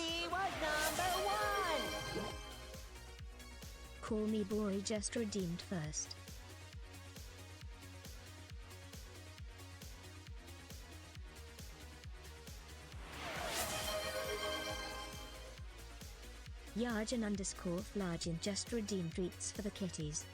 He was number 1! Call me boy, just redeemed first. Yarjan _ Flargin just redeemed treats for the kitties.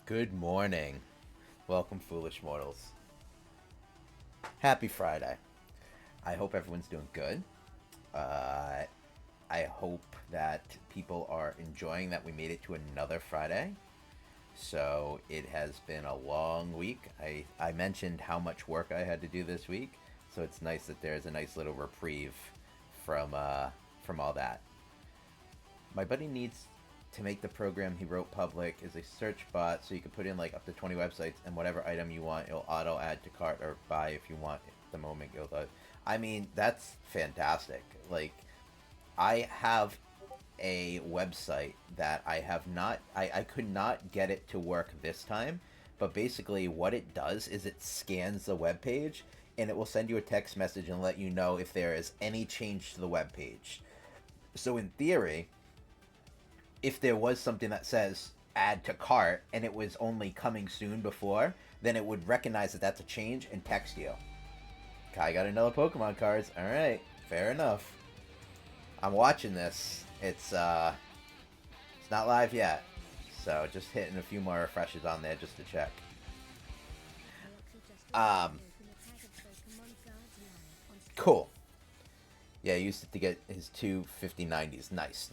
Good morning. Welcome, foolish mortals. Happy Friday. I hope everyone's doing good. I hope that people are enjoying that we made it to another Friday. So it has been a long week. I mentioned how much work I had to do this week, so it's nice that there's a nice little reprieve from all that. My buddy needs to make the program he wrote public is a search bot, so you can put in like up to 20 websites, and whatever item you want, it'll auto add to cart or buy if you want at the moment. I mean, that's fantastic. Like, I have a website that I have not, I could not get it to work this time, but basically what it does is it scans the web page and it will send you a text message and let you know if there is any change to the web page. So in theory, if there was something that says add to cart and it was only coming soon before, then it would recognize that that's a change and text you. Kai got another Pokemon cards. All right, fair enough. I'm watching this. It's not live yet, so just hitting a few more refreshes on there just to check. Cool. Yeah, I used it to get his 250-90s. Nice.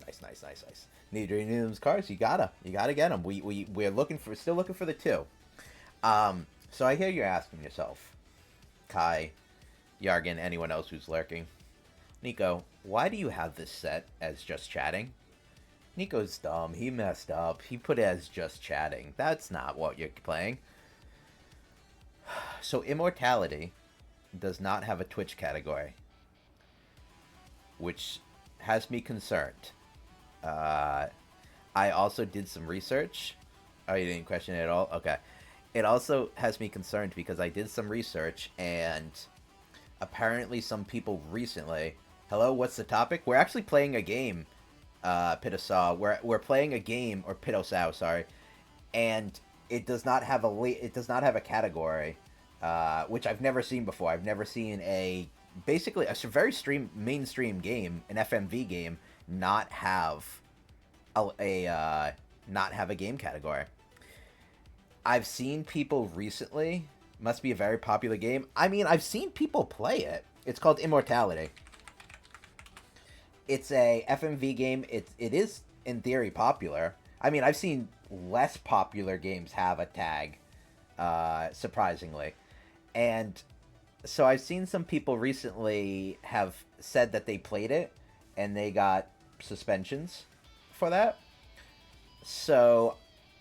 Need to renew those cards? You gotta get them. We're still looking for the 2. So I hear you're asking yourself, Kai, Yargan, anyone else who's lurking, Nico, why do you have this set as just chatting? Nico's dumb. He messed up. He put it as just chatting. That's not what you're playing. So Immortality does not have a Twitch category, which has me concerned. I also did some research. Oh, you didn't question it at all? Okay. It also has me concerned because I did some research, and apparently some people recently... Hello, what's the topic? We're actually playing a game, Pitasaw. We're playing a game, or Pitosaw, sorry, and it does not have a category, which I've never seen before. I've never seen basically a very mainstream game, an FMV game, not have a game category. I've seen people recently. Must be a very popular game. I mean, I've seen people play it. It's called Immortality. It's a FMV game. It is in theory popular. I mean, I've seen less popular games have a tag, surprisingly, and so I've seen some people recently have said that they played it and they got suspensions for that. So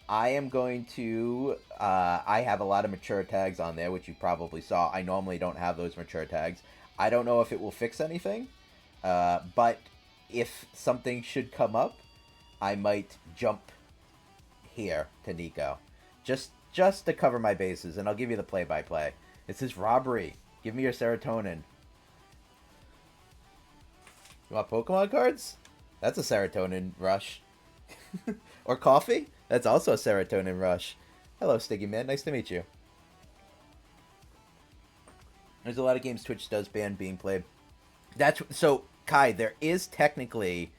I am going to... I have a lot of mature tags on there, which you probably saw. I normally don't have those mature tags. I don't know if it will fix anything, but if something should come up, I might jump here to Nico. Just to cover my bases, and I'll give you the play-by-play. This is robbery. Give me your serotonin. You want Pokemon cards? That's a serotonin rush. Or coffee? That's also a serotonin rush. Hello, Stiggy Man. Nice to meet you. There's a lot of games Twitch does ban being played. So, Kai, there is technically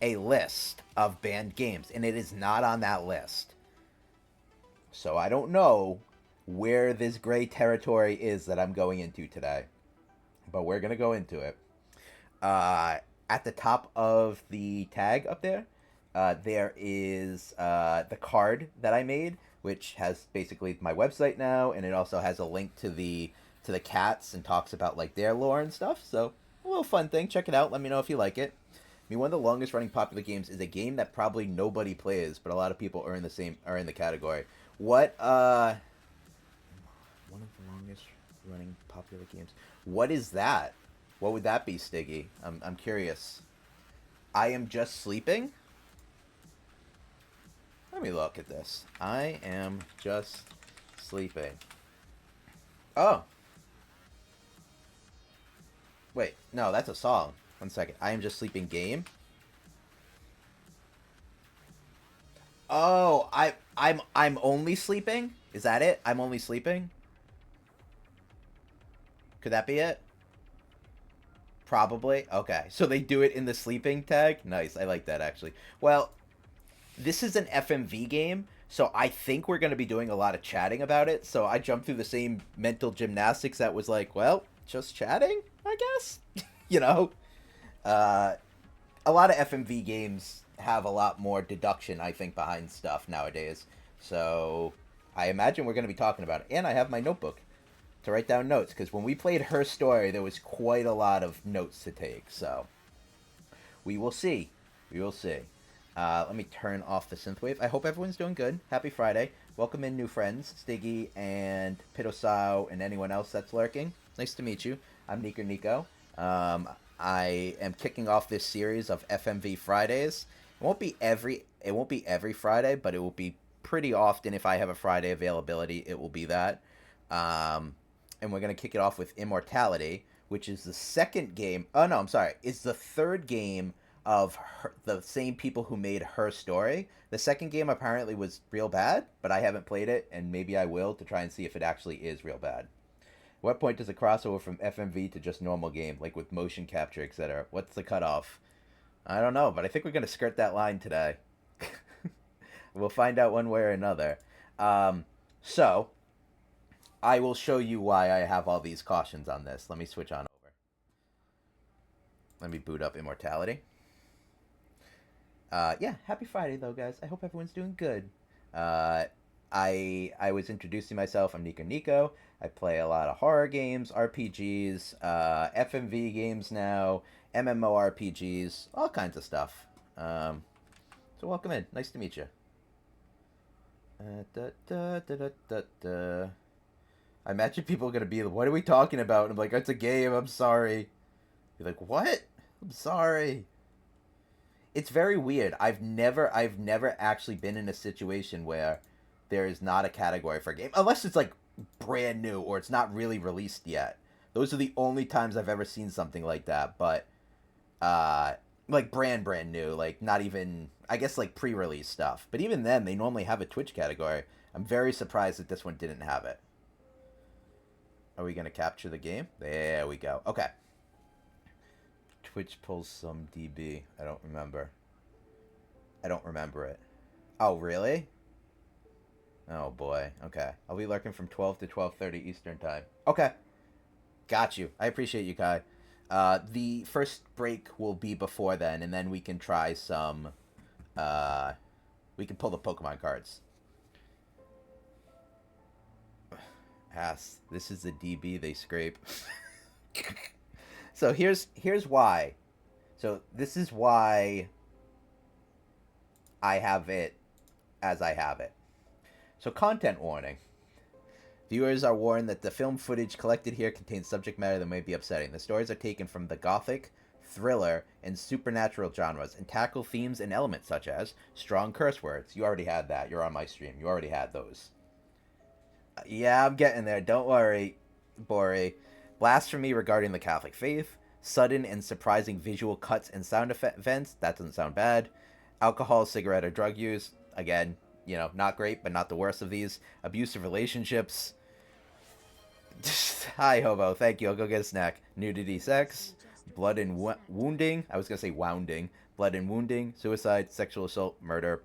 a list of banned games, and it is not on that list. So I don't know where this gray territory is that I'm going into today, but we're going to go into it. At the top of the tag up there, there is the card that I made, which has basically my website now, and it also has a link to the cats and talks about like their lore and stuff. So a little fun thing. Check it out. Let me know if you like it. I mean, one of the longest running popular games is a game that probably nobody plays, but a lot of people are in the category. What one of the longest running popular games? What is that? What would that be, Stiggy? I'm curious. I am just sleeping? Let me look at this. I am just sleeping. Oh. Wait, no, that's a song. 1 second. I am just sleeping game. Oh, I'm only sleeping? Is that it? I'm only sleeping? Could that be it? Probably. Okay. So they do it in the sleeping tag? Nice. I like that, actually. Well, this is an FMV game, So I think we're going to be doing a lot of chatting about it. So I jumped through the same mental gymnastics that was like, well, just chatting, I guess. You know, uh, a lot of FMV games have a lot more deduction, I think, behind stuff nowadays. So I imagine we're going to be talking about it. And I have my notebook to write down notes, because when we played Her Story, there was quite a lot of notes to take. So we will see. We will see. Let me turn off the synthwave. I hope everyone's doing good. Happy Friday. Welcome in new friends, Stiggy and Pitosao and anyone else that's lurking. Nice to meet you. I'm Nico. I am kicking off this series of FMV Fridays. It won't be every Friday, but it will be pretty often. If I have a Friday availability, it will be that. And we're going to kick it off with Immortality, which is the second game. Oh, no, I'm sorry. It's the third game of the same people who made Her Story. The second game apparently was real bad, but I haven't played it, and maybe I will to try and see if it actually is real bad. What point does a crossover from FMV to just normal game, like with motion capture, etc.? What's the cutoff? I don't know, but I think we're going to skirt that line today. We'll find out one way or another. So, I will show you why I have all these cautions on this. Let me switch on over. Let me boot up Immortality. Yeah, happy Friday though, guys. I hope everyone's doing good. I was introducing myself. I'm Nico. I play a lot of horror games, RPGs, FMV games now, MMORPGs, all kinds of stuff. So welcome in. Nice to meet you. I imagine people are gonna be like, "What are we talking about?" And I'm like, "It's a game. I'm sorry." You're like, "What?" I'm sorry. It's very weird. I've never actually been in a situation where there is not a category for a game, unless it's like brand new or it's not really released yet. Those are the only times I've ever seen something like that. But like brand new, like not even, I guess, like pre-release stuff. But even then, they normally have a Twitch category. I'm very surprised that this one didn't have it. Are we gonna capture the game? There we go. Okay. Twitch pulls some DB. I don't remember it. Oh, really? Oh, boy. Okay. I'll be lurking from 12 to 12:30 Eastern Time. Okay. Got you. I appreciate you, Kai. The first break will be before then, and then we can try some... we can pull the Pokemon cards. Ass. This is the DB they scrape. So here's why. So this is why I have it as I have it. So content warning. Viewers are warned that the film footage collected here contains subject matter that may be upsetting. The stories are taken from the gothic, thriller, and supernatural genres and tackle themes and elements such as strong curse words. You already had that. You're on my stream. You already had those. Yeah, I'm getting there. Don't worry, Bori. Blasphemy regarding the Catholic faith, sudden and surprising visual cuts and sound events, that doesn't sound bad. Alcohol, cigarette, or drug use, again, you know, not great, but not the worst of these. Abusive relationships. Hi, hobo, thank you, I'll go get a snack. Nudity, sex, blood and wounding, I was gonna say wounding, blood and wounding, suicide, sexual assault, murder,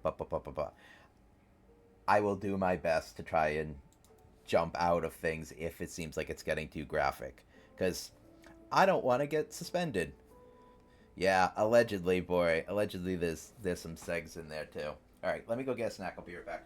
I will do my best to try and jump out of things if it seems like it's getting too graphic, because I don't want to get suspended. Yeah, allegedly, boy. Allegedly, there's some segs in there too. All right, let me go get a snack. I'll be right back.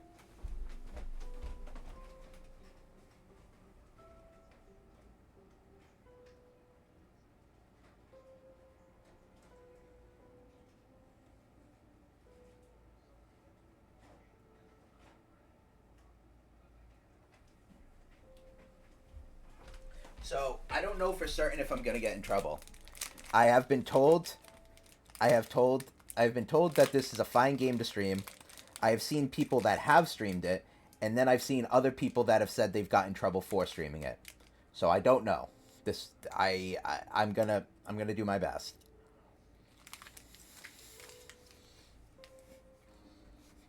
So, I don't know for certain if I'm going to get in trouble. I've been told that this is a fine game to stream. I have seen people that have streamed it, and then I've seen other people that have said they've gotten in trouble for streaming it. So I don't know. I'm gonna do my best.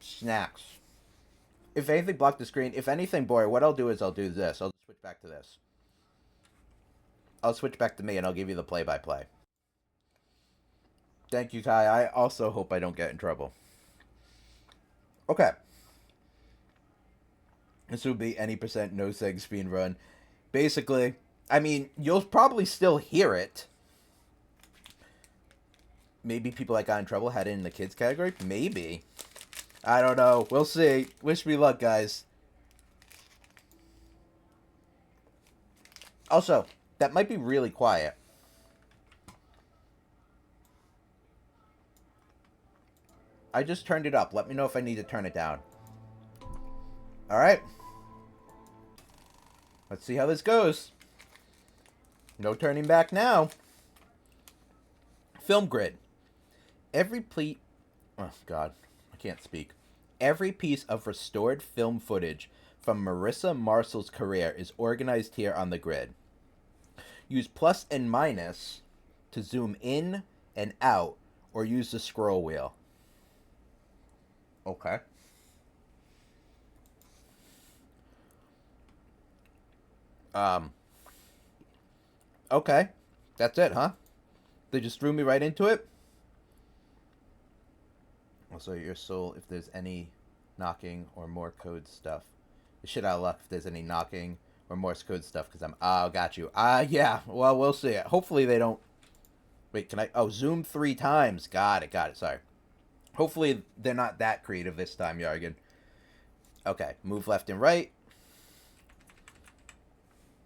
Snacks. If anything, block the screen. If anything, boy, what I'll do is I'll do this. I'll switch back to this. I'll switch back to me, and I'll give you the play-by-play. Thank you, Kai. I also hope I don't get in trouble. Okay. This would be any percent no seg speed run. Basically, I mean, you'll probably still hear it. Maybe people that got in trouble had it in the kids category. Maybe. I don't know. We'll see. Wish me luck, guys. Also, that might be really quiet. I just turned it up. Let me know if I need to turn it down. Alright. Let's see how this goes. No turning back now. Film grid. Oh, God. I can't speak. Every piece of restored film footage from Marissa Marcel's career is organized here on the grid. Use plus and minus to zoom in and out, or use the scroll wheel. Okay. Okay. That's it, huh? They just threw me right into it? Also, your soul, if there's any knocking or more code stuff. Shit out of luck if there's any knocking or Morse code stuff, because I'm... Oh, got you. Yeah. Well, we'll see. Hopefully they don't... Wait, can I... Oh, zoom 3 times. Got it. Sorry. Hopefully they're not that creative this time, Yargan. Okay. Move left and right.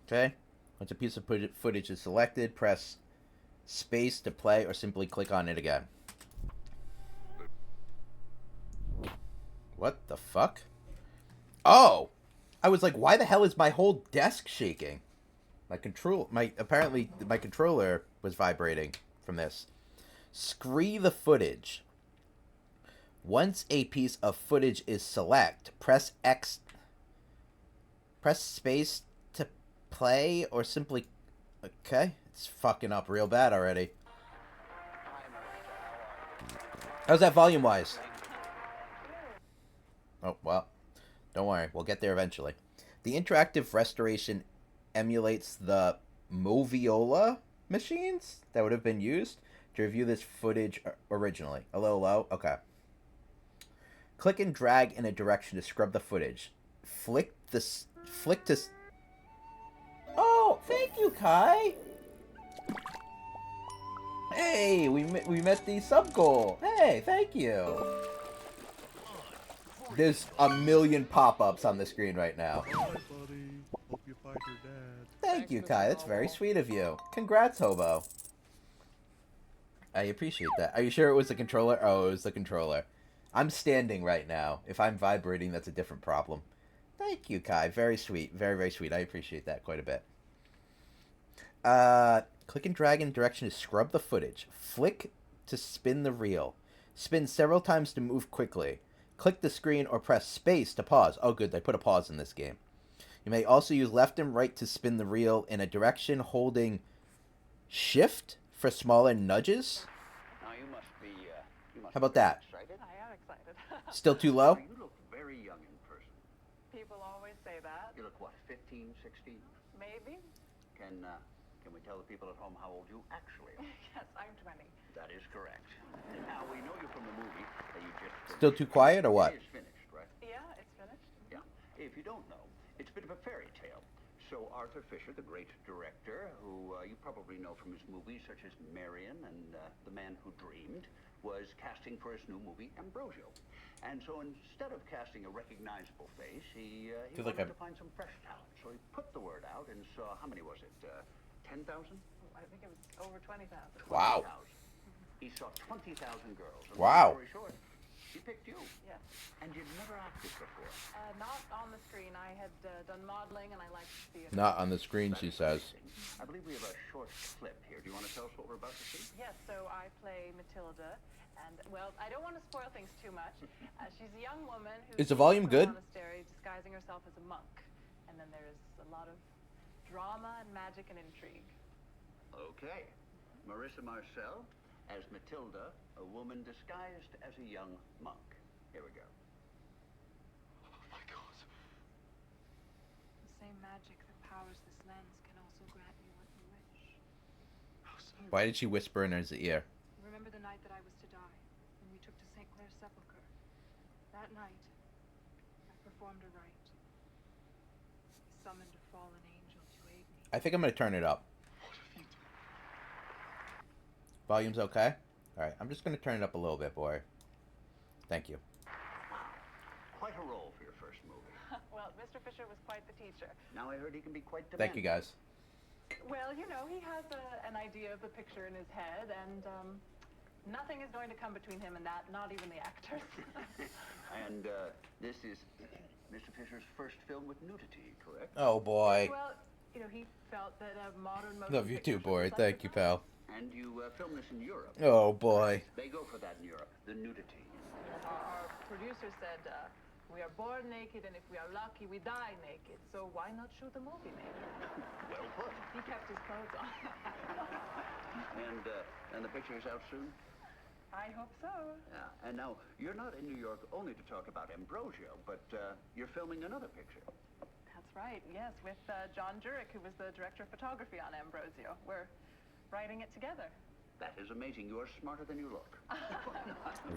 Okay. Once a piece of footage is selected, press space to play or simply click on it again. What the fuck? Oh! I was like, why the hell is my whole desk shaking? Apparently my controller was vibrating from this. Scree the footage. Once a piece of footage is select, press space to play or simply... Okay, it's fucking up real bad already. How's that volume-wise? Oh, well, don't worry. We'll get there eventually. The interactive restoration emulates the Moviola machines that would have been used to review this footage originally. A little low? Okay. Click and drag in a direction to scrub the footage. Flick to... Oh, thank you, Kai! Hey, we met the sub goal. Hey, thank you. There's a million pop-ups on the screen right now. Hi, buddy. Hope you find your dad. Thank you, Kai. That's very sweet of you. Congrats, Hobo. I appreciate that. Are you sure it was the controller? Oh, it was the controller. I'm standing right now. If I'm vibrating, that's a different problem. Thank you, Kai. Very sweet. Very, very sweet. I appreciate that quite a bit. Click and drag in direction to scrub the footage. Flick to spin the reel. Spin several times to move quickly. Click the screen or press space to pause. Oh, good. They put a pause in this game. You may also use left and right to spin the reel in a direction, holding shift for smaller nudges. Now you must be How about that? excited. I am excited. Still too low? You look very young in person. People always say that. You look, what, 15, 16? Maybe. Can we tell the people at home how old you actually are? Yes, I'm 20. That is correct. Now, we know you from the movie that you just finished. Still too quiet or what? It is finished, right? Yeah, it's finished. Yeah. If you don't know, it's a bit of a fairy tale. So Arthur Fisher, the great director, who you probably know from his movies such as Marion and The Man Who Dreamed, was casting for his new movie, Ambrosio. And so instead of casting a recognizable face, he wanted to find some fresh talent. So he put the word out and saw, how many was it, 10,000? I think it was over 20,000. Wow. 20,000. He saw 20,000 girls. And Wow. long story short, he picked you. Yes. And you'd never acted before. Not on the screen. I had done modeling and I liked theater. Not on the screen, she says. I believe we have a short clip here. Do you want to tell us what we're about to see? Yes, so I play Matilda. And, well, I don't want to spoil things too much. She's a young woman who's Is the volume good? in a monastery disguising herself as a monk. And then there's a lot of drama and magic and intrigue. Okay. Marissa Marcel as Matilda, a woman disguised as a young monk. Here we go. Oh my God. The same magic that powers this lens can also grant you what you wish. How so? Why did she whisper in his ear? Remember the night that I was to die, when we took to St. Clair's sepulchre? That night, I performed a rite. I think I'm going to turn it up. What have you done? Volume's okay? Alright, I'm just going to turn it up a little bit, boy. Thank you. Quite a role for your first movie. Well, Mr. Fisher was quite the teacher. Now I heard he can be quite demanding. Thank you, guys. Well, you know, he has an idea of the picture in his head, and nothing is going to come between him and that, not even the actors. And this is Mr. Fisher's first film with nudity, correct? Oh, boy. Well, you know, he felt that a modern motion Love you picture too, should boy. reflect Thank the you, time. pal. And you filmed this in Europe. Oh, boy. They go for that in Europe, the nudity. Our producer said, we are born naked, and if we are lucky, we die naked. So why not shoot the movie naked? Well put. He kept his clothes on. And the picture's out soon? I hope so. Yeah. And now, you're not in New York only to talk about Ambrosio, but you're filming another picture. That's right, yes, with John Jurek, who was the director of photography on Ambrosio. We're writing it together. That is amazing. You are smarter than you look.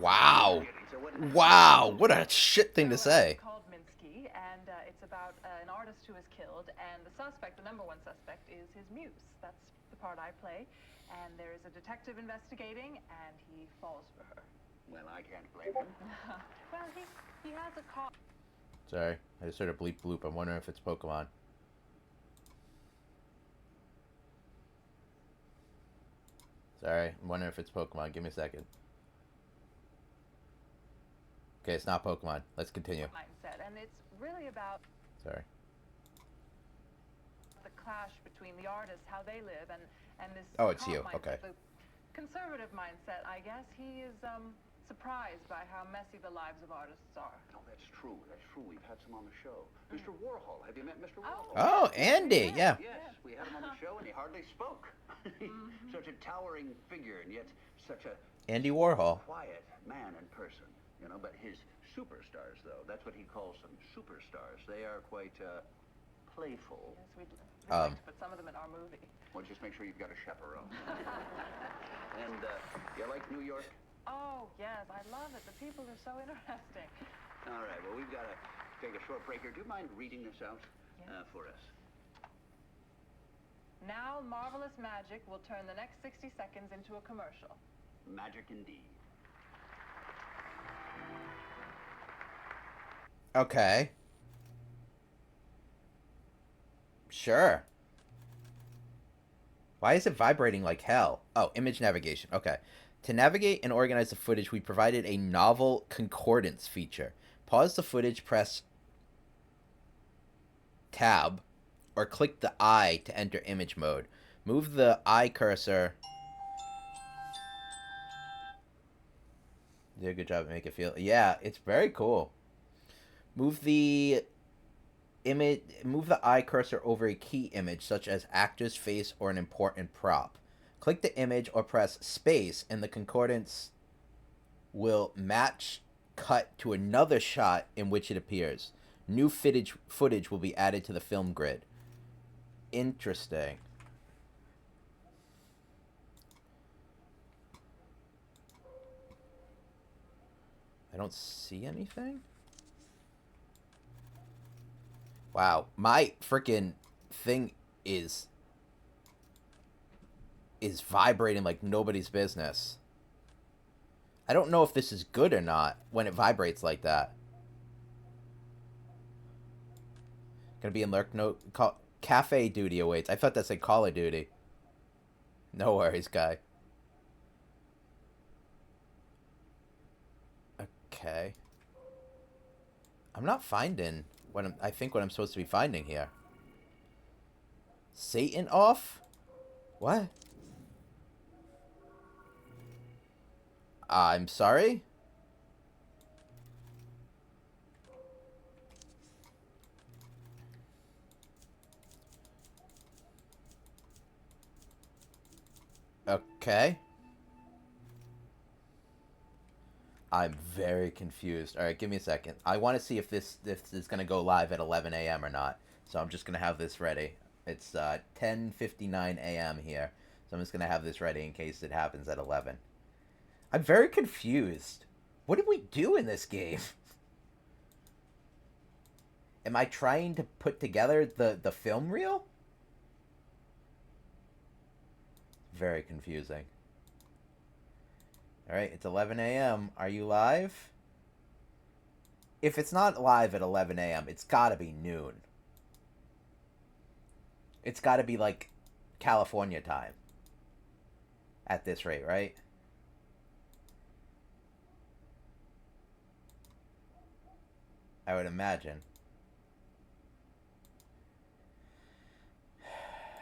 Wow. So what Wow. What a shit thing to say. It's called Minsky, and it's about an artist who is killed, and the suspect, the number one suspect, is his muse. That's the part I play. And there is a detective investigating, and he falls for her. Well, I can't blame him. Well, he has a call. Sorry. I just heard a bleep bloop. I'm wondering if it's Pokemon. Sorry. I'm wondering if it's Pokemon. Give me a second. Okay, it's not Pokemon. Let's continue. Mindset, and it's really about Sorry. the clash between the artists, how they live, and this. Oh, it's calm you. mindset, Okay. The conservative mindset, I guess. He is surprised by how messy the lives of artists are. No, that's true. That's true. We've had some on the show. Mr. Warhol. Have you met Mr. Warhol? Oh, Andy. Yeah. Yes, we had him on the show, and he hardly spoke. Such a towering figure, and yet such a Andy Warhol. quiet man in person. You know, but his superstars, though, that's what he calls them, superstars. They are quite playful. Yes, we'd like to put some of them in our movie. Well, just make sure you've got a chaperone. And you like New York? Oh, yes, I love it. The people are so interesting. All right, well, we've got to take a short break here. Do you mind reading this out for us? Now, marvelous magic will turn the next 60 seconds into a commercial. Magic indeed. Okay. Sure. Why is it vibrating like hell? Oh, image navigation. Okay. To navigate and organize the footage, we provided a novel concordance feature. Pause the footage, press Tab, or click the eye to enter image mode. Move the eye cursor. You did a good job at making it feel. Yeah, it's very cool. Move the eye cursor over a key image, such as actor's face or an important prop. Click the image or press space, and the concordance will match cut to another shot in which it appears. New footage will be added to the film grid. Interesting. I don't see anything. Wow, my freaking thing is vibrating like nobody's business. I don't know if this is good or not when it vibrates like that. Gonna be in lurk note. Cafe duty awaits. I thought that said Call of Duty. No worries, guy. Okay. I'm not finding what I think what I'm supposed to be finding here. Satan off? What? I'm sorry? Okay. I'm very confused. Alright, give me a second. I want to see if this is going to go live at 11 a.m. or not. So I'm just going to have this ready. It's 10:59 a.m. here. So I'm just going to have this ready in case it happens at 11. I'm very confused. What did we do in this game? Am I trying to put together the film reel? Very confusing. Alright, it's 11 a.m. Are you live? If it's not live at 11 a.m., it's gotta be noon. It's gotta be like California time. At this rate, right? I would imagine.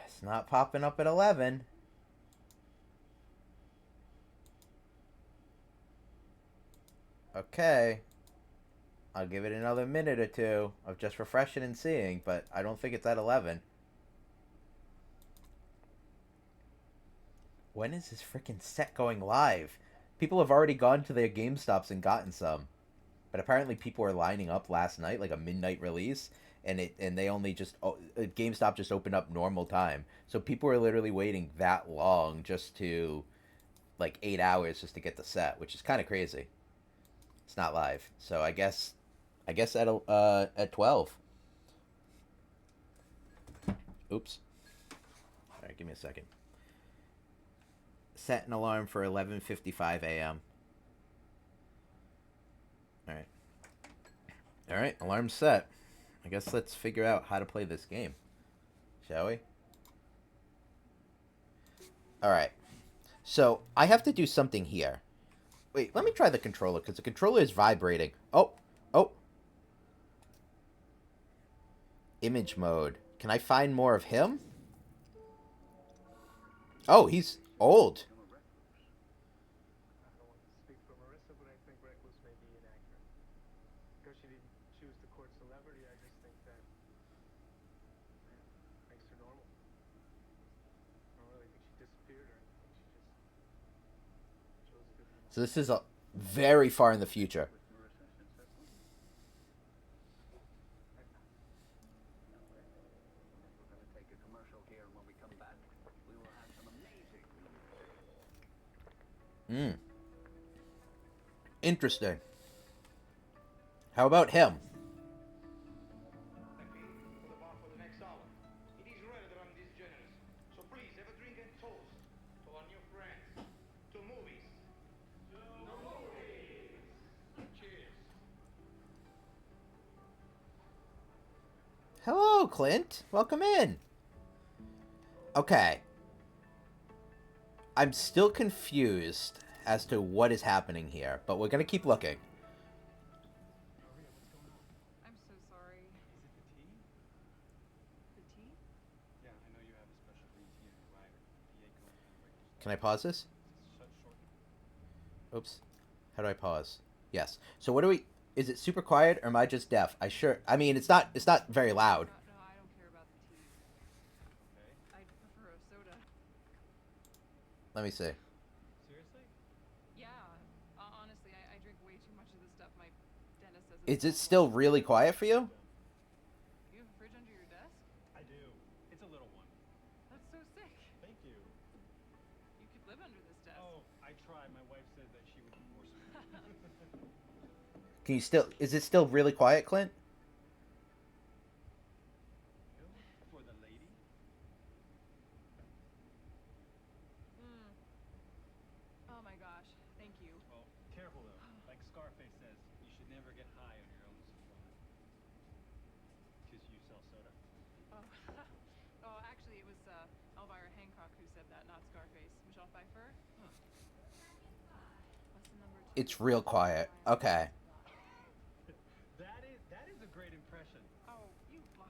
It's not popping up at 11. Okay. I'll give it another minute or two of just refreshing and seeing, but I don't think it's at 11. When is this freaking set going live? People have already gone to their GameStops and gotten some. But apparently people were lining up last night, like a midnight release, and they only just GameStop just opened up normal time. So people were literally waiting that long just to like 8 hours just to get the set, which is kind of crazy. It's not live. So I guess at 12. Oops. All right, give me a second. Set an alarm for 11:55 a.m. Alright. Alright, alarm set. I guess let's figure out how to play this game. Shall we? Alright. So, I have to do something here. Wait, let me try the controller, because the controller is vibrating. Oh! Oh! Image mode. Can I find more of him? Oh, he's old. So this is very far in the future. Interesting. How about him? Hello, Clint. Welcome in. Okay. I'm still confused as to what is happening here, but we're gonna keep looking. I'm so sorry. Is it the tea? The tea? Yeah, I know you have a special green tea in your rider. Can I pause this? Oops. How do I pause? Yes. So what do we... Is it super quiet or am I just deaf? I mean, it's not very loud. No, I don't care about the tea. Okay. I'd prefer a soda. Let me see. Seriously? Yeah. Honestly, I drink way too much of this stuff. My dentist says Is it still really quiet for you? You have a fridge under your desk? I do. It's a little one. That's so sick. Thank you. You could live under this desk. Oh, I tried. My wife said that she would divorce me. Can you still... Is it still really quiet, Clint? For the lady? Oh my gosh. Thank you. Well, careful though. Like Scarface says, you should never get high on your own supply. Because you sell soda. Oh. Oh, actually, it was Elvira Hancock who said that, not Scarface. Michelle Pfeiffer? Huh. What's the number 2? It's real quiet. Okay. That is a great impression. Oh, you liar.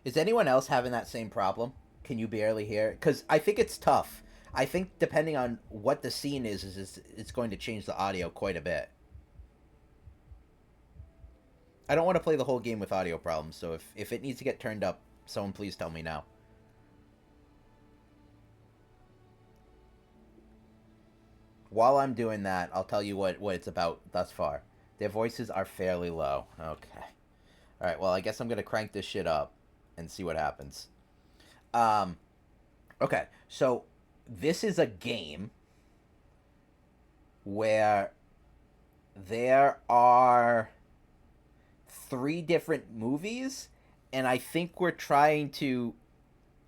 Is anyone else having that same problem? Can you barely hear? Because I think it's tough. I think depending on what the scene is it's going to change the audio quite a bit. I don't want to play the whole game with audio problems, so if it needs to get turned up, someone please tell me now. While I'm doing that, I'll tell you what it's about thus far. Their voices are fairly low. Okay. Alright, well, I guess I'm going to crank this shit up and see what happens. Okay, so this is a game where there are 3 different movies, and I think we're trying to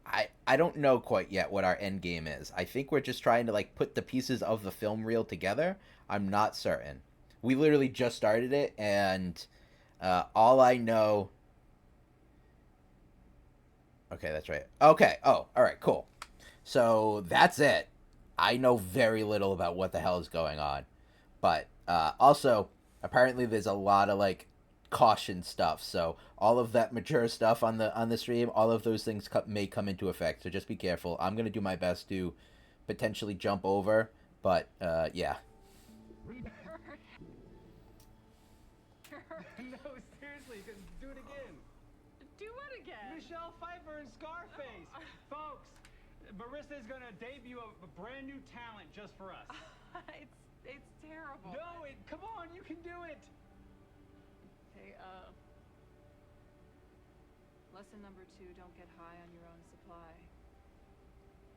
I don't know quite yet what our end game is. I think we're just trying to like put the pieces of the film reel together. I'm not certain. We literally just started it, and all I know. Okay, that's right. Okay. Oh, all right. Cool. So that's it. I know very little about what the hell is going on, but also apparently there's a lot of like caution stuff. So all of that mature stuff on the stream, all of those things may come into effect. So just be careful. I'm gonna do my best to potentially jump over, but yeah. No, seriously, do it again. Do what again? Michelle Pfeiffer and Scarface. Folks, Marissa is gonna debut a brand new talent just for us. It's terrible. No, come on, you can do it. Okay, lesson number 2, don't get high on your own supply.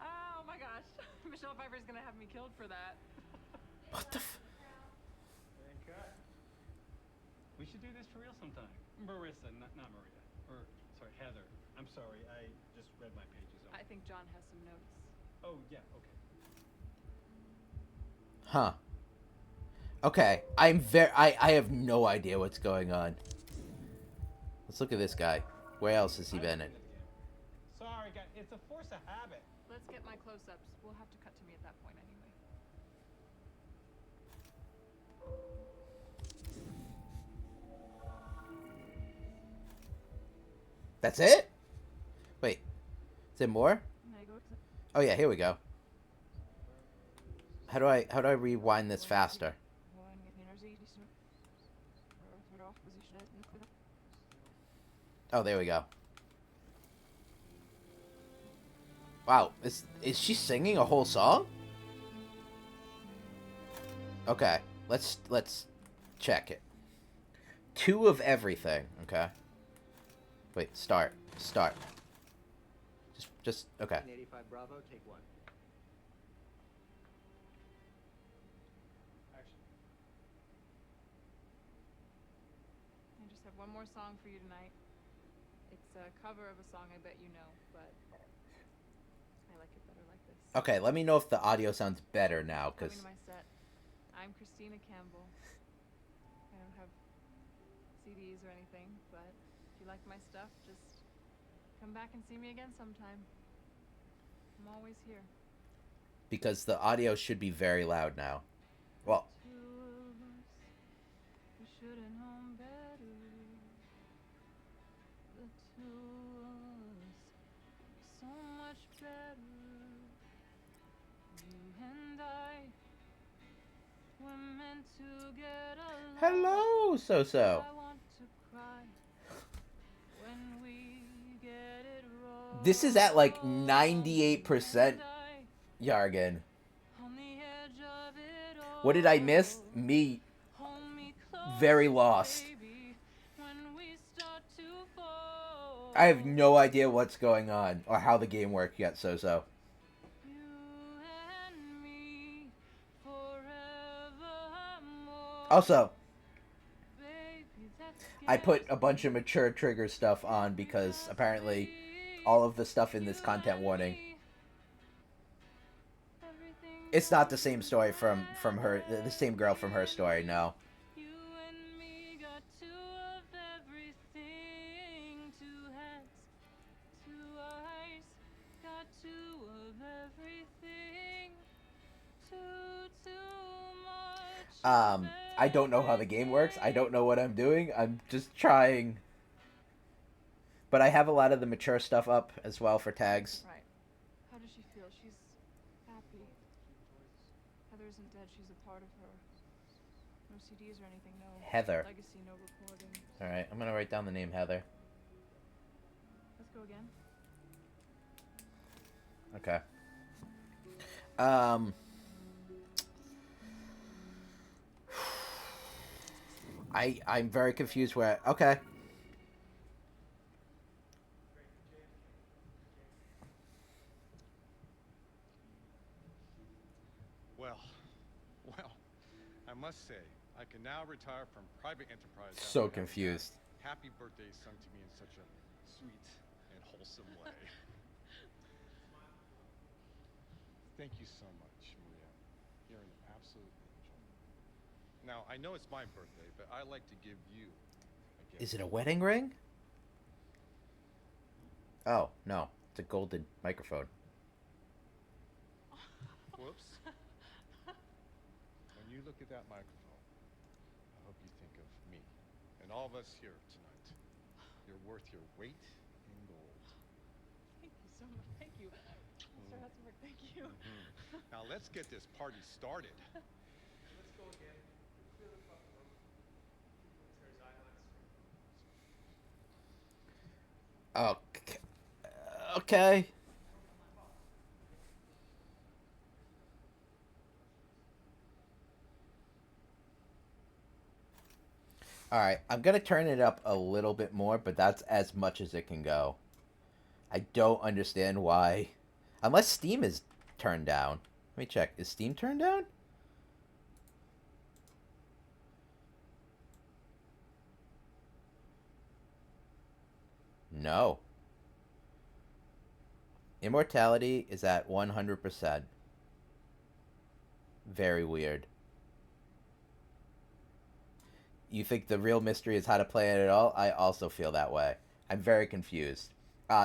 Oh my gosh. Michelle Pfeiffer's gonna have me killed for that. What the And cut. We should do this for real sometime. Marissa, not Maria. Or, sorry, Heather. I'm sorry, I just read my pages over. I think John has some notes. Oh, yeah, okay. Huh. Okay, I have no idea what's going on. Let's look at this guy. Where else has he been in? Sorry, guys, it's a force of habit. Let's get my close-ups. We'll have to cut to me at that point anyway. That's it? Wait. Is there more? Oh yeah, here we go. How do I rewind this faster? Oh, there we go. Wow, is she singing a whole song? Okay, let's check it. 2 of everything, okay. Wait, start. Just okay. 85 Bravo, take 1. Action. I just have one more song for you tonight. It's a cover of a song I bet you know, but I like it better like this. Okay, let me know if the audio sounds better now, Coming because to my set. I'm Christina Campbell. I don't have CDs or anything, but if you like my stuff, just come back and see me again sometime. I'm always here. because the audio should be very loud now. Well, We should have known better. The two of us so much better. You and I were meant to get along. hello, So. I want to cry when we get it wrong. This is at like 98% jargon. On the edge of it all. What did I miss? Me Hold me close, very lost. baby, when we start to fall. I have no idea what's going on or how the game works yet, So. You and me forevermore. Also, Baby, let's I get put a bunch of mature trigger stuff on because apparently all of the stuff in this content warning, everything it's not the same story from her, the same girl from her story, no. you and me got 2 of everything. 2 heads, 2 eyes, got 2 of everything. Too much. I don't know how the game works. I don't know what I'm doing. I'm just trying. But I have a lot of the mature stuff up as well for tags. Right. How does she feel? She's happy. Heather isn't dead. She's a part of her. No CDs or anything. No Heather. legacy. No recording. All right, I'm gonna write down the name Heather. Let's go again. Okay. I'm very confused where. Okay. Well, I must say, I can now retire from private enterprise. after So having confused. had Happy birthday sung to me in such a sweet and wholesome way. Thank you so much, Maria. You're an absolute angel. Now, I know it's my birthday, but I like to give you a gift. Is it a wedding ring? Oh, no. It's a golden microphone. Whoops. When you look at that microphone, I hope you think of me and all of us here tonight. You're worth your weight in gold. Thank you so much. Thank you. Mr. Hessenberg, thank you. Now let's get this party started. Let's go again. Clear the fucking room. There's Okay. Okay. Alright, I'm going to turn it up a little bit more, but that's as much as it can go. I don't understand why. Unless Steam is turned down. Let me check. Is Steam turned down? No. Immortality is at 100%. Very weird. You think the real mystery is how to play it at all? I also feel that way. I'm very confused.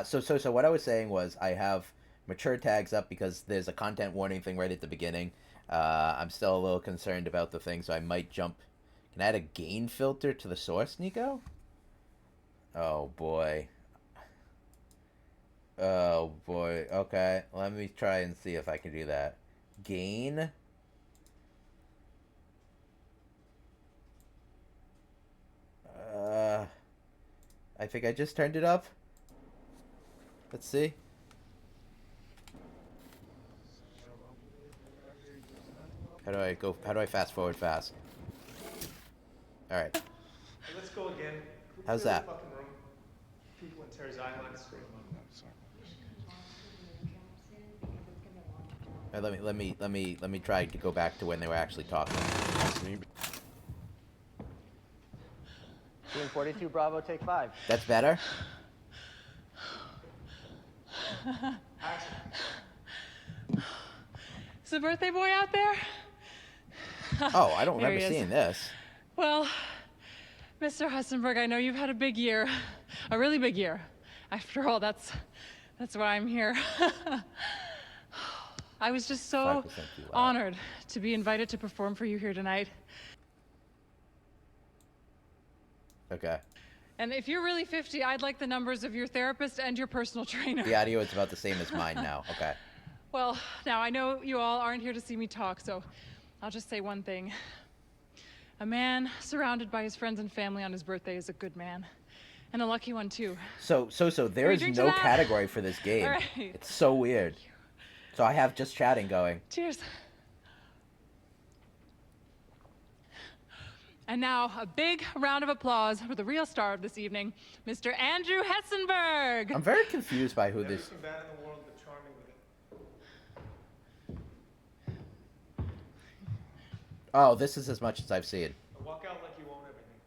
So what I was saying was I have mature tags up because there's a content warning thing right at the beginning. I'm still a little concerned about the thing, so I might jump. Can I add a gain filter to the source, Nico? Oh, boy. Oh, boy. Okay, let me try and see if I can do that. Gain. I think I just turned it up. Let's see. How do I fast forward fast? Alright. Hey, let's go again. How's Clear that? the fucking room. People in Terry's Island. Let me try to go back to when they were actually talking. Doing 42 Bravo, take 5. That's better? Is the birthday boy out there? Oh, I don't There remember he is. seeing this. Well, Mr. Hessenberg, I know you've had a big year, a really big year. After all, that's why I'm here. I was just so 5% too loud. honored to be invited to perform for you here tonight. Okay. And if you're really 50, I'd like the numbers of your therapist and your personal trainer. The audio is about the same as mine now. Okay. Well, now I know you all aren't here to see me talk, so I'll just say one thing. A man surrounded by his friends and family on his birthday is a good man. And a lucky one, too. So there we is drink to no that? category for this game. All right. It's so weird. So I have just chatting going. Cheers. And now, a big round of applause for the real star of this evening, Mr. Andrew Hessenberg. I'm very confused by who this... Everything bad in the world, but charming with it. Oh, this is as much as I've seen. Now walk out like you own everything.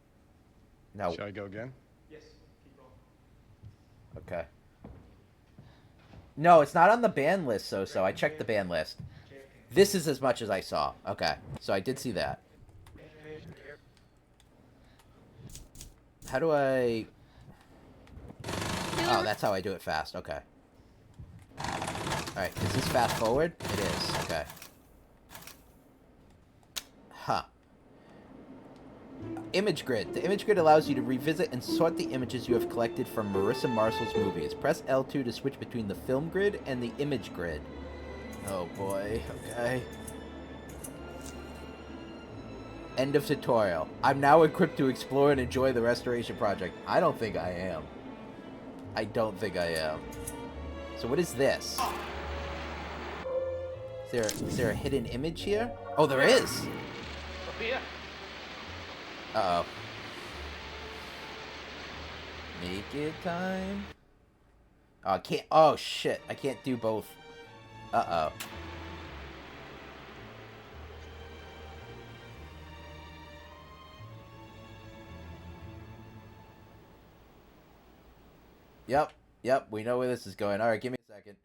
No. Should I go again? Yes, keep rolling. Okay. No, it's not on the ban list, so I checked the ban list. This is as much as I saw. Okay, so I did see that. How do I... Oh, that's how I do it fast. Okay. Alright, is this fast forward? It is. Okay. Huh. Image grid. The image grid allows you to revisit and sort the images you have collected from Marissa Marcel's movies. Press L2 to switch between the film grid and the image grid. Oh boy. Okay. End of tutorial. I'm now equipped to explore and enjoy the restoration project. I don't think I am. I don't think I am. So what is this? Is there a hidden image here? Oh, there is! Sophia? Uh-oh. Naked time? Oh, I can't... Oh, shit. I can't do both. Uh-oh. Yep, we know where this is going. Alright, give me a second.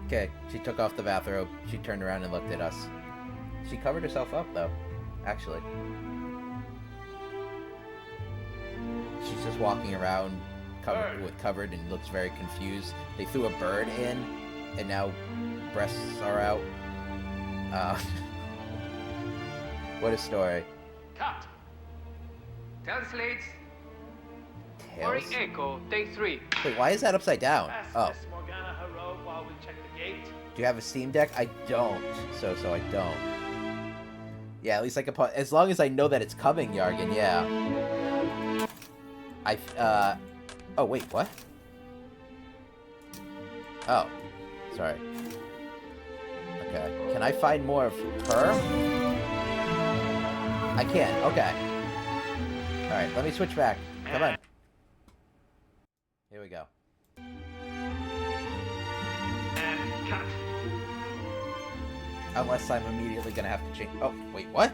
Okay, she took off the bathrobe. She turned around and looked at us. She covered herself up, though. Actually. She's just walking around covered and looks very confused. They threw a bird in, and now breasts are out. What a story. Cut. Translates. Tails? Echo, take 3. Wait, why is that upside down? Oh. Miss Morgana her robe while we check the gate. Do you have a Steam Deck? I don't. So I don't. Yeah, at least I can put... As long as I know that it's coming, Yargan, yeah. Oh, wait, what? Oh. Sorry. Okay. Can I find more of her? I can. Okay. Alright, let me switch back. Come on. Here we go. And cut. Unless I'm immediately gonna have to change... Oh, wait, what?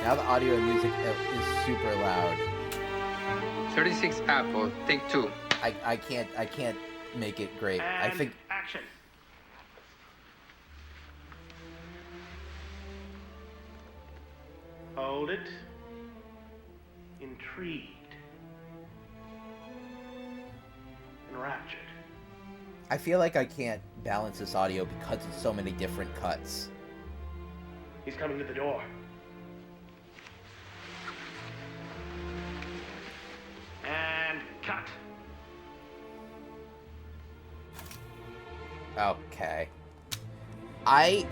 Now the audio and music is super loud. 36 Apple, take 2. I can't make it great. I think... Action. Hold it. Intrigued. Enraptured. I feel like I can't balance this audio because of so many different cuts. He's coming to the door. And cut. Okay. Oh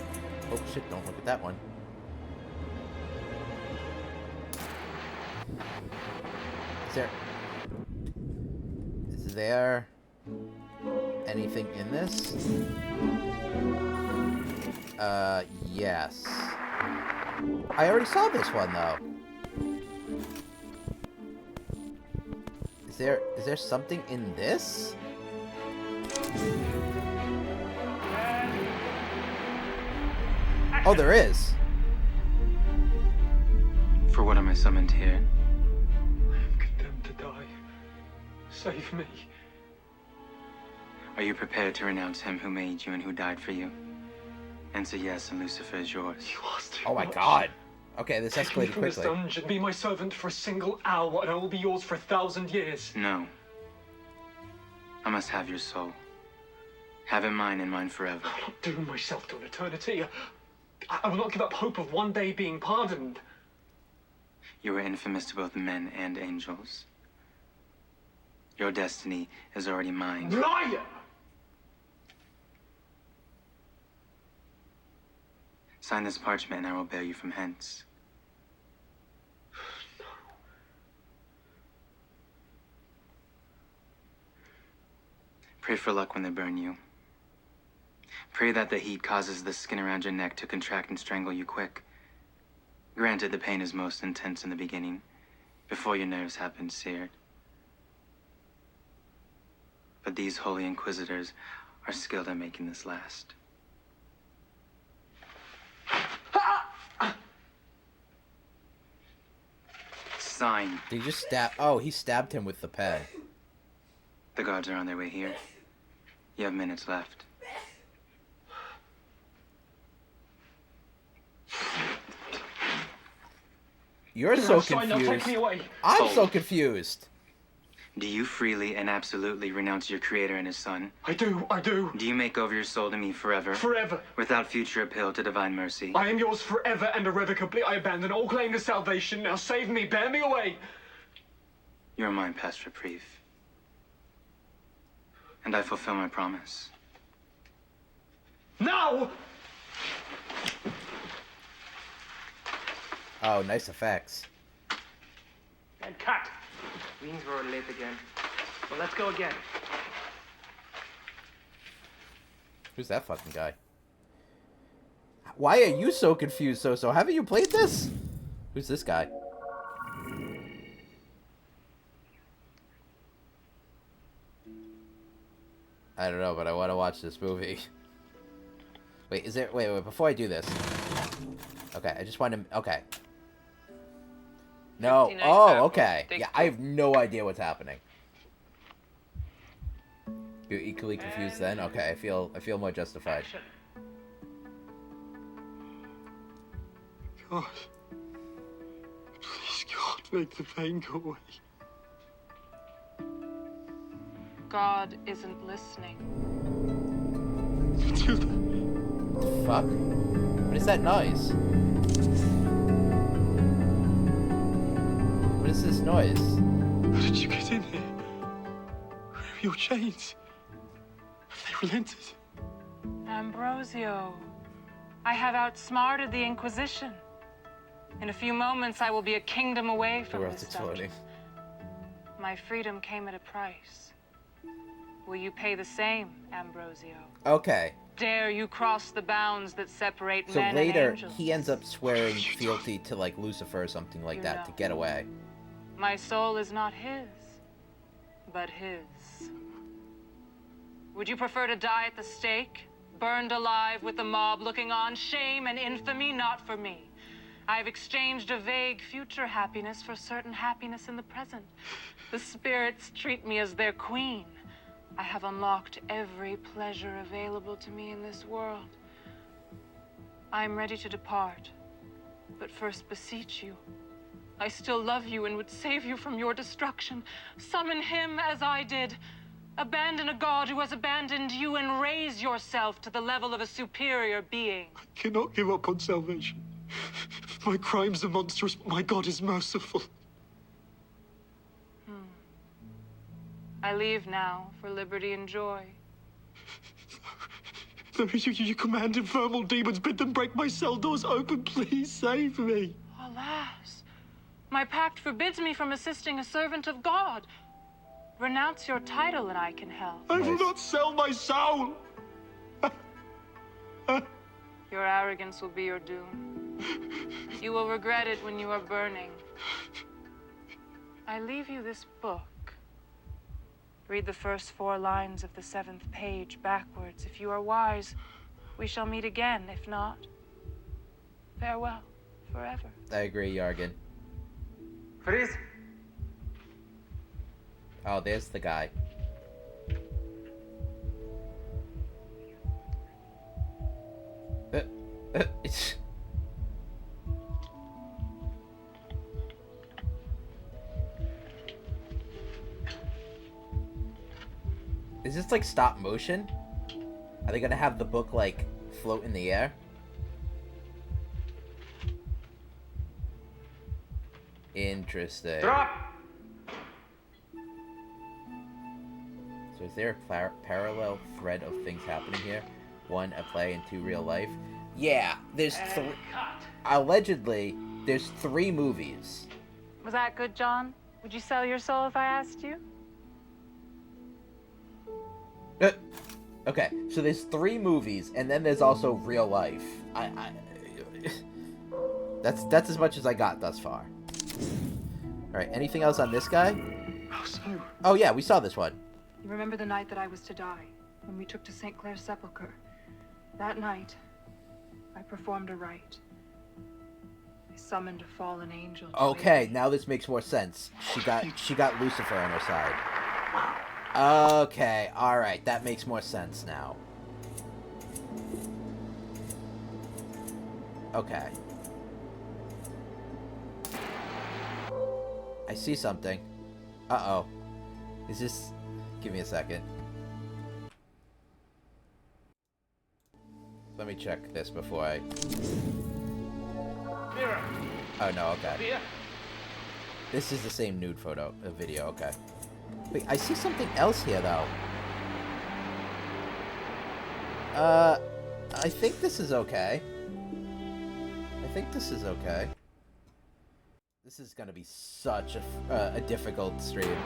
shit, don't look at that one. Is there anything in this? Yes. I already saw this one, though. Is there something in this? Oh, there is. For what am I summoned here? I am condemned to die. Save me. Are you prepared to renounce him who made you and who died for you? Answer yes, and Lucifer is yours. You asked too Oh my much. god. Okay, this Take me escalated from this quickly. dungeon, be my servant for a single hour, and I will be yours for 1,000 years. No. I must have your soul. Have it mine and mine forever. I will not doom myself to an eternity. I will not give up hope of one day being pardoned. You are infamous to both men and angels. Your destiny is already mine. Liar! Sign this parchment and I will bear you from hence. No. Pray for luck when they burn you. Pray that the heat causes the skin around your neck to contract and strangle you quick. Granted, the pain is most intense in the beginning, before your nerves have been seared. But these holy inquisitors are skilled at making this last. Sign. Did he just stab? Oh, he stabbed him with the pen. The guards are on their way here. You have minutes left. You're so Sign, now take me confused. away. I'm Hold. so confused. Do you freely and absolutely renounce your creator and his son? I do. Do you make over your soul to me forever? Forever. Without future appeal to divine mercy? I am yours forever and irrevocably. I abandon all claim to salvation. Now save me. Bear me away. You are mine past reprieve. And I fulfill my promise. Now! Oh, nice effects. And cut. Wings were late again. Well, let's go again. Who's that fucking guy? Why are you so confused, So? Haven't you played this? Who's this guy? I don't know, but I want to watch this movie. Wait, is there... Wait, before I do this. Okay, I just want to... Okay. No. Oh, okay. Yeah, I have no idea what's happening. You're equally confused then? Okay, I feel more justified. Action. God. Please, God, make the pain go away. God isn't listening. Fuck? What is that noise? What is this noise? How did you get in here? Where are your chains? Have they relented? Ambrosio, I have outsmarted the Inquisition. In a few moments, I will be a kingdom away The from world's this dungeon. exploding. My freedom came at a price. Will you pay the same, Ambrosio? Okay. Dare you cross the bounds that separate So men later, and angels? he ends up swearing fealty to, like, Lucifer or something like that to get away. My soul is not his, but his. Would you prefer to die at the stake, burned alive with the mob looking on? Shame and infamy, not for me. I have exchanged a vague future happiness for certain happiness in the present. The spirits treat me as their queen. I have unlocked every pleasure available to me in this world. I am ready to depart, but first beseech you. I still love you and would save you from your destruction. Summon him as I did. Abandon a god who has abandoned you and raise yourself to the level of a superior being. I cannot give up on salvation. My crimes are monstrous, but my God is merciful. I leave now for liberty and joy. No, you command infernal demons, bid them break my cell doors open. Please save me. Alas, my pact forbids me from assisting a servant of God. Renounce your title and I can help. I will not sell my soul. Your arrogance will be your doom. You will regret it when you are burning. I leave you this book. Read the first 4 lines of the 7th page backwards. If you are wise, we shall meet again. If not, farewell forever. I agree, Yargan. Freeze! Oh, there's the guy. It's... Is this like stop motion? Are they gonna have the book like float in the air? Interesting. Drop! So is there a parallel thread of things happening here? 1 at play and 2 real life? Yeah, there's 3. Allegedly, there's 3 movies. Was that good, John? Would you sell your soul if I asked you? Okay, so there's 3 movies, and then there's also real life. That's as much as I got thus far. Alright, anything else on this guy? Oh yeah, we saw this one. You remember the night that I was to die, when we took to St. Clair's sepulchre? That night, I performed a rite. I summoned a fallen angel. Okay, now this makes more sense. She got Lucifer on her side. Okay, alright, that makes more sense now. Okay. I see something. Uh-oh. Is this... Give me a second. Let me check this before I... Mirror. Oh, no, okay. Here. This is the same nude photo, video, okay. Wait, I see something else here, though. I think this is okay. This is gonna be such a difficult stream.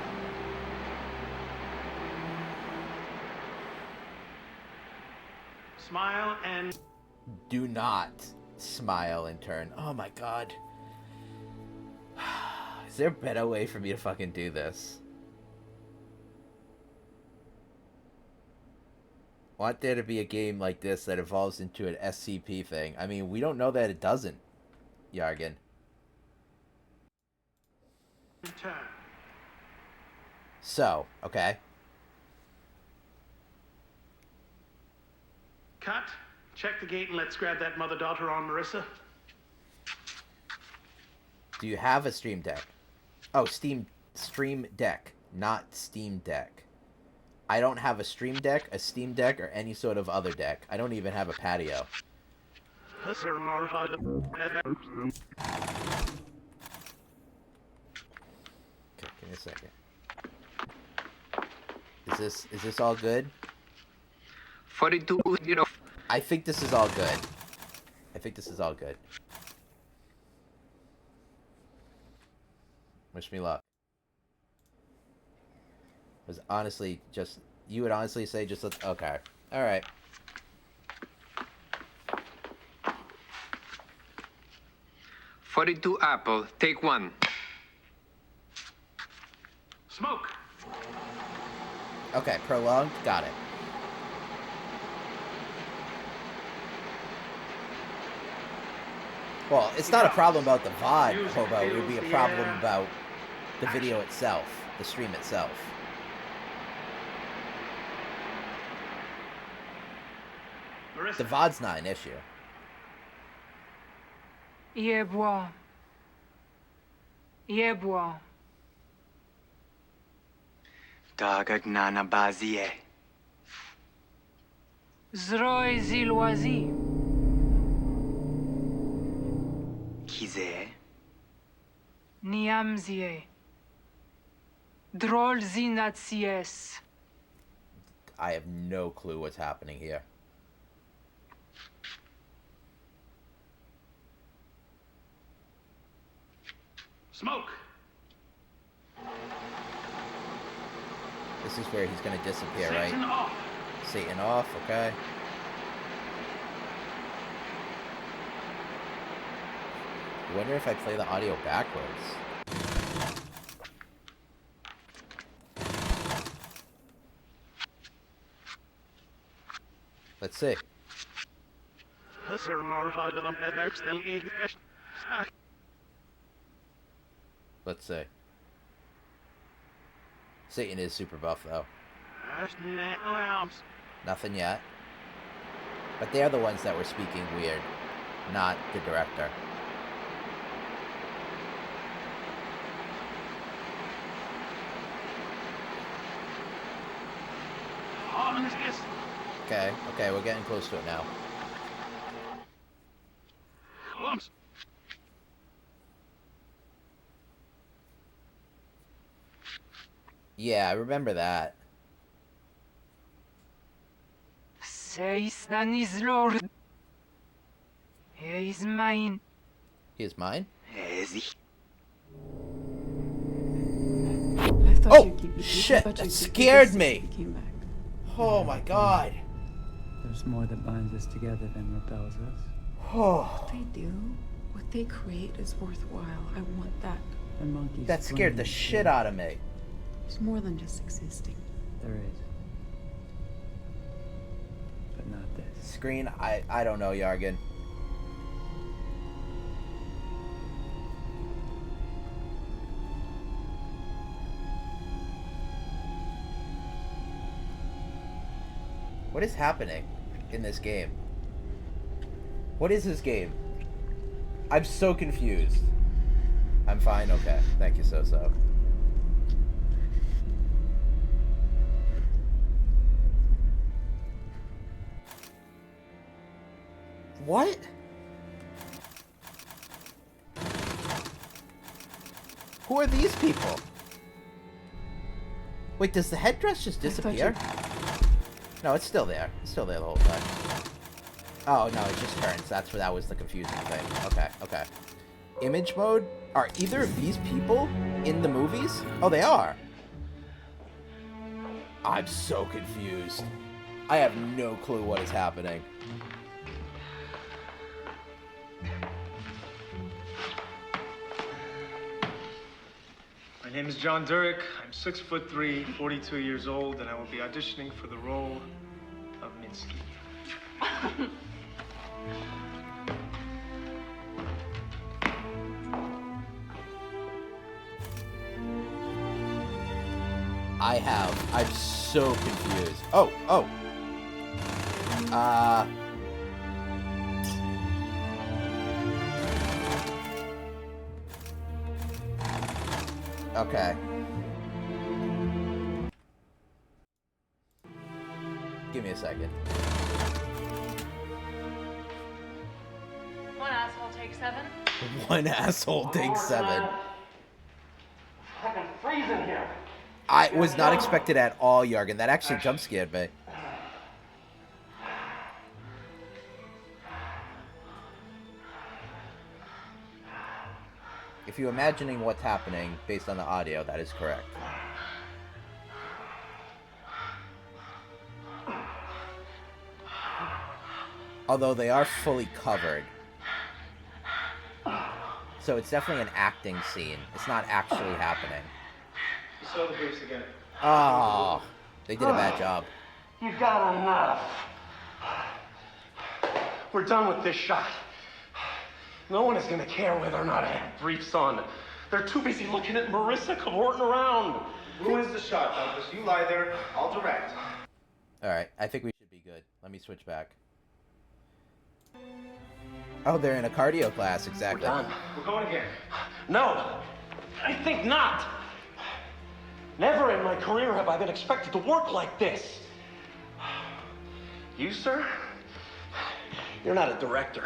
Smile and... Do not smile and turn. Oh my god. Is there a better way for me to fucking do this? Want there to be a game like this that evolves into an SCP thing? I mean, we don't know that it doesn't, Yargan. Turn. So, okay. Cut. Check the gate and let's grab that mother-daughter on Marissa. Do you have a Stream Deck? Oh, Stream Deck, not Steam Deck. I don't have a Stream Deck, a Steam Deck, or any sort of other deck. I don't even have a patio. Okay, give me a second. Is this all good? 42, you know. I think this is all good. I think this is all good. Wish me luck. Was honestly just, you would honestly say just let's, okay. Alright. 42 apple, take one. Smoke. Okay, prolonged, got it. Well, it's not a problem about the VOD, Hobo. It would be a problem about the video itself, the stream itself. The VOD's not an issue. Yebwa. Yebwa. Dagagnana bazie. Zroy zilwazi. Kize. Niamzie. Drol zinatsies. I have no clue what's happening here. Smoke. This is where he's gonna disappear, right? Satan off. Satan off, okay. I wonder if I play the audio backwards. Let's see. Let's see. Satan is super buff, though. Nothing yet. But they're the ones that were speaking weird, not the director. Okay, okay, we're getting close to it now. Yeah, I remember that. Seis is Lord. He is mine. He is mine? Oh, shit! That scared me! Oh my god! There's more that binds us together than repels us. Oh. What they do, what they create is worthwhile. I want that. And monkeys. That scared the shit out of me. There's more than just existing. There is. But not this. Screen, I don't know, Yargan. What is happening in this game? What is this game? I'm so confused. I'm fine, okay. Thank you, so-so. What? Who are these people? Wait, does the headdress just disappear? No, it's still there. It's still there the whole time. Oh, no, it just turns. That's where that was the confusing thing. Okay, okay. Image mode? Are either of these people in the movies? Oh, they are. I'm so confused. I have no clue what is happening. My name is John Durick. I'm 6'3", 42 years old, and I will be auditioning for the role of Minsky. I'm so confused. Oh, oh. Okay. Give me a second. One asshole takes 7. One asshole takes 7. Fucking freezing here. I was not expected at all, Yargan. That actually jump scared me. If you're imagining what's happening based on the audio, that is correct. Although they are fully covered. So it's definitely an acting scene. It's not actually happening. You saw the briefs again. Oh, they did a bad job. You got enough. We're done with this shot. No one is gonna care whether or not I have briefs on. They're too busy looking at Marissa cavorting around. Who is the shot, Douglas? You lie there. I'll direct. Alright, I think we should be good. Let me switch back. Oh, they're in a cardio class, exactly. We're done. We're going again. No, I think not. Never in my career have I been expected to work like this. You, sir? You're not a director.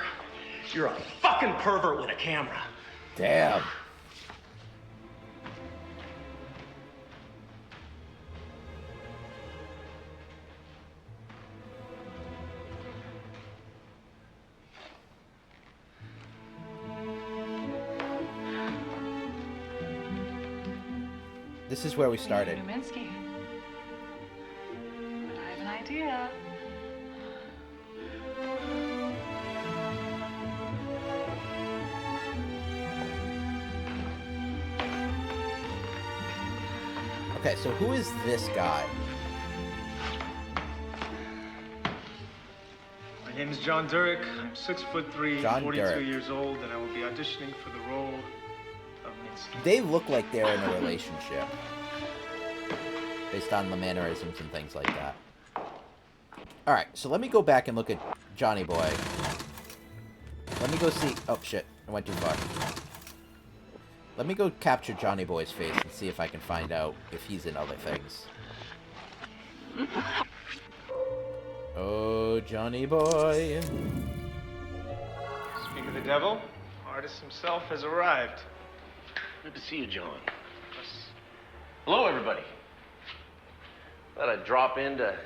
You're a fucking pervert with a camera. Damn. This is where we started. Numinsky. But I have an idea. Okay, so who is this guy? My name is John Durick. I'm 6'3", John 42 Durick. years old, and I will be auditioning for the role of Minsky. They look like they're in a relationship. Based on the mannerisms and things like that. Alright, so let me go back and look at Johnny Boy. Let me go see... Oh, shit. I went too far. Let me go capture Johnny Boy's face and see if I can find out if he's in other things. Oh, Johnny Boy. Speak of the devil, artist himself has arrived. Good to see you, John. Hello, everybody. Thought I'd drop in to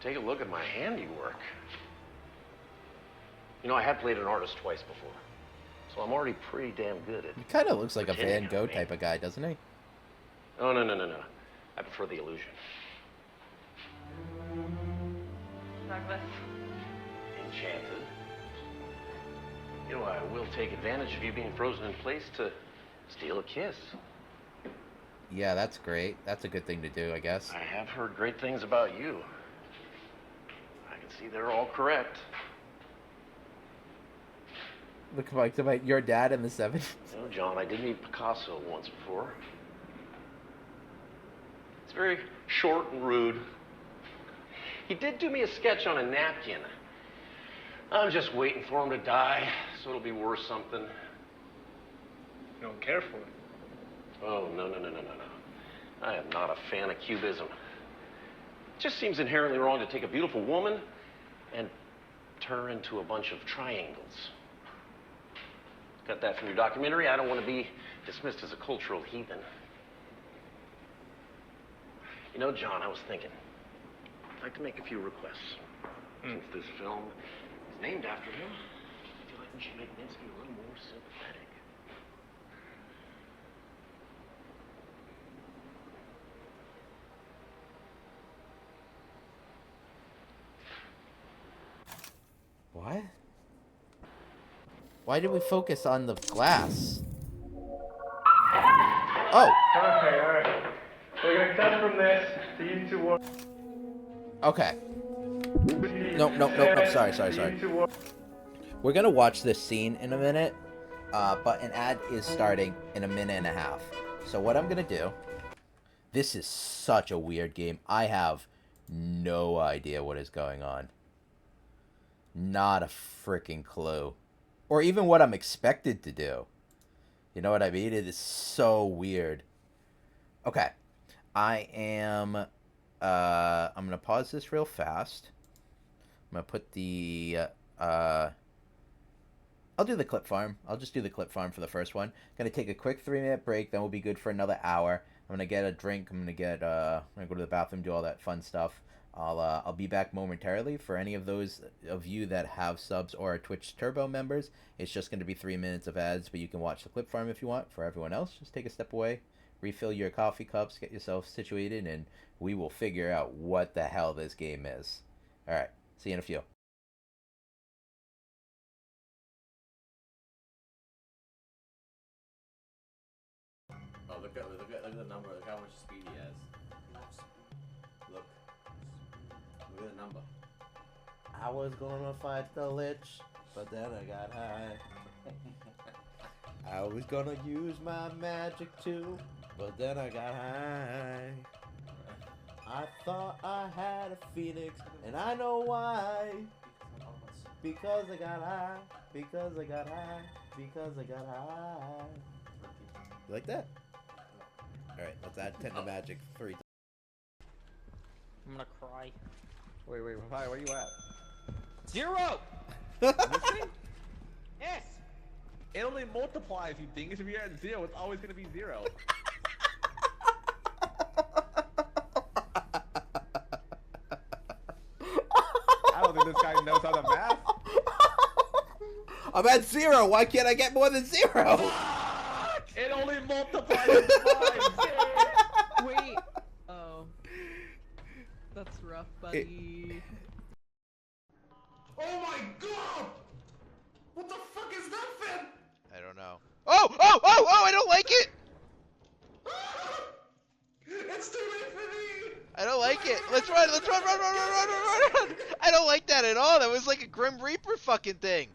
take a look at my handiwork. You know, I have played an artist twice before, so I'm already pretty damn good at it. He kind of looks like a Van pretending Gogh I'm type of guy, doesn't he? Oh, no. I prefer the illusion. Douglas. Enchanted. You know, I will take advantage of you being frozen in place to steal a kiss. Yeah, that's great. That's a good thing to do, I guess. I have heard great things about you. I can see they're all correct. Look like your dad in the 70s. No, John, I did meet Picasso once before. It's very short and rude. He did do me a sketch on a napkin. I'm just waiting for him to die, so it'll be worth something. You don't care for it. Oh, no. I am not a fan of cubism. It just seems inherently wrong to take a beautiful woman and turn her into a bunch of triangles. Got that from your documentary. I don't want to be dismissed as a cultural heathen. You know, John, I was thinking, I'd like to make a few requests. Since this film is named after him, I feel like we should make Minsky a little more sympathetic. What? Why did we focus on the glass? Oh! Okay, alright. We're gonna cut from this to you two work. Okay. No, sorry. We're gonna watch this scene in a minute, but an ad is starting in a minute and a half. So what I'm gonna do... This is such a weird game. I have no idea what is going on. Not a freaking clue. Or even what I'm expected to do. You know what I mean? It is so weird. Okay. I'm going to pause this real fast. I'm going to put the... I'll do the clip farm. I'll just do the clip farm for the first one. Gonna take a quick 3-minute break, then we'll be good for another hour. I'm gonna get a drink. I'm gonna go to the bathroom, do all that fun stuff. I'll be back momentarily. For any of those of you that have subs or are Twitch Turbo members, it's just gonna be 3 minutes of ads, but you can watch the clip farm if you want. For everyone else, just take a step away, refill your coffee cups, get yourself situated, and we will figure out what the hell this game is. All right, see you in a few. Oh, look at the number. Look how much speed he has. Look at the number. I was gonna fight the lich, but then I got high. I was gonna use my magic too, but then I got high. I thought I had a phoenix, and I know why. Because I got high. Because I got high. Because I got high. You like that? Alright, let's add 10 to magic 3 times. I'm gonna cry. Wait, hi, where you at? 0! Yes! It only multiplies, you think. If you're at 0, it's always gonna be 0. I don't think this guy knows how to math. I'm at 0! Why can't I get more than 0? It only multiplies and divides. Wait. Oh. That's rough, buddy. Oh my god! What the fuck is that thing? I don't know. Oh! I don't like it! It's too late for me! I don't like it. Let's run! Run! I don't like that at all. That was like a Grim Reaper fucking thing.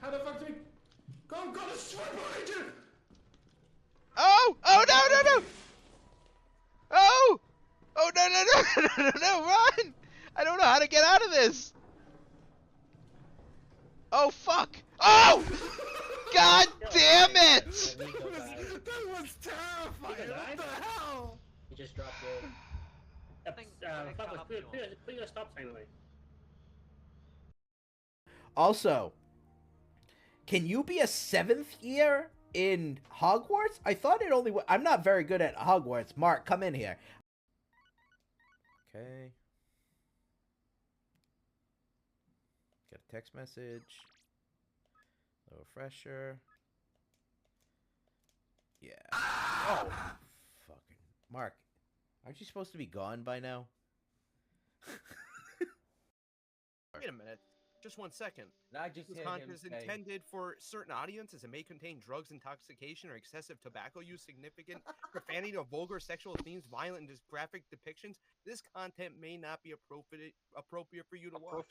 How the fuck do we... Go, the swipe behind you! Oh, no! Oh! Oh, no, run! I don't know how to get out of this. Oh, fuck. Oh! God damn it! That was terrifying! What the hell? You just dropped put your stop sign away. Also, can you be a 7th year in Hogwarts? I thought it only... I'm not very good at Hogwarts. Mark, come in here. Okay. Get a text message. A little refresher. Yeah. Oh, fucking Mark. Aren't you supposed to be gone by now? Wait a minute. Just 1 second. I just This content is intended for certain audiences and may contain drugs, intoxication, or excessive tobacco use, significant profanity, or vulgar sexual themes, violent and graphic depictions. This content may not be appropriate for you to watch.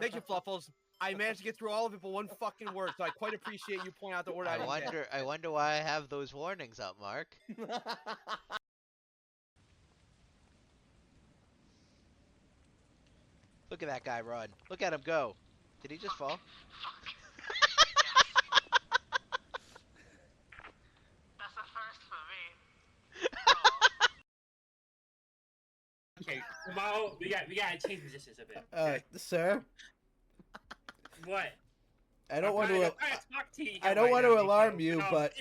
Thank you, Fluffles. I managed to get through all of it but one fucking word, so I quite appreciate you pointing out the word I didn't get. I wonder why I have those warnings up, Mark. Look at that guy run. Look at him go. Did he just fall? That's a first for me. Okay, tomorrow we gotta change positions a bit. Okay? Sir? What? I don't want to. Talk to you I don't want to alarm you, but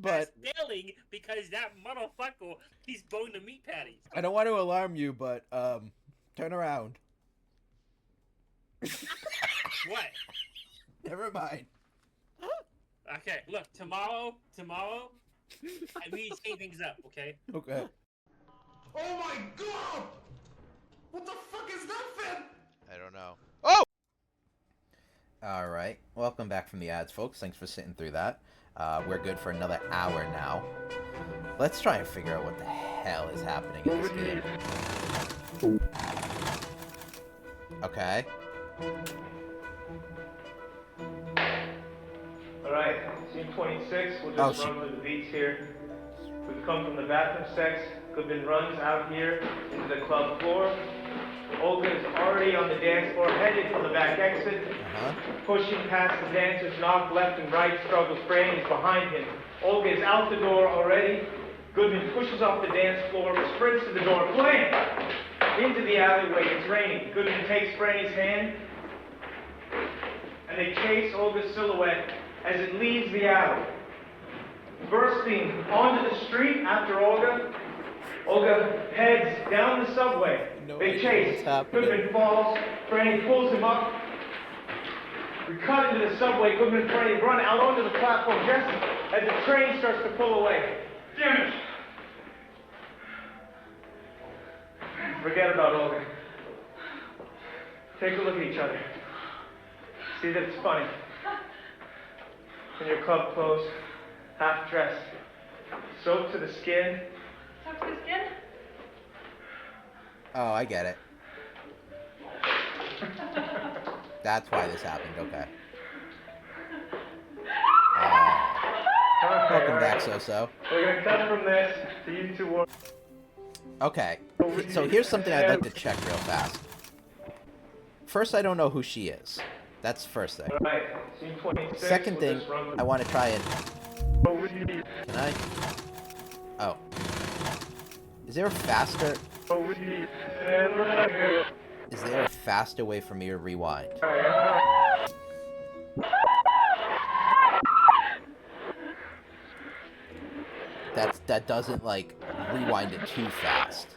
failing because that motherfucker he's blowing the meat patties. I don't want to alarm you, but turn around. What? Never mind. Okay, look, tomorrow, we need to change things up, okay? Okay. Oh my god! What the fuck is that thing? I don't know. Oh! Alright, welcome back from the ads, folks. Thanks for sitting through that. We're good for another hour now. Let's try and figure out what the hell is happening in this game. Okay. Alright, scene 26, we'll just run through the beats here. We've come from the bathroom sex, could have been runs out here into the club floor. Olga is already on the dance floor, headed for the back exit. Pushing past the dancers, knock left and right, struggles. Franny is behind him. Olga is out the door already. Goodman pushes off the dance floor, sprints to the door, blam! Into the alleyway. It's raining. Goodman takes Franny's hand, and they chase Olga's silhouette as it leaves the alley. Bursting onto the street after Olga, Olga heads down the subway. They chase. Goodman falls. Franny pulls him up. We cut into the subway. Goodman and Franny run out onto the platform just as the train starts to pull away. Damn it! Forget about Olga. Take a look at each other. See that it's funny. In your club clothes, half dressed, soaked to the skin. Soaked to the skin? Oh, I get it. That's why this happened, okay. Welcome back, So-So. We're gonna cut from this to you two war. Okay, so here's something I'd like to check real fast. First, I don't know who she is. That's the first thing. Second thing, I want to try and... Can I? Oh. Is there a faster... Is there a faster way for me to rewind? That doesn't, like, rewind it too fast.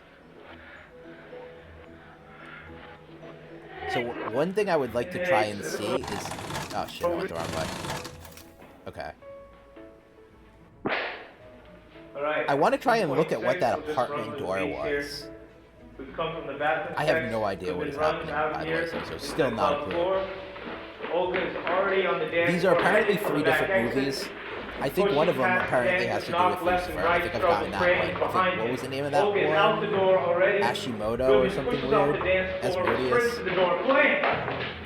So one thing I would like to try and see is... Oh shit, I went the wrong way. Okay. I want to try and look at what that apartment door was. I have no idea what is happening, by the way, so still not a clue. These are apparently 3 different movies. I think one of them apparently has to do with Lucifer. I think I've gotten that one. I think, what was the name of that one? Ashimoto or something weird? Asmodeus?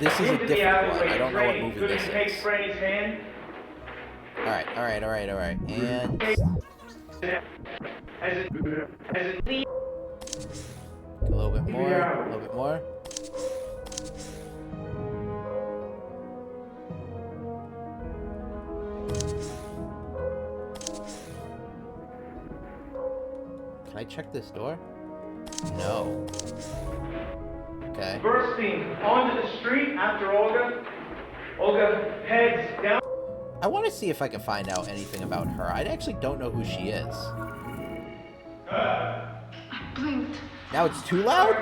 This is a different one. I don't know what movie this is. Alright. And... A little bit more. Can I check this door? No. Okay. Bursting onto the street after Olga. Olga heads down. I want to see if I can find out anything about her. I actually don't know who she is. I blinked. Now it's too loud?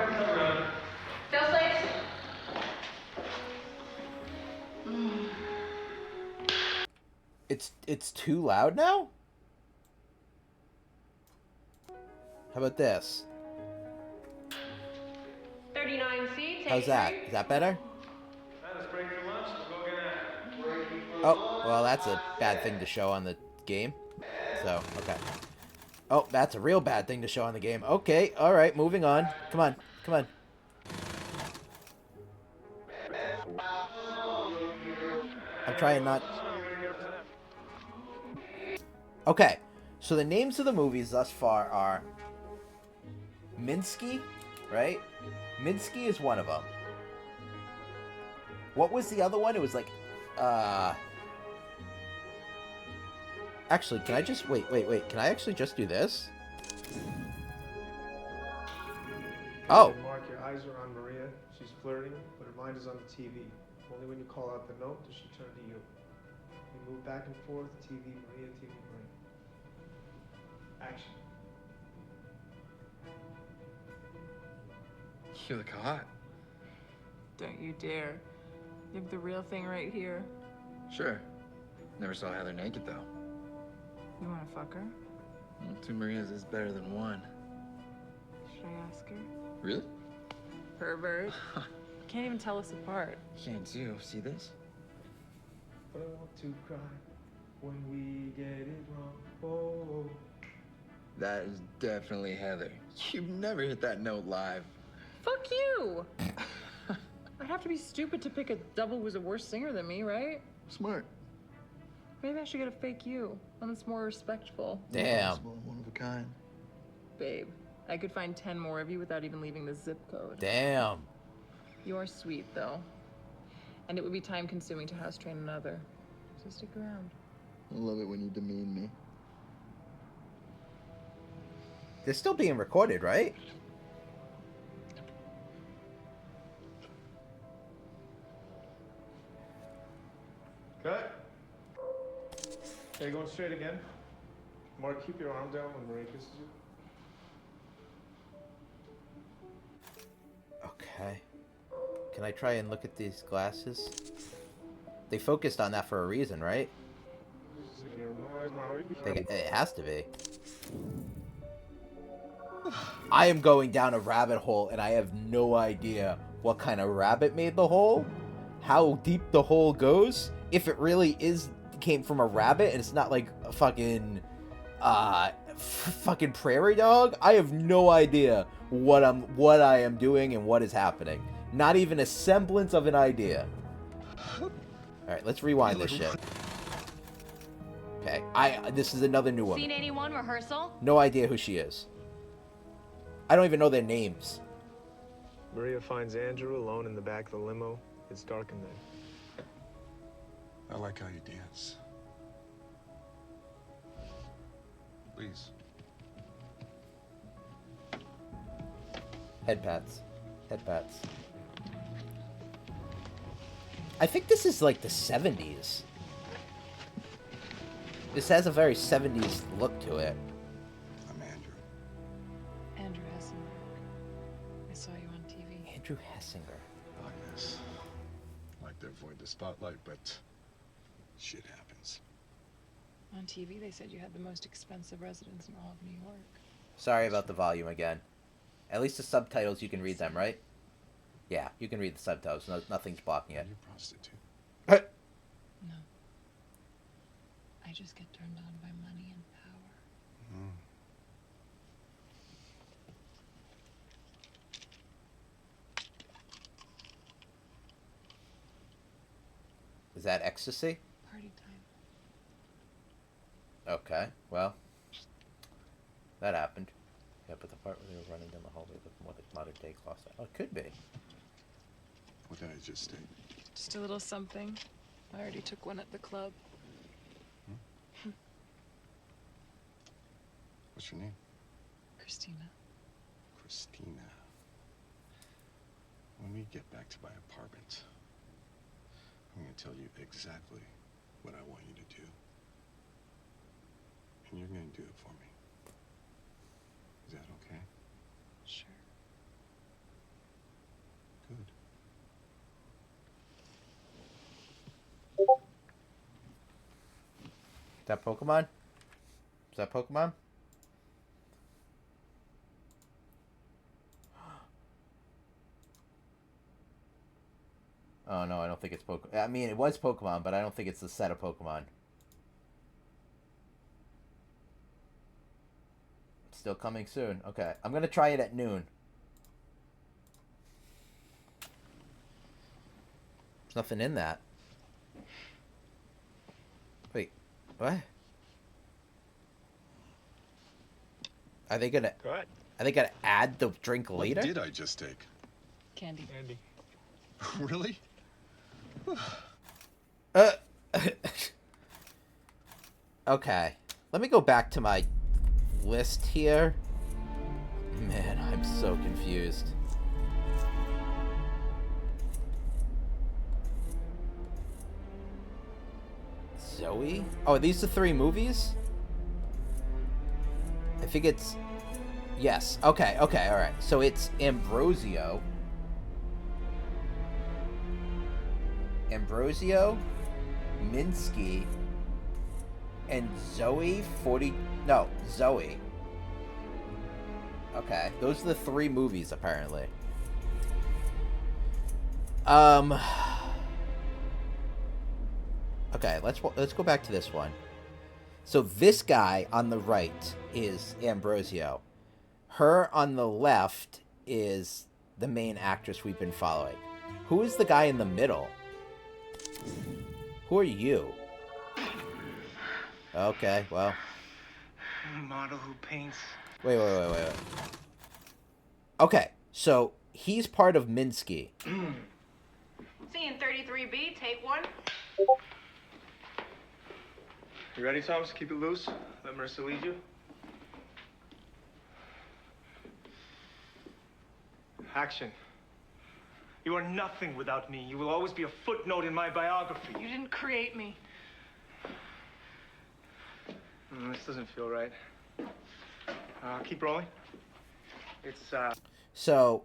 It's too loud now? How about this? 39C. How's that? Is that better? Oh, well, that's a bad thing to show on the game. So, okay. Oh, that's a real bad thing to show on the game. Okay, alright, moving on. Come on. I'm trying not... Okay, so the names of the movies thus far are... Minsky, right? Minsky is one of them. What was the other one? It was like, Actually, can I just... Wait. Can I actually just do this? Oh. Mark, your eyes are on Maria. She's flirting, but her mind is on the TV. Only when you call out the note does she turn to you. You move back and forth, TV, Maria, TV, Maria. Action. You look hot. Don't you dare. You have the real thing right here. Sure. Never saw Heather naked, though. You wanna fuck her? Well, 2 Marias is better than 1. Should I ask her? Really? Pervert. Can't even tell us apart. Can't you see this? I want to cry when we get it wrong. Oh. That is definitely Heather. You've never hit that note live. Fuck you! I'd have to be stupid to pick a double who's a worse singer than me, right? Smart. Maybe I should get a fake you, one that's more respectful. Damn. One of a kind. Babe, I could find 10 more of you without even leaving the zip code. Damn. You're sweet, though. And it would be time-consuming to house train another. So stick around. I love it when you demean me. They're still being recorded, right? Cut. Okay, going straight again. Mark, keep your arm down when Maria kisses you. Okay. Can I try and look at these glasses? They focused on that for a reason, right? It has to be. I am going down a rabbit hole, and I have no idea what kind of rabbit made the hole, how deep the hole goes, if it really came from a rabbit, and it's not like a fucking prairie dog. I have no idea what I am doing and what is happening. Not even a semblance of an idea. All right, let's rewind this shit. Okay, this is another new one. Seen anyone rehearsal? No idea who she is. I don't even know their names. Maria finds Andrew alone in the back of the limo. It's dark in there. I like how you dance. Please. Head pats. Head pats. I think this is like the 70s. This has a very 70s look to it. I'm Andrew. Andrew Hessenberg. I saw you on TV. Andrew Hessinger. Agnes. Like to avoid the spotlight, but shit happens. On TV, they said you had the most expensive residence in all of New York. Sorry about the volume again. At least the subtitles, you can read them, right? Yeah, you can read the subtitles. No, nothing's blocking it. You're a prostitute. No. I just get turned on by money and power. Mm. Is that ecstasy? Party time. Okay, well, that happened. Yeah, but the part where they were running down the hallway looked more like modern day Class. Oh, it could be. What did I just say? Just a little something. I already took one at the club. What's your name? Christina. Christina. When we get back to my apartment, I'm going to tell you exactly what I want you to do. And you're going to do it for me. Is that okay? Sure. Good. Is that Pokemon? Is that Pokemon? Oh no, I don't think it's Pokemon. I mean, it was Pokemon, but I don't think it's the set of Pokemon. Still coming soon. Okay, I'm gonna try it at noon. There's nothing in that. Wait, what? Are they gonna? What? Are they gonna add the drink later? What did I just take? Candy. Candy. Really? Okay. Let me go back to my list here. Man, I'm so confused. Zoe? Oh, are these the 3 movies? I think it's... Yes. Okay, alright. So it's Ambrosio, Minsky, and Zoe 40... No, Zoe. Okay, those are the 3 movies, apparently. Okay, let's go back to this one. So this guy on the right is Ambrosio. Her on the left is the main actress we've been following. Who is the guy in the middle? Who are you? Okay, well. A model who paints. Wait. Okay, so he's part of Minsky. Scene 33B, take one. You ready, Thomas? Keep it loose. Let Marissa lead you. Action. You are nothing without me. You will always be a footnote in my biography. You didn't create me. This doesn't feel right. Keep rolling. It's, So,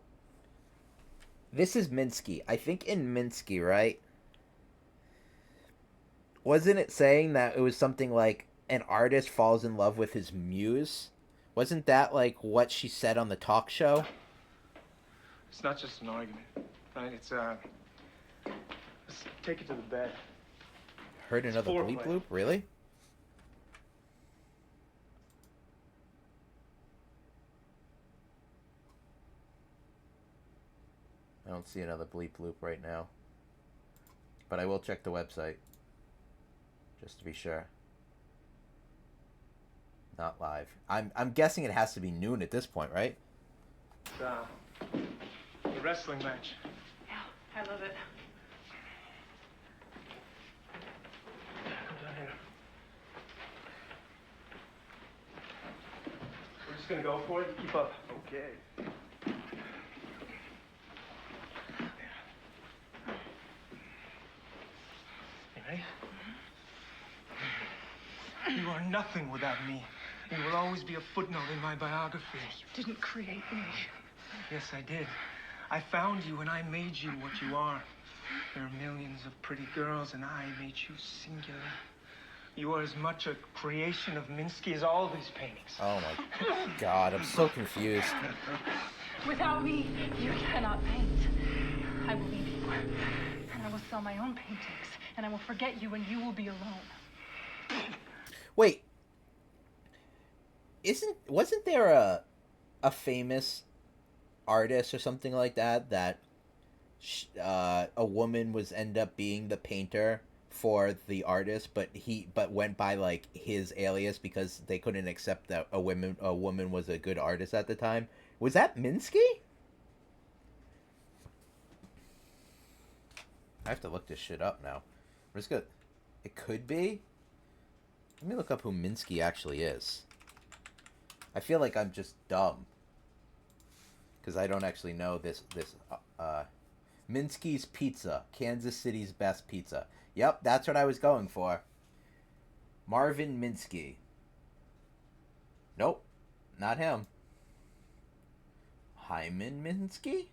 this is Minsky. I think in Minsky, right? Wasn't it saying that it was something like an artist falls in love with his muse? Wasn't that like what she said on the talk show? It's not just an argument, right? It's, let's take it to the bed. Heard another bleep bloop? Really? I don't see another bleep loop right now. But I will check the website. Just to be sure. Not live. I'm guessing it has to be noon at this point, right? It's, a wrestling match. Yeah, I love it. Come down here. We're just gonna go for it. Keep up. Okay. Ready? You are nothing without me. You will always be a footnote in my biography. You didn't create me. Yes, I did. I found you and I made you what you are. There are millions of pretty girls and I made you singular. You are as much a creation of Minsky as all these paintings. Oh my god, I'm so confused. Without me, you cannot paint. I will leave you. And I will sell my own paintings. And I will forget you and you will be alone. Wait. Wasn't there a famous artist or something like that a woman was end up being the painter for the artist, but went by like his alias because they couldn't accept that a woman was a good artist at the time? Was that Minsky? I have to look this shit up now. We're just gonna... It could be. Let me look up who Minsky actually is. I feel like I'm just dumb because I don't actually know this. Minsky's Pizza, Kansas City's best pizza. Yep, that's what I was going for. Marvin Minsky. Nope, not him. Hyman Minsky?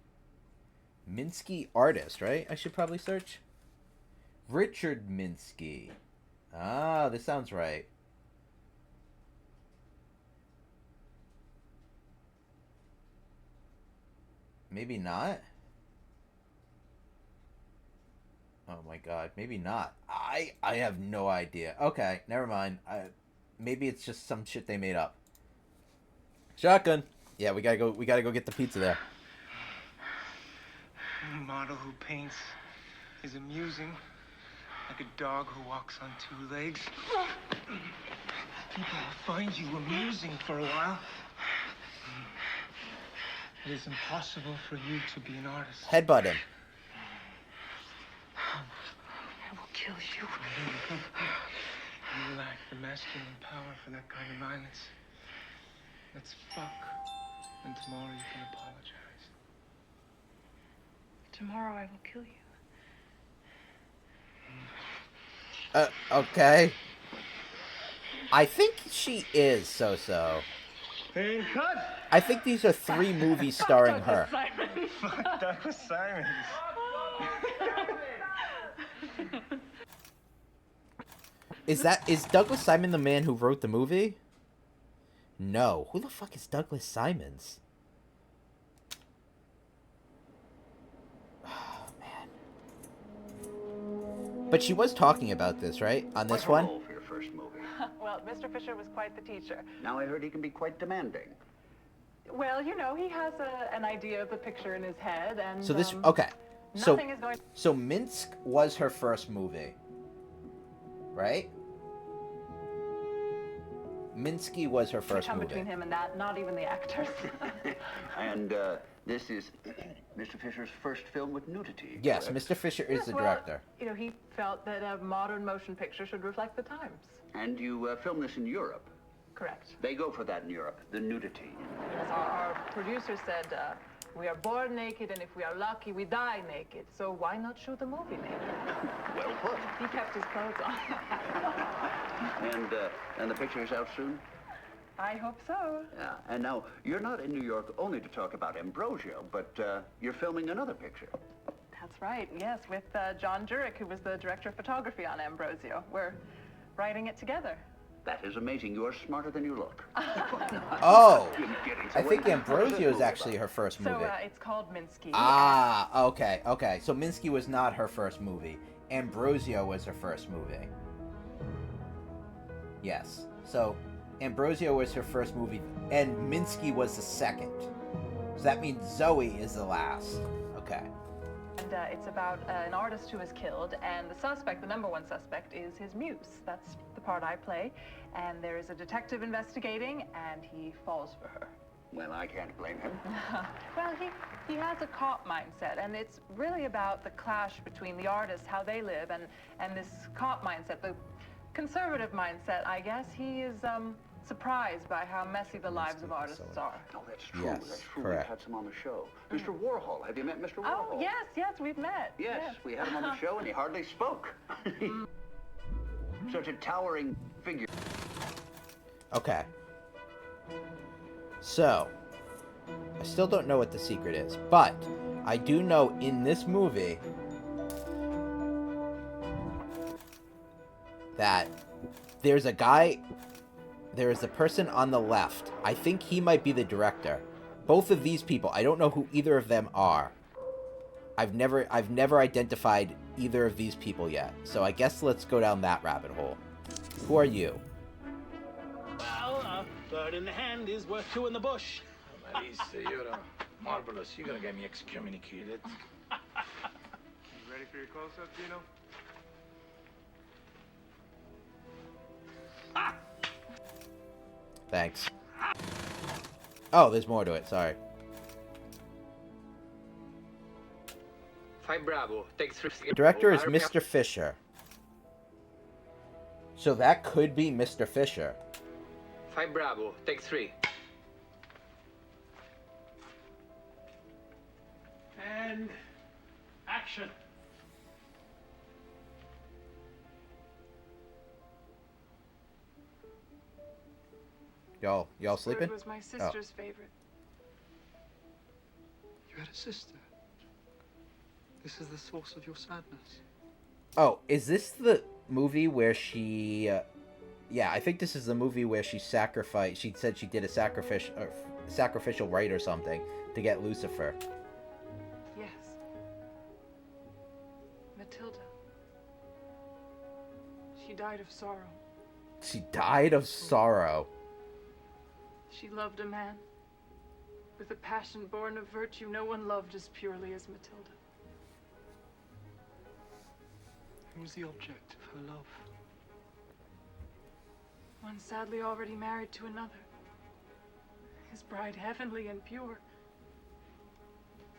Minsky artist, right? I should probably search. Richard Minsky. Ah, this sounds right. Maybe not. Oh my god, maybe not. I have no idea. Okay, never mind. Maybe it's just some shit they made up. Shotgun. Yeah, we gotta go get the pizza there. A model who paints is amusing, like a dog who walks on two legs. People will find you amusing for a while. It is impossible for you to be an artist. Headbutt him. I will kill you. You lack the masculine power for that kind of violence. Let's fuck, and tomorrow you can apologize. Tomorrow I will kill you. Okay. I think she is so-so. And cut! I think these are 3 movies starring her. Fuck Douglas Simons. Is Douglas Simon the man who wrote the movie? No. Who the fuck is Douglas Simons? Oh, man. But she was talking about this, right? On this one? For your first movie. Well, Mr. Fisher was quite the teacher. Now I heard he can be quite demanding. Well, you know, he has an idea of the picture in his head, and So this... Okay. nothing is going... So Minsk was her first movie. Right? Minsky was her first Come movie. between him and that, not even the actors. And this is Mr. Fisher's first film with nudity. Yes, correct? Mr. Fisher is the Well, director. you know, he felt that a modern motion picture should reflect the times. And you filmed this in Europe. Correct. They go for that in Europe, the nudity. Yes, our producer said, we are born naked, and if we are lucky, we die naked. So why not shoot the movie naked? Well put. He kept his clothes on. And the picture is out soon? I hope so. Yeah. And now, you're not in New York only to talk about Ambrosio, but you're filming another picture. That's right, yes, with John Jurek, who was the director of photography on Ambrosio. We're writing it together. That is amazing. You are smarter than you look. Oh, You're kidding. I So think what Ambrosio is it actually her first movie. So it's called Minsky. Ah, okay, okay. So Minsky was not her first movie. Ambrosio was her first movie. Yes. So Ambrosio was her first movie, and Minsky was the second. So that means Zoe is the last. Okay. And it's about an artist who is killed, and the suspect, the number one suspect, is his muse. That's the part I play. And there is a detective investigating, and he falls for her. Well, I can't blame him. Well, he has a cop mindset, and it's really about the clash between the artists, how they live, and this cop mindset, the conservative mindset, I guess. He is surprised by how messy the lives of artists are. Oh, that's true. Yes, That's true. correct. We've had some on the show. Mr. Warhol. Have you met Mr. Warhol? Oh, yes, we've met. Yes, we had him on the show, and he hardly spoke. Such a towering figure. Okay. So, I still don't know what the secret is, but I do know in this movie that there's a guy, there is a person on the left. I think he might be the director. Both of these people, I don't know who either of them are. I've never identified either of these people yet. So I guess let's go down that rabbit hole. Who are you? Well, a bird in the hand is worth two in the bush. Marisa, you're marvelous. You're gonna get me excommunicated. You ready for your close-up, Gino? Thanks. Oh, there's more to it. Sorry. 5 Bravo. Take 3. Director is Mr. Fisher. So that could be Mr. Fisher. 5 Bravo. Take 3. And action. Y'all sleeping? Bird was my sister's favorite. You had a sister. This is the source of your sadness. Oh, is this the movie where she... yeah, I think this is the movie where she sacrificed... She said she did a sacrificial rite or something to get Lucifer. Yes. Matilda. She died of sorrow. She died of sorrow. She loved a man. With a passion born of virtue no one loved as purely as Matilda. Who was the object of her love? One sadly already married to another. His bride heavenly and pure.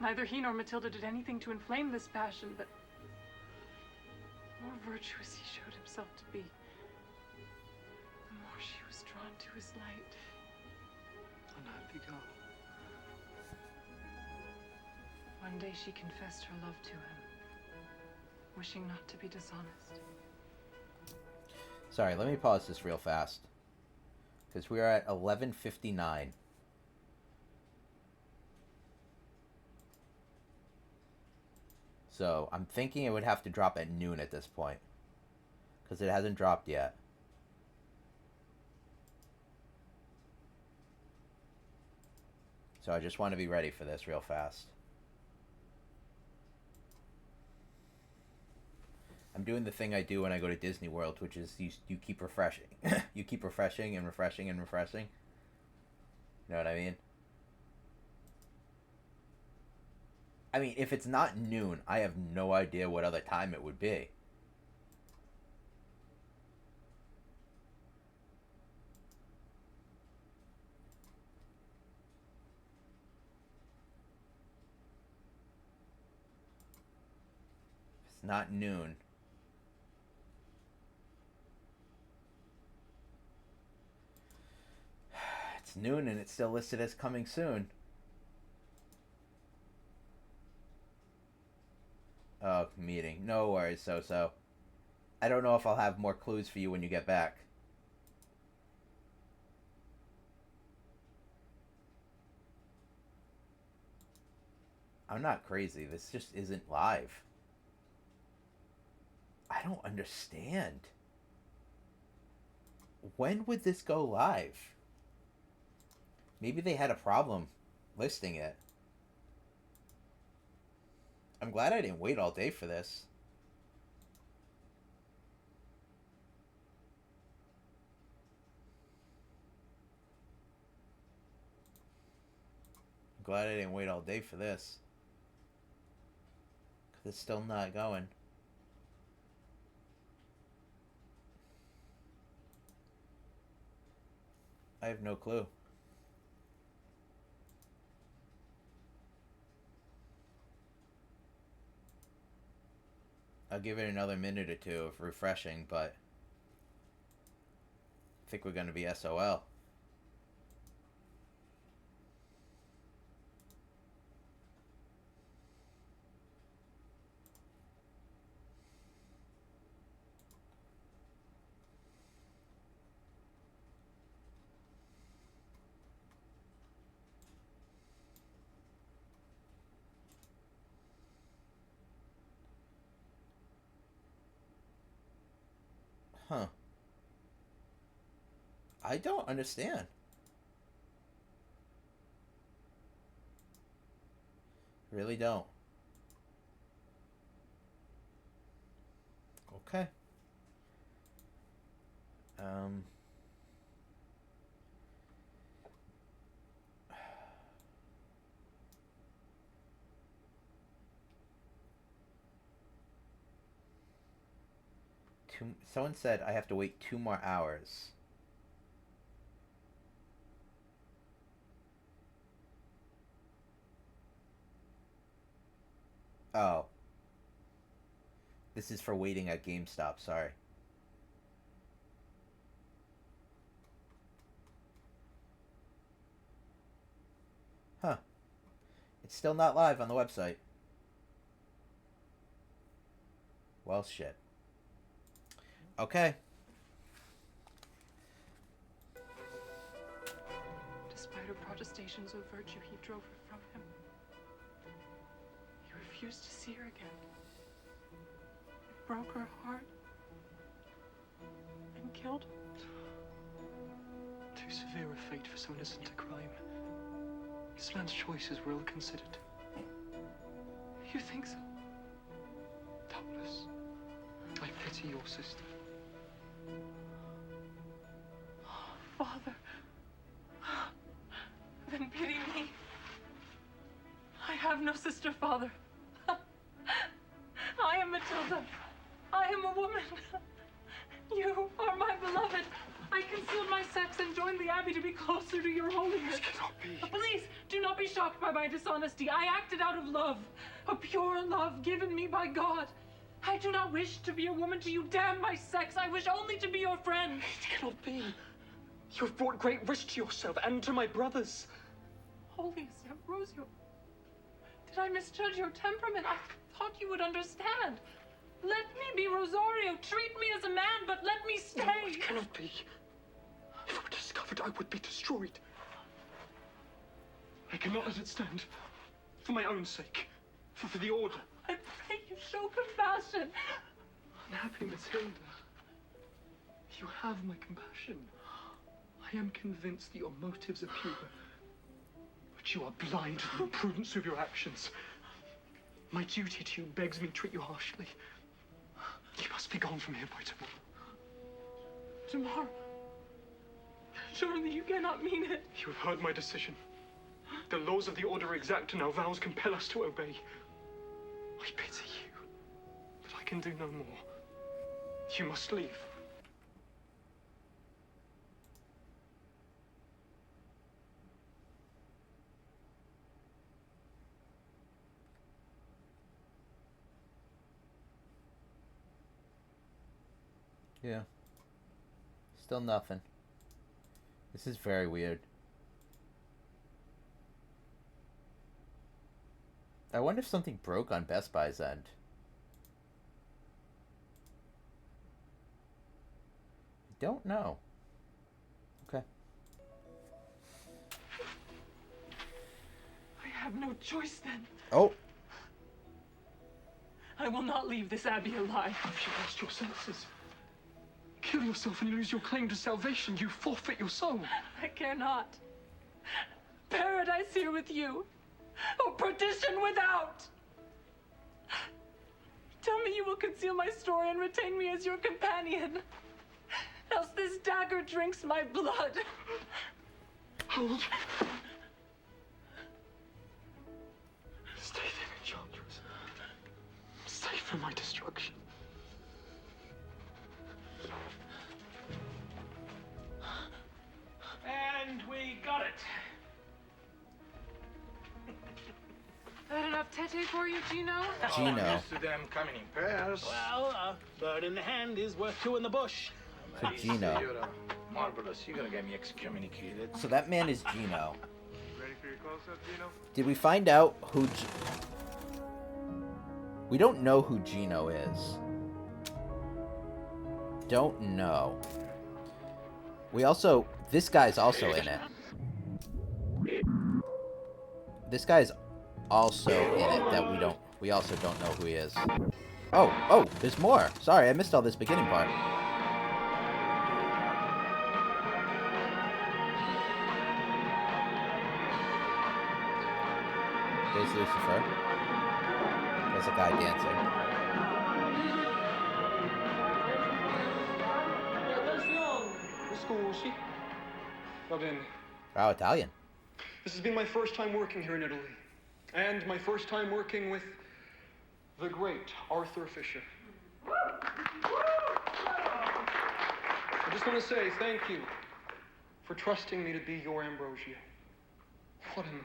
Neither he nor Matilda did anything to inflame this passion, but the more virtuous he showed himself to be, the more she was drawn to his light. Unhappy girl. One day she confessed her love to him, wishing not to be dishonest. Sorry, let me pause this real fast. Because we are at 11:59. So, I'm thinking it would have to drop at noon at this point. Because it hasn't dropped yet. So I just want to be ready for this real fast. I'm doing the thing I do when I go to Disney World, which is you keep refreshing. You keep refreshing and refreshing and refreshing. You know what I mean? I mean, if it's not noon, I have no idea what other time it would be. not noon. It's noon and it's still listed as coming soon. Oh, meeting. No worries, So. I don't know if I'll have more clues for you when you get back. I'm not crazy. This just isn't live. I don't understand. When would this go live? Maybe they had a problem listing it. I'm glad I didn't wait all day for this. I'm glad I didn't wait all day for this. Because it's still not going. I have no clue. I'll give it another minute or two of refreshing, but I think we're going to be SOL. Huh. I don't understand. Really don't. Okay. Someone said I have to wait 2 more hours. Oh. This is for waiting at GameStop, sorry. Huh. It's still not live on the website. Well, shit. Okay. Despite her protestations of virtue, he drove her from him. He refused to see her again. It broke her heart and killed her. Too severe a fate for so innocent a crime. This man's choices were ill-considered. You think so? Doubtless. I pity your sister. Father, then pity me. I have no sister, Father. I am Matilda. I am a woman. You are my beloved. I concealed my sex and joined the Abbey to be closer to your holiness. This cannot be. Please, do not be shocked by my dishonesty. I acted out of love, a pure love given me by God. I do not wish to be a woman to you. Damn my sex. I wish only to be your friend. It cannot be. You have brought great risk to yourself and to my brothers. Holy Ambrosio, did I misjudge your temperament? I thought you would understand. Let me be Rosario. Treat me as a man, but let me stay. No, it cannot be. If it were discovered, I would be destroyed. I cannot let it stand. For my own sake. For the order. I pray you show compassion. Unhappy Matilda. You have my compassion. I am convinced that your motives are pure. But you are blind to the imprudence of your actions. My duty to you begs me to treat you harshly. You must be gone from here by tomorrow. Tomorrow? Surely you cannot mean it. You have heard my decision. The laws of the order are exact and our vows compel us to obey. I pity you, but I can do no more. You must leave. Yeah. Still nothing. This is very weird. I wonder if something broke on Best Buy's end. I don't know. Okay. I have no choice then. Oh. I will not leave this abbey alive. If you lost your senses, kill yourself and you lose your claim to salvation, you forfeit your soul. I care not. Paradise here with you, or perdition without. Tell me you will conceal my story and retain me as your companion. Else this dagger drinks my blood. Hold. Stay there, Enchantress. Stay for my destruction. And we got it. That enough tete for you, Gino? Gino. I'm used to them coming in pairs. Well, a bird in the hand is worth two in the bush. So Gino. You're marvelous. You're gonna get me excommunicated. So that man is Gino. Ready for your close-up, Gino? Did we find out who... We don't know who Gino is. Don't know. We also... This guy's also in it. This guy's also in it that we also don't know who he is. Oh, there's more. Sorry, I missed all this beginning part. There's Lucifer. There's a guy dancing. Scusi. Va bene. Oh, Italian. This has been my first time working here in Italy. And my first time working with the great Arthur Fisher. I just want to say thank you for trusting me to be your Ambrosio. What a movie.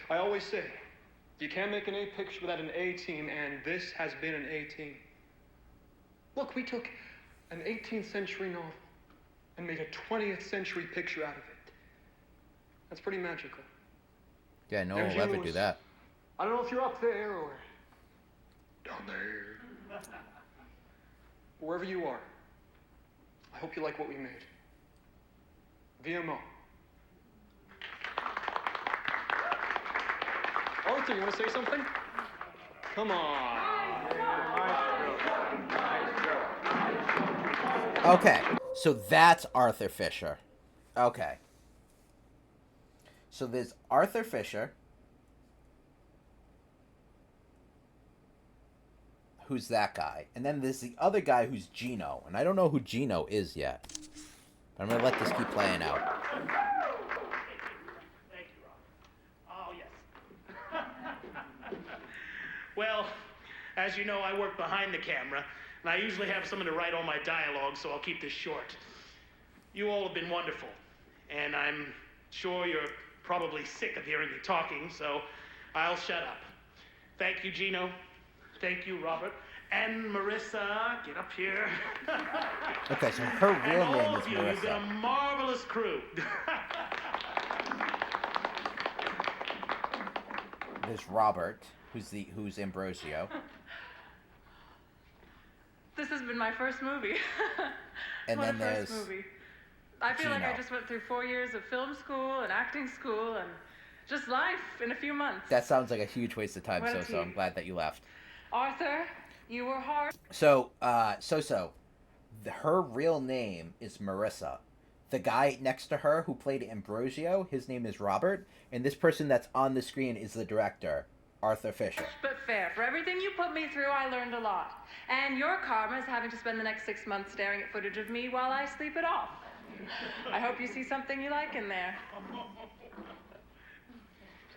I always say, you can't make an A picture without an A team, and this has been an A team. Look, we took an 18th century novel and made a 20th century picture out of it. That's pretty magical. Yeah, no one will ever do that. I don't know if you're up there or down there. Wherever you are, I hope you like what we made. VMO. Arthur, you want to say something? Come on. Okay, so that's Arthur Fisher. Okay. So there's Arthur Fisher, who's that guy. And then there's the other guy who's Gino. And I don't know who Gino is yet. But I'm going to let this keep playing out. Thank you, Rob. Oh, yes. Well, as you know, I work behind the camera, and I usually have someone to write all my dialogue, so I'll keep this short. You all have been wonderful, and I'm sure you're probably sick of hearing me talking, so I'll shut up. Thank you, Gino. Thank you, Robert. And Marissa, get up here. Okay, so her real and name all is of you, you've been a Marissa. marvelous crew. There's Robert, who's Ambrosio. This has been my first movie. And what then a there's first movie. I feel like I Gino. just went through 4 years of film school and acting school and just life in a few months. That sounds like a huge waste of time, What a so I'm team. glad that you left. Arthur, you were hard. So, her real name is Marissa. The guy next to her who played Ambrosio, his name is Robert, and this person that's on the screen is the director, Arthur Fisher. But fair. For everything you put me through, I learned a lot. And your karma is having to spend the next 6 months staring at footage of me while I sleep it off. I hope you see something you like in there.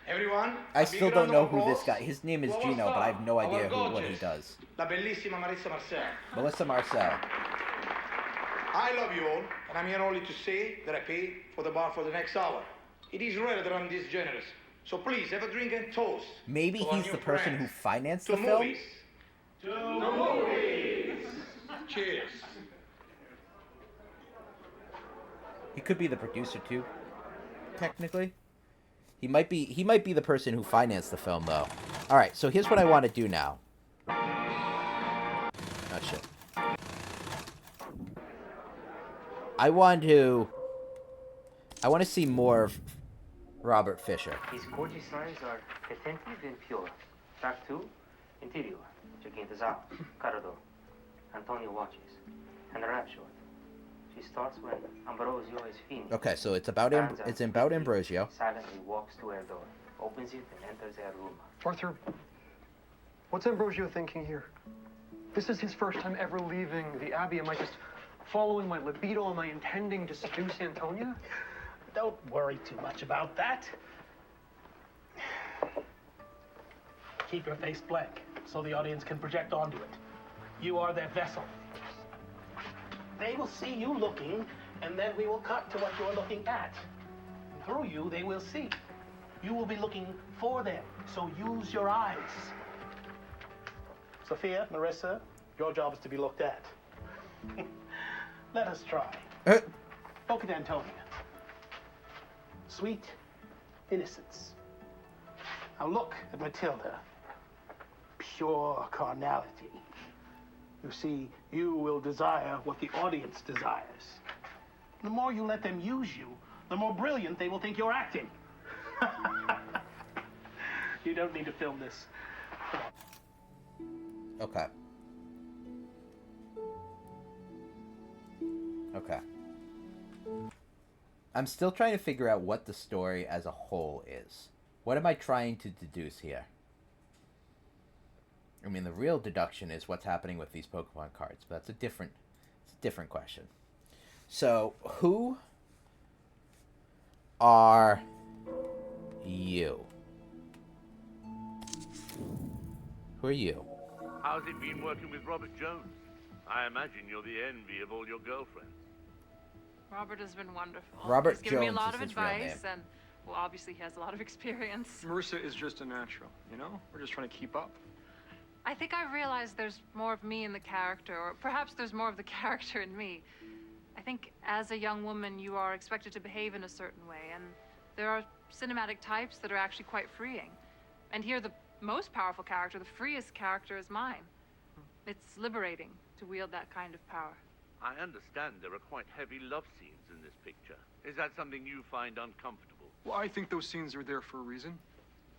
Everyone, I a big still round don't know of who this applause guy. His name is for our Gino, but I have no star, idea our what he gorgeous, does. La bellissima Marissa Marcel. Melissa Marcel. I love you all, and I'm here only to say that I paid for the bar for the next hour. It is rare that I'm this generous. So please, have a drink and toast. Maybe to our he's new the person friends. who financed To the film. movies. To movies. Cheers. He could be the producer too, technically. He might be the person who financed the film though. All right, so here's what I want to do now. Oh shit. I want to see more of Robert Fisher. His gorgeous eyes are attentive and pure. Track 2, interior. Chiquintas out. Corridor. Antonio watches. And the rap short. She starts when Ambrosio is finished. Okay, so it's about Ambrosio. Silently walks to her door, opens it, and enters her room. Arthur, what's Ambrosio thinking here? This is his first time ever leaving the Abbey. Am I just following my libido? Am I intending to seduce Antonia? Don't worry too much about that. Keep your face blank so the audience can project onto it. You are their vessel. They will see you looking, and then we will cut to what you're looking at. And through you, they will see. You will be looking for them, so use your eyes. Sophia, Marissa, your job is to be looked at. Let us try. Look at Antonia. Sweet innocence. Now look at Matilda. Pure carnality. You see, you will desire what the audience desires. The more you let them use you, the more brilliant they will think you're acting. You don't need to film this. Okay. Okay. I'm still trying to figure out what the story as a whole is. What am I trying to deduce here? I mean, the real deduction is what's happening with these Pokemon cards, but that's it's a different question. So, who are you? Who are you? How's it been working with Robert Jones? I imagine you're the envy of all your girlfriends. Robert has been wonderful. Robert He's given me a Jones lot of is his real advice, name. and well, obviously he has a lot of experience. Marissa is just a natural, you know? We're just trying to keep up. I think I realized there's more of me in the character, or perhaps there's more of the character in me. I think as a young woman, you are expected to behave in a certain way, and there are cinematic types that are actually quite freeing. And here, the most powerful character, the freest character, is mine. It's liberating to wield that kind of power. I understand there are quite heavy love scenes in this picture. Is that something you find uncomfortable? Well, I think those scenes are there for a reason.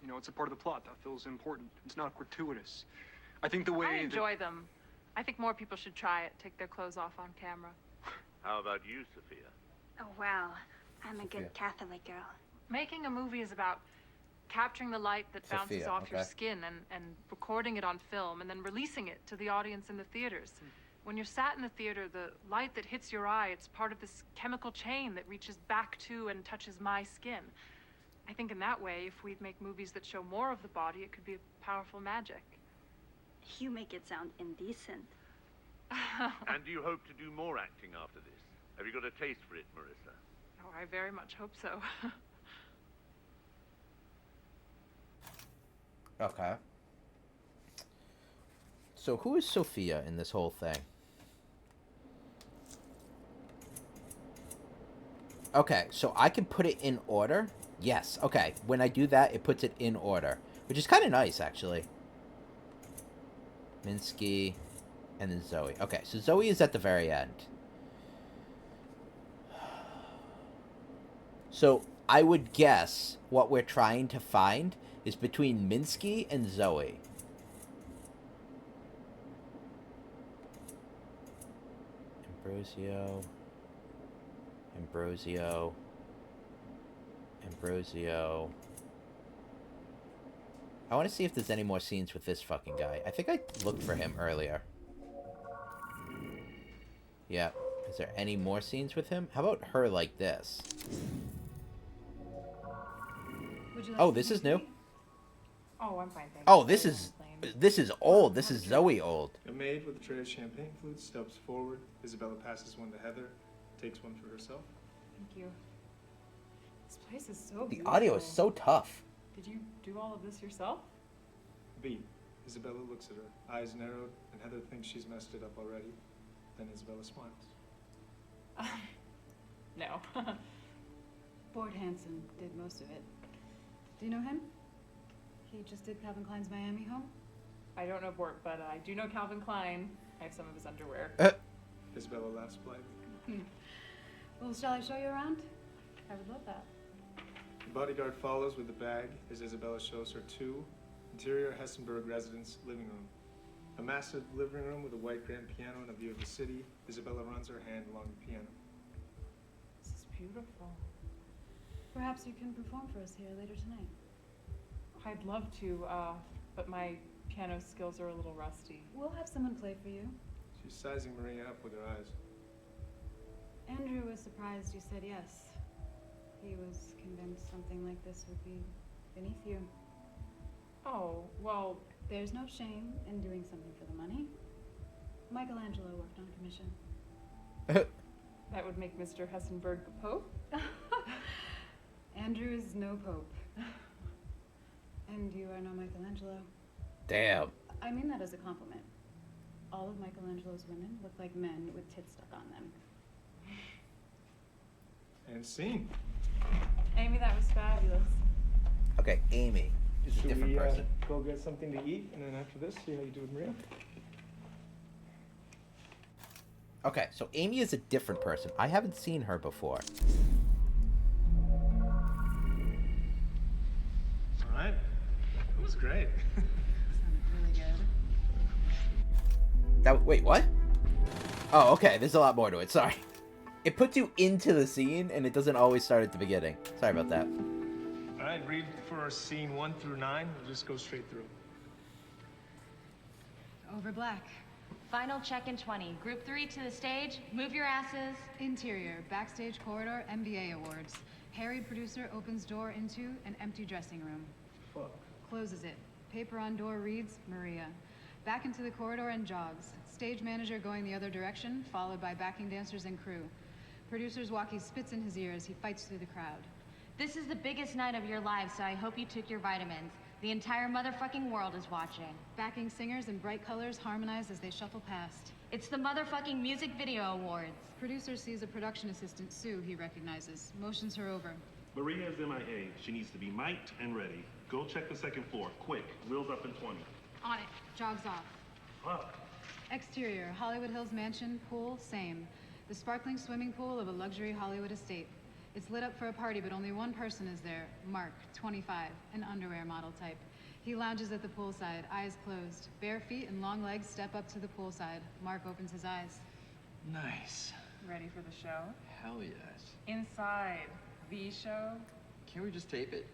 You know, it's a part of the plot that feels important. It's not gratuitous. I think the way I enjoy them. I think more people should try it, take their clothes off on camera. How about you, Sophia? Oh, wow. I'm a good Catholic girl. Making a movie is about capturing the light that bounces Sophia, off your okay. skin and recording it on film and then releasing it to the audience in the theaters. When you're sat in the theater, the light that hits your eye, it's part of this chemical chain that reaches back to and touches my skin. I think in that way, if we'd make movies that show more of the body, it could be a powerful magic. You make it sound indecent. And do you hope to do more acting after this? Have you got a taste for it, Marissa? Oh, I very much hope so. Okay. So who is Sophia in this whole thing? Okay, so I can put it in order? Yes, okay. When I do that, it puts it in order. Which is kind of nice, actually. Minsky, and then Zoe. Okay, so Zoe is at the very end. So I would guess what we're trying to find is between Minsky and Zoe. Ambrosio. I want to see if there's any more scenes with this fucking guy. I think I looked for him earlier. Yeah. Is there any more scenes with him? How about her like this? Oh, this is new. Oh, I'm fine, thanks. Oh, this is old. This is Zoe old. A maid with a tray of champagne flutes steps forward. Isabella passes one to Heather, takes one for herself. Thank you. This place is so The beautiful. audio is so tough. Did you do all of this yourself? B. Isabella looks at her, eyes narrowed, and Heather thinks she's messed it up already. Then Isabella smiles. No. Bort Hansen did most of it. Do you know him? He just did Calvin Klein's Miami home? I don't know Bort, but I do know Calvin Klein. I have some of his underwear. Isabella laughs blithely. Well, shall I show you around? I would love that. The bodyguard follows with the bag as Isabella shows her two interior Hessenberg residence living room. A massive living room with a white grand piano and a view of the city. Isabella runs her hand along the piano. This is beautiful. Perhaps you can perform for us here later tonight. I'd love to, but my piano skills are a little rusty. We'll have someone play for you. She's sizing Maria up with her eyes. Andrew was surprised you said yes. He was convinced something like this would be beneath you. Oh, well... There's no shame in doing something for the money. Michelangelo worked on commission. That would make Mr. Hessenberg the Pope? Andrew is no pope. And you are no Michelangelo. Damn. I mean that as a compliment. All of Michelangelo's women look like men with tits stuck on them. And scene. Amy, that was fabulous. Okay, Amy is a different person. Go get something to eat, and then after this, see how you do with Maria? Okay, so Amy is a different person. I haven't seen her before. All right. That was great. Sounded really good. Wait, what? Oh, okay, there's a lot more to it, sorry. It puts you into the scene, and it doesn't always start at the beginning. Sorry about that. All right, read for scene 1 through 9. We'll just go straight through. Over black. Final check in 20. Group 3 to the stage. Move your asses. Interior, backstage corridor, MBA awards. Harried producer opens door into an empty dressing room. Fuck. Closes it. Paper on door reads, Maria. Back into the corridor and jogs. Stage manager going the other direction, followed by backing dancers and crew. Producer's walkie spits in his ear as he fights through the crowd. This is the biggest night of your lives, so I hope you took your vitamins. The entire motherfucking world is watching. Backing singers in bright colors harmonize as they shuffle past. It's the motherfucking music video awards. Producer sees a production assistant, Sue, he recognizes. Motions her over. Maria is MIA. She needs to be mic'd and ready. Go check the second floor, quick. Wheels up in 20. On it. Jogs off. Fuck. Exterior, Hollywood Hills mansion, pool, same. The sparkling swimming pool of a luxury Hollywood estate. It's lit up for a party, but only one person is there. Mark, 25, an underwear model type. He lounges at the poolside, eyes closed. Bare feet and long legs step up to the poolside. Mark opens his eyes. Nice. Ready for the show? Hell yes. Inside the show? Can't we just tape it?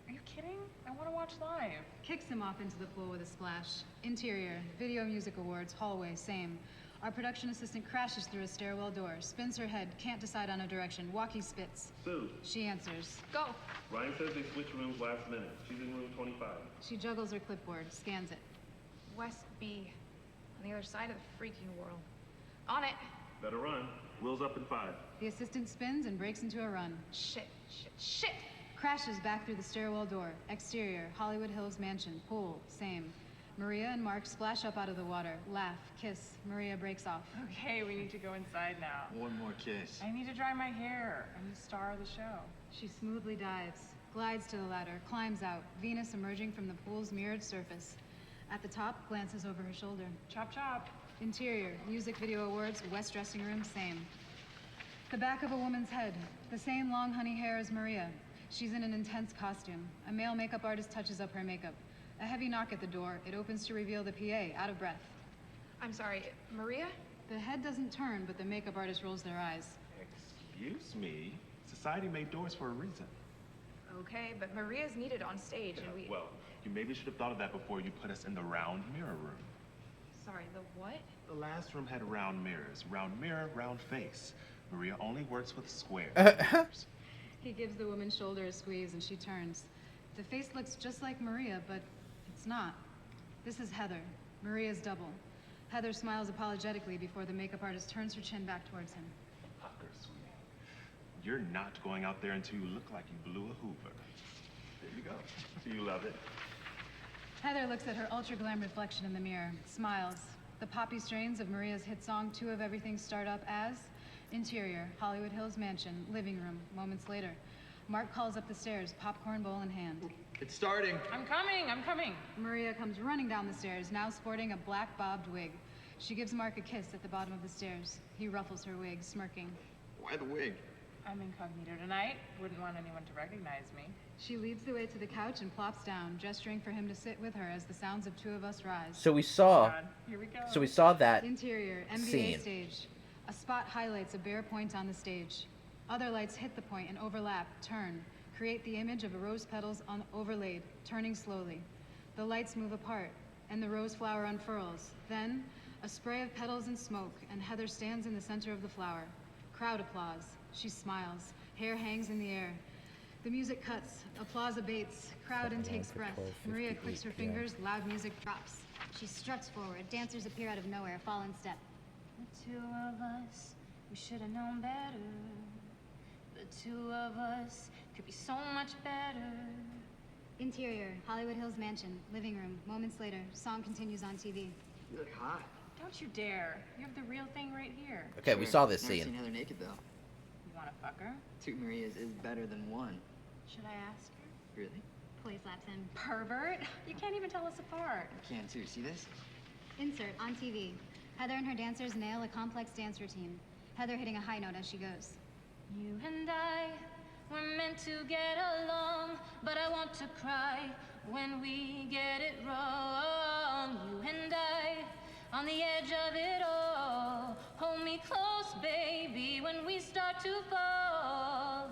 Are you kidding? I want to watch live. Kicks him off into the pool with a splash. Interior, Video Music Awards, hallway, same. Our production assistant crashes through a stairwell door, spins her head, can't decide on a direction. Walkie spits. Sue. She answers. Go. Ryan says they switched rooms last minute. She's in room 25. She juggles her clipboard, scans it. West B, on the other side of the freaking world. On it. Better run. Wheels up in 5. The assistant spins and breaks into a run. Shit, shit, shit. Crashes back through the stairwell door. Exterior, Hollywood Hills mansion, pool, same. Maria and Mark splash up out of the water, laugh, kiss. Maria breaks off. Okay, we need to go inside now. One more kiss. I need to dry my hair. I'm the star of the show. She smoothly dives, glides to the ladder, climbs out, Venus emerging from the pool's mirrored surface. At the top, glances over her shoulder. Chop, chop. Interior, Music Video Awards, West dressing room, same. The back of a woman's head, the same long honey hair as Maria. She's in an intense costume. A male makeup artist touches up her makeup. A heavy knock at the door. It opens to reveal the PA, out of breath. I'm sorry, Maria? The head doesn't turn, but the makeup artist rolls their eyes. Excuse me. Society made doors for a reason. Okay, but Maria's needed on stage, and we... Well, you maybe should have thought of that before you put us in the round mirror room. Sorry, the what? The last room had round mirrors. Round mirror, round face. Maria only works with squares. He gives the woman's shoulder a squeeze, and she turns. The face looks just like Maria, but it's not. This is Heather, Maria's double. Heather smiles apologetically before the makeup artist turns her chin back towards him. Pucker, sweetie. You're not going out there until you look like you blew a Hoover. There you go. Do you love it? Heather looks at her ultra-glam reflection in the mirror, smiles. The poppy strains of Maria's hit song, Two of Everything, start up as Interior, Hollywood Hills mansion, living room. Moments later, Mark calls up the stairs, popcorn bowl in hand. It's starting. I'm coming. Maria comes running down the stairs, now sporting a black bobbed wig. She gives Mark a kiss at the bottom of the stairs. He ruffles her wig, smirking. Why the wig? I'm incognito tonight. Wouldn't want anyone to recognize me. She leads the way to the couch and plops down, gesturing for him to sit with her as the sounds of two of us rise. So we saw. Here we go. So we saw that Interior, NBA scene. stage. A spot highlights a bare point on the stage. Other lights hit the point and overlap, turn, create the image of a rose petals overlaid, turning slowly. The lights move apart, and the rose flower unfurls. Then, a spray of petals and smoke, and Heather stands in the center of the flower. Crowd applause. She smiles. Hair hangs in the air. The music cuts. Applause abates. Crowd intakes breath. Maria clicks her fingers. Loud music drops. She struts forward. Dancers appear out of nowhere, fall in step. The two of us, we should have known better. The two of us could be so much better. Interior, Hollywood Hills mansion, living room. Moments later, song continues on TV. You look hot. Don't you dare. You have the real thing right here. Okay, we saw this Never scene. seen Heather naked though. You wanna fuck her? Two Marias is better than one. Should I ask her? Really? Play slaps him. Pervert. You can't even tell us apart. You can too. See this? Insert on TV. Heather and her dancers nail a complex dance routine. Heather hitting a high note as she goes. You and I were meant to get along, but I want to cry when we get it wrong. You and I, on the edge of it all. Hold me close, baby, when we start to fall.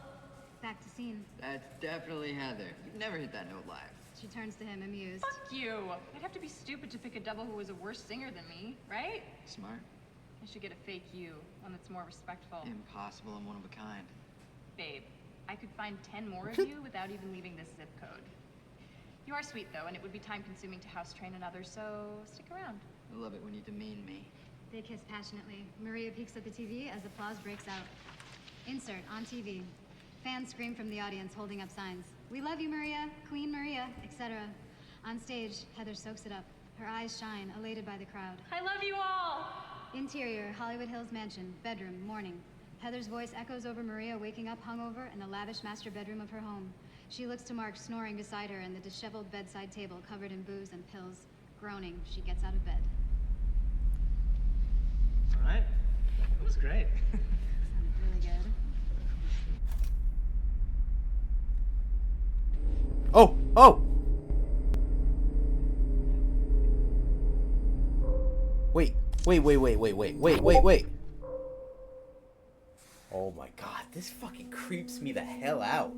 Back to scene. That's definitely Heather. You'd never hit that note live. She turns to him, amused. Fuck you. I'd have to be stupid to pick a double who was a worse singer than me, right? Smart. I should get a fake you, one that's more respectful. Impossible and one of a kind. Babe, I could find 10 more of you without even leaving this zip code. You are sweet, though, and it would be time-consuming to house train another, so stick around. I love it when you demean me. They kiss passionately. Maria peeks at the TV as applause breaks out. Insert on TV. Fans scream from the audience, holding up signs. We love you, Maria, Queen Maria, etc. On stage, Heather soaks it up. Her eyes shine, elated by the crowd. I love you all! Interior, Hollywood Hills mansion, bedroom, morning. Heather's voice echoes over Maria waking up hungover in the lavish master bedroom of her home. She looks to Mark snoring beside her and the disheveled bedside table covered in booze and pills. Groaning, she gets out of bed. All right. That was great. Sounded really good. Oh! Oh! Wait. Wait. Oh my god, this fucking creeps me the hell out.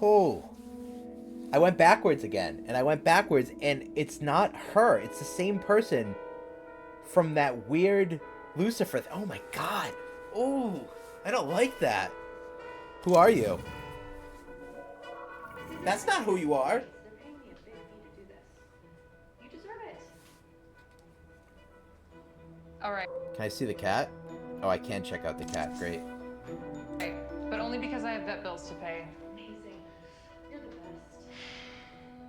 Oh. I went backwards again, and it's not her. It's the same person from that weird Lucifer. Oh my god. Oh, I don't like that. Who are you? That's not who you are. They're paying me a big fee to do this. You deserve it. All right. Can I see the cat? Oh, I can check out the cat. Great. Okay, but only because I have vet bills to pay. Amazing. You're the best.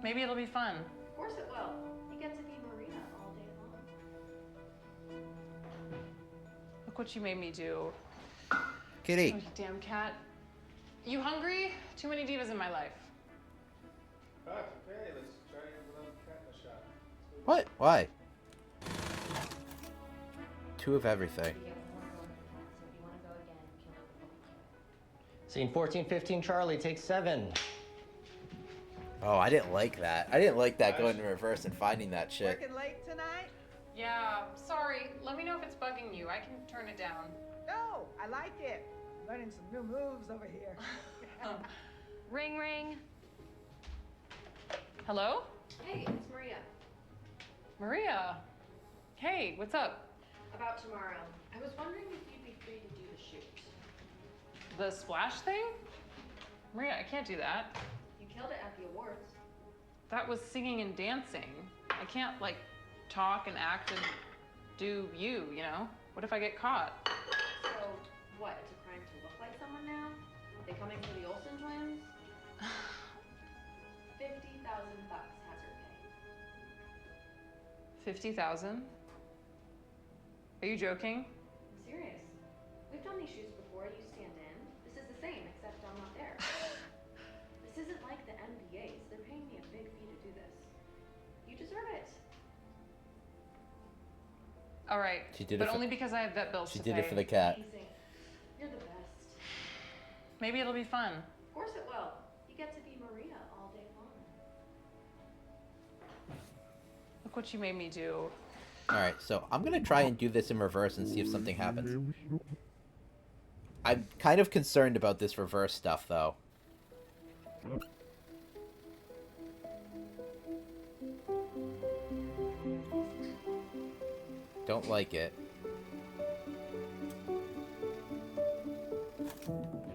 Maybe it'll be fun. Of course it will. You get to be Marina all day long. Look what you made me do. Kitty. Oh, you damn cat. You hungry? Too many divas in my life. Okay, let's try another cat in the shot. What? Why? 2 of everything. Scene 14-15, Charlie, take 7. Oh, I didn't like that. I didn't like that going in reverse and finding that shit. Working late tonight? Yeah, sorry. Let me know if it's bugging you. I can turn it down. No, I like it. Learning some new moves over here. Ring, ring. Hello? Hey, it's Maria. Maria. Hey, what's up? About tomorrow. I was wondering if you'd be free to do the shoot. The splash thing? Maria, I can't do that. You killed it at the awards. That was singing and dancing. I can't, like, talk and act and do you know? What if I get caught? So, what? It's a crime to look like someone now? They coming for the Olsen twins? $50,000 hazard pay. 50,000? Are you joking? I'm serious. We've done these shoots before. You stand in. This is the same, except I'm not there. This isn't like the MBAs. They're paying me a big fee to do this. You deserve it. All right. She did but it for, only because I have vet bills She to did pay. it for the cat. Amazing. You're the best. Maybe it'll be fun. Of course it will. You get to be Maria all day long. Look what you made me do. Alright, so I'm gonna try and do this in reverse and see if something happens. I'm kind of concerned about this reverse stuff, though. Don't like it.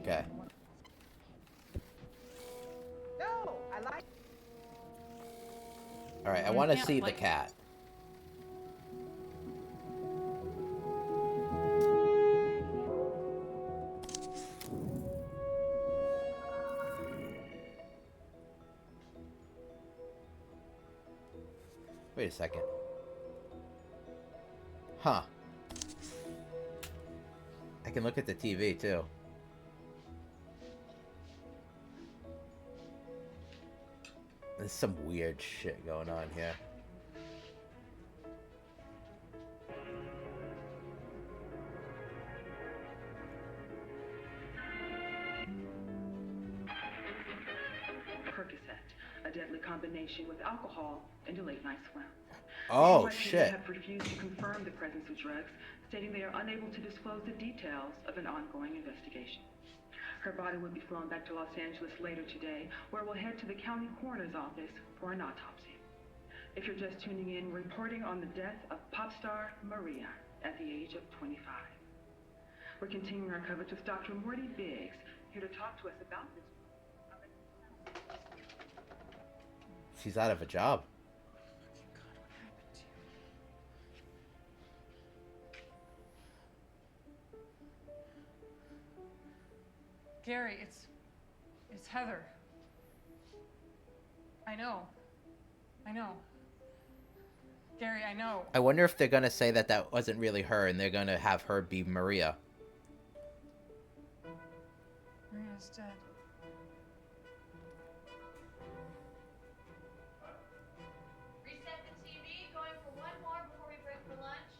Okay. No, I like. Alright, I want to see the cat. Wait a second. Huh. I can look at the TV, too. There's some weird shit going on here. Percocet, a deadly combination with alcohol and a late night swim. Oh, The shit. have refused to confirm the presence of drugs, stating they are unable to disclose the details of an ongoing investigation. Her body will be flown back to Los Angeles later today, where we'll head to the county coroner's office for an autopsy. If you're just tuning in, we're reporting on the death of pop star Maria at the age of 25. We're continuing our coverage with Dr. Morty Biggs, here to talk to us about this. She's out of a job. Gary, it's Heather. I know. Gary, I know. I wonder if they're gonna say that that wasn't really her and they're gonna have her be Maria. Maria's dead. Reset the TV, going for one more before we break for lunch.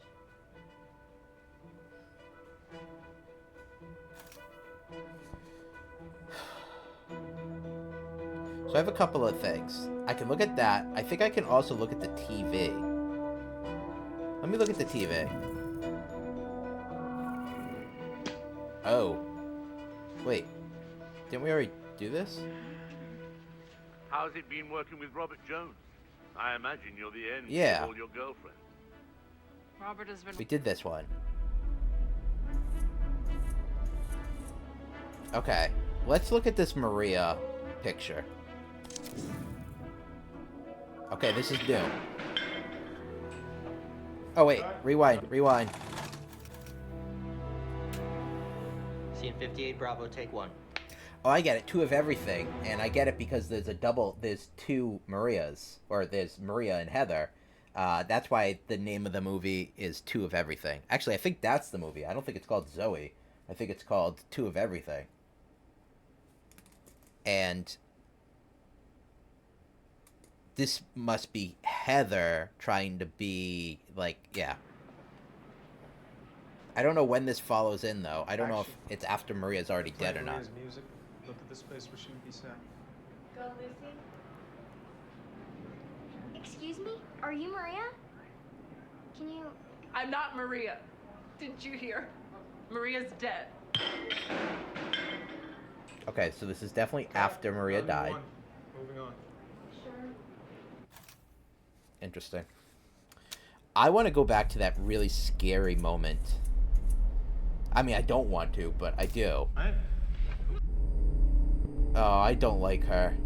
So I have a couple of things. I can look at that. I think I can also look at the TV. Let me look at the TV. Oh. Wait. Didn't we already do this? How's it been working with Robert Jones? I imagine you're the end Yeah. of all your girlfriends. Robert has been... We did this one. Okay. Let's look at this Maria picture. Okay, this is new. Oh, wait. Rewind. Scene 58, Bravo, take 1. Oh, I get it. 2 of everything. And I get it because there's there's 2 Marias. Or there's Maria and Heather. That's why the name of the movie is 2 of everything. Actually, I think that's the movie. I don't think it's called Zoe. I think it's called 2 of everything. And this must be Heather trying to be, like, yeah. I don't know when this follows in, though. I don't know if it's after Maria's already dead or not. Maria's music. Look at this place where she would be sad. Go, Lucy. Excuse me? Are you Maria? Can you... I'm not Maria. Didn't you hear? Maria's dead. Okay, so this is definitely after Maria died. Moving on. Sure. Interesting. I want to go back to that really scary moment. I mean, I don't want to, but I do. Oh, I don't like her.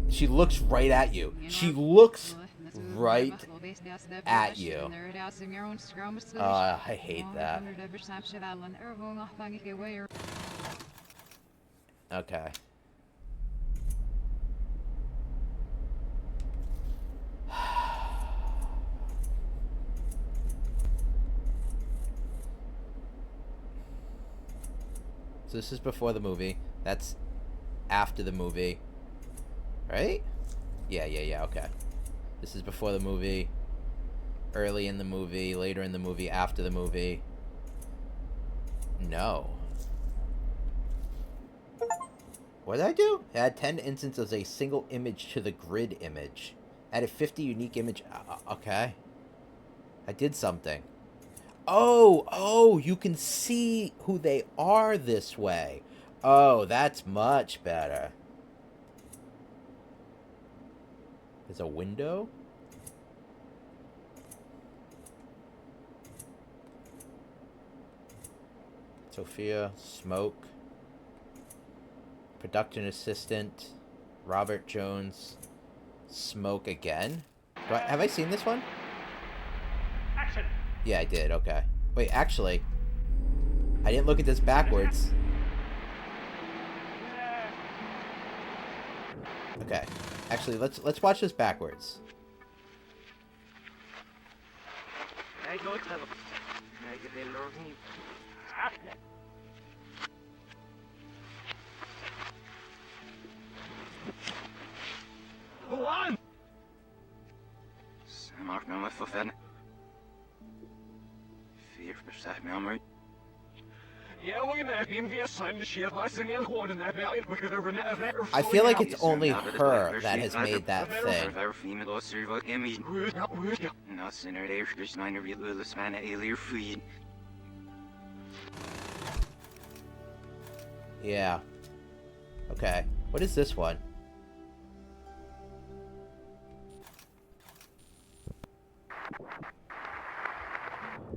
She looks right at you. She looks right at you. I hate that. Okay. So this is before the movie. That's after the movie. Right? Yeah, okay. This is before the movie. Early in the movie. Later in the movie. After the movie. No. What did I do? Add 10 instances of a single image to the grid image. Added 50 unique image. Okay. I did something. Oh, you can see who they are this way. Oh, that's much better. There's a window? Sophia, Smoke. Production assistant, Robert Jones, Smoke again. Have I seen this one? Action. Yeah, I did. Okay. Wait, actually, I didn't look at this backwards. Okay. Actually, let's watch this backwards. Go on! Maak me maar verder. 4% memory. I feel like it's only her that has made that thing. Yeah. Okay. What is this one?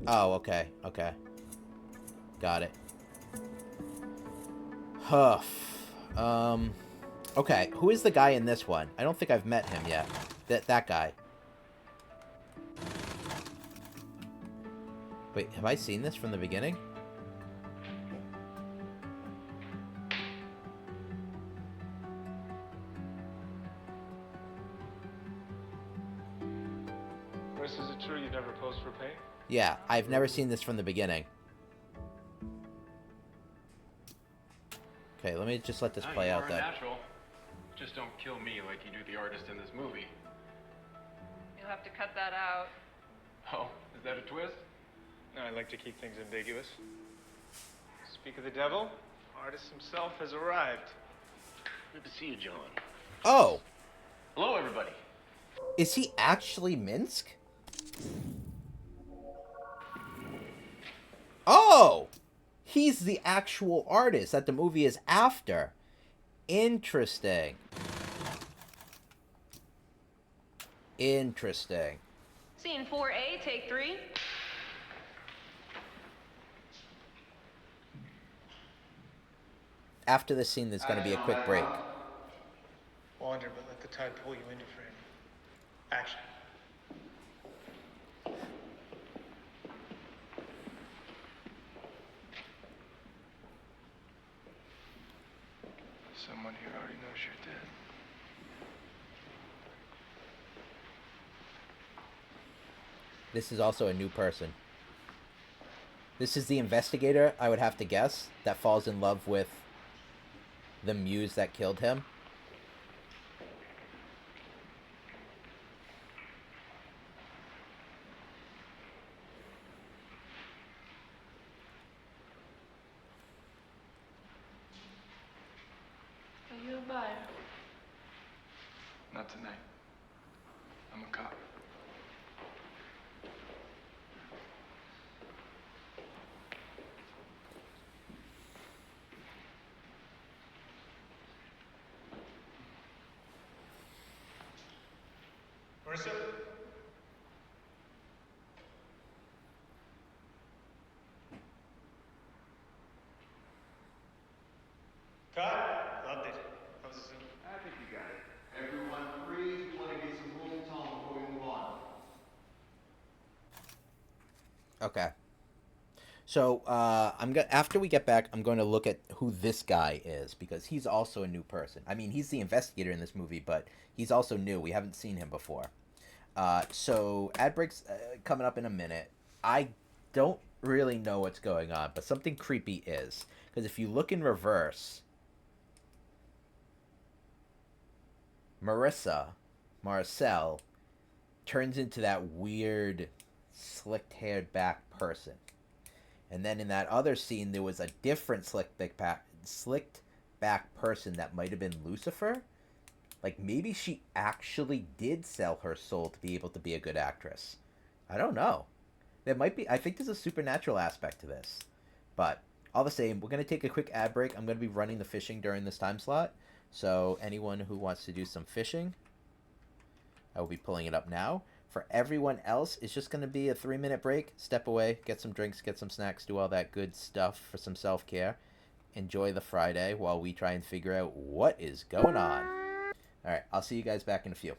Oh, okay. Okay. Got it. Huff. Okay. Who is the guy in this one? I don't think I've met him yet. That guy. Wait, have I seen this from the beginning? Chris, is it true you never posed for pay? Yeah, I've never seen this from the beginning. Okay, let me just let this play out then. Natural. Just don't kill me like you do the artist in this movie. You'll have to cut that out. Oh, is that a twist? No, I like to keep things ambiguous. Speak of the devil, artist himself has arrived. Good to see you, John. Oh! Hello, everybody. Is he actually Minsk? Oh! He's the actual artist that the movie is after. Interesting. Interesting. Scene 4A, take 3. After this scene, there's going to be a quick break. Wander, but let the tide pull you into frame. Action. Someone here already knows you're dead. This is also a new person. This is the investigator, I would have to guess, that falls in love with the muse that killed him. Are you a buyer? Not tonight. I'm a cop. Marissa? Cut. Loved it. How was the scene? I think you got it. Everyone free. Want to get some roll tone before we move on. Okay. So, after we get back, I'm going to look at who this guy is, because he's also a new person. I mean, he's the investigator in this movie, but he's also new. We haven't seen him before. So, ad breaks coming up in a minute. I don't really know what's going on, but something creepy is. Because if you look in reverse, Marcel, turns into that weird, slicked-haired back person. And then in that other scene, there was a different slicked back person that might have been Lucifer. Like, maybe she actually did sell her soul to be able to be a good actress. I don't know. There might be... I think there's a supernatural aspect to this. But, all the same, we're going to take a quick ad break. I'm going to be running the fishing during this time slot. So, anyone who wants to do some fishing, I will be pulling it up now. For everyone else, it's just going to be a 3-minute break. Step away, get some drinks, get some snacks, do all that good stuff for some self-care. Enjoy the Friday while we try and figure out what is going on. Alright, I'll see you guys back in a few.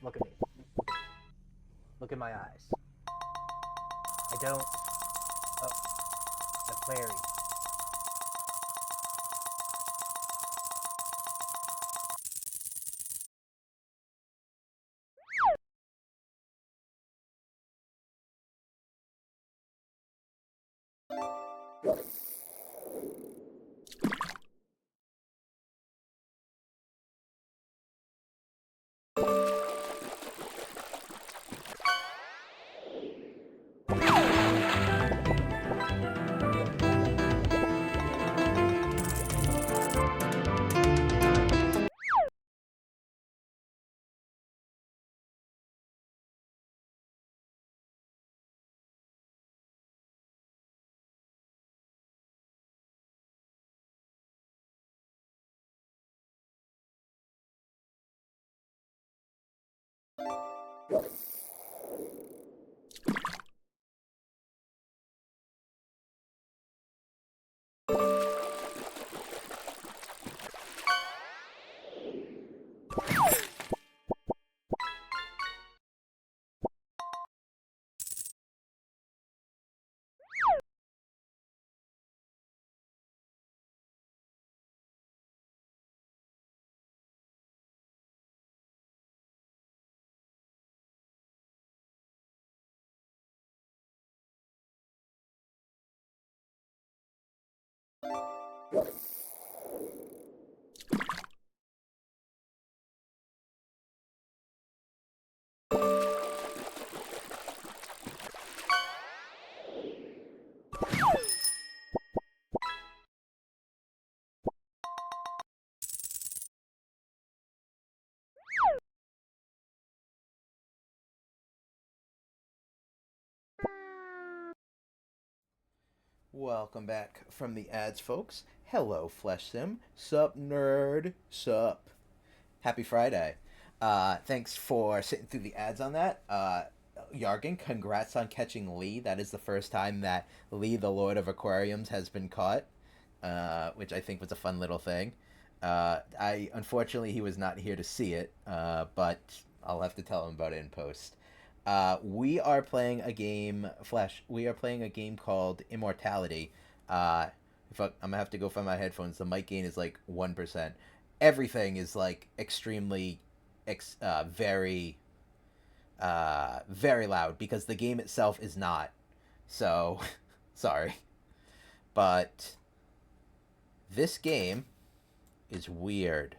Look at me. Look in my eyes. I don't... Oh, Larry. Welcome back from the ads, folks. Hello, Flesh Sim. Sup, nerd. Sup. Happy Friday. Thanks for sitting through the ads on that. Yargan, congrats on catching Lee. That is the first time that Lee, the Lord of Aquariums, has been caught, which I think was a fun little thing. Unfortunately he was not here to see it, but I'll have to tell him about it in post. We are playing a game, Flash. We are playing a game called Immortality. I'm gonna have to go find my headphones. The mic gain is like 1%. Everything is like extremely, very loud because the game itself is not. So, sorry, but this game is weird.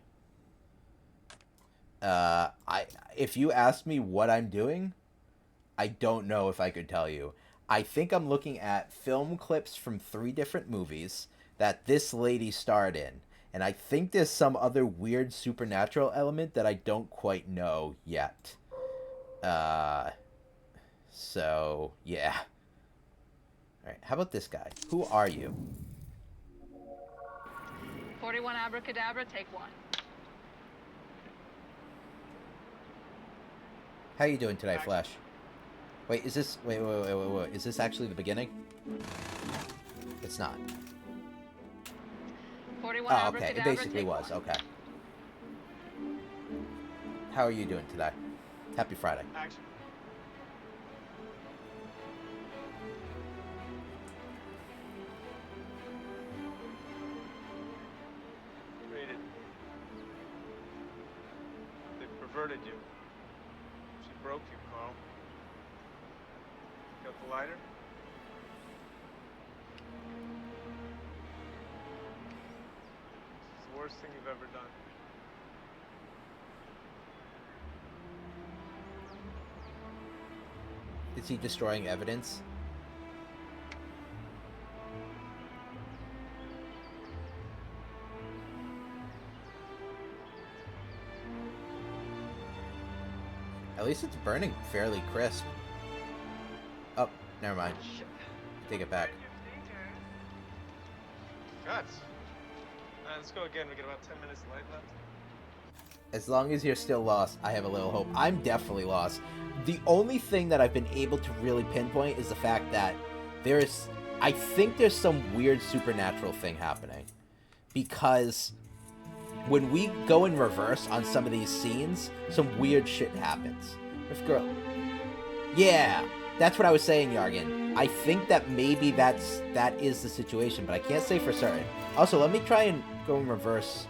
If you ask me what I'm doing, I don't know if I could tell you. I think I'm looking at film clips from 3 different movies that this lady starred in. And I think there's some other weird supernatural element that I don't quite know yet. So, yeah. Alright, how about this guy? Who are you? 41 abracadabra, take 1. How you doing today, Flash? Wait, is this... Wait. Is this actually the beginning? It's not. 41 oh, okay. It basically was. Okay. How are you doing today? Happy Friday. Action. Read it. They perverted you. She broke you, Carl. Got the lighter? It's the worst thing you've ever done. Is he destroying evidence? At least it's burning fairly crisp. Oh, never mind. Take it back. Guts. Let's go again. We got about 10 minutes light left. As long as you're still lost, I have a little hope. I'm definitely lost. The only thing that I've been able to really pinpoint is the fact that I think there's some weird supernatural thing happening. Because when we go in reverse on some of these scenes, some weird shit happens. If girl... Yeah, that's what I was saying, Yargan. I think that maybe that is the situation, but I can't say for certain. Also, let me try and go in reverse.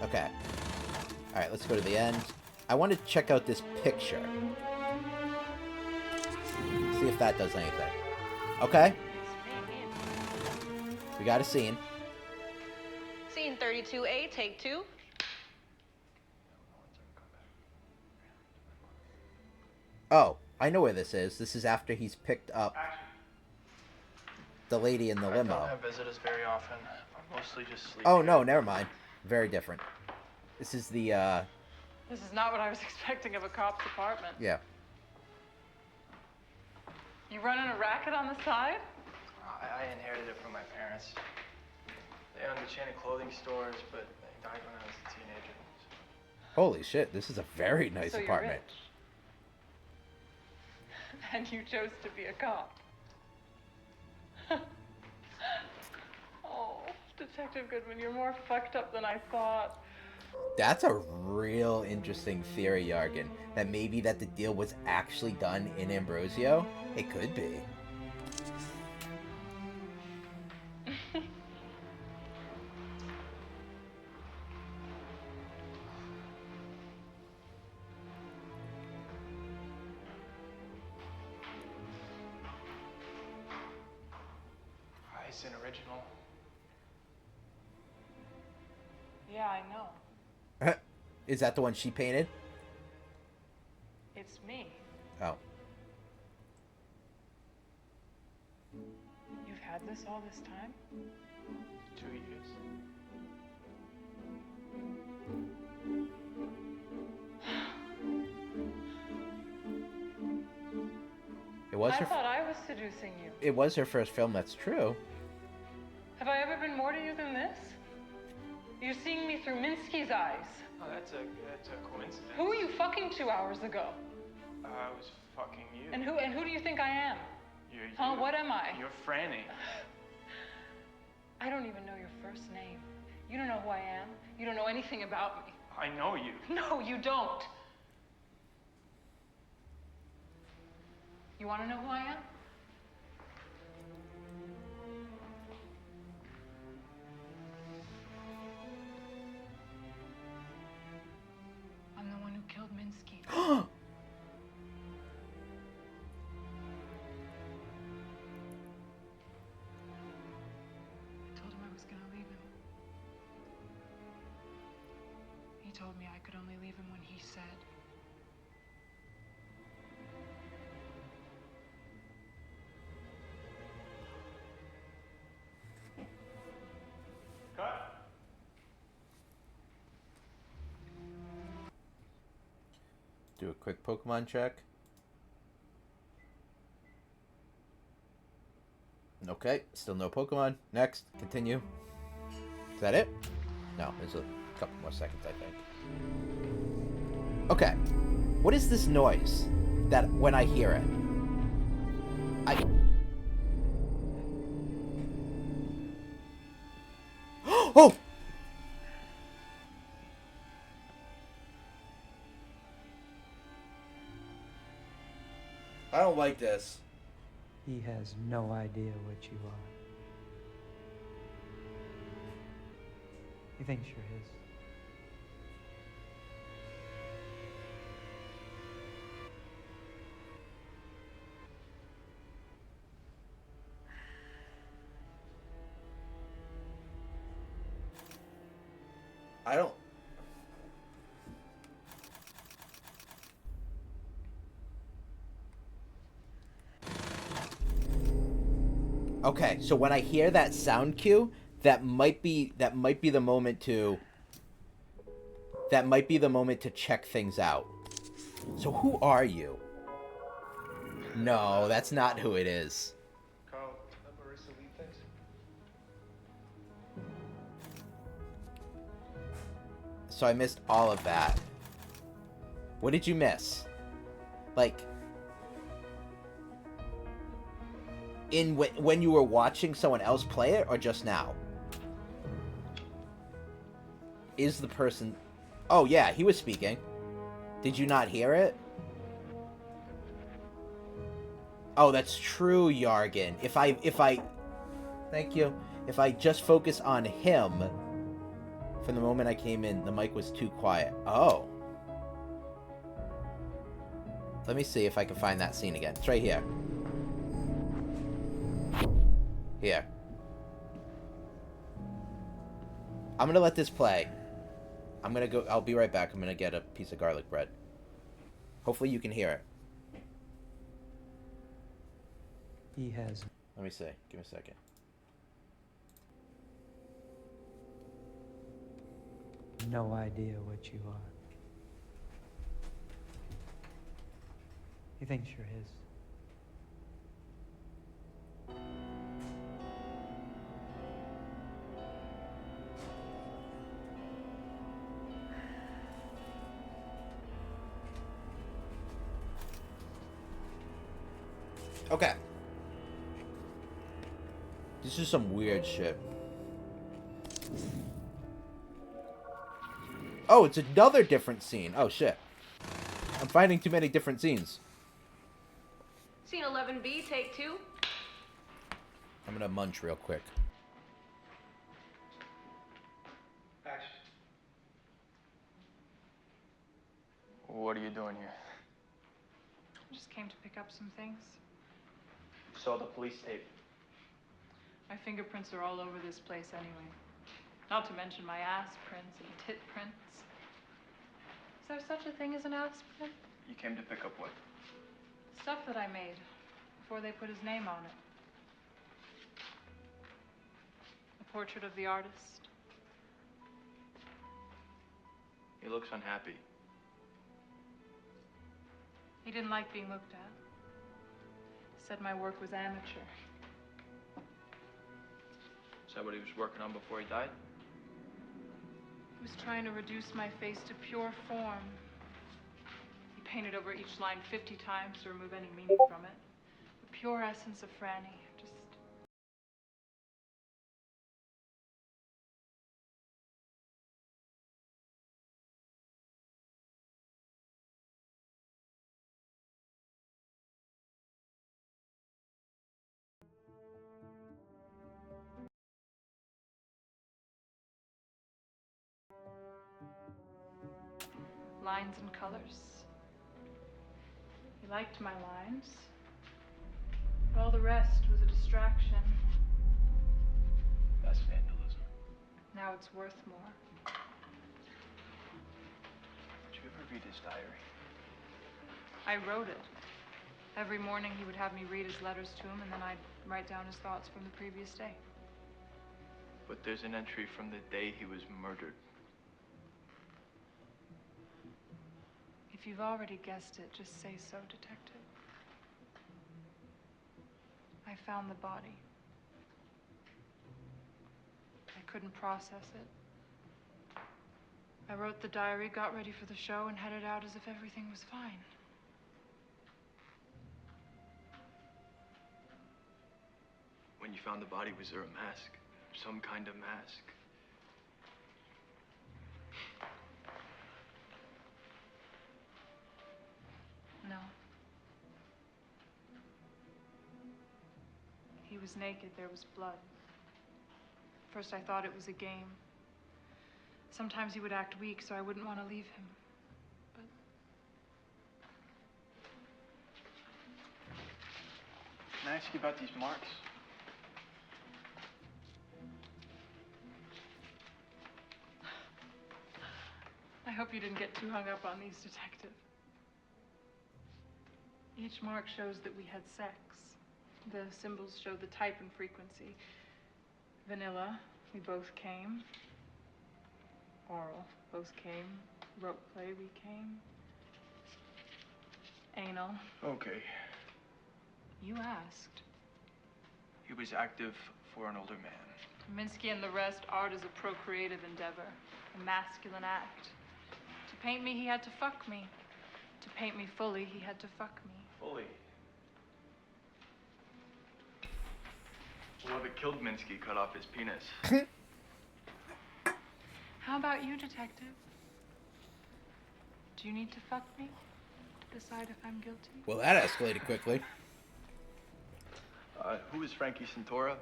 Okay. Alright, let's go to the end. I want to check out this picture. See if that does anything. Okay. We got a scene. Scene 32A, take 2. Oh, I know where this is. This is after he's picked up the lady in the limo. I don't have visitors very often. I'm mostly just sleeping. Oh, no, never mind. Very different. This is the, This is not what I was expecting of a cop's apartment. Yeah. You running a racket on the side? I inherited it from my parents. They owned a chain of clothing stores, but they died when I was a teenager. Holy shit, this is a very nice So apartment. You're rich. And you chose to be a cop. Oh, Detective Goodman, you're more fucked up than I thought. That's a real interesting theory, Yargan. That maybe that the deal was actually done in Ambrosio? It could be. It's an original. Yeah, I know. Is that the one she painted? It's me. Oh. You've had this all this time? 2 years. It was I her. thought I was seducing you. It was her first film. That's true. Have I ever been more to you than this? You're seeing me through Minsky's eyes. Oh, that's a coincidence. Who were you fucking 2 hours ago? I was fucking you. And who do you think I am? You're you. Huh? What am I? You're Franny. I don't even know your first name. You don't know who I am. You don't know anything about me. I know you. No, you don't. You want to know who I am? I'm the one who killed Minsky. I told him I was gonna leave him. He told me I could only leave him when he said. Cut. Do a quick Pokemon check. Okay, still no Pokemon. Next, continue. Is that it? No, there's a couple more seconds, I think. Okay, what is this noise that when I hear it? Oh! I don't like this. He has no idea what you are. He thinks you're his. I don't... Okay, so when I hear that sound cue, that might be the moment to check things out. So who are you? No, that's not who it is. Carl, let Marissa lead things. So I missed all of that. What did you miss? Like, when you were watching someone else play it, or just now? Is the person... Oh yeah, he was speaking. Did you not hear it? Oh, that's true, Yargan. If I... Thank you. If I just focus on him, from the moment I came in, the mic was too quiet. Oh. Let me see if I can find that scene again. It's right here. Here. I'm gonna let this play. I'm gonna go... I'll be right back. I'm gonna get a piece of garlic bread. Hopefully you can hear it. He has... Let me see. Give me a second. no idea what you are. He thinks you're his. Okay. This is some weird shit. Oh, it's another different scene. Oh, shit. I'm finding too many different scenes. Scene 11B, take 2. I'm gonna munch real quick. Action. What are you doing here? I just came to pick up some things. Saw the police tape. My fingerprints are all over this place anyway. Not to mention my ass prints and tit prints. Is there such a thing as an ass print? You came to pick up what? Stuff that I made before they put his name on it. A portrait of the artist. He looks unhappy. He didn't like being looked at. Said my work was amateur. Is that what he was working on before he died? He was trying to reduce my face to pure form. He painted over each line 50 times to remove any meaning from it. The pure essence of Franny. Just lines and colors. He liked my lines, but all the rest was a distraction. That's vandalism. Now it's worth more. Did you ever read his diary? I wrote it. Every morning he would have me read his letters to him, and then I'd write down his thoughts from the previous day. But there's an entry from the day he was murdered. If you've already guessed it, just say so, Detective. I found the body. I couldn't process it. I wrote the diary, got ready for the show, and headed out as if everything was fine. When you found the body, was there a mask? Some kind of mask? No. He was naked. There was blood. First, I thought it was a game. Sometimes he would act weak, so I wouldn't want to leave him. But Can I ask you about these marks? I hope you didn't get too hung up on these, Detective. Each mark shows that we had sex. The symbols show the type and frequency. Vanilla, we both came. Oral, both came. Rope play, we came. Anal. Okay. You asked. He was active for an older man. Minsky and the rest, art is a procreative endeavor, a masculine act. To paint me, he had to fuck me. To paint me fully, he had to fuck me. Fully. Whoever killed Minsky cut off his penis. How about you, Detective? Do you need to fuck me to decide if I'm guilty? Well, that escalated quickly. Who is Frankie Santora?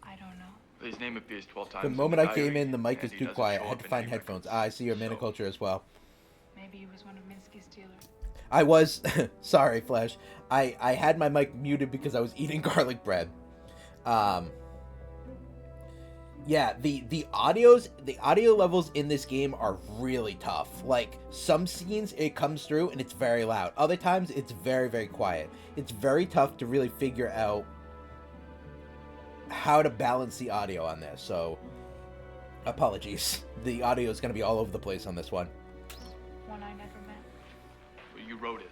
I don't know. His name appears 12 times. The moment I came in, the mic was too quiet. I had to find headphones. I see your maniculture as well. Maybe he was one of Minsky's dealers. I was sorry, Flash. I had my mic muted because I was eating garlic bread. Yeah, the audio levels in this game are really tough. Like, some scenes it comes through and it's very loud. Other times it's very, very quiet. It's very tough to really figure out how to balance the audio on this. So, apologies. The audio is going to be all over the place on this one. One I never met. Well, you wrote it.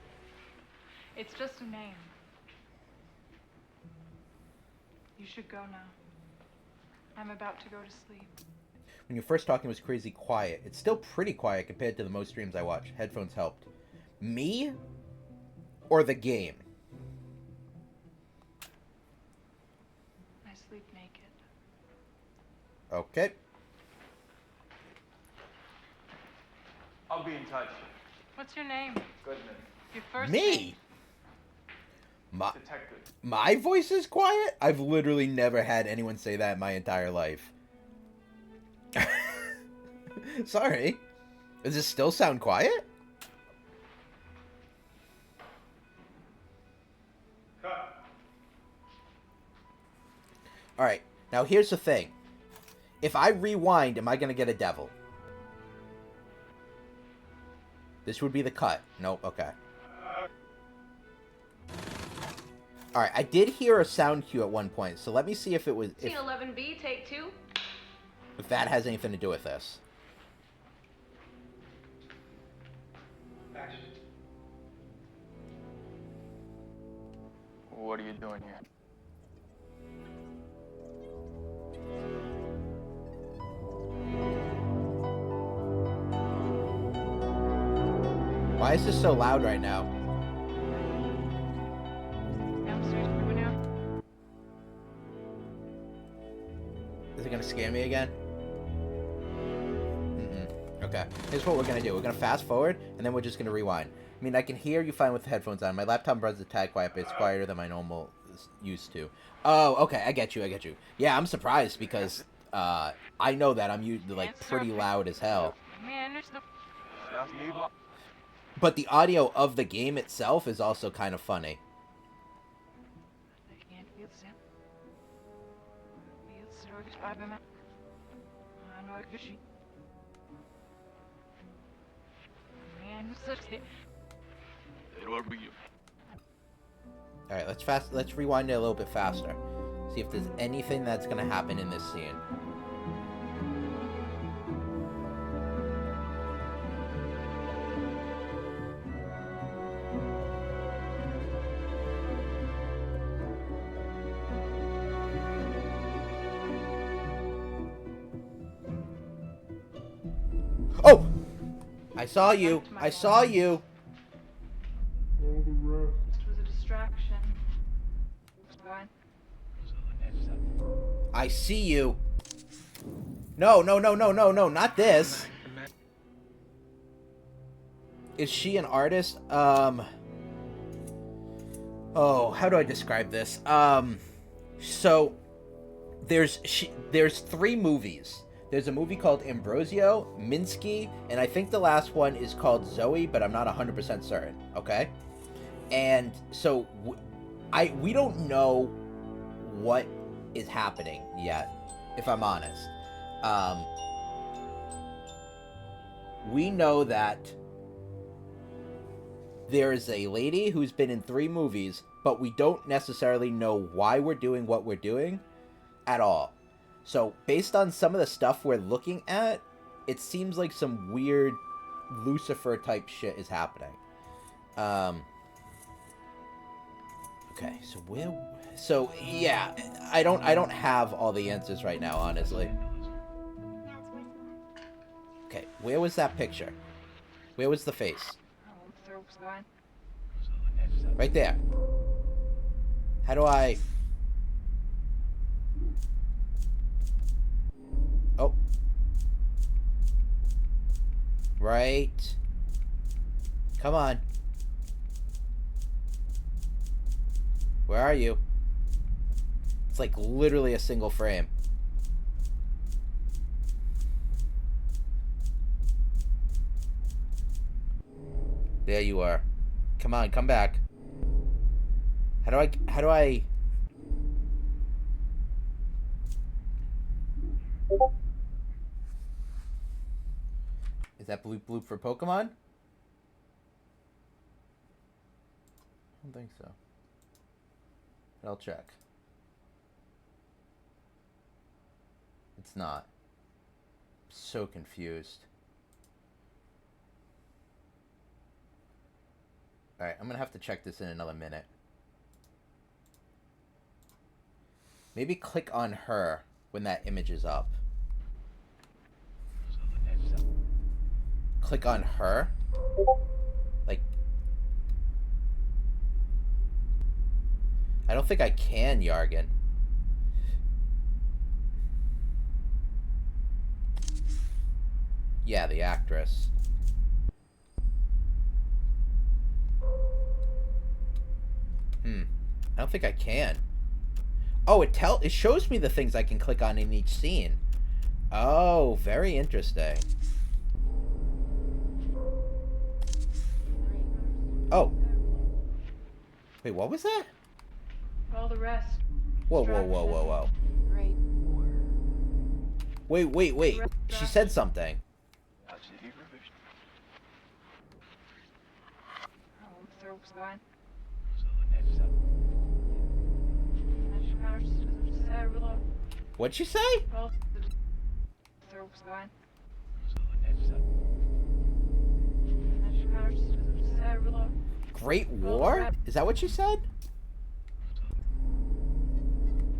It's just a name. You should go now. I'm about to go to sleep. When you first talking, it was crazy quiet. It's still pretty quiet compared to the most streams I watch. Headphones helped. Me? Or the game? I sleep naked. Okay. I'll be in touch. What's your name? Goodman. Your first Me? name? Detective. My voice is quiet? I've literally never had anyone say that in my entire life. Sorry. Does this still sound quiet? Alright, now here's the thing. If I rewind, am I going to get a devil? This would be the cut. Nope, okay. Alright, I did hear a sound cue at one point, so let me see if it was... Scene 11B, take 2. If that has anything to do with this. What are you doing here? Why is this so loud right now? Is it gonna scare me again? Okay. Here's what we're gonna do. We're gonna fast forward, and then we're just gonna rewind. I mean, I can hear you fine with the headphones on. My laptop runs a tad quiet, but it's quieter than my normal used to. Oh, okay. I get you. Yeah, I'm surprised because I know that I'm like pretty loud as hell. But the audio of the game itself is also kind of funny. Alright, let's rewind it a little bit faster. See if there's anything that's gonna happen in this scene. Oh! I saw you! I saw you! It was a distraction. I see you! No, not this! Is she an artist? Oh, how do I describe this? So, there's 3 movies. There's a movie called Ambrosio, Minsky, and I think the last one is called Zoe, but I'm not 100% certain, okay? And so, we don't know what is happening yet, if I'm honest. We know that there is a lady who's been in 3 movies, but we don't necessarily know why we're doing what we're doing at all. So, based on some of the stuff we're looking at, it seems like some weird Lucifer-type shit is happening. Okay, so yeah, I don't have all the answers right now, honestly. Okay, where was that picture? Where was the face? Right there. How do I... Oh. Right. Come on. Where are you? It's like literally a single frame. There you are. Come on, come back. How do I... Is that bloop bloop for Pokemon? I don't think so. But I'll check. It's not. I'm so confused. Alright, I'm gonna have to check this in another minute. Maybe click on her when that image is up. Click on her? Like... I don't think I can, Yargan. Yeah, the actress. I don't think I can. Oh, it shows me the things I can click on in each scene. Oh, very interesting. Oh. Wait, what was that? All the rest. Whoa, whoa, whoa, whoa, whoa. Wait. She said something. What'd she say? Great War? Is that what she said?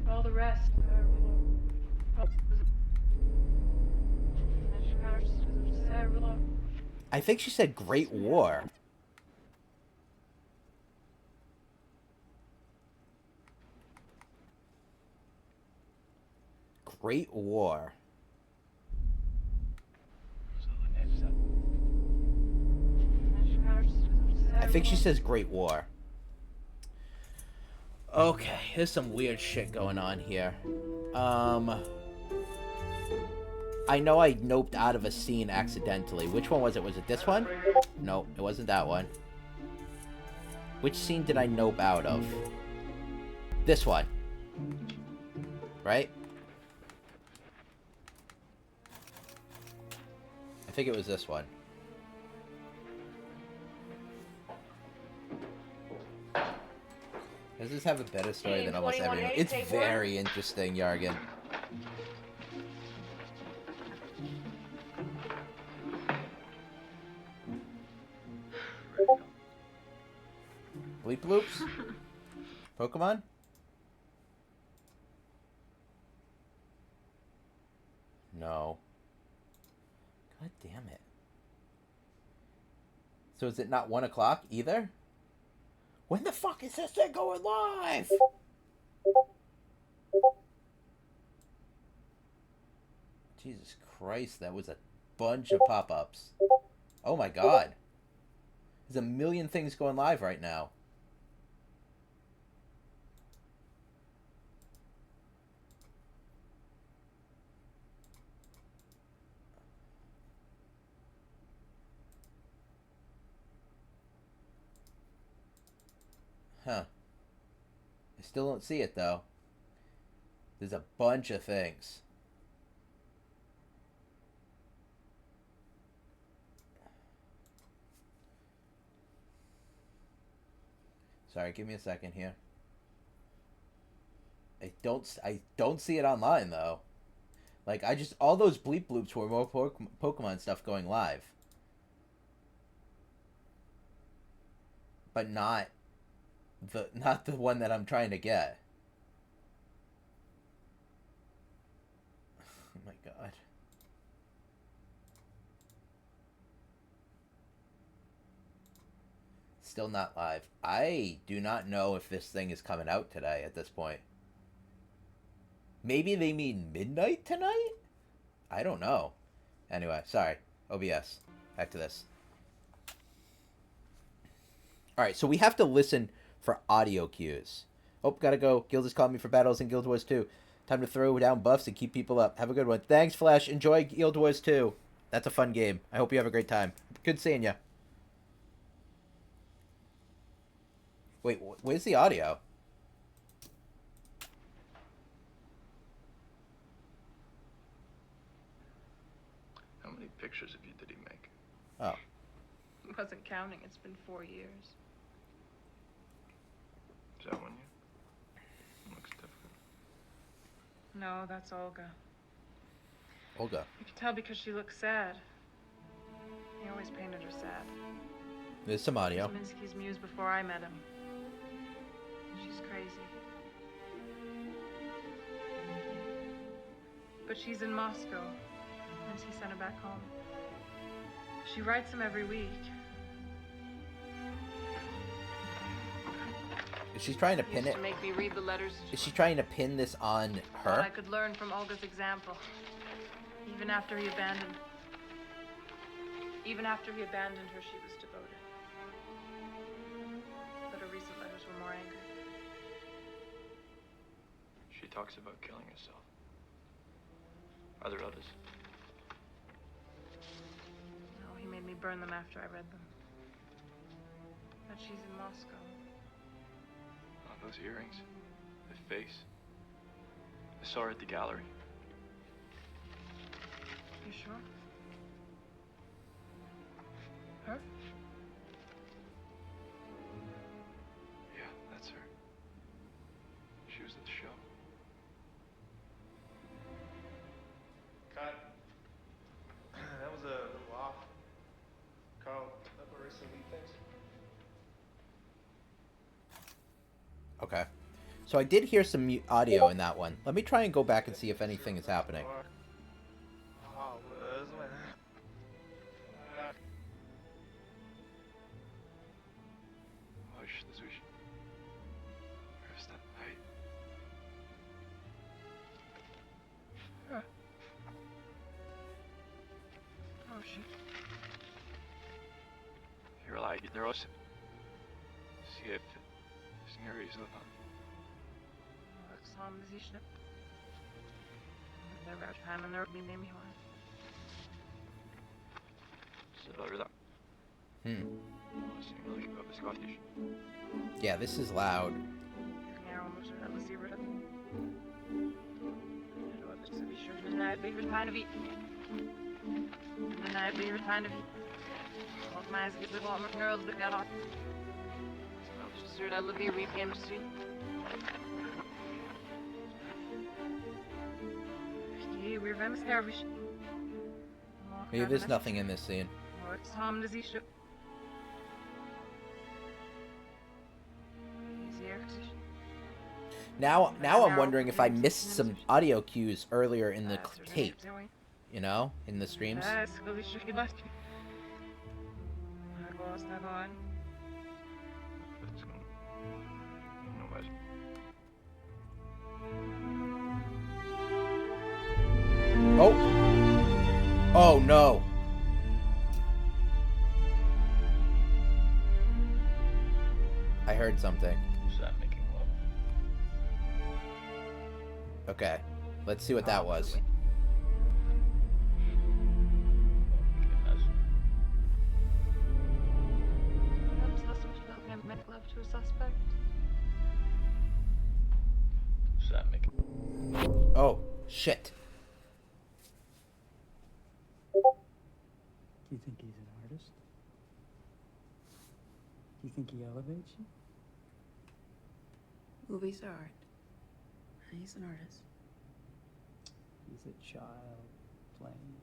All the rest. I think she said Great War. Great War. I think she says Great War. Okay, there's some weird shit going on here. I know I noped out of a scene accidentally. Which one was it? Was it this one? No, it wasn't that one. Which scene did I nope out of? This one. Right? I think it was this one. Does this have a better story than almost everyone? It's very interesting, Yargan. Bleep bloops? Pokemon? No. God damn it. So is it not 1 o'clock either? When the fuck is this thing going live? Jesus Christ, that was a bunch of pop-ups. Oh my god. There's a million things going live right now. Huh. I still don't see it, though. There's a bunch of things. Sorry, give me a second here. I don't see it online, though. Like, all those bleep bloops were more Pokemon stuff going live. But not the one that I'm trying to get. Oh my god. Still not live. I do not know if this thing is coming out today at this point. Maybe they mean midnight tonight? I don't know. Anyway, sorry. OBS. Back to this. Alright, so we have to listen for audio cues. Oh, gotta go. Guild is calling me for battles in Guild Wars 2. Time to throw down buffs and keep people up. Have a good one. Thanks, Flash. Enjoy Guild Wars 2. That's a fun game. I hope you have a great time. Good seeing ya. Wait, where's the audio? How many pictures of you did he make? Oh. He wasn't counting. It's been 4 years. Is that one you? Looks different. No, that's Olga. Olga. You can tell because she looks sad. He always painted her sad. There's some audio. Minsky's muse before I met him. She's crazy. But she's in Moscow. Minsky sent her back home. She writes him every week. Is she trying to pin Used it? to make me read the letters. Is she trying to pin this on Thought I her? could learn from Olga's example. Even after he abandoned her, she was devoted. But her recent letters were more angry. She talks about killing herself. Are there others? No, he made me burn them after I read them. But she's in Moscow. Oh, those earrings. The face. I saw her at the gallery. You sure? Her? Yeah, that's her. She was at the show. Cut. That was a little off. Carl, that Marissa Lee things? Okay. So I did hear some audio in that one. Let me try and go back and see if anything is happening. Here, like, there was. See if scenarios look on. Sam zişti. Ne var? Hemen örneğim var. So that. Yeah, this is loud. Maybe there's nothing in this scene. Now I'm wondering if I missed some audio cues earlier in the tape. You know, in the streams. Oh! Oh no! I heard something. Is that making love? Okay, let's see what that was. Love to a suspect. Is that making? Oh shit! Do you think he's an artist? Do you think he elevates you? Movies are art. He's an artist. He's a child playing.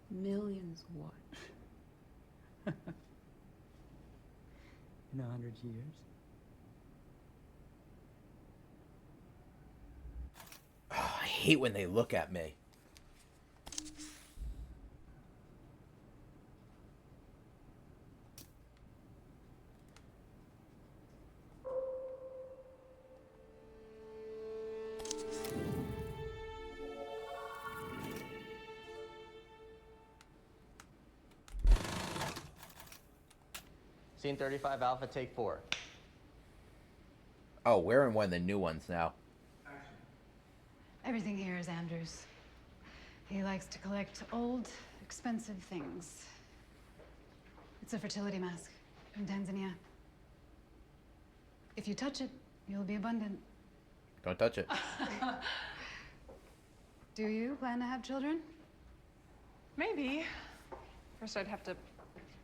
Millions what? In 100 years. Oh, I hate when they look at me. Scene 35 Alpha, take 4. Oh, we're in one of the new ones now. Everything here is Andrew's. He likes to collect old, expensive things. It's a fertility mask from Tanzania. If you touch it, you'll be abundant. Don't touch it. Do you plan to have children? Maybe. First, I'd have to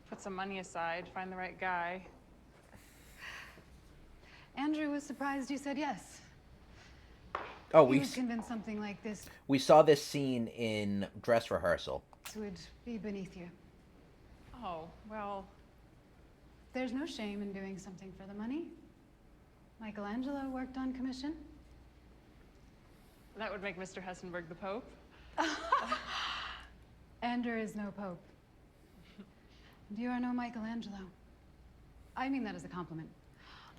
put some money aside, find the right guy. Andrew was surprised you said yes. Oh, He was convinced something like this we saw this scene in dress rehearsal. would be beneath you. Oh, well. There's no shame in doing something for the money. Michelangelo worked on commission. That would make Mr. Hessenberg the Pope. Andrew is no pope. You are no Michelangelo. I mean that as a compliment.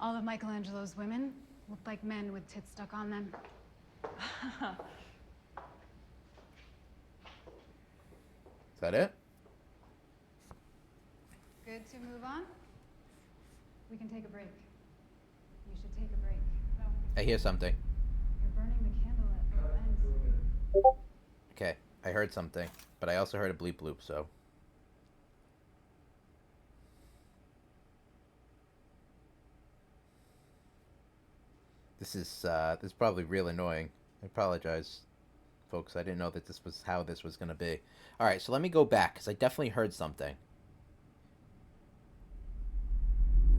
All of Michelangelo's women looked like men with tits stuck on them. Is that it? Good to move on? We can take a break. You should take a break. No. I hear something. You're burning the candle at both ends. Okay, I heard something, but I also heard a bleep bloop, so. This is probably real annoying. I apologize, folks. I didn't know that this was how this was going to be. All right, so let me go back, because I definitely heard something.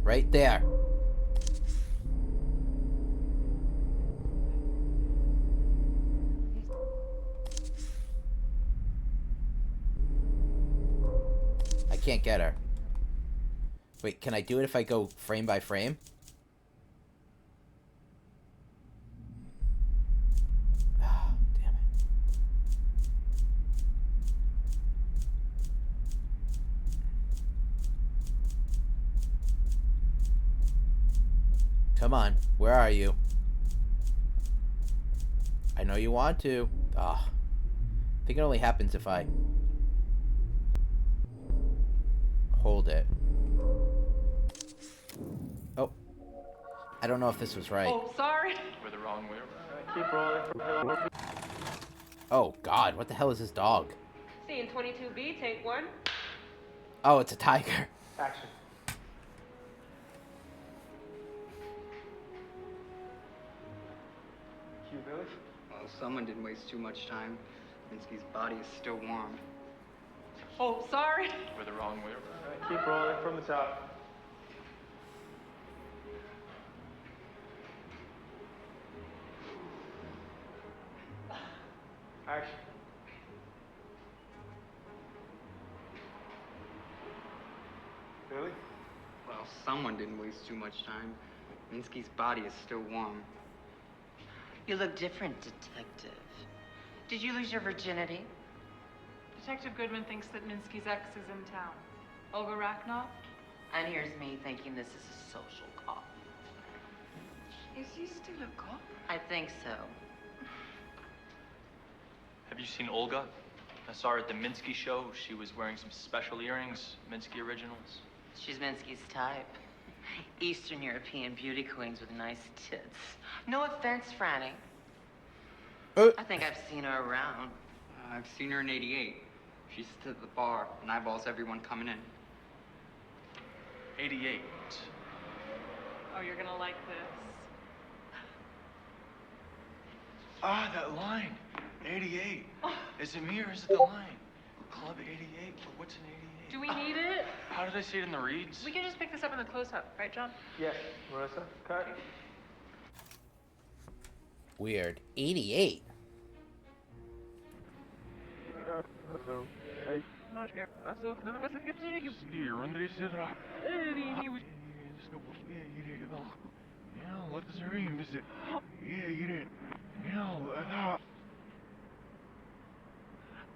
Right there. I can't get her. Wait, can I do it if I go frame by frame? Come on, where are you? I know you want to. Ah, I think it only happens if I... hold it. Oh. I don't know if this was right. Oh, sorry. We're the wrong way around. Keep rolling. Oh, God. What the hell is this dog? Scene 22B, take one. Oh, it's a tiger. Action. Cue Billy. Well, someone didn't waste too much time. Minsky's body is still warm. Oh, sorry. We're the wrong way around. Keep rolling from the top. Action. Billy? Well, someone didn't waste too much time. Minsky's body is still warm. You look different, detective. Did you lose your virginity? Detective Goodman thinks that Minsky's ex is in town. Olga Raknov? And here's me thinking this is a social call. Is he still a cop? I think so. Have you seen Olga? I saw her at the Minsky show. She was wearing some special earrings, Minsky originals. She's Minsky's type. Eastern European beauty queens with nice tits. No offense, Franny. I think I've seen her around. I've seen her in '88. She sits at the bar and eyeballs everyone coming in. 88. Oh, you're gonna like this. Ah, that line. 88. Is it me or is it the line? Club 88? What's an 88? Do we need it? How did I see it in the reads? We can just pick this up in the close-up, right, John? Yes, Marissa. Cut. Weird. 88.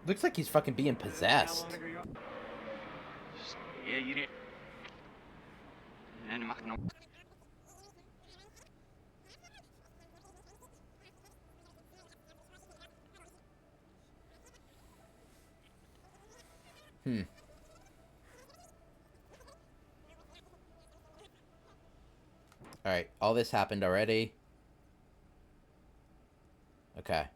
Looks like he's fucking being possessed. Yeah, you did. Alright, all this happened already. Okay.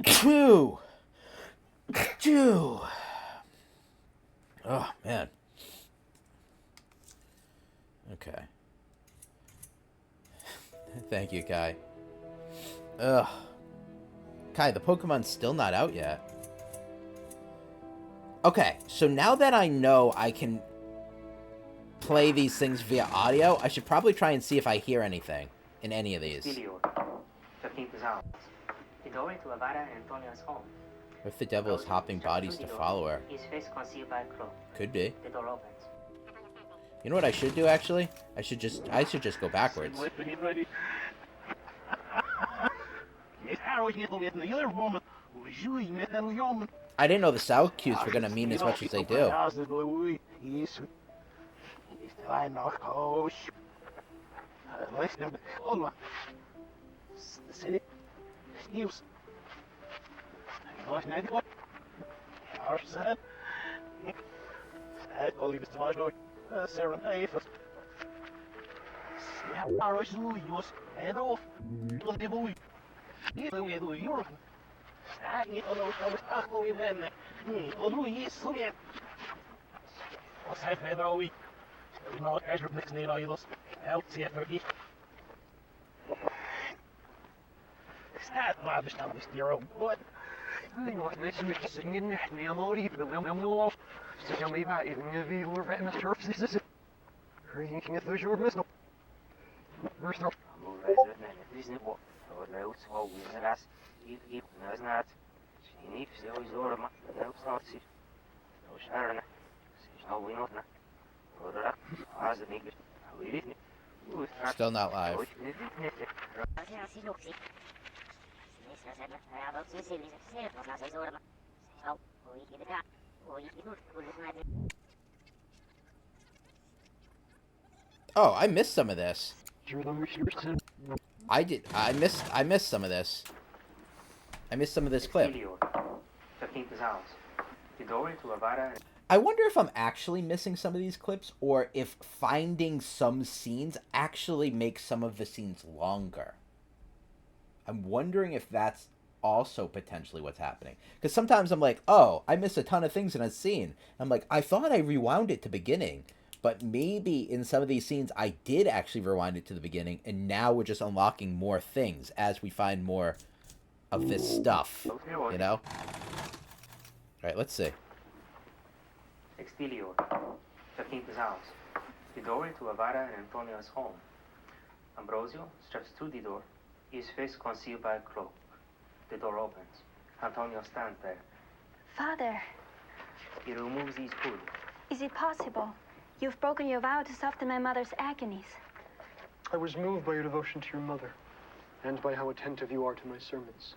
Chew! Chew! Oh, man. Okay. Thank you, Kai. Ugh. Kai, the Pokemon's still not out yet. Okay, so now that I know I can play these things via audio, I should probably try and see if I hear anything in any of these. What if the devil is hopping bodies to follow her? Could be. You know what I should do, actually? I should just go backwards. I didn't know the sound cues were gonna mean as much as they do. Still not live. Oh, I missed some of this. I did. I missed some of this. I missed some of this clip. Tidore to Avara. I wonder if I'm actually missing some of these clips, or if finding some scenes actually makes some of the scenes longer. I'm wondering if that's also potentially what's happening. Because sometimes I'm like, oh, I missed a ton of things in a scene. I'm like, I thought I rewound it to beginning. But maybe in some of these scenes, I did actually rewind it to the beginning, and now we're just unlocking more things as we find more of this stuff, you know? Alright, let's see. Exterior, the Quinta's house. The door to Avara and Antonio's home. Ambrosio steps through the door, his face concealed by a cloak. The door opens. Antonio stands there. Father, He removes his hood. is it possible? You've broken your vow to soften my mother's agonies. I was moved by your devotion to your mother, and by how attentive you are to my sermons.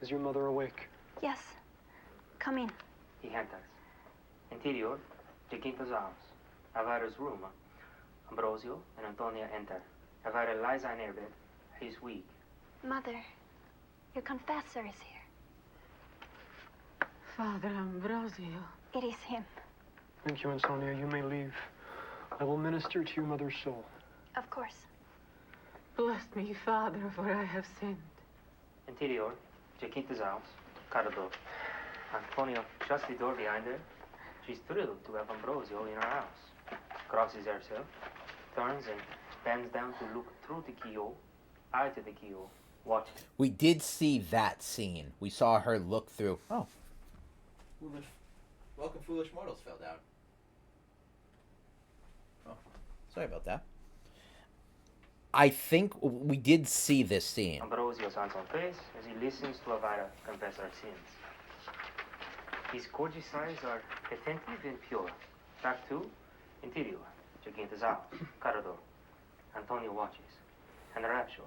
Is your mother awake? Yes. Come in. He enters. Interior, the Quinta's house. Avara's room. Ambrosio and Antonia enter. Avara lies on her bed. He's weak. Mother, your confessor is here. Father Ambrosio. It is him. Thank you, Antonia. You may leave. I will minister to your mother's soul. Of course. Bless me, Father, for I have sinned. Interior, the Quinta's house. Corridor. Antonio shuts the door behind her. She's thrilled to have Ambrosio in her house. Crosses herself, turns and bends down to look through the keyhole, eye to the keyhole, watches. We did see that scene. We saw her look through. Oh. Foolish. Welcome, Foolish Mortals fell down. Oh, sorry about that. I think we did see this scene. Ambrosio's hands on face as he listens to Avara confess her sins. His gorgeous eyes are attentive and pure. Track 2, interior, Giganta's house, corridor. Antonio watches, and raptured.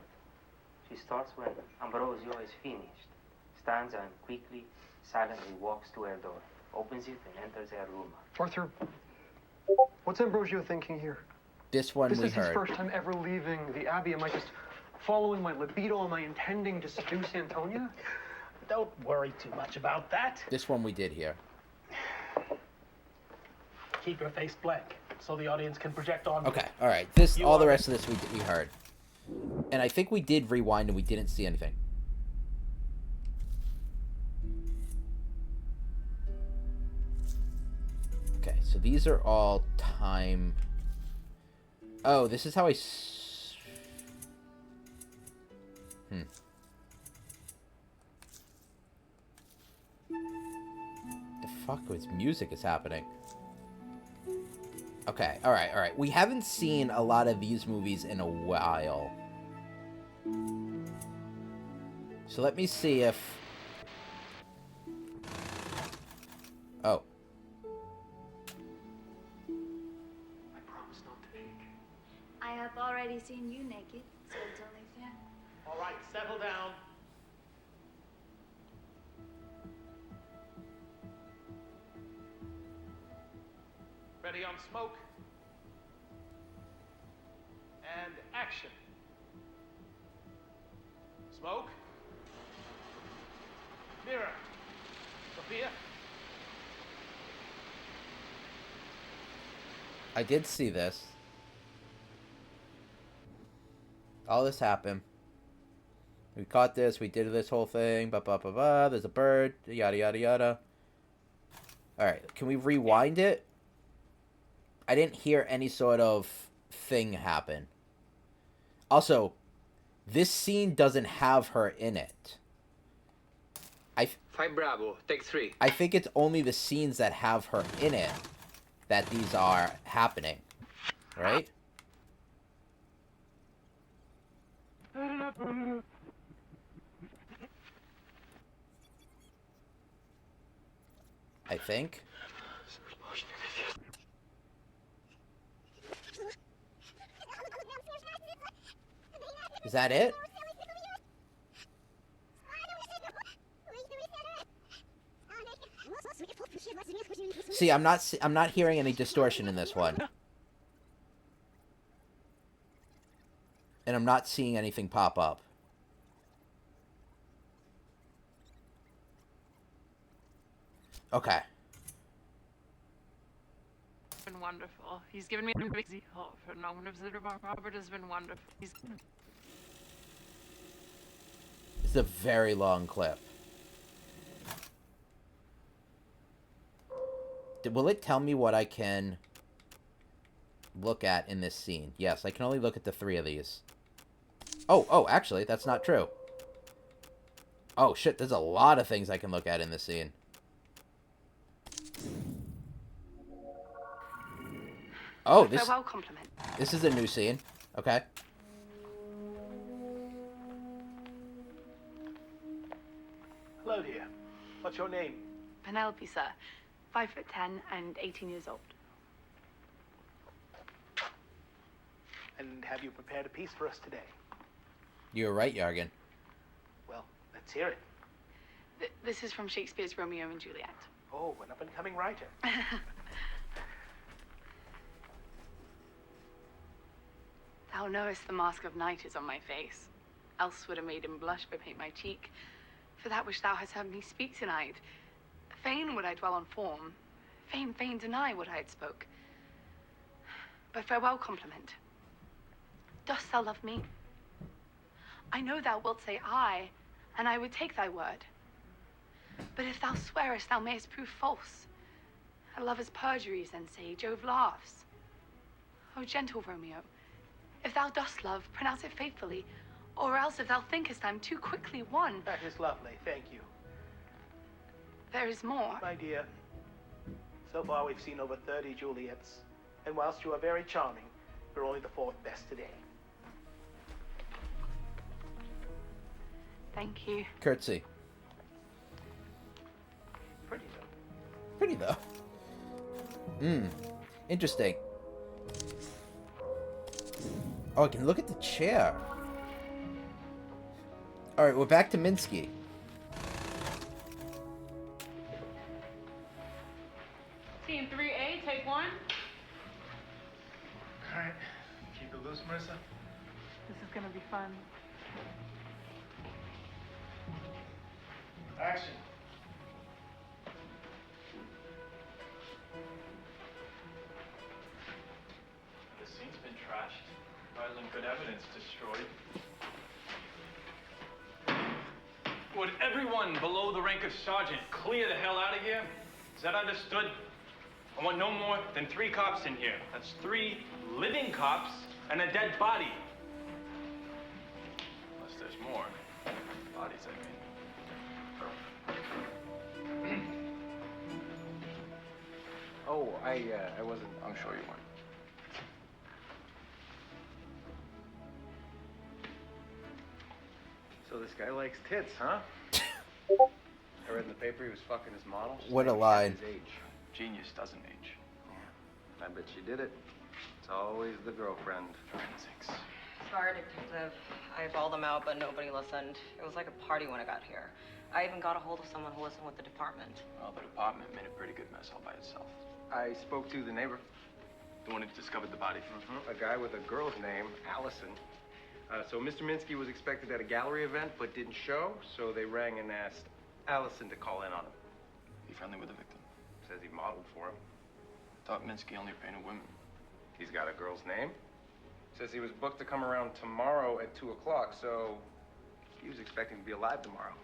She starts when Ambrosio is finished, stands and quickly, silently walks to her door, opens it and enters her room. Arthur, what's Ambrosio thinking here? This one This we is his heard. first time ever leaving the Abbey. Am I just following my libido? Am I intending to seduce Antonia? Don't worry too much about that. This one we did hear. Keep your face blank so the audience can project on. Okay, all right. This, You all the are- rest of this we heard, and I think we did rewind and we didn't see anything. Okay, so these are all time. Oh, this is how The fuck with music is happening? Okay, alright. We haven't seen a lot of these movies in a while. So let me see if... Oh. I have already seen you naked, so it's only fair. All right, settle down. Ready on smoke. And action. Smoke. Mirror. Sophia. I did see this. All this happened. We caught this, we did this whole thing, there's a bird, yada yada yada. Alright, can we rewind it? I didn't hear any sort of thing happen. Also, this scene doesn't have her in it. Five Bravo, take 3. I think it's only the scenes that have her in it that these are happening. Right? I think. Is that it? See, I'm not hearing any distortion in this one. And I'm not seeing anything pop up. Okay. been wonderful. He's given me a busy hope for no one of Robert has been wonderful. It's a very long clip. Will it tell me what I can look at in this scene? Yes, I can only look at the 3 of these. Oh, actually, that's not true. Oh, shit, there's a lot of things I can look at in this scene. Oh, Farewell compliment. This is a new scene. Okay. Hello, dear. What's your name? Penelope, sir. 5'10" and 18 years old. And have you prepared a piece for us today? You're right, Jargon. Well, let's hear it. This is from Shakespeare's Romeo and Juliet. Oh, an up-and-coming writer. Thou knowest the mask of night is on my face. Else would a maiden blush bepaint my cheek. For that which thou hast heard me speak tonight. Fain would I dwell on form. Fain deny what I had spoke. But farewell compliment. Dost thou love me? I know thou wilt say aye, and I would take thy word. But if thou swearest, thou mayest prove false. A lover's perjuries, then say, Jove laughs. O gentle Romeo, if thou dost love, pronounce it faithfully, or else if thou thinkest I'm too quickly won. That is lovely, thank you. There is more. My dear, so far we've seen over 30 Juliets, and whilst you are very charming, you're only the 4th best today. Thank you. Curtsy. Pretty though. Interesting. Oh, I can look at the chair. Alright, we're back to Minsky. Team 3A, take 1. All right. Keep it loose, Marissa. This is gonna be fun. Action. The scene's been trashed. Violent good evidence destroyed. Would everyone below the rank of sergeant clear the hell out of here? Is that understood? I want no more than 3 cops in here. That's 3 living cops and a dead body. Unless there's more. Bodies, I mean. Oh, I wasn't. I'm sure you weren't. So this guy likes tits, huh? I read in the paper he was fucking his model. What a line. His age. Genius doesn't age. Yeah. I bet she did it. It's always the girlfriend. Forensics. Sorry, detective. I bawled them out, but nobody listened. It was like a party when I got here. I even got a hold of someone who listened with the department. Well, the department made a pretty good mess all by itself. I spoke to the neighbor. The one who discovered the body? A guy with a girl's name, Allison. So Mr. Minsky was expected at a gallery event, but didn't show, so they rang and asked Allison to call in on him. Be friendly with the victim. Says he modeled for him. Thought Minsky only painted women. He's got a girl's name. Says he was booked to come around tomorrow at 2 o'clock, so he was expecting to be alive tomorrow.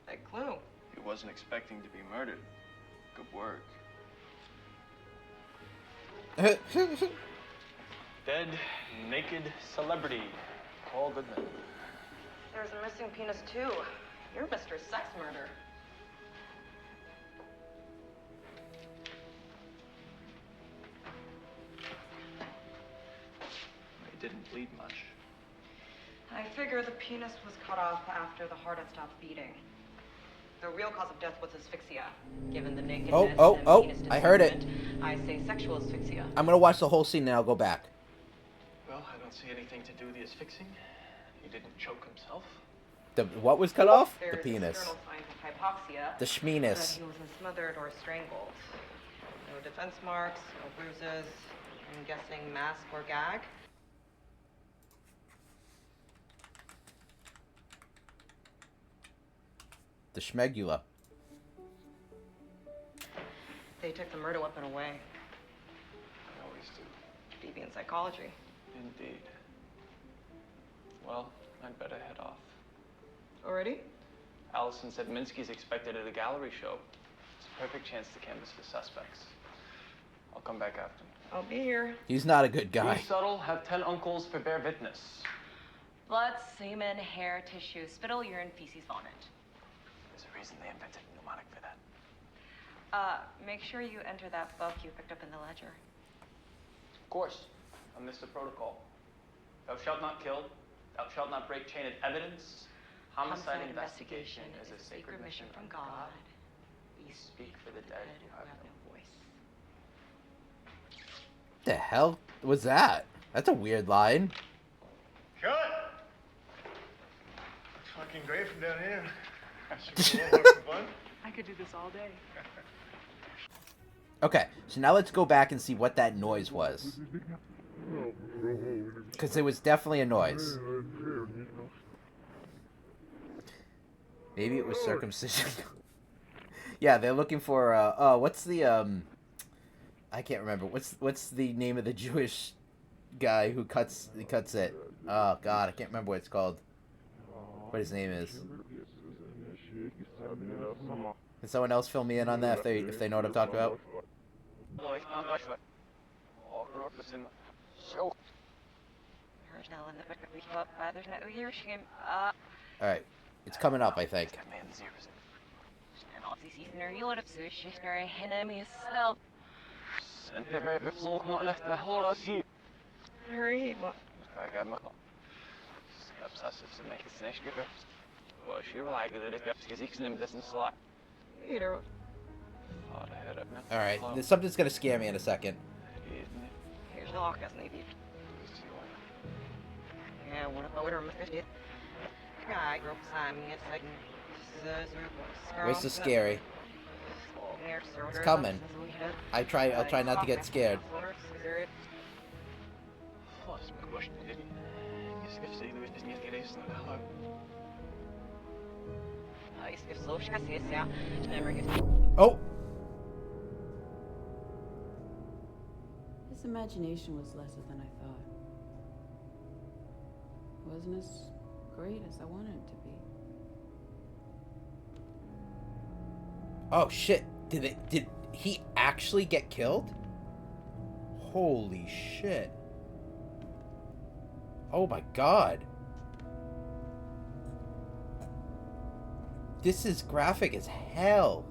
Big clue. He wasn't expecting to be murdered. Good work. Dead, naked celebrity. Paul Goodman. There's a missing penis, too. You're Mr. Sex Murder. He didn't bleed much. I figure the penis was cut off after the heart had stopped beating. The real cause of death was asphyxia. Given the nakedness and penis I heard it. disfigurement, I say sexual asphyxia. I'm gonna watch the whole scene, then I'll go back. Well, I don't see anything to do with the asphyxing. He didn't choke himself. The what was cut off? There's The penis. external signs of hypoxia. The schmeenus. That he wasn't smothered or strangled. No defense marks, no bruises. I'm guessing mask or gag. The schmegula. They took the murder weapon away. deviant psychology. Indeed. Well, I'd better head off. Already? Allison said Minsky's expected at a gallery show. It's a perfect chance to canvass the suspects. I'll come back after. I'll be here. He's not a good guy. Be subtle, have 10 uncles for bear witness. Blood, semen, hair, tissue, spittle, urine, feces, vomit. There's a reason they invented mnemonic for that. Make sure you enter that book you picked up in the ledger. Of course. I missed the protocol. Thou shalt not kill. Thou shalt not break chain of evidence. Homicide investigation is a sacred mission from God. We speak for the dead who have no voice. The hell was that? That's a weird line. Cut! It's fucking great from down here. Should we go have some fun? I could do this all day. Okay, so now let's go back and see what that noise was. Because it was definitely a noise. Maybe it was circumcision. Yeah, they're looking for, what's the, I can't remember. What's the name of the Jewish guy who cuts it? Oh, God, I can't remember what it's called. What his name is. Can someone else fill me in on that if they know what I'm talking about? Alright, it's coming up, I think. Alright, something's gonna scare me in a second. Where's the scary? It's coming. I'll try not to get scared. Oh! His imagination was lesser than I thought. It wasn't as great as I wanted it to be. Oh shit! Did he actually get killed? Holy shit! Oh my god! This is graphic as hell.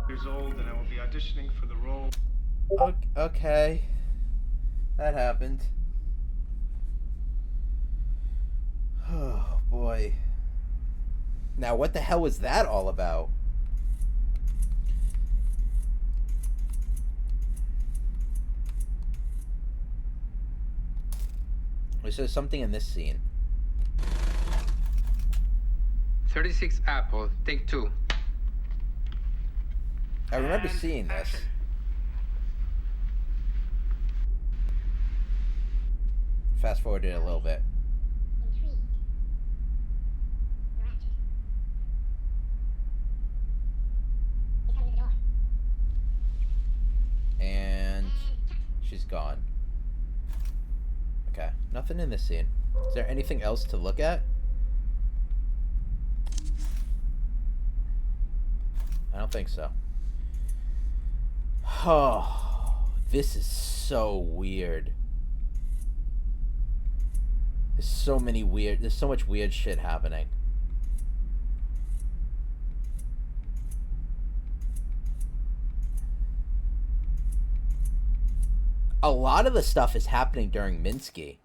Years old, and I will be auditioning for the role. Okay. That happened. Oh boy. Now what the hell was that all about? Was there something in this scene? 36 Apple, take 2. I remember seeing this. Fast forward it a little bit. And she's gone. Okay, nothing in this scene. Is there anything else to look at? I don't think so. Oh, this is so weird. There's so much weird shit happening. A lot of the stuff is happening during Minsky,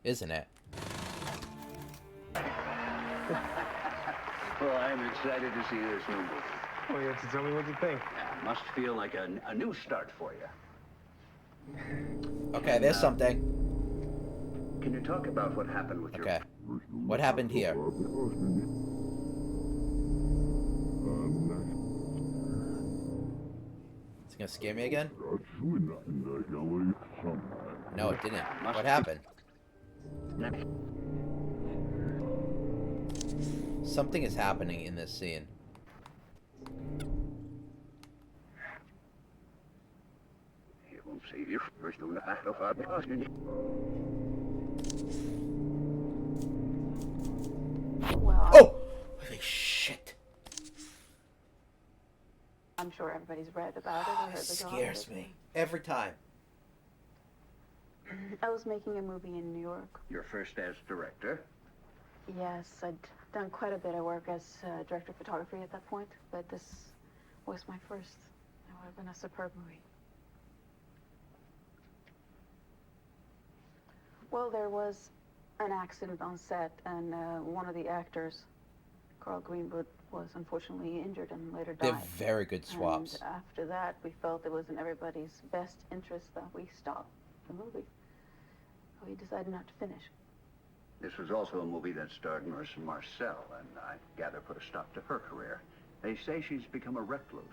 isn't it? Well, I'm excited to see this new movie. Well, you have to tell me what you think. Must feel like a new start for you. Okay, there's something. Can you talk about what happened with your... Okay. What happened here? Is it gonna scare me again? No, it didn't. What happened? Something is happening in this scene. Well, Oh! Holy shit. I'm sure everybody's read about it or heard This the scares me. Every time. I was making a movie in New York. Your first as director? Yes, I'd done quite a bit of work as director of photography at that point, but this was my first. It would have been a superb movie. Well, there was an accident on set, and one of the actors, Carl Greenwood, was unfortunately injured and later died. They're very good swaps. And after that, we felt it was in everybody's best interest that we stop the movie. We decided not to finish. This was also a movie that starred Marissa Marcel, and I gather put a stop to her career. They say she's become a recluse.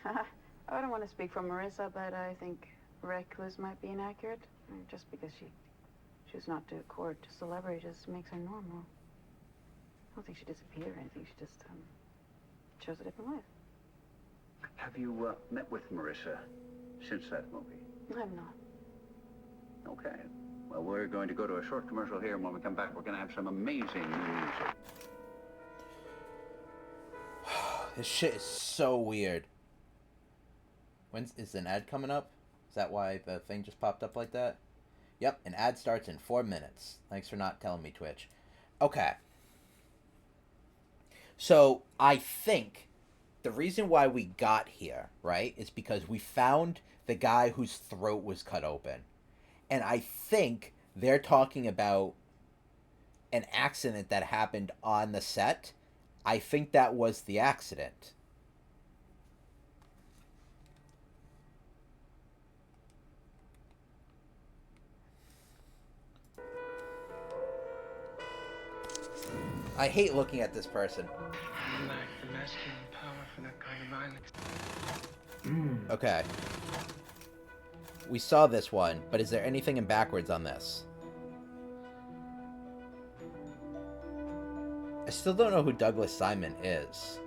I don't want to speak for Marissa, but I think recluse might be inaccurate. Just because she chooses not to court celebrity just makes her normal. I don't think she disappeared or anything. She just chose a different life. Have you met with Marissa since that movie? I have not. Okay. Well, we're going to go to a short commercial here, and when we come back, we're going to have some amazing new music. This shit is so weird. Is an ad coming up? Is that why the thing just popped up like that? Yep, an ad starts in 4 minutes. Thanks for not telling me, Twitch. Okay. So, I think the reason why we got here, right, is because we found the guy whose throat was cut open. And I think they're talking about an accident that happened on the set. I think that was the accident. I hate looking at this person. I lack the masculine power for that kind of violence. Okay. We saw this one, but is there anything in backwards on this? I still don't know who Douglas Simon is.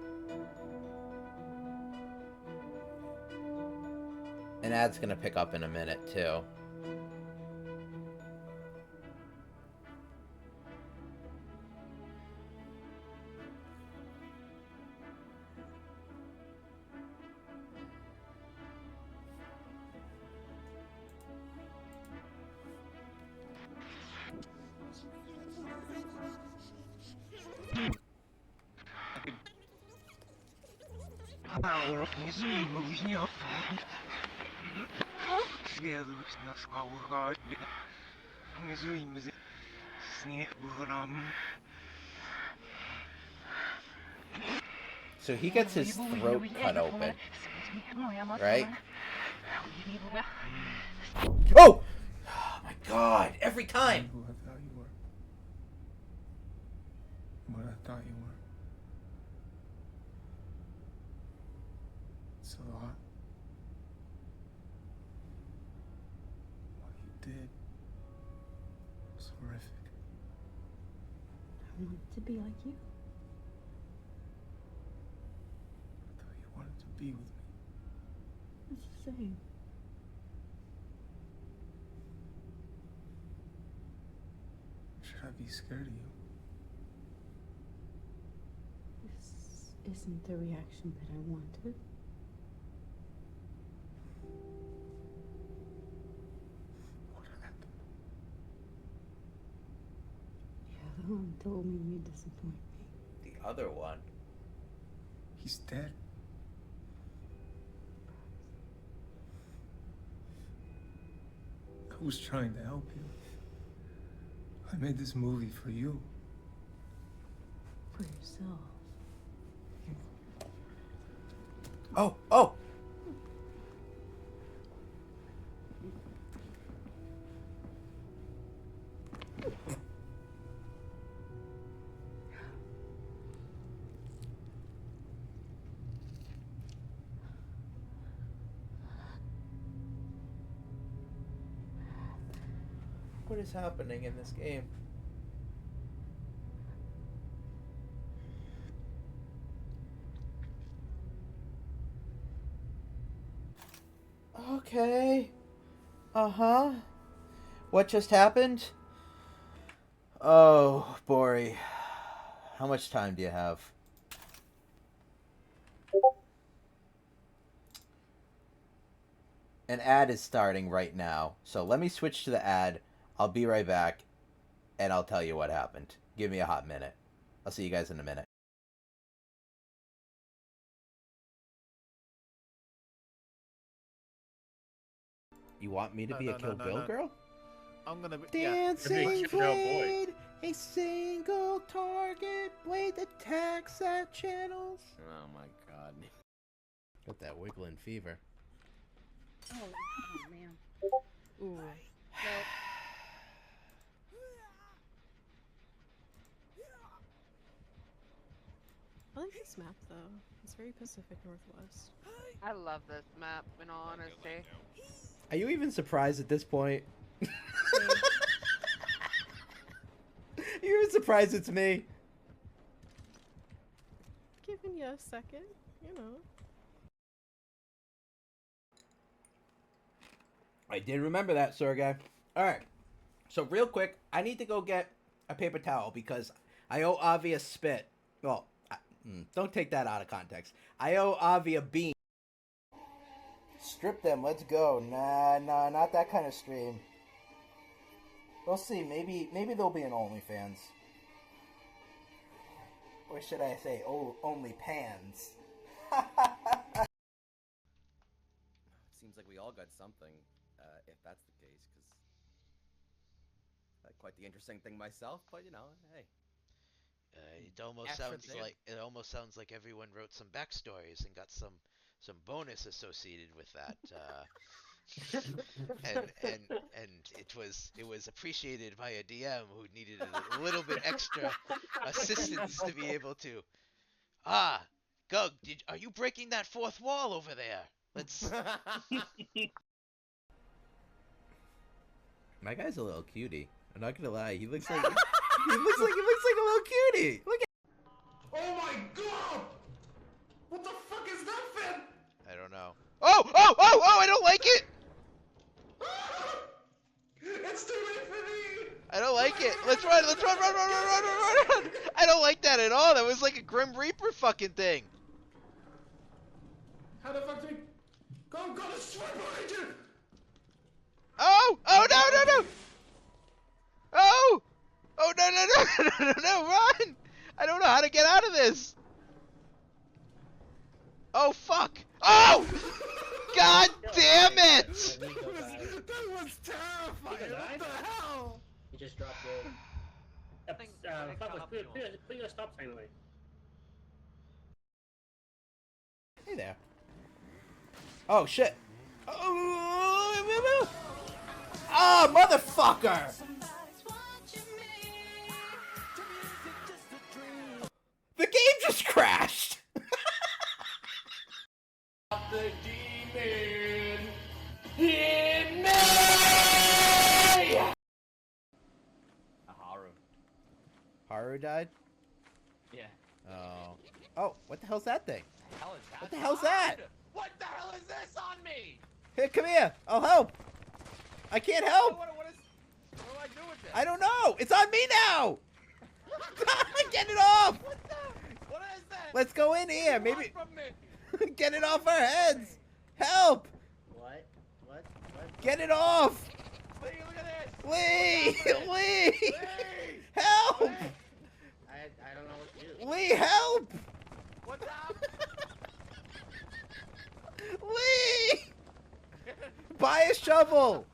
An ad's gonna pick up in a minute, too. So he gets his throat cut open, right? Oh! Oh my god, every time! Who I thought you were. What I thought you were. It's a lot. What you did was horrific. I wanted to be like you. I thought you wanted to be with me. It's the same. Should I be scared of you? This isn't the reaction that I wanted. What happened? The other one told me you'd disappoint me. The other one? He's dead. I was trying to help you. I made this movie for you. For yourself. Oh, oh! What is happening in this game? Uh-huh. What just happened? Oh, Bori. How much time do you have? An ad is starting right now. So let me switch to the ad. I'll be right back, and I'll tell you what happened. Give me a hot minute. I'll see you guys in a minute. You want me to be a Kill Bill girl? I'm gonna be Dancing blade, a single target blade attacks at channels. Oh my god. Got that wiggling fever. Oh man. Ooh. Nope. I like this map though. It's very Pacific Northwest. I love this map, in all honesty. Are you even surprised at this point? You're even surprised it's me? Giving you a second, you know. I did remember that, Sergey. Alright. So real quick, I need to go get a paper towel because I owe Avi a spit. Well, don't take that out of context. I owe Avi a bean. Strip them, let's go. Nah, not that kind of stream. We'll see, maybe there'll be an OnlyFans. Or should I say, OnlyPans. Seems like we all got something, if that's the case, because quite the interesting thing myself, but you know, hey. It almost sounds like everyone wrote some backstories and got some bonus associated with that. and it was appreciated by a DM who needed a little bit extra assistance to be able to. Gug, are you breaking that fourth wall over there? Let's. My guy's a little cutie. I'm not gonna lie. He looks like he looks like a little cutie. Look at. Oh my god! What the fuck is that, Finn? I don't know. Oh! I don't like it. It's too late for me! I don't like it. Let's run! Run! I don't like that at all. That was like a Grim Reaper fucking thing. How the fuck do we... Go, the swipe behind you! Oh, no! Oh! Oh, no, run! I don't know how to get out of this. Oh, fuck. Oh! God damn it! That was terrifying. What the hell? You just dropped your... put your stop sign away. Hey there. Oh, shit. Oh, motherfucker! The game just crashed! The demon in me! Haru died? Yeah. Oh, what the hell's that thing? What the hell's that? What the hell is this on me? Here, come here. I'll help. I can't help. What do I do with this? I don't know. It's on me now. Get it off. What is that? Let's go in here. Maybe From me? get it off our heads. Help. What? Get it off. Lee, look at this. Lee. Help. I don't know what to do. Lee, help. What's up? Lee. Buy a shovel.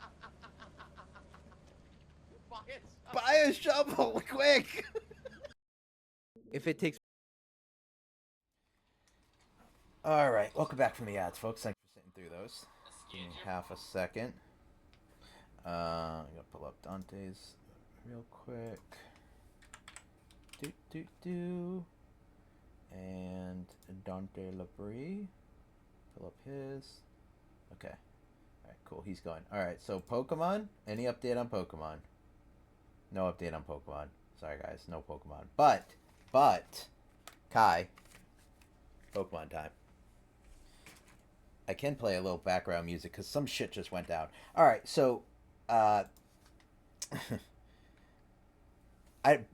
Buy a shovel, quick. If it takes... Alright, welcome back from the ads, folks. Thanks for sitting through those. Give me half a second. I'm gonna pull up Dante's real quick. And Dante Labrie. Pull up his. Okay. Alright, cool. He's going. Alright, so Pokemon. Any update on Pokemon? No update on Pokemon. Sorry, guys. No Pokemon. But, Kai. Pokemon time. I can play a little background music because some shit just went down. All right, so,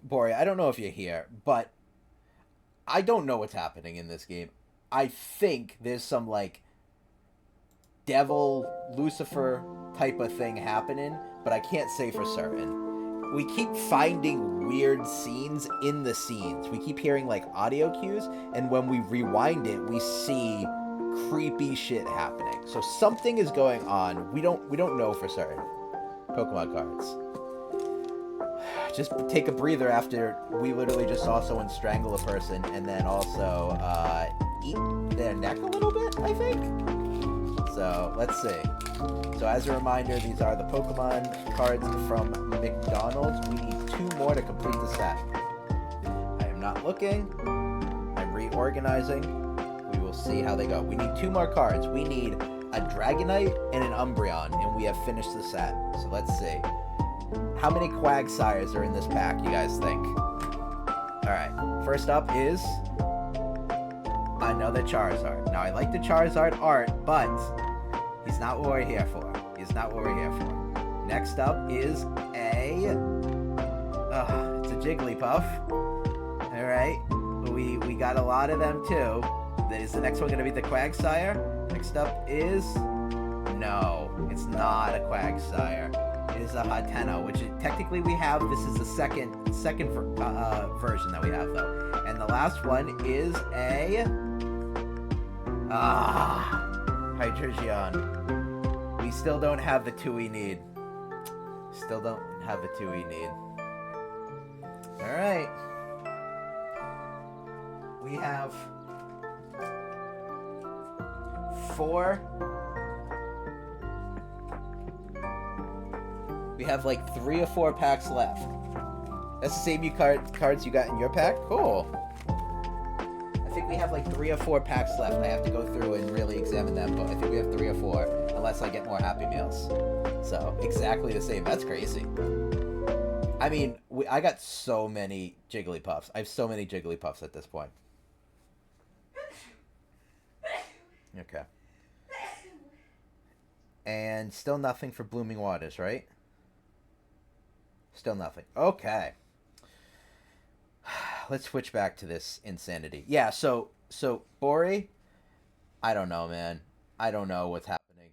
Bori, I don't know if you're here, but I don't know what's happening in this game. I think there's some, like, devil, Lucifer type of thing happening, but I can't say for certain. We keep finding weird scenes in the scenes. We keep hearing, like, audio cues, and when we rewind it, we see creepy shit happening. So something is going on. We don't know for certain. Pokemon cards. Just take a breather after we literally just saw someone strangle a person and then also eat their neck a little bit, I think? So, let's see. So as a reminder, these are the Pokemon cards from McDonald's. We need 2 more to complete the set. I am not looking. I'm reorganizing. We will see how they go. We need 2 more cards. We need a Dragonite and an Umbreon, and we have finished the set. So let's see. How many Quagsires are in this pack, you guys think? Alright, first up is another Charizard. Now, I like the Charizard art, but he's not what we're here for. He's not what we're here for. Next up is it's a Jigglypuff. Alright, we got a lot of them, too. Is the next one going to be the Quagsire? Next up is... No, it's not a Quagsire. It is a Hateno, which technically we have. This is the second version that we have, though. And the last one is a Hydreigon. We still don't have the 2 we need. Still don't have the 2 we need. All right. We have 4. We have like 3 or 4 packs left. That's the same cards you got in your pack? Cool. I think we have like 3 or 4 packs left. I have to go through and really examine them, but I think we have 3 or 4, unless I get more Happy Meals. So, exactly the same. That's crazy. I mean, I got so many Jigglypuffs. I have so many Jigglypuffs at this point. Okay. And still nothing for Blooming Waters, right? Still nothing. Okay. Let's switch back to this insanity. Yeah, so Bori, I don't know, man. I don't know what's happening.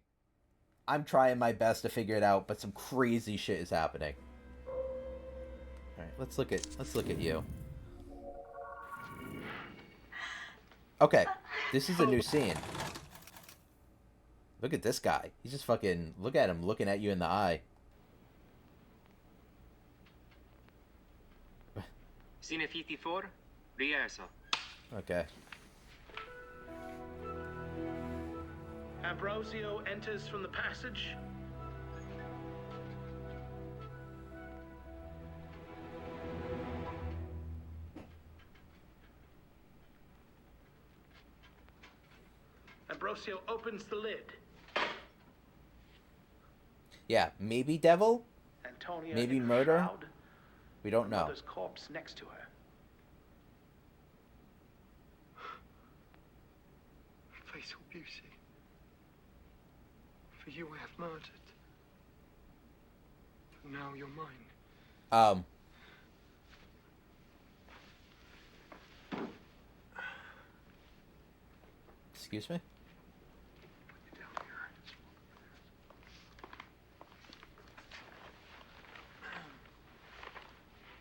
I'm trying my best to figure it out, but some crazy shit is happening. All right, let's look at you. Okay, this is a new scene. Look at this guy. He's just fucking... Look at him looking at you in the eye. Scene 54, rehearsal. Okay. Ambrosio enters from the passage. Ambrosio opens the lid. Yeah, maybe devil? Antonia Maybe in murder? shroud. We don't know. Mother's corpse next to her. Fatal beauty. For you I have murdered. And now you're mine. Excuse me?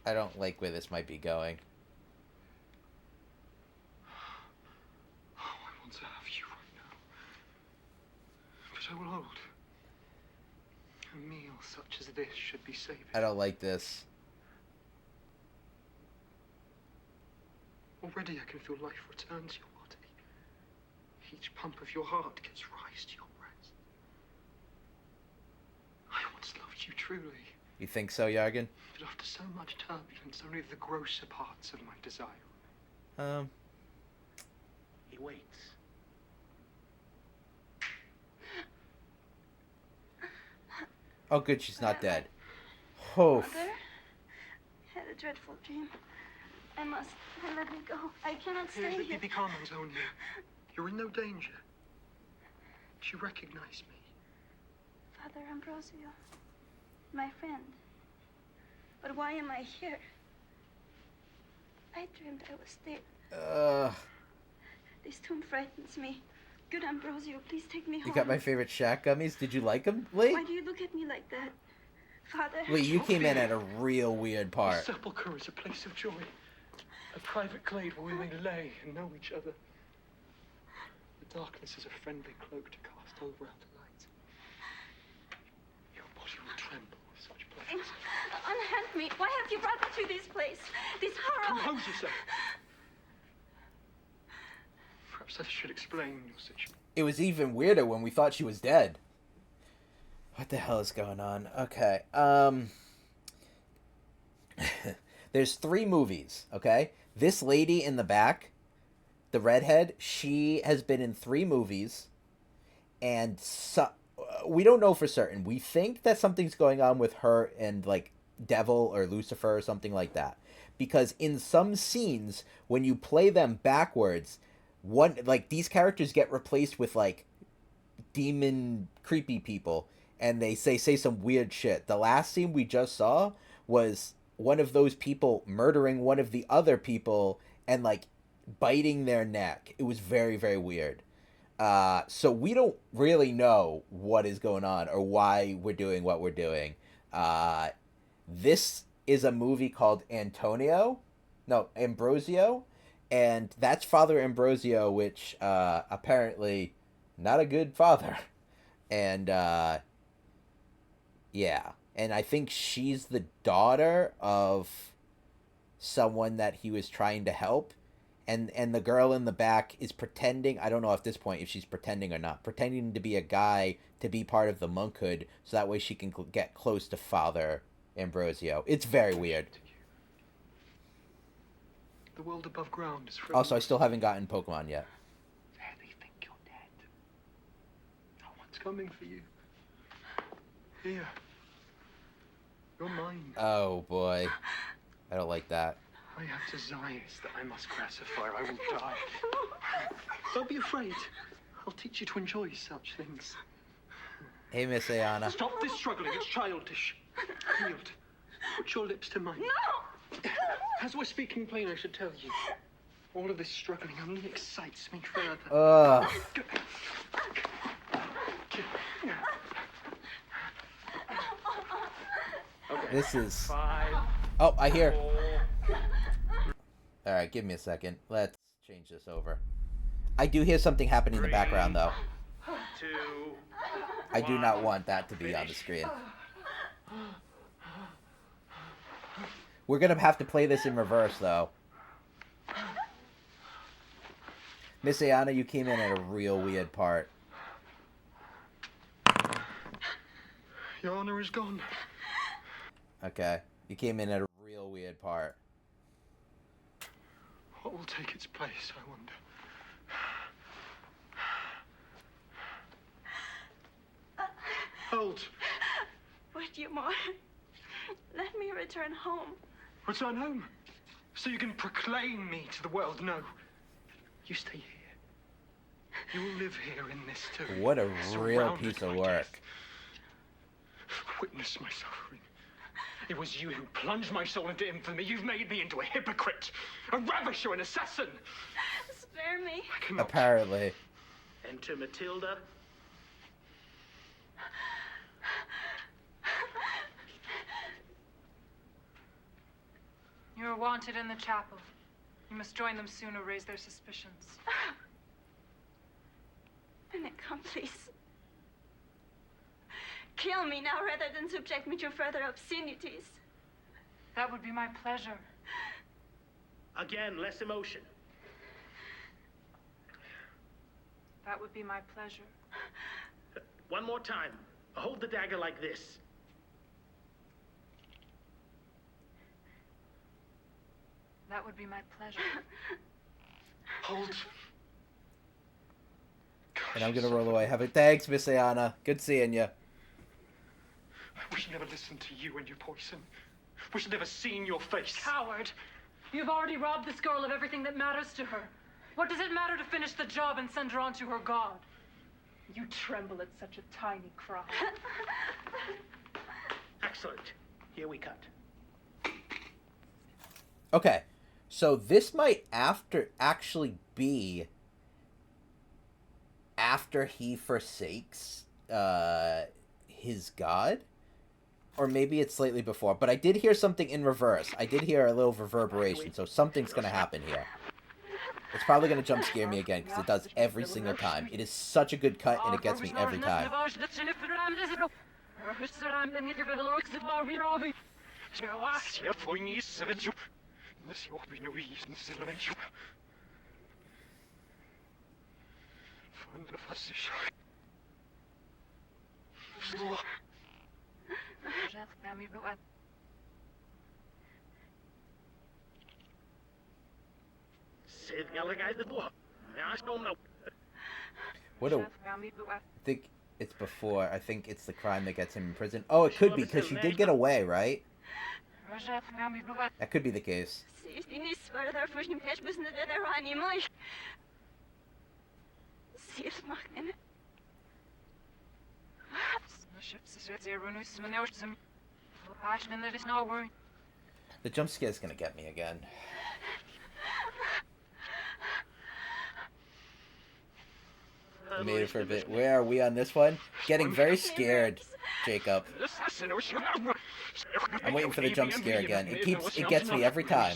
I don't like where this might be going. Oh, I want to have you right now. But I will hold. A meal such as this should be savored. I don't like this. Already I can feel life return to your body. Each pump of your heart gives rise to your breast. I once loved you truly. You think so, Jargon? But after so much turbulence, only the grosser parts of my desire. He waits. Oh, good, she's not dead. Oh. Mother, I had a dreadful dream. Let me go. I cannot stay here. Be calm, Antonia. You're in no danger. Did you recognize me? Father Ambrosio, my friend. But why am I here? I dreamed I was dead. This tomb frightens me. Good Ambrosio, please take me home. You got my favorite Shack gummies? Did you like them, Lee? Why do you look at me like that? Father... Lee, you came in at a real weird The part. sepulchre is a place of joy. A private glade where we may lay and know each other. The darkness is a friendly cloak to cast over outer light. Your body will tremble with such pleasure. Unhand me. Why have you brought me to this place? This horror... Compose yourself. Perhaps I should explain your situation. It was even weirder when we thought she was dead. What the hell is going on? Okay. There's 3 movies, okay? This lady in the back, the redhead, she has been in 3 movies. And we don't know for certain. We think that something's going on with her and, like, Devil or Lucifer or something like that. Because in some scenes, when you play them backwards, these characters get replaced with, like, demon creepy people. And they say some weird shit. The last scene we just saw was one of those people murdering one of the other people and, like, biting their neck. It was very, very weird. So we don't really know what is going on or why we're doing what we're doing. This is a movie called Ambrosio. And that's Father Ambrosio, which apparently not a good father. And... yeah, and I think she's the daughter of someone that he was trying to help, and the girl in the back is pretending, I don't know at this point if she's pretending or not, pretending to be a guy to be part of the monkhood, so that way she can get close to Father Ambrosio. It's very weird. The world above ground is free. Also, I still haven't gotten Pokemon yet. There they think you're dead. No one's coming for you. Here. You're mine. Oh, boy. I don't like that. I have desires that I must gratify or I will die. Don't be afraid. I'll teach you to enjoy such things. Hey, Miss Ayana. Stop this struggling. It's childish. Yield. Put your lips to mine. No! As we're speaking plain, I should tell you. All of this struggling only excites me further. Ugh. Okay. This is... 5. Oh, I hear... Alright, give me a second. Let's change this over. I do hear something happening in the background, though. 2. I do not want that to be on the screen. We're gonna have to play this in reverse, though. Miss Ayana, you came in at a real weird part. Your honor is gone. Okay. You came in at a real weird part. What will take its place, I wonder? Hold. Would you more? Let me return home. Return home? So you can proclaim me to the world? No. You stay here. You will live here in this tomb. What a real piece of work. Witness my suffering. It was you who plunged my soul into infamy. You've made me into a hypocrite, a ravisher, an assassin. Spare me. Apparently. Enter Matilda. You are wanted in the chapel. You must join them soon or raise their suspicions. An accomplice. Kill me now rather than subject me to further obscenities. That would be my pleasure. Again, less emotion. That would be my pleasure. One more time. Hold the dagger like this. That would be my pleasure. Hold. And I'm gonna roll away. Have it. Thanks, Miss Ayana. Good seeing you. We should never listen to you and your poison. We should never seen your face. Coward! You've already robbed this girl of everything that matters to her. What does it matter to finish the job and send her on to her god? You tremble at such a tiny cry. Excellent. Here we cut. Okay, so this might actually be after he forsakes his god, or maybe it's slightly before. But I did hear something in reverse. I did hear a little reverberation, so something's gonna happen here. It's probably gonna jump scare me again because it does every single time. It is such a good cut, and it gets me every time. What a... I think it's before. I think it's the crime that gets him in prison. Oh, it could be, because she did get away, right? That could be the case. The jump scare is gonna get me again. I made it for a bit. Where are we on this one? Getting very scared, Jacob. I'm waiting for the jump scare again. It gets me every time.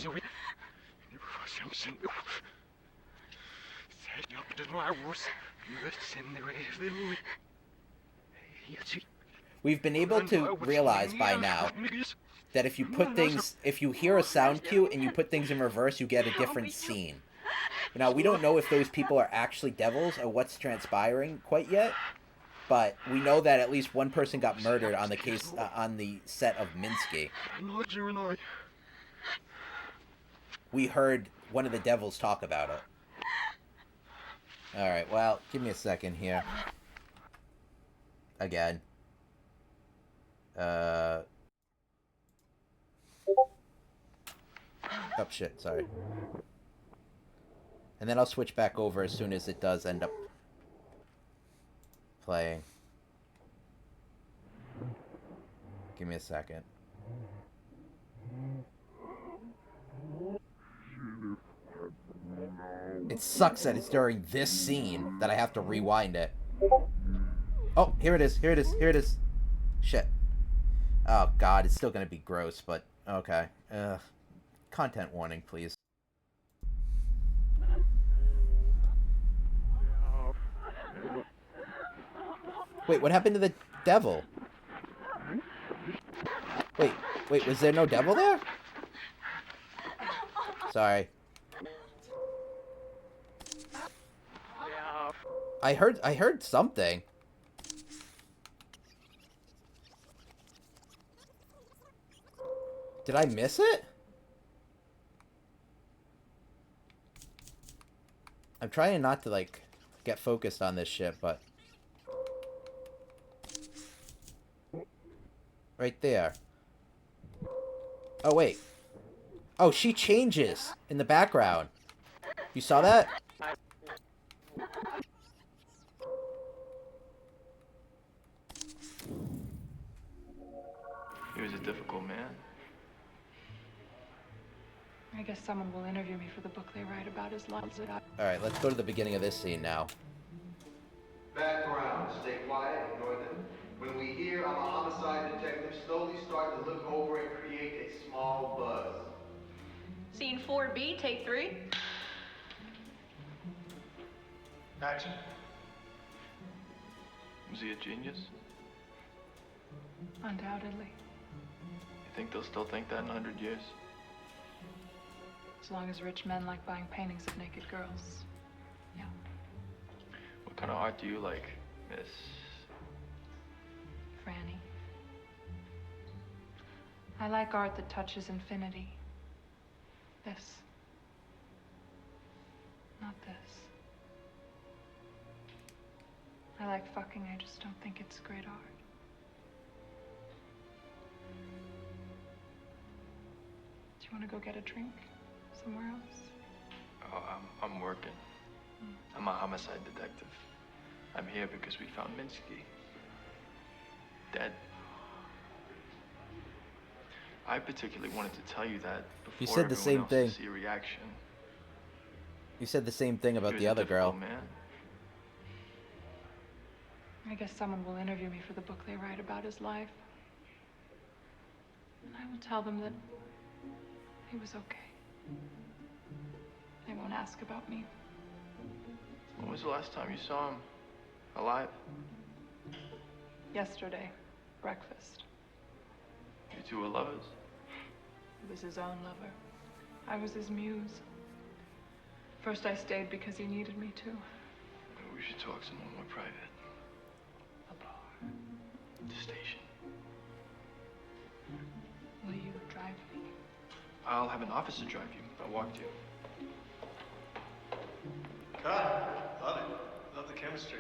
We've been able to realize by now that if you hear a sound cue and you put things in reverse, you get a different scene. Now, we don't know if those people are actually devils or what's transpiring quite yet, but we know that at least one person got murdered on the set of Minsky. We heard one of the devils talk about it. Alright, well, give me a second here. Again. Oh, shit, sorry. And then I'll switch back over as soon as it does end up playing. Give me a second. It sucks that it's during this scene that I have to rewind it. Oh, here it is, here it is, here it is. Shit. Oh, God, it's still gonna be gross, but okay. Content warning, please. Wait, what happened to the devil? Wait, was there no devil there? Sorry. I heard something. Did I miss it? I'm trying not to, like, get focused on this shit, but... Right there. Oh, wait. Oh, she changes in the background. You saw that? He was a difficult man. I guess someone will interview me for the book they write about his lives. Alright, let's go to the beginning of this scene now. Background, stay quiet, ignore them. When we hear I'm a homicide detective, slowly start to look over and create a small buzz. Scene 4B, take 3. Action. Was he a genius? Undoubtedly. You think they'll still think that in 100 years? As long as rich men like buying paintings of naked girls. Yeah. What kind of art do you like, Miss? Franny. I like art that touches infinity. This. Not this. I like fucking, I just don't think it's great art. Do you want to go get a drink somewhere else? Oh, I'm working. I'm a homicide detective. I'm here because we found Minsky. Dead. I particularly wanted to tell you that before You said the everyone same else thing. could see your reaction. You said the same thing about He was the a other girl. difficult man. I guess someone will interview me for the book they write about his life. And I will tell them that he was okay. They won't ask about me. When was the last time you saw him? Alive? Yesterday, breakfast. You two were lovers? He was his own lover. I was his muse. First I stayed because he needed me to. We should talk somewhere more private. A bar. The station. Will you drive me? I'll have an officer drive you. I'll walk you. God, love it. Love the chemistry.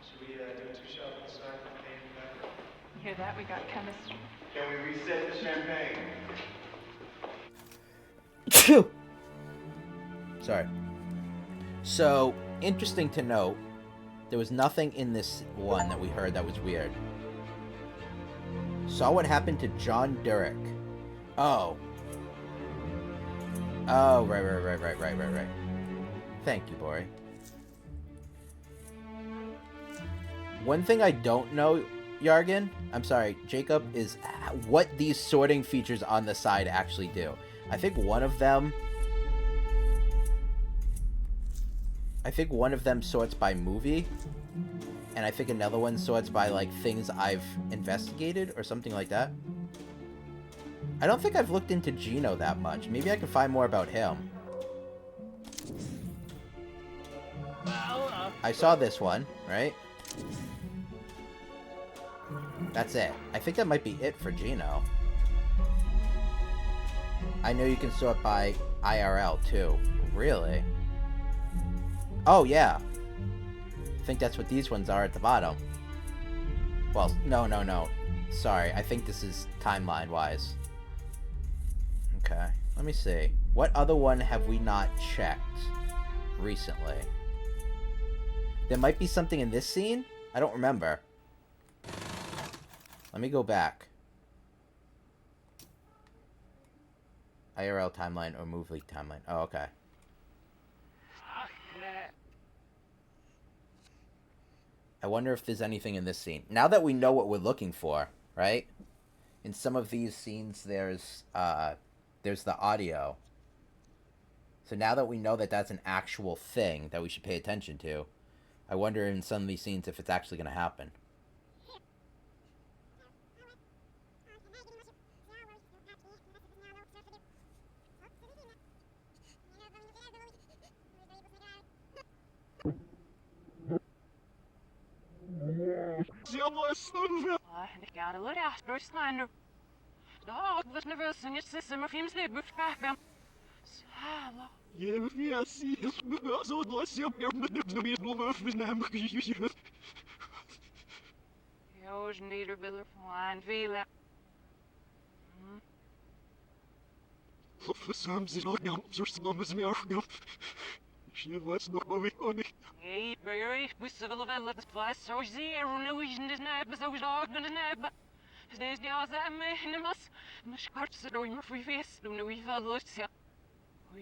Should we do a 2-shot on the side of the pain back? You hear that? We got chemistry. Can we reset the champagne? Sorry. So, interesting to note, there was nothing in this one that we heard that was weird. Saw what happened to John Durek. Oh. Oh, right. Thank you, Bori. One thing I don't know, Yargan, I'm sorry, Jacob, is what these sorting features on the side actually do. I think one of them sorts by movie, and I think another one sorts by, like, things I've investigated or something like that. I don't think I've looked into Gino that much. Maybe I can find more about him. I saw this one, right? That's it. I think that might be it for Gino. I know you can sort by IRL, too. Really? Oh, yeah. I think that's what these ones are at the bottom. Well, no. Sorry, I think this is timeline-wise. Okay, let me see. What other one have we not checked recently? There might be something in this scene? I don't remember. Let me go back. IRL timeline or movie timeline. Oh, okay. I wonder if there's anything in this scene. Now that we know what we're looking for, right? In some of these scenes, there's the audio. So now that we know that that's an actual thing that we should pay attention to, I wonder in some of these scenes if it's actually going to happen.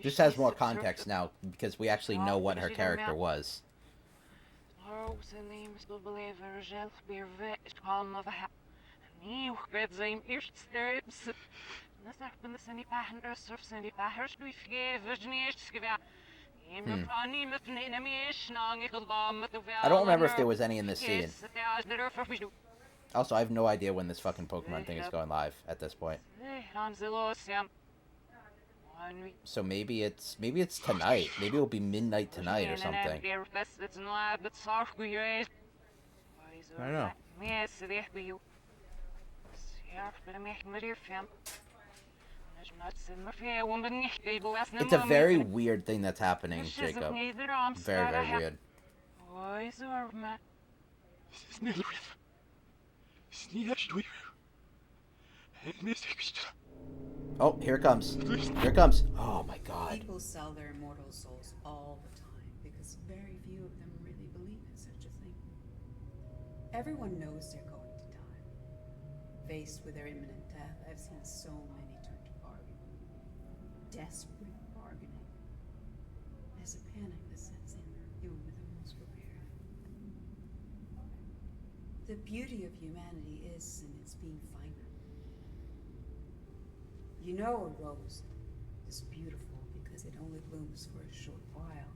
Just has more context now, because we actually know what her character was. I don't remember if there was any in this scene. Also, I have no idea when this fucking Pokemon thing is going live at this point. So maybe it's tonight. Maybe it'll be midnight tonight or something. I don't know. It's a very weird thing that's happening, Jacob. Very, very weird. Oh, here it comes. Here it comes. Oh my god. People sell their immortal souls all the time because very few of them really believe in such a thing. Everyone knows they're going to die. Faced with their imminent death, I've seen so many turn to bargain. Desperate bargaining. There's a panic that sets in, even with the most prepared. The beauty of humanity is in its being finite. You know a rose is beautiful because it only blooms for a short while.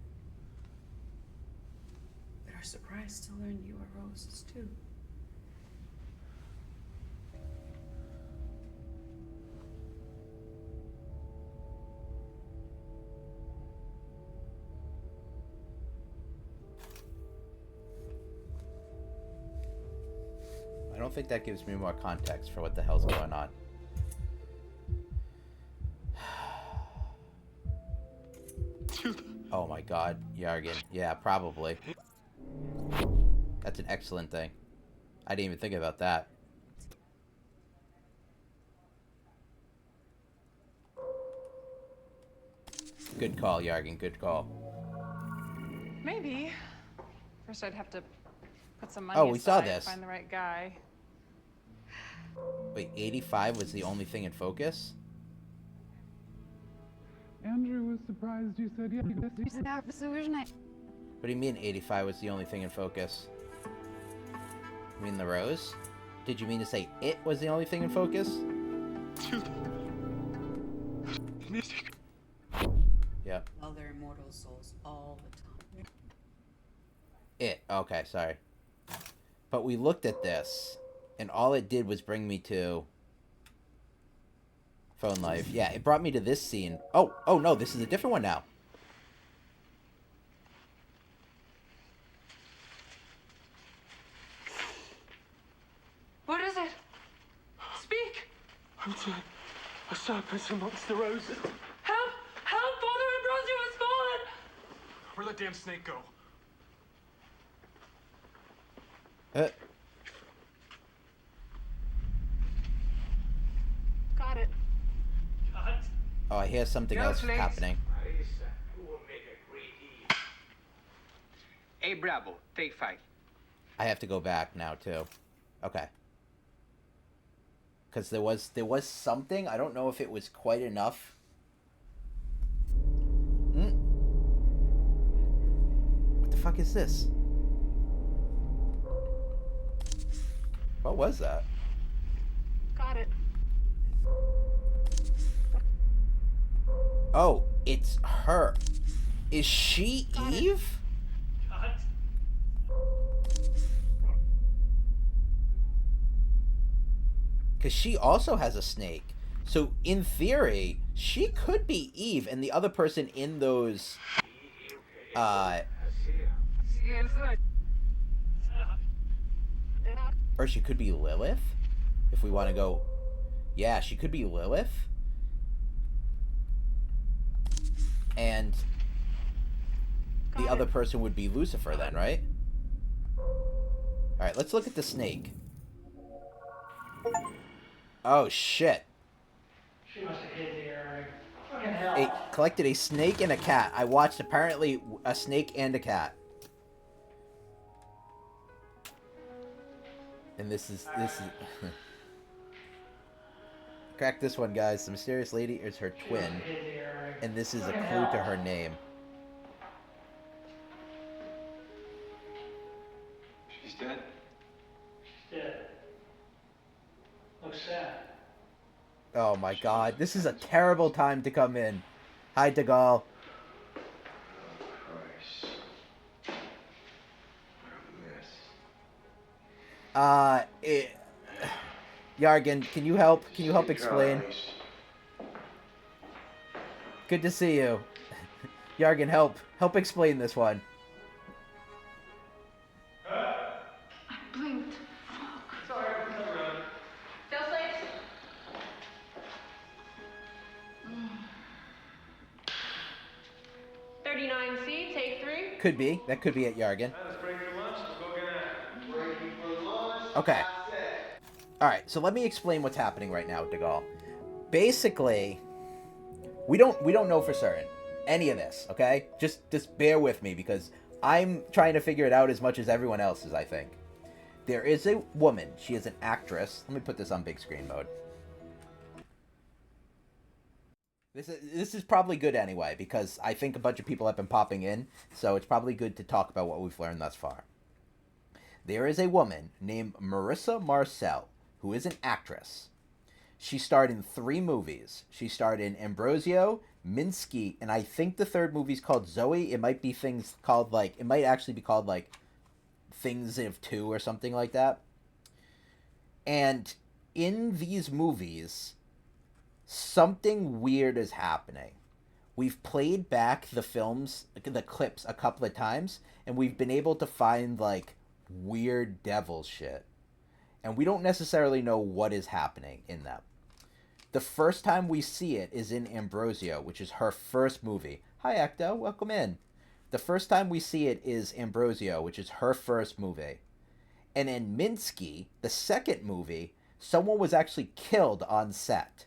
But are surprised to learn you are roses too. I don't think that gives me more context for what the hell's going on. Oh my god, Yargan. Yeah, probably. That's an excellent thing. I didn't even think about that. Good call, Yargan, good call. Maybe. First I'd have to put some money Oh, we saw aside, this. find the right guy. Wait, 85 was the only thing in focus? Andrew was surprised you said yes. What do you mean 85 was the only thing in focus? You mean the rose? Did you mean to say it was the only thing in focus? Yep. Well, they're immortal souls all the time. It. Okay, sorry. But we looked at this, and all it did was bring me to phone life. Yeah, it brought me to this scene. Oh no, this is a different one now. What is it? Speak! I'm seeing a serpent amongst the roses. Help! Help! Father Ambrosio has fallen! Where'd that damn snake go? Got it. Oh, I hear something else happening. Hey, Bravo, take 5. I have to go back now too. Okay. Because there was something. I don't know if it was quite enough. What the fuck is this? What was that? Got it. Oh, it's her. Is she Eve? Because she also has a snake. So, in theory, she could be Eve, and the other person in those, or she could be Lilith, if we want to go... Yeah, she could be Lilith. And the other person would be Lucifer then, right? Alright, let's look at the snake. Oh, shit. She must have hid there. Fucking hell. It collected a snake and a cat. I watched, apparently, a snake and a cat. And this is... Crack this one, guys. The mysterious lady is her twin. And this is a clue to her name. She's dead. She's dead. Looks sad. Oh my god. This is a terrible time to come in. Hi, DeGaulle. Yargan, can you help? Can you help explain? Good to see you. Yargan, help. Help explain this one. I blinked. Fuck. Sorry, I'm coming around. Still sleeps? 39C, take 3. Could be. That could be it, Yargan. Let's break for lunch. We'll go get a... Breaking for lunch. Okay. Alright, so let me explain what's happening right now, DeGaulle. Basically, we don't know for certain any of this, okay? Just bear with me because I'm trying to figure it out as much as everyone else is, I think. There is a woman. She is an actress. Let me put this on big screen mode. This is probably good anyway, because I think a bunch of people have been popping in, so it's probably good to talk about what we've learned thus far. There is a woman named Marissa Marcel, who is an actress. She starred in 3 movies. She starred in Ambrosio, Minsky, and I think the third movie's called Zoe. It might be things called, like, it might actually be called, like, Things of Two or something like that. And in these movies, something weird is happening. We've played back the films, the clips, a couple of times, and we've been able to find, like, weird devil shit. And we don't necessarily know what is happening in them. The first time we see it is in Ambrosio, which is her first movie. Hi, Ecto. Welcome in. The first time we see it is Ambrosio, which is her first movie. And in Minsky, the second movie, someone was actually killed on set.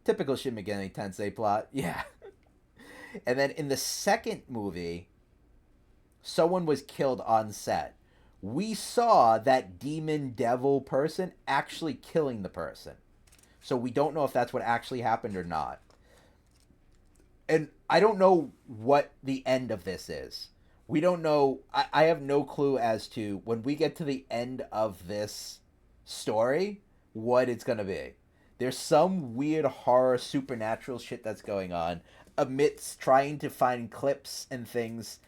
Typical Shin Megami Tensei plot. Yeah. And then in the second movie, someone was killed on set. We saw that demon devil person actually killing the person. So we don't know if that's what actually happened or not. And I don't know what the end of this is. We don't know. I have no clue as to, when we get to the end of this story, what it's going to be. There's some weird horror supernatural shit that's going on amidst trying to find clips and things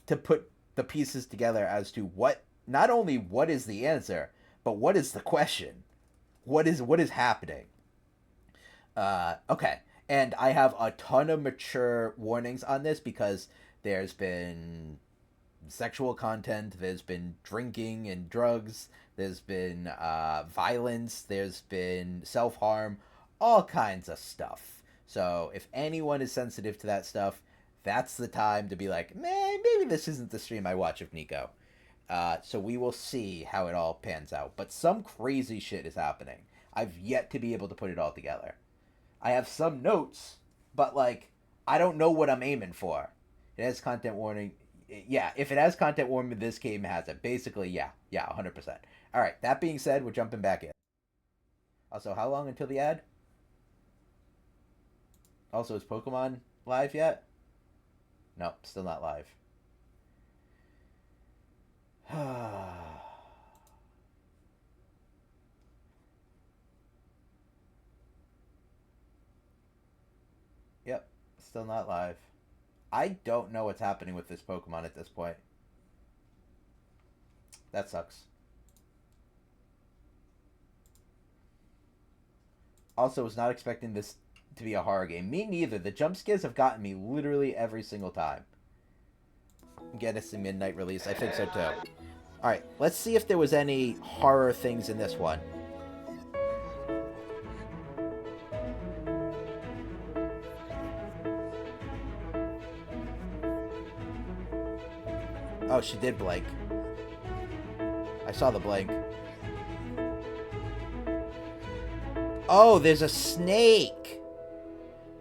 to put the pieces together as to what, not only what is the answer, but what is the question? What is happening? Okay. And I have a ton of mature warnings on this because there's been sexual content, there's been drinking and drugs, there's been violence, there's been self-harm, all kinds of stuff. So if anyone is sensitive to that stuff, that's the time to be like, man, maybe this isn't the stream I watch of Nico. So we will see how it all pans out. But some crazy shit is happening. I've yet to be able to put it all together. I have some notes, but, like, I don't know what I'm aiming for. It has content warning. Yeah, if it has content warning, this game has it. Basically, yeah, 100%. All right, that being said, we're jumping back in. Also, how long until the ad? Also, is Pokemon live yet? Nope, still not live. Yep, still not live. I don't know what's happening with this Pokemon at this point. That sucks. Also, was not expecting this to be a horror game. Me neither. The jump scares have gotten me literally every single time. Get us a midnight release. I think so too. Alright, let's see if there was any horror things in this one. Oh, she did blink. I saw the blink. Oh, there's a snake!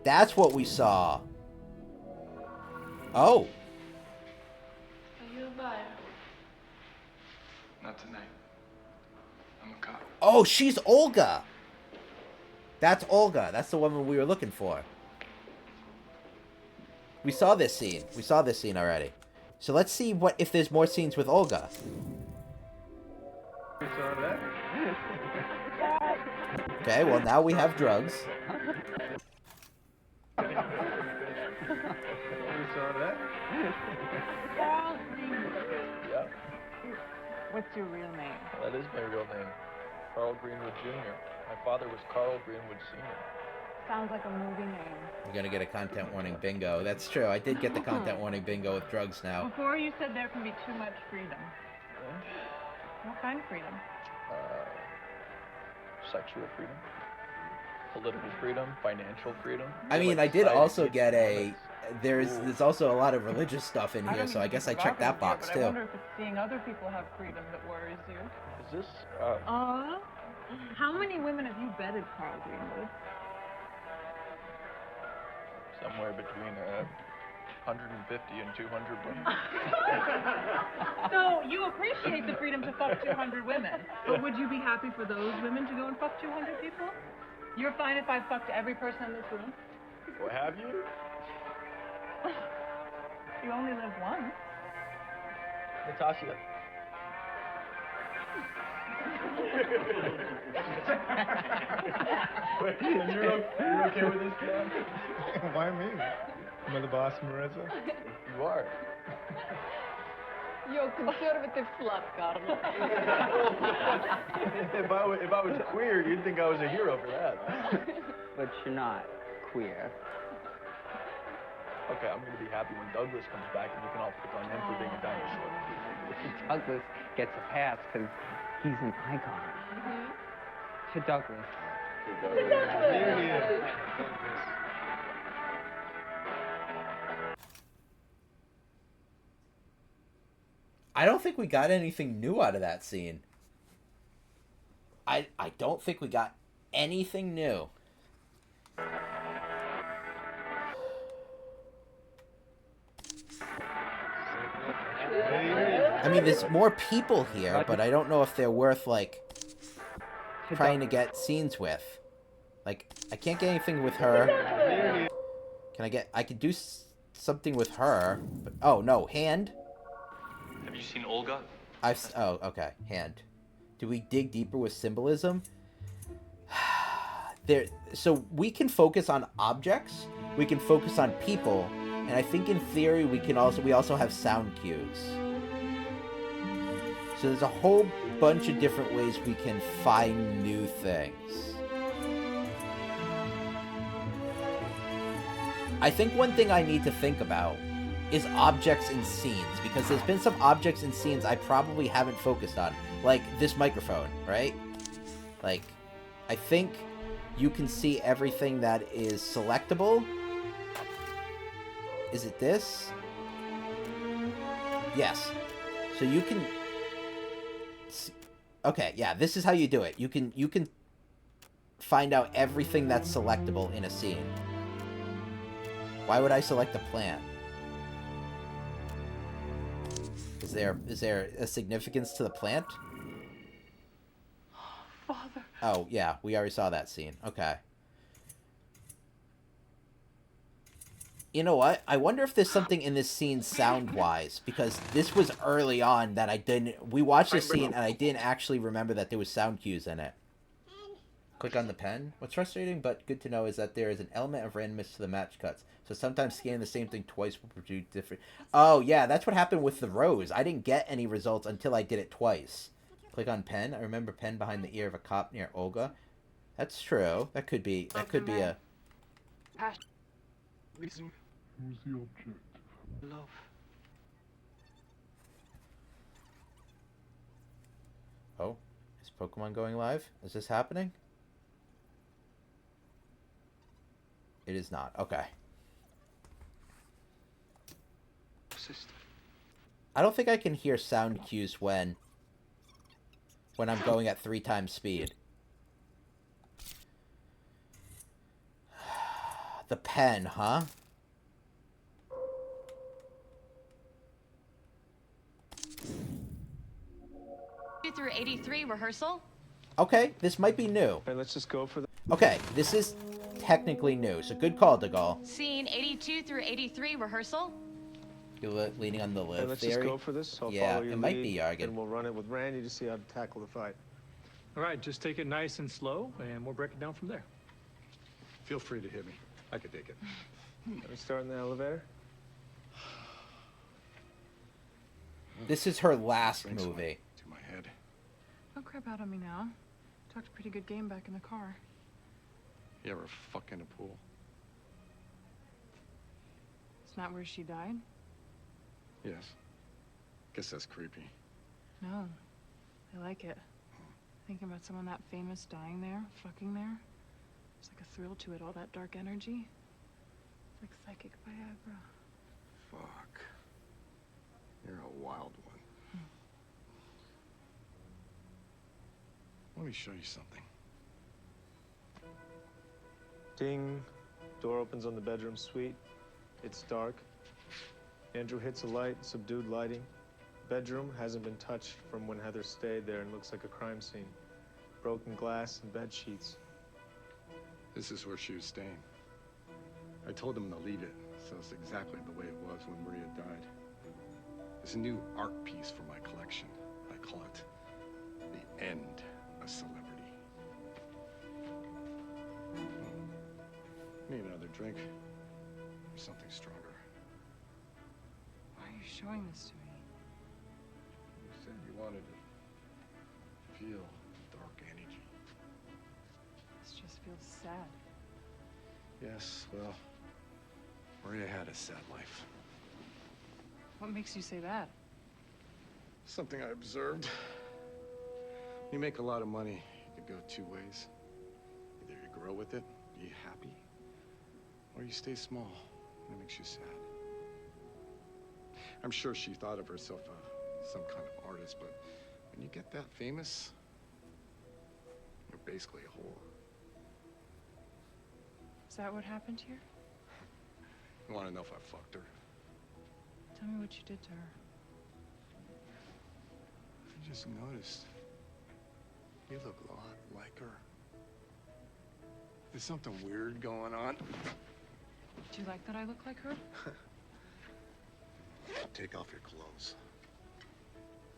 That's what we saw. Oh. Are you a buyer? Not tonight. I'm a cop. Oh, she's Olga! That's Olga. That's the woman we were looking for. We saw this scene. We saw this scene already. So let's see what if there's more scenes with Olga. Okay, well now we have drugs. Yeah. What's your real name? That is my real name. Carl Greenwood Jr. My father was Carl Greenwood Sr. Sounds like a movie name. We're gonna get a content warning bingo. That's true. I did get the content warning bingo with drugs now. Before you said there can be too much freedom. What kind of freedom? Sexual freedom, political freedom, financial freedom. I mean, I did also get a... There's also a lot of religious stuff in here, so I guess I checked that box too. I wonder if it's seeing other people have freedom that worries you. Is this, how many women have you bedded, Carl Greenwood? somewhere between 150 and 200 women. So you appreciate the freedom to fuck 200 women, but would you be happy for those women to go and fuck 200 people? You're fine if I fucked every person in this room? Well, have you? You only live once. Natasha. Wait, you're okay with this, man? Why me? Am I the boss, Marissa? You are. You're a conservative slut, Carlos. If I was queer, you'd think I was a hero for that. But you're not queer. Okay, I'm gonna be happy when Douglas comes back and you can all pick on him for being a dinosaur. Douglas gets a pass because he's an icon. To Douglas. Here he is. I don't think we got anything new out of that scene. I don't think we got anything new. I mean, there's more people here, but I don't know if they're worth, like, trying to get scenes with. Like, I can't get anything with her. I could do something with her, but, oh, no, hand? Have you seen Olga? Oh, okay, hand. Do we dig deeper with symbolism? So we can focus on objects, we can focus on people, and I think in theory we also have sound cues. So there's a whole bunch of different ways we can find new things. I think one thing I need to think about is objects in scenes, because there's been some objects in scenes I probably haven't focused on. Like this microphone, right? Like, I think you can see everything that is selectable. Is it this? Yes. So you can... Okay, yeah, this is how you do it. You can find out everything that's selectable in a scene. Why would I select a plant? Is there a significance to the plant? Father. Oh, yeah, we already saw that scene. Okay. You know what? I wonder if there's something in this scene sound-wise, because this was early on that we watched this scene and I didn't actually remember that there was sound cues in it. Click on the pen. What's frustrating but good to know is that there is an element of randomness to the match cuts. So sometimes scanning the same thing twice will produce different... Oh, yeah, that's what happened with the rose. I didn't get any results until I did it twice. Click on pen. I remember pen behind the ear of a cop near Olga. That's true. That could be a... Who's the object? Love. Oh, is Pokemon going live? Is this happening? It is not. Okay. Sister. I don't think I can hear sound cues when I'm going at 3 times speed. The pen, huh? Through 83 rehearsal. Okay, this might be new. Alright, let's just go for the... Okay, this is technically new, so good call, DeGaulle. Scene 82 through 83 rehearsal. You're leaning on the live let's theory? just go for this. I'll yeah, follow your it might lead, be Yargan. and we'll run it with Randy to see how to tackle the fight. All right, just take it nice and slow, and we'll break it down from there. Feel free to hit me. I could take it. Let me start in the elevator. This is her last movie. To my head. Don't crap out on me now. Talked a pretty good game back in the car. You ever fuck in a pool? It's not where she died? Yes. Guess that's creepy. No. I like it. Thinking about someone that famous dying there, fucking there. There's like a thrill to it, all that dark energy. It's like psychic Viagra. Fuck. You're a wild one. Let me show you something. Ding. Door opens on the bedroom suite. It's dark. Andrew hits a light, subdued lighting. Bedroom hasn't been touched from when Heather stayed there and looks like a crime scene. Broken glass and bed sheets. This is where she was staying. I told him to leave it, so it's exactly the way it was when Maria died. It's a new art piece for my collection. I call it The End of Celebrity. Need another drink or something stronger. Why are you showing this to me? You said you wanted to feel dark energy. This just feels sad. Yes, well, Maria had a sad life. What makes you say that? Something I observed. You make a lot of money, it could go two ways. Either you grow with it, be happy, or you stay small, and it makes you sad. I'm sure she thought of herself as some kind of artist, but when you get that famous, you're basically a whore. Is that what happened here? You want to know if I fucked her? Tell me what you did to her. I just noticed. You look a lot like her. There's something weird going on. Do you like that I look like her? Take off your clothes.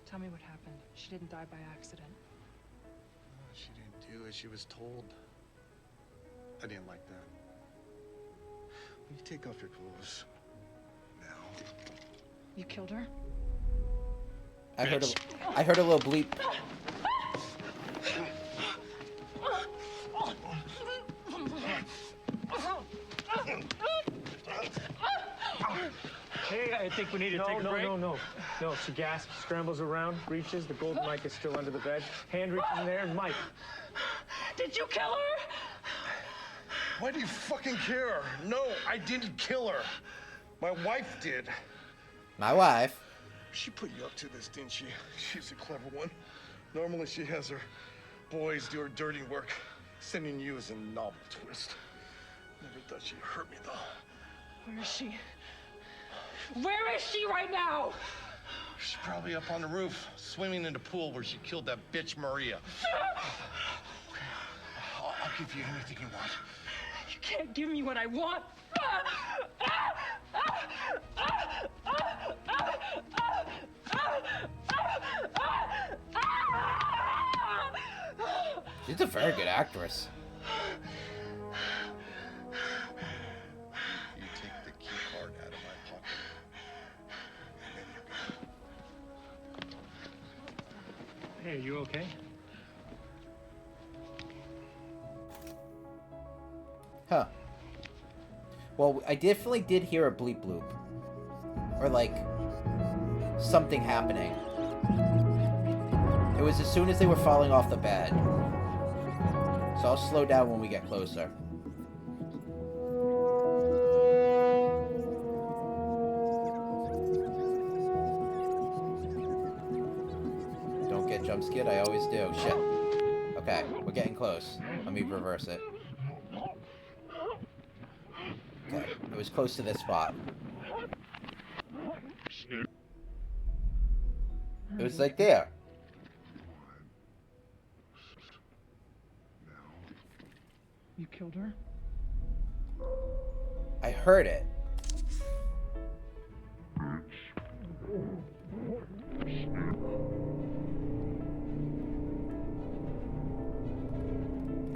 Tell me what happened. She didn't die by accident. Oh, she didn't do as she was told. I didn't like that. Will you take off your clothes now? You killed her? I heard a little bleep. Hey, I think we need to take a break. No. She gasps, scrambles around, reaches. The golden mic is still under the bed. Hand reaches in there, and Mike. Did you kill her? Why do you fucking care? No, I didn't kill her. My wife did. My wife. She put you up to this, didn't she? She's a clever one. Normally she has her boys do her dirty work, sending you as a novel twist. Never thought she'd hurt me, though. Where is she? Where is she right now? She's probably up on the roof, swimming in the pool where she killed that bitch Maria. I'll give you anything you want. You can't give me what I want. She's a very good actress. You take the key card out of my pocket. Hey, are you okay? Huh. Well, I definitely did hear a bleep bloop. Or like, something happening. It was as soon as they were falling off the bed. So I'll slow down when we get closer. Don't get jump scared, I always do. Shit. Okay, we're getting close. Let me reverse it. Okay, it was close to this spot. It was like there. You killed her? I heard it.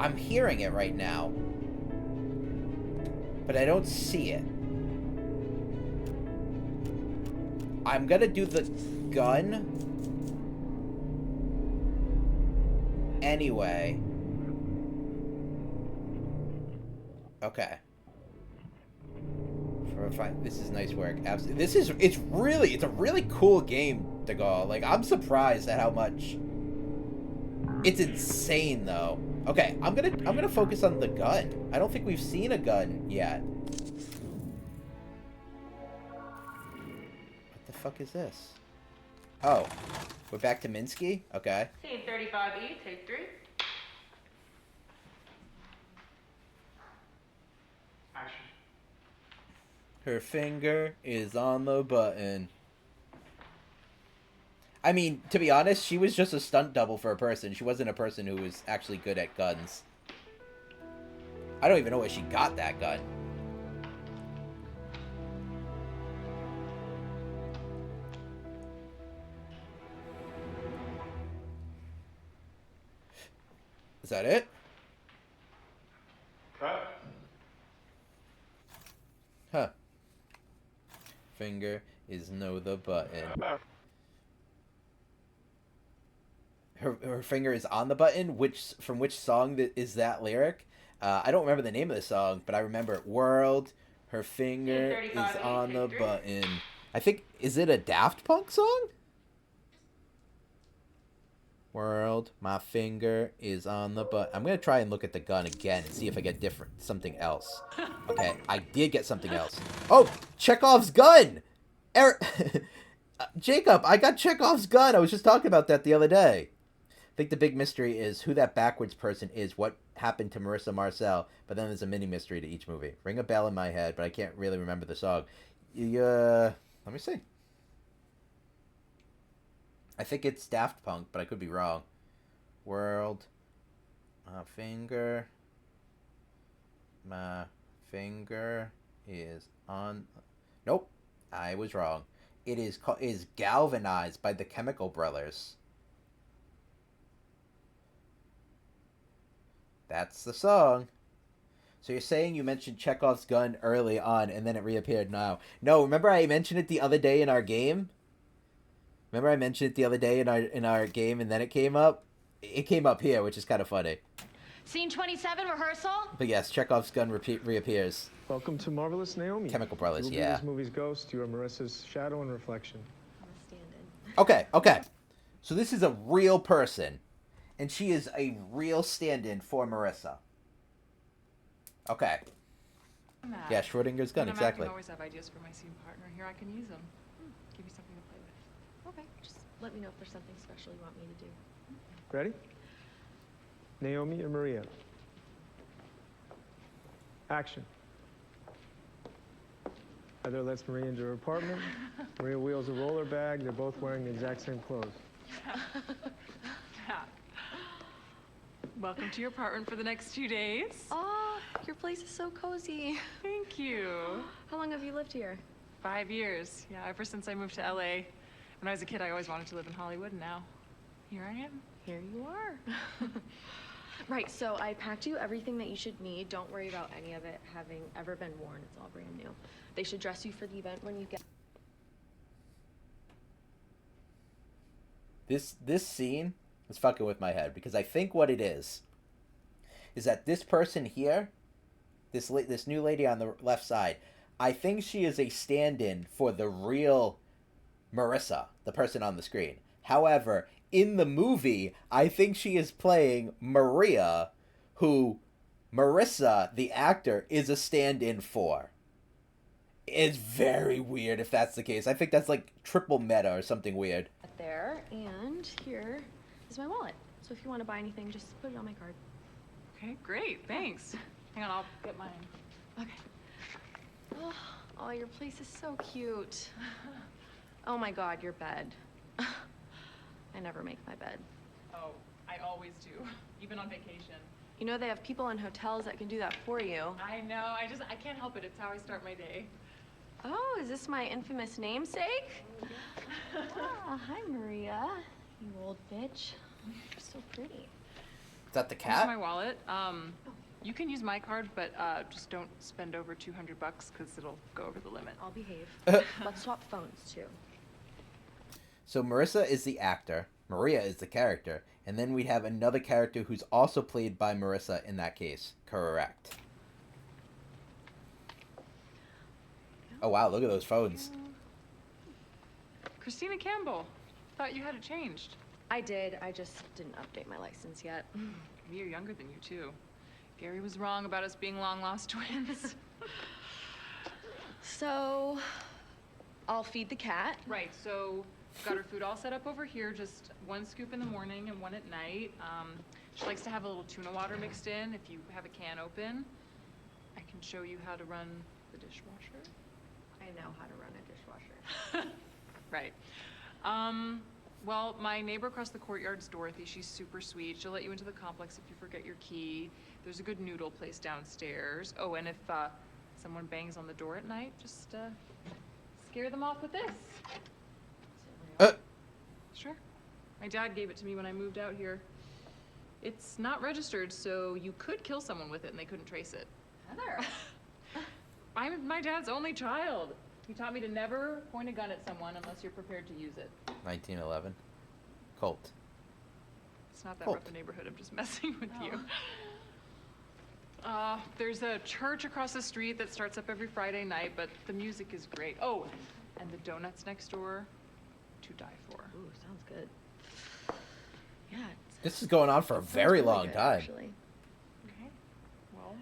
I'm hearing it right now. But I don't see it. I'm gonna do the gun anyway. Okay. This is nice work. Absolutely. It's a really cool game, Degal. Like, I'm surprised at how much. It's insane though. Okay, I'm gonna focus on the gun. I don't think we've seen a gun yet. What the fuck is this? Oh, we're back to Minsky? Okay. Scene 35E, take 3. Action. Her finger is on the button. I mean, to be honest, she was just a stunt double for a person. She wasn't a person who was actually good at guns. I don't even know where she got that gun. Is that it? Cut. Huh. Finger is no the button. Her finger is on the button. From which song is that lyric? I don't remember the name of the song, but I remember World. Her finger is on the button. I think, is it a Daft Punk song? World, my finger is on the button. I'm gonna try and look at the gun again and see if I get something else. Okay, I did get something else. Oh, Chekhov's gun! Jacob, I got Chekhov's gun. I was just talking about that the other day. I think the big mystery is who that backwards person is, what happened to Marissa Marcel, but then there's a mini mystery to each movie. Ring a bell in my head, but I can't really remember the song. Let me see. I think it's Daft Punk, but I could be wrong. World, my finger is on... Nope, I was wrong. It is Galvanized by the Chemical Brothers. That's the song. So you're saying you mentioned Chekhov's gun early on, and then it reappeared now. No, remember I mentioned it the other day in our game? Remember I mentioned it the other day in our game, and then it came up? It came up here, which is kind of funny. Scene 27, rehearsal. But yes, Chekhov's gun reappears. Welcome to Marvelous Naomi. Chemical Brothers, you will yeah. Be this movie's ghost. You are Marissa's shadow and reflection. Okay. So this is a real person, and she is a real stand-in for Marissa. Okay. Yeah, Schrodinger's gun, exactly. I can always have ideas for my scene partner. Here, I can use them. Give you something to play with. Okay, just let me know if there's something special you want me to do. Ready? Naomi or Maria? Action. Heather lets Maria into her apartment. Maria wheels a roller bag. They're both wearing the exact same clothes. Welcome to your apartment for the next 2 days. Oh, your place is so cozy. Thank you. How long have you lived here? 5 years. Yeah, ever since I moved to LA. When I was a kid, I always wanted to live in Hollywood, and now here I am. Here you are. Right, so I packed you everything that you should need. Don't worry about any of it having ever been worn. It's all brand new. They should dress you for the event when you get... This scene is fucking with my head, because I think what it is that this person here, this new lady on the left side, I think she is a stand-in for the real Marissa, the person on the screen. However, in the movie, I think she is playing Maria, who Marissa, the actor, is a stand-in for. It's very weird if that's the case. I think that's like triple meta or something weird. There, and here is my wallet. So if you want to buy anything, just put it on my card. Okay, great. Thanks. Hang on, I'll get mine. Okay. Oh, your place is so cute. Oh my God, your bed. I never make my bed. Oh, I always do, even on vacation. You know, they have people in hotels that can do that for you. I know. I can't help it. It's how I start my day. Oh, is this my infamous namesake? Oh, hi, Maria. You old bitch. You're so pretty. Is that the cat? Here's my wallet. You can use my card, but just don't spend over $200 because it'll go over the limit. I'll behave. Let's swap phones, too. So Marissa is the actor, Maria is the character, and then we'd have another character who's also played by Marissa in that case. Correct. Oh wow, look at those phones. Christina Campbell. Thought you had it changed. I did. I just didn't update my license yet. We are younger than you, too. Gary was wrong about us being long-lost twins. So, I'll feed the cat. Right, so we've got her food all set up over here, just 1 scoop in the morning and 1 at night. She likes to have a little tuna water mixed in if you have a can open. I can show you how to run the dishwasher. know how to run a dishwasher. Right. Well, my neighbor across the courtyard's Dorothy. She's super sweet. She'll let you into the complex if you forget your key. There's a good noodle place downstairs. Oh, and if someone bangs on the door at night, just scare them off with this. Sure. My dad gave it to me when I moved out here. It's not registered, so you could kill someone with it and they couldn't trace it. Heather. I'm my dad's only child. He taught me to never point a gun at someone unless you're prepared to use it. 1911. Colt. It's not that Colt. rough a neighborhood. I'm just messing with you. There's a church across the street that starts up every Friday night, but the music is great. Oh, and the donuts next door, to die for. Ooh, sounds good. Yeah. This is going on for a very really long good, time. Actually. Okay. Well,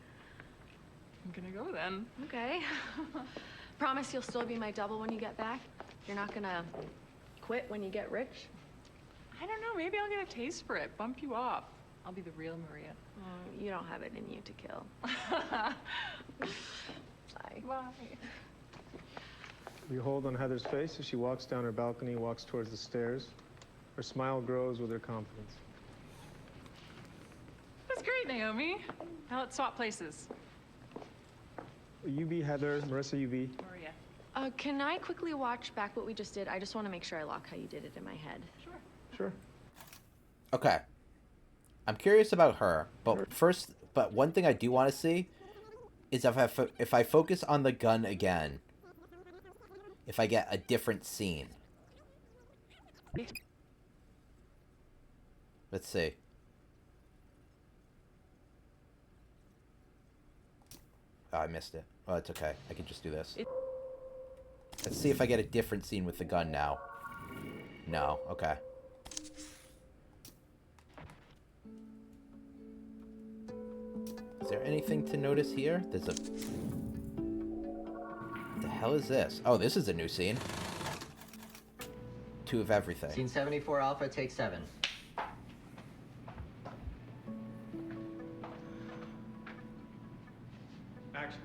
I'm gonna go then. Okay. Promise you'll still be my double when you get back? You're not gonna quit when you get rich? I don't know. Maybe I'll get a taste for it. Bump you off. I'll be the real Maria. You don't have it in you to kill. Bye. Bye. We hold on Heather's face as she walks down her balcony, walks towards the stairs. Her smile grows with her confidence. That's great, Naomi. Now let's swap places. You be Heather, Marissa, you be. Maria. Can I quickly watch back what we just did? I just want to make sure I lock how you did it in my head. Sure. Sure. Okay. I'm curious about her, but one thing I do want to see is if I focus on the gun again, if I get a different scene. Let's see. Oh, I missed it. Oh, it's okay. I can just do this. Let's see if I get a different scene with the gun now. No. Okay. Is there anything to notice here? There's a... What the hell is this? Oh, this is a new scene. 2 of everything. Scene 74 Alpha, take 7. Action.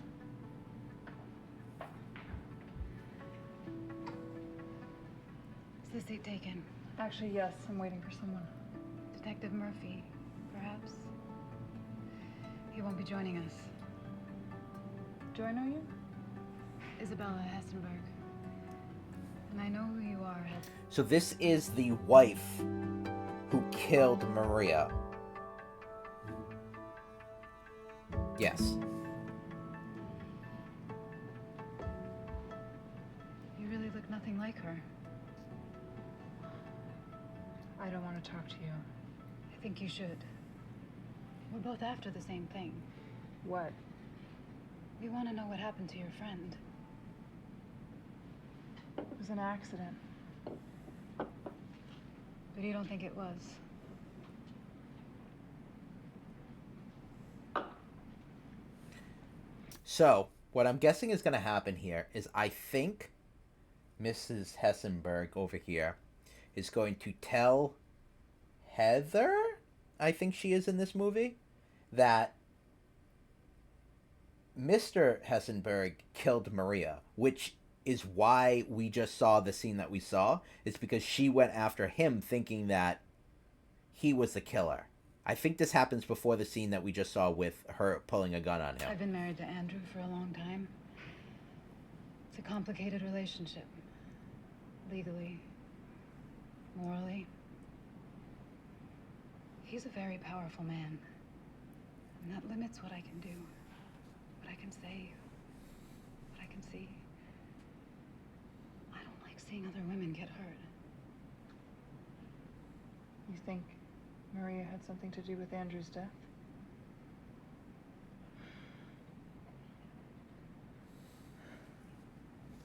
Is this seat taken? Actually, yes. I'm waiting for someone. Detective Murphy, perhaps? He won't be joining us. Do I know you? Isabella Hessenberg. And I know who you are, Heather. So this is the wife who killed Maria. Yes. You really look nothing like her. I don't want to talk to you. I think you should. We're both after the same thing. What? We want to know what happened to your friend. It was an accident. But you don't think it was? So, what I'm guessing is going to happen here is I think Mrs. Hessenberg over here is going to tell Heather, I think she is in this movie, that Mr. Hessenberg killed Maria, which is why we just saw the scene that we saw. It's because she went after him thinking that he was the killer. I think this happens before the scene that we just saw with her pulling a gun on him. I've been married to Andrew for a long time. It's a complicated relationship. Legally, morally. He's a very powerful man. And that limits what I can do. What I can say. What I can see. I don't like seeing other women get hurt. You think Maria had something to do with Andrew's death?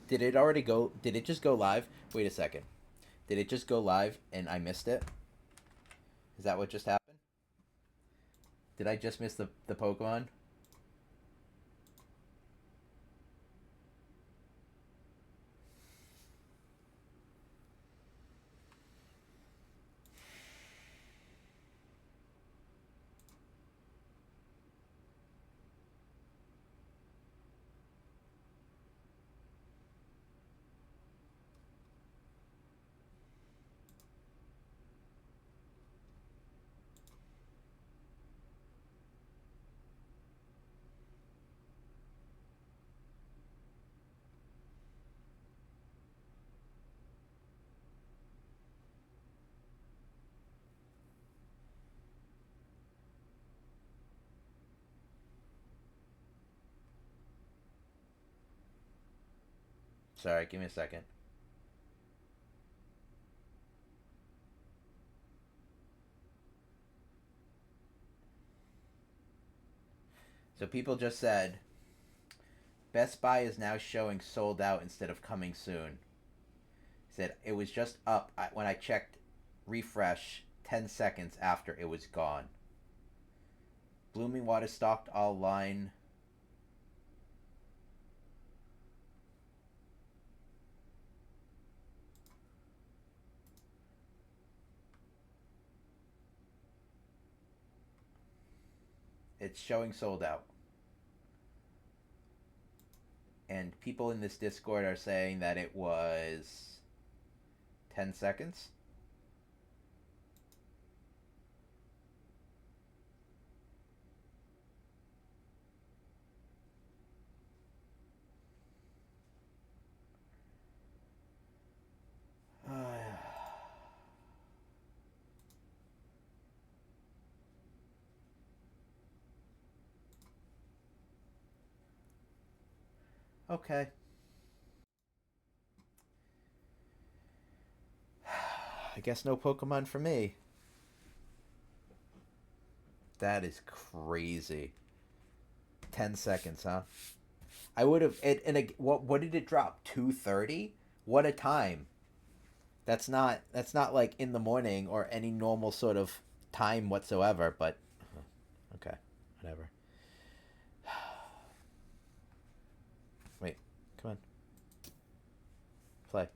Did it already go? Did it just go live? Wait a second. Did it just go live and I missed it? Is that what just happened? Did I just miss the Pokemon? sorry. Give me a second. So people just said, Best Buy is now showing sold out instead of coming soon. Said it was just up when I checked refresh 10 seconds after it was gone. Blooming Water stocked all line. It's showing sold out. And people in this Discord are saying that it was 10 seconds. Okay. I guess no Pokemon for me. That is crazy. 10 seconds, huh? I would have what did it drop? 2:30? What a time. That's not like in the morning or any normal sort of time whatsoever, but okay, whatever. Wait, come on. Play.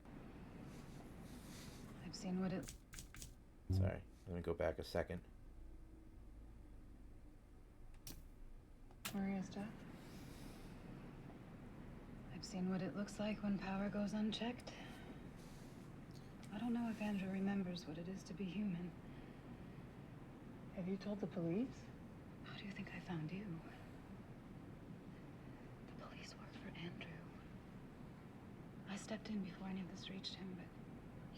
I've seen what it... Sorry, let me go back a second. Maria's death. I've seen what it looks like when power goes unchecked. I don't know if Andrew remembers what it is to be human. Have you told the police? How do you think I found you? The police work for Andrew. I stepped in before any of this reached him, but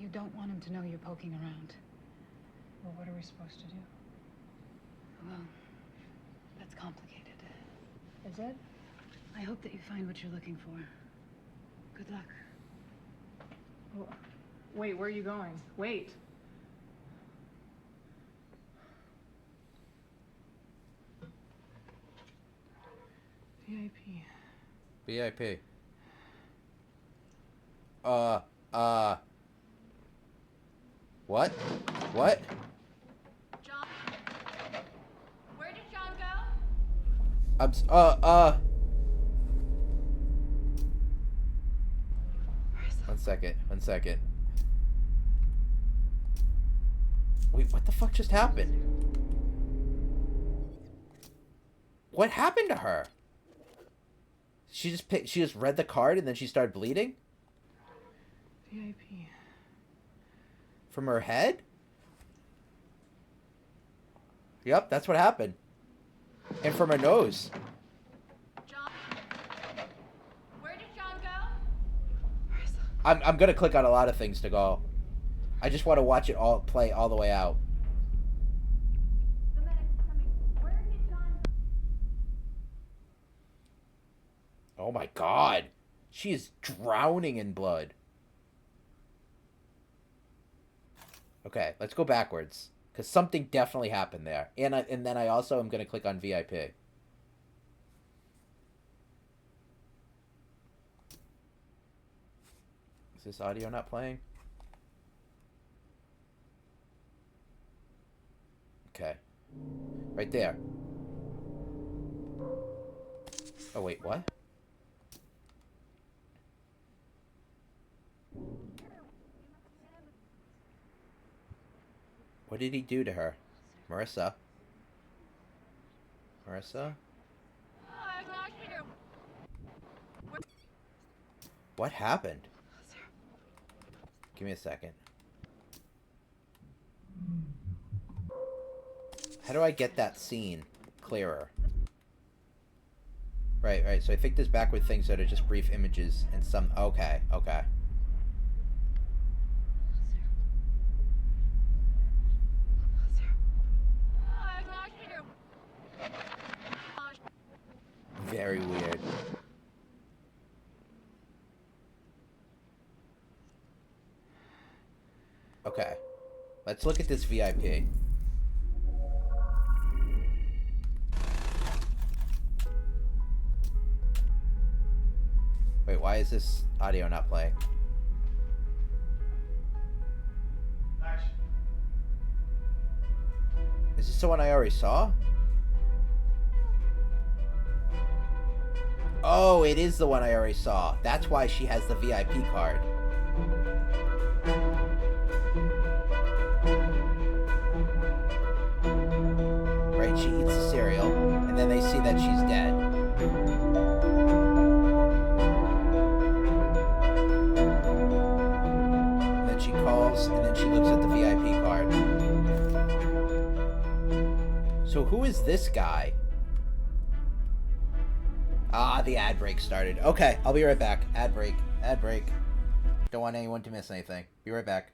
you don't want him to know you're poking around. Well, what are we supposed to do? Well, that's complicated. Is it? I hope that you find what you're looking for. Good luck. Well, wait, where are you going? Wait. VIP. VIP. What? What? John? Where did John go? One second. Wait, what the fuck just happened? What happened to her? She just read the card and then she started bleeding? VIP. From her head? Yep, that's what happened. And from her nose. John? Where did John go? I'm gonna click on a lot of things to go. I just want to watch it all play all the way out. The medic is coming. Where did John... Oh my god. She is drowning in blood. Okay, let's go backwards. Because something definitely happened there. And then I also am going to click on VIP. Is this audio not playing? Okay. Right there. Oh, wait, what? What did he do to her? Marissa? Marissa? What happened? Give me a second. How do I get that scene clearer? Right. So I think there's backward things that are just brief images and some... Okay. Very weird. Okay. Let's look at this VIP. Wait, why is this audio not playing? Action. Is this the one I already saw? Oh, it is the one I already saw. That's why she has the VIP card. Right, she eats the cereal, and then they see that she's dead. And then she calls, and then she looks at the VIP card. So who is this guy? Ah, the ad break started. Okay, I'll be right back. Ad break. Ad break. Don't want anyone to miss anything. Be right back.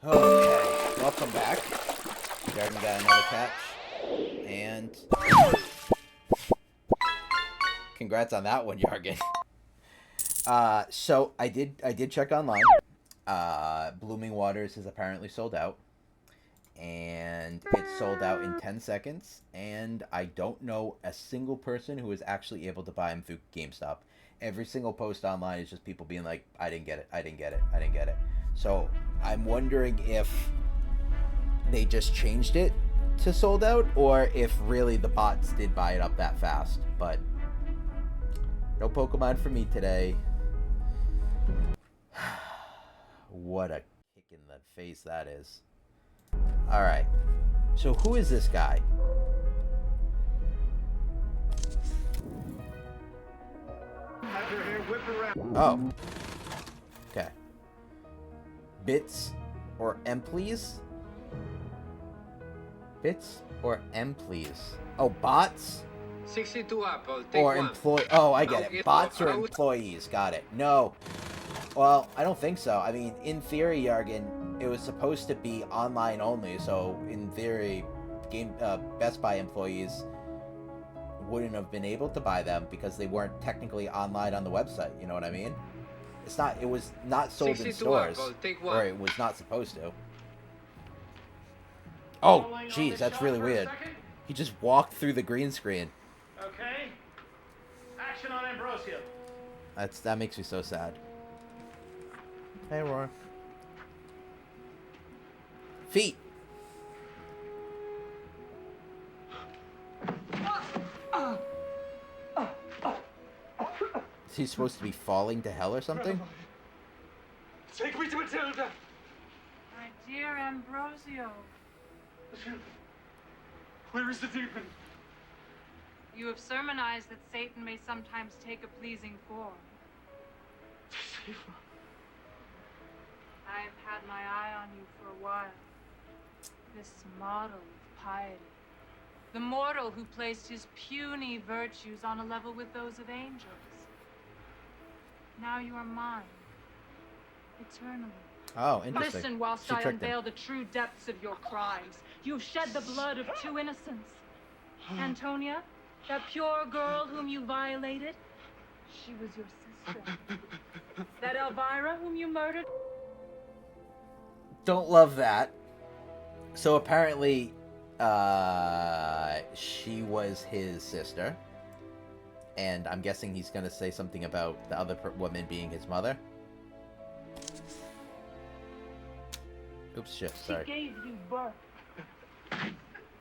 Okay, welcome back. Garden got another catch. And congrats on that one, Jargon. So I did check online. Blooming Waters is apparently sold out. And it's sold out in 10 seconds. And I don't know a single person who is actually able to buy them through GameStop. Every single post online is just people being like, I didn't get it, I didn't get it, I didn't get it. So I'm wondering if they just changed it to sold out, or if really the bots did buy it up that fast. But no Pokemon for me today. What a kick in the face that is. Alright, so who is this guy? Have your hair whip around. Oh. Okay. Bits or M, please? Bits or M, please? Oh, bots? 62 apple, take Or one. employee. Oh, I get Okay, it. Bots or I would- employees. Got it. No. Well, I don't think so. I mean, in theory, Jargon, it was supposed to be online only. So, in theory, Best Buy employees wouldn't have been able to buy them because they weren't technically online on the website. You know what I mean? It's not. It was not sold in 62 stores, apple, take one. or it was not supposed to. Oh, jeez, that's really weird. He just walked through the green screen. Okay. Action on Ambrosio. That makes me so sad. Hey, Aurora. Feet. Is he supposed to be falling to hell or something? Take me to Matilda. My dear Ambrosio, Where is the demon? you have sermonized that Satan may sometimes take a pleasing form. I have had my eye on you for a while. This model of piety. The mortal who placed his puny virtues on a level with those of angels. Now you are mine. Eternally. Oh, interesting. Listen whilst She I tricked him. unveil the true depths of your crimes. You've shed the blood of two innocents. Antonia, that pure girl whom you violated, she was your sister. That Elvira whom you murdered. Don't love that. So apparently, she was his sister. And I'm guessing he's going to say something about the other woman being his mother. Oops, shit, She sorry. gave you birth.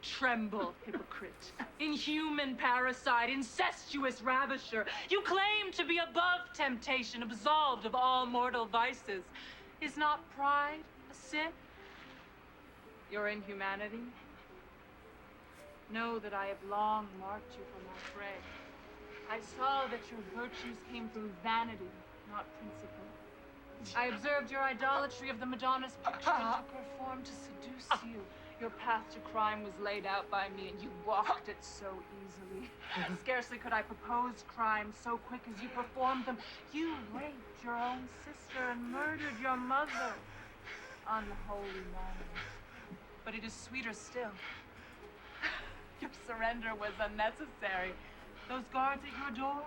Tremble, hypocrite. Inhuman parasite, incestuous ravisher. You claim to be above temptation, absolved of all mortal vices. Is not pride a sin? Your inhumanity? Know that I have long marked you for my prey. I saw that your virtues came from vanity, not principle. I observed your idolatry of the Madonna's picture that you performed to seduce you. Your path to crime was laid out by me, and you walked it so easily. Scarcely could I propose crimes so quick as you performed them. You raped your own sister and murdered your mother. Unholy manners. But it is sweeter still. Your surrender was unnecessary. Those guards at your door,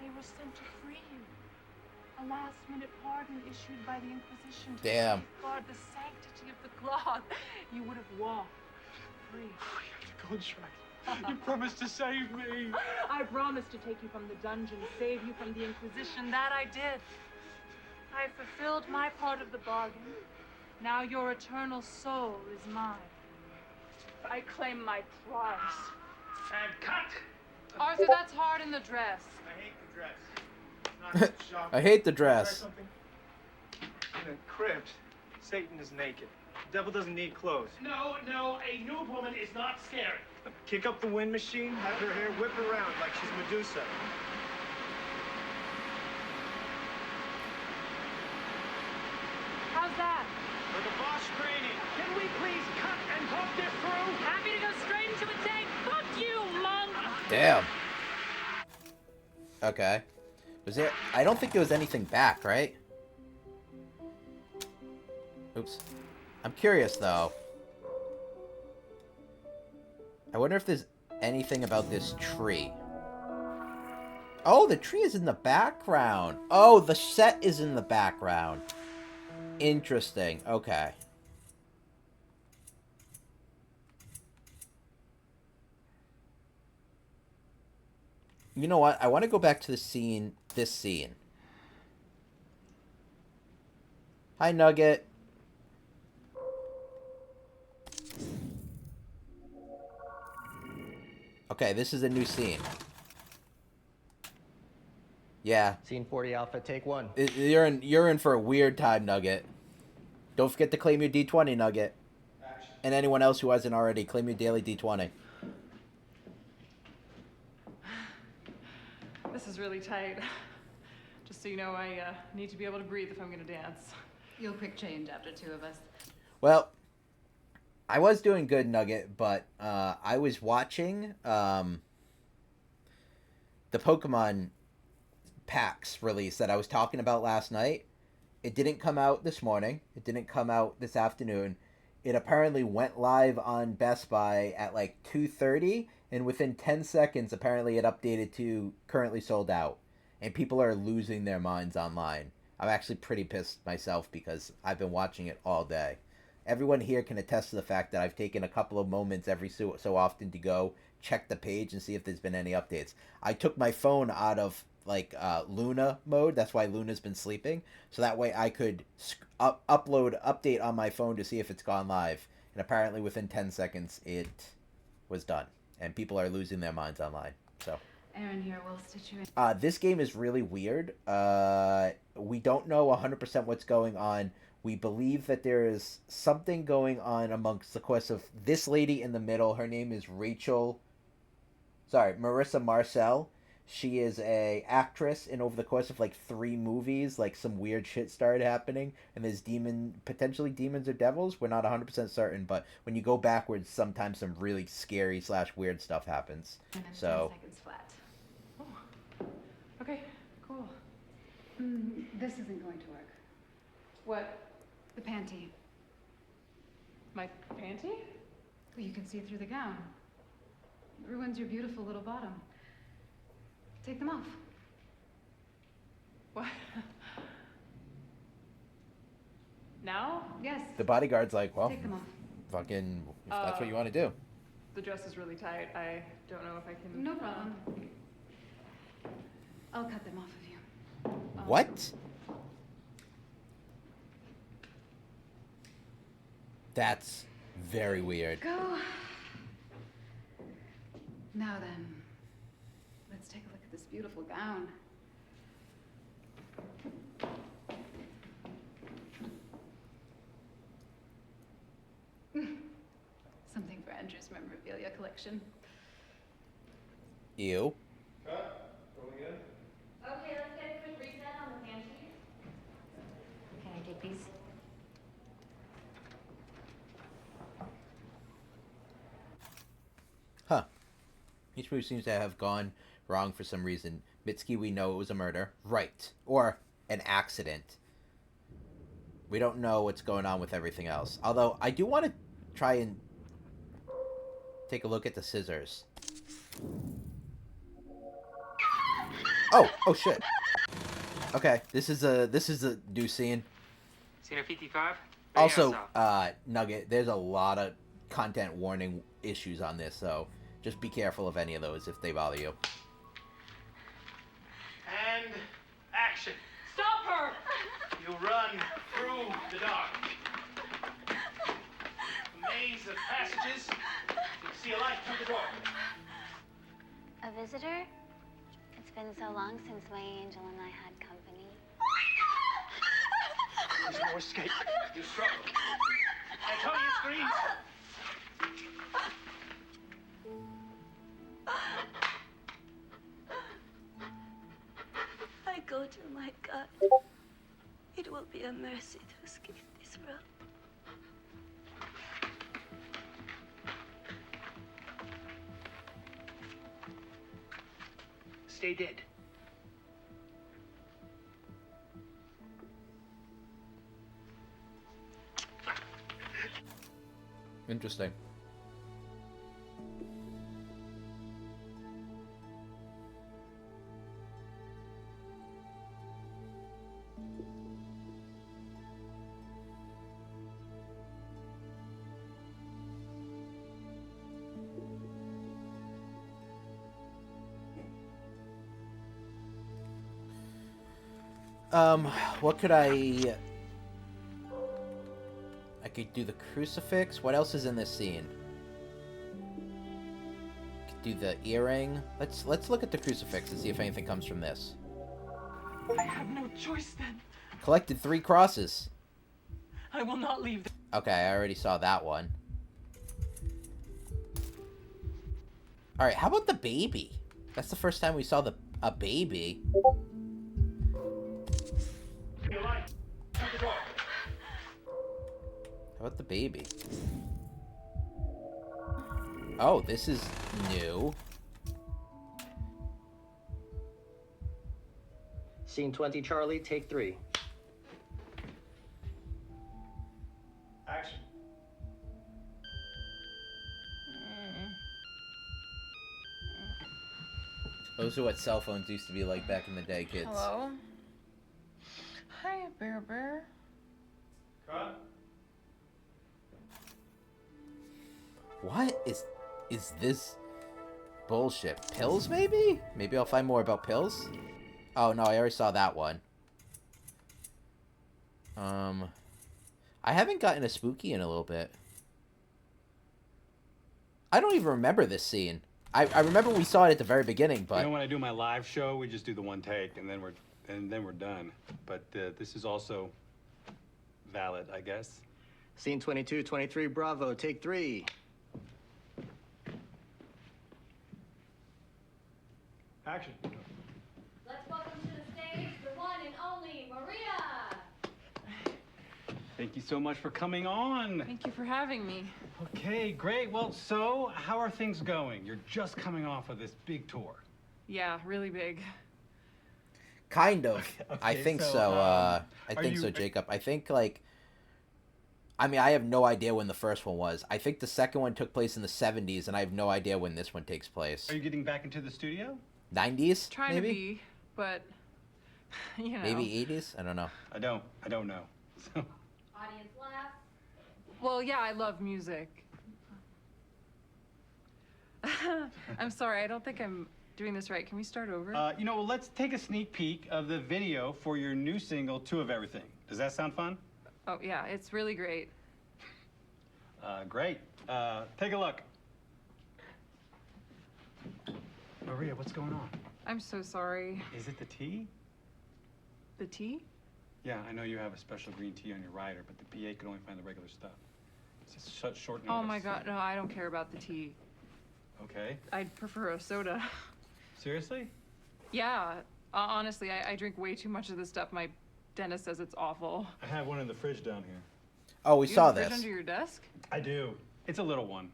they were sent to free you. A last-minute pardon issued by the Inquisition to Damn. safeguard the sanctity of the cloth. You would have walked free. The contract. You promised to save me. I promised to take you from the dungeon, save you from the Inquisition. That I did. I fulfilled my part of the bargain. Now your eternal soul is mine. I claim my prize. And cut. Arthur, that's hard in the dress. I hate the dress. I hate the dress. In a crypt, Satan is naked. The devil doesn't need clothes. No, a nude woman is not scary. Kick up the wind machine, have her hair whip around like she's Medusa. How's that? For the boss training. Can we please cut and talk this through? Happy to go straight into a tank. Fuck you, monk! Damn. Okay. Was there... I don't think there was anything back, right? Oops. I'm curious, though. I wonder if there's anything about this tree. Oh, the tree is in the background. Oh, the set is in the background. Interesting. Okay. You know what? I want to go back to the scene, this scene. Hi, Nugget. Okay, this is a new scene. Yeah. Scene 40 Alpha, take 1. You're in for a weird time, Nugget. Don't forget to claim your D20, Nugget. And anyone else who hasn't already, claim your daily D20. This is really tight. Just so you know, I need to be able to breathe if I'm gonna dance. You'll quick change after 2 of us. Well, I was doing good, Nugget, but I was watching the Pokemon packs release that I was talking about last night. It didn't come out this morning. It didn't come out this afternoon. It apparently went live on Best Buy at like 2:30, and within 10 seconds, apparently it updated to currently sold out. And people are losing their minds online. I'm actually pretty pissed myself because I've been watching it all day. Everyone here can attest to the fact that I've taken a couple of moments every so often to go check the page and see if there's been any updates. I took my phone out of like Luna mode. That's why Luna's been sleeping. So that way I could update on my phone to see if it's gone live. And apparently within 10 seconds it was done. And people are losing their minds online. So Aaron here will stitch you in. this game is really weird. We don't know 100% what's going on. We believe that there is something going on amongst the course of this lady in the middle. Her name is Marissa Marcel. She is a actress, and over the course of like 3 movies, like some weird shit started happening, and there's potentially demons or devils. We're not 100% certain, but when you go backwards, sometimes some really scary / weird stuff happens. So 10 seconds flat. Oh. Okay, cool. This isn't going to work. What? The panty. My panty? Well, you can see through the gown. It ruins your beautiful little bottom. Take them off. What? Now? Yes. the bodyguard's like, well, Take them off. fucking, if that's what you want to do. The dress is really tight. I don't know if I can... No problem. I'll cut them off of you. What? That's very weird. Go. Now then, let's take a look at this beautiful gown. Something for Andrew's memorabilia collection. Ew. Cut. Rolling in. Okay, let's get a quick reset on the panties. Can I take these? Huh. Each move seems to have gone wrong for some reason. Mitsuki, we know it was a murder. Right. Or an accident. We don't know what's going on with everything else. Although, I do want to try and take a look at the scissors. Oh shit. Okay, this is a new scene. Scene 55? Also, Nugget, there's a lot of content warning issues on this, so just be careful of any of those if they bother you. And action. Stop her! You run through the dark. A maze of passages. You see a light through the door. A visitor? It's been so long since my angel and I had company. There's no escape. You struggle. Antonia screams. I go to my God. It will be a mercy to escape this world. Stay dead. Interesting. What could I could do the crucifix. What else is in this scene? Could do the earring. Let's look at the crucifix and see if anything comes from this. I have no choice then. Collected 3 crosses. I will not leave. Okay, I already saw that one. Alright, how about the baby? That's the first time we saw a baby. How about the baby? Oh, this is new. Scene 20, Charlie, take 3. Action. Those are what cell phones used to be like back in the day, kids. Hello? Hi, Bear Bear. Cut. What is this bullshit? Pills, maybe? Maybe I'll find more about pills? Oh, no, I already saw that one. I haven't gotten a spooky in a little bit. I don't even remember this scene. I remember we saw it at the very beginning, but... You know, when I do my live show, we just do the one take, and then we're done. But this is also valid, I guess. Scene 22, 23, Bravo, take 3. Action. Let's welcome to the stage the one and only Maria. Thank you so much for coming on. Thank you for having me. Okay, great. Well, so how are things going? You're just coming off of this big tour. Yeah, really big. Kind of. Okay, I think so, so. I are think you- so, Jacob. I think, like... I mean, I have no idea when the first one was. I think the second one took place in the 70s, and I have no idea when this one takes place. Are you getting back into the studio? 90s, Trying maybe? to be, but, you know. Maybe 80s? I don't know. I don't know. So. Audience laugh. Well, yeah, I love music. I'm sorry, I don't think I'm doing this right. Can we start over? You know, well, let's take a sneak peek of the video for your new single, 2 of Everything. Does that sound fun? Oh, yeah, it's really great. Great. Take a look. Maria, what's going on? I'm so sorry. Is it the tea? The tea? Yeah, I know you have a special green tea on your rider, but the PA could only find the regular stuff. It's just such short notice. Oh my god, no, I don't care about the tea. Okay. I'd prefer a soda. Seriously? Yeah, honestly, I drink way too much of this stuff. My dentist says it's awful. I have one in the fridge down here. Oh, we You saw have a fridge this. under your desk? I do. It's a little one.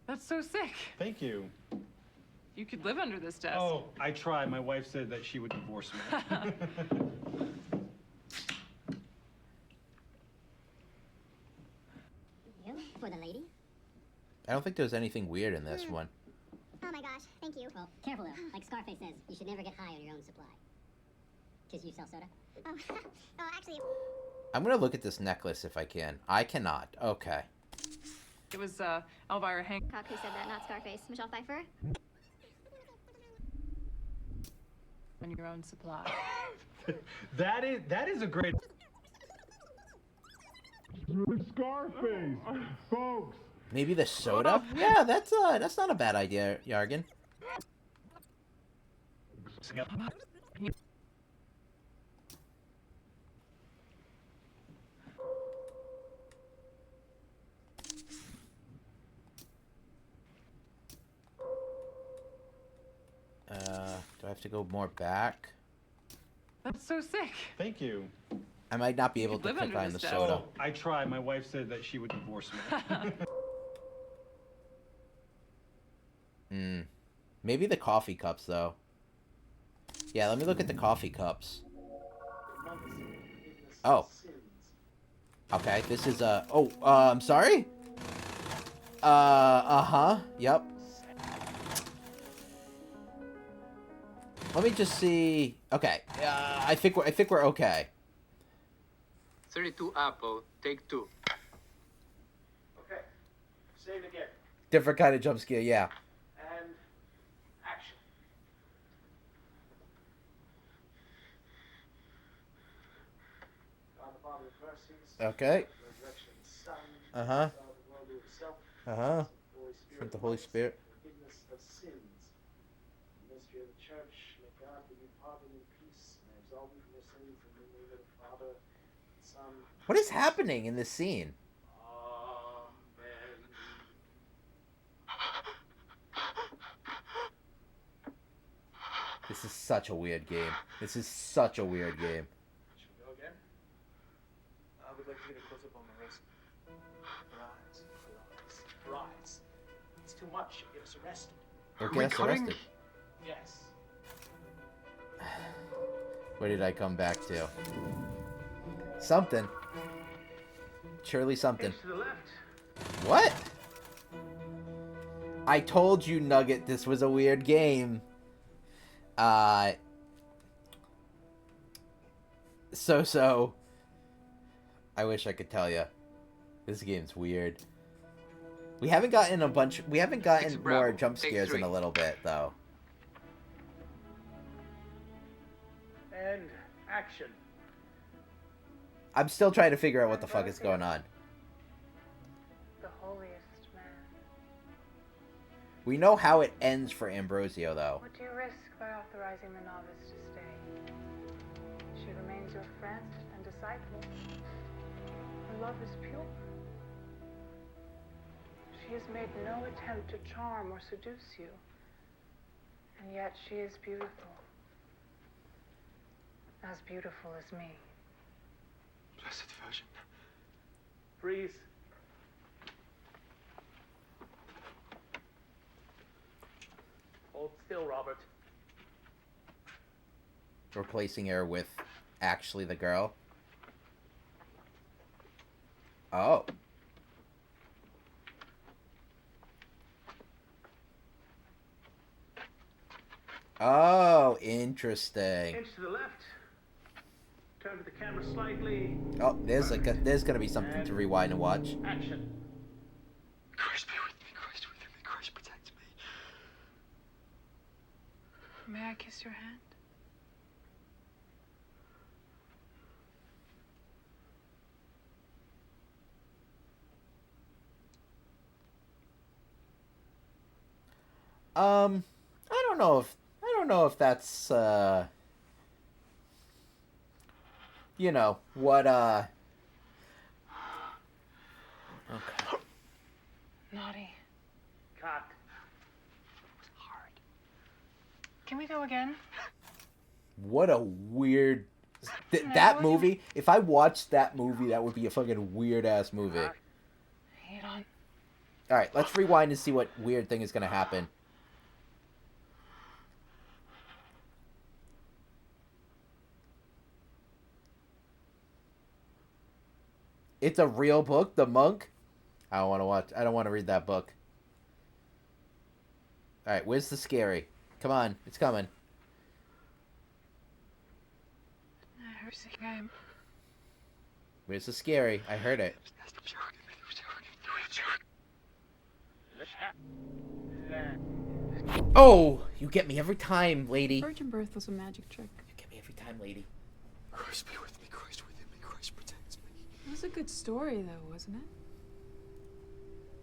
That's so sick. Thank you. You could live under this desk. Oh, I tried. My wife said that she would divorce me. You, for the lady? I don't think there's anything weird in this one. Oh my gosh, thank you. Well, careful though. Like Scarface says, you should never get high on your own supply. Because you sell soda? Oh, oh, actually... I'm gonna look at this necklace if I can. I cannot. Okay. It was Elvira Hancock who said that, not Scarface. Michelle Pfeiffer? on your own supply. That is a great... Scarface, folks. Maybe the soda? Yeah, that's not a bad idea, Yargan. Do I have to go more back? That's so sick. Thank you. I might not be able to live click under on the this desk. soda. Oh, I tried. My wife said that she would divorce me. Maybe the coffee cups, though. Yeah, let me look at the coffee cups. Oh. Okay, this is, I'm sorry? Uh-huh, yep. Let me just see. Okay, I think we're okay. 32 Apple, take 2. Okay. Save again. Different kind of jump scare, yeah. And action. Okay. Uh-huh. Uh-huh. With the Holy Spirit. Forgiveness of sins. The mystery of the church. May God give you pardon and peace, and absolve you from your sins in the name of the Father, and Son. What is happening in this scene? This is such a weird game. This is such a weird game. Should we go again? I would like to get a close-up on the wrist. Rise, rise. It's too much. You'll get us arrested. Or get us arrested. Yes. Where did I come back to? Something. Surely something. To the left. What? I told you, Nugget, this was a weird game. So. I wish I could tell you. This game's weird. We haven't gotten more jump scares in a little bit, though. And action. I'm still trying to figure out what the fuck is going on. The holiest man. We know how it ends for Ambrosio, though. What do you risk by authorizing the novice to stay? She remains your friend and disciple. Her love is pure. She has made no attempt to charm or seduce you. And yet she is beautiful. As beautiful as me. Blessed Virgin. Freeze. Hold still, Robert. Replacing her with actually the girl. Oh. Oh, interesting. Inch to the left. Turn to the camera slightly. Oh, there's gonna be something to rewind and watch. Action. Christ be with me, Christ with me, Christ protect me. May I kiss your hand? I don't know if that's you know what okay. Naughty. Cut. Hard. Can we go again? What a weird that movie. If I watched that movie, that would be a fucking weird ass movie. Hang on. All right, let's rewind and see what weird thing is gonna happen. It's a real book, The Monk? I don't want to read that book. Alright, where's the scary? Come on, it's coming. Where's the scary? I heard it. Oh! You get me every time, lady. Virgin birth was a magic trick. You get me every time, lady. Christ be with me, Christ within me, Christ protects me. It was a good story, though, wasn't it?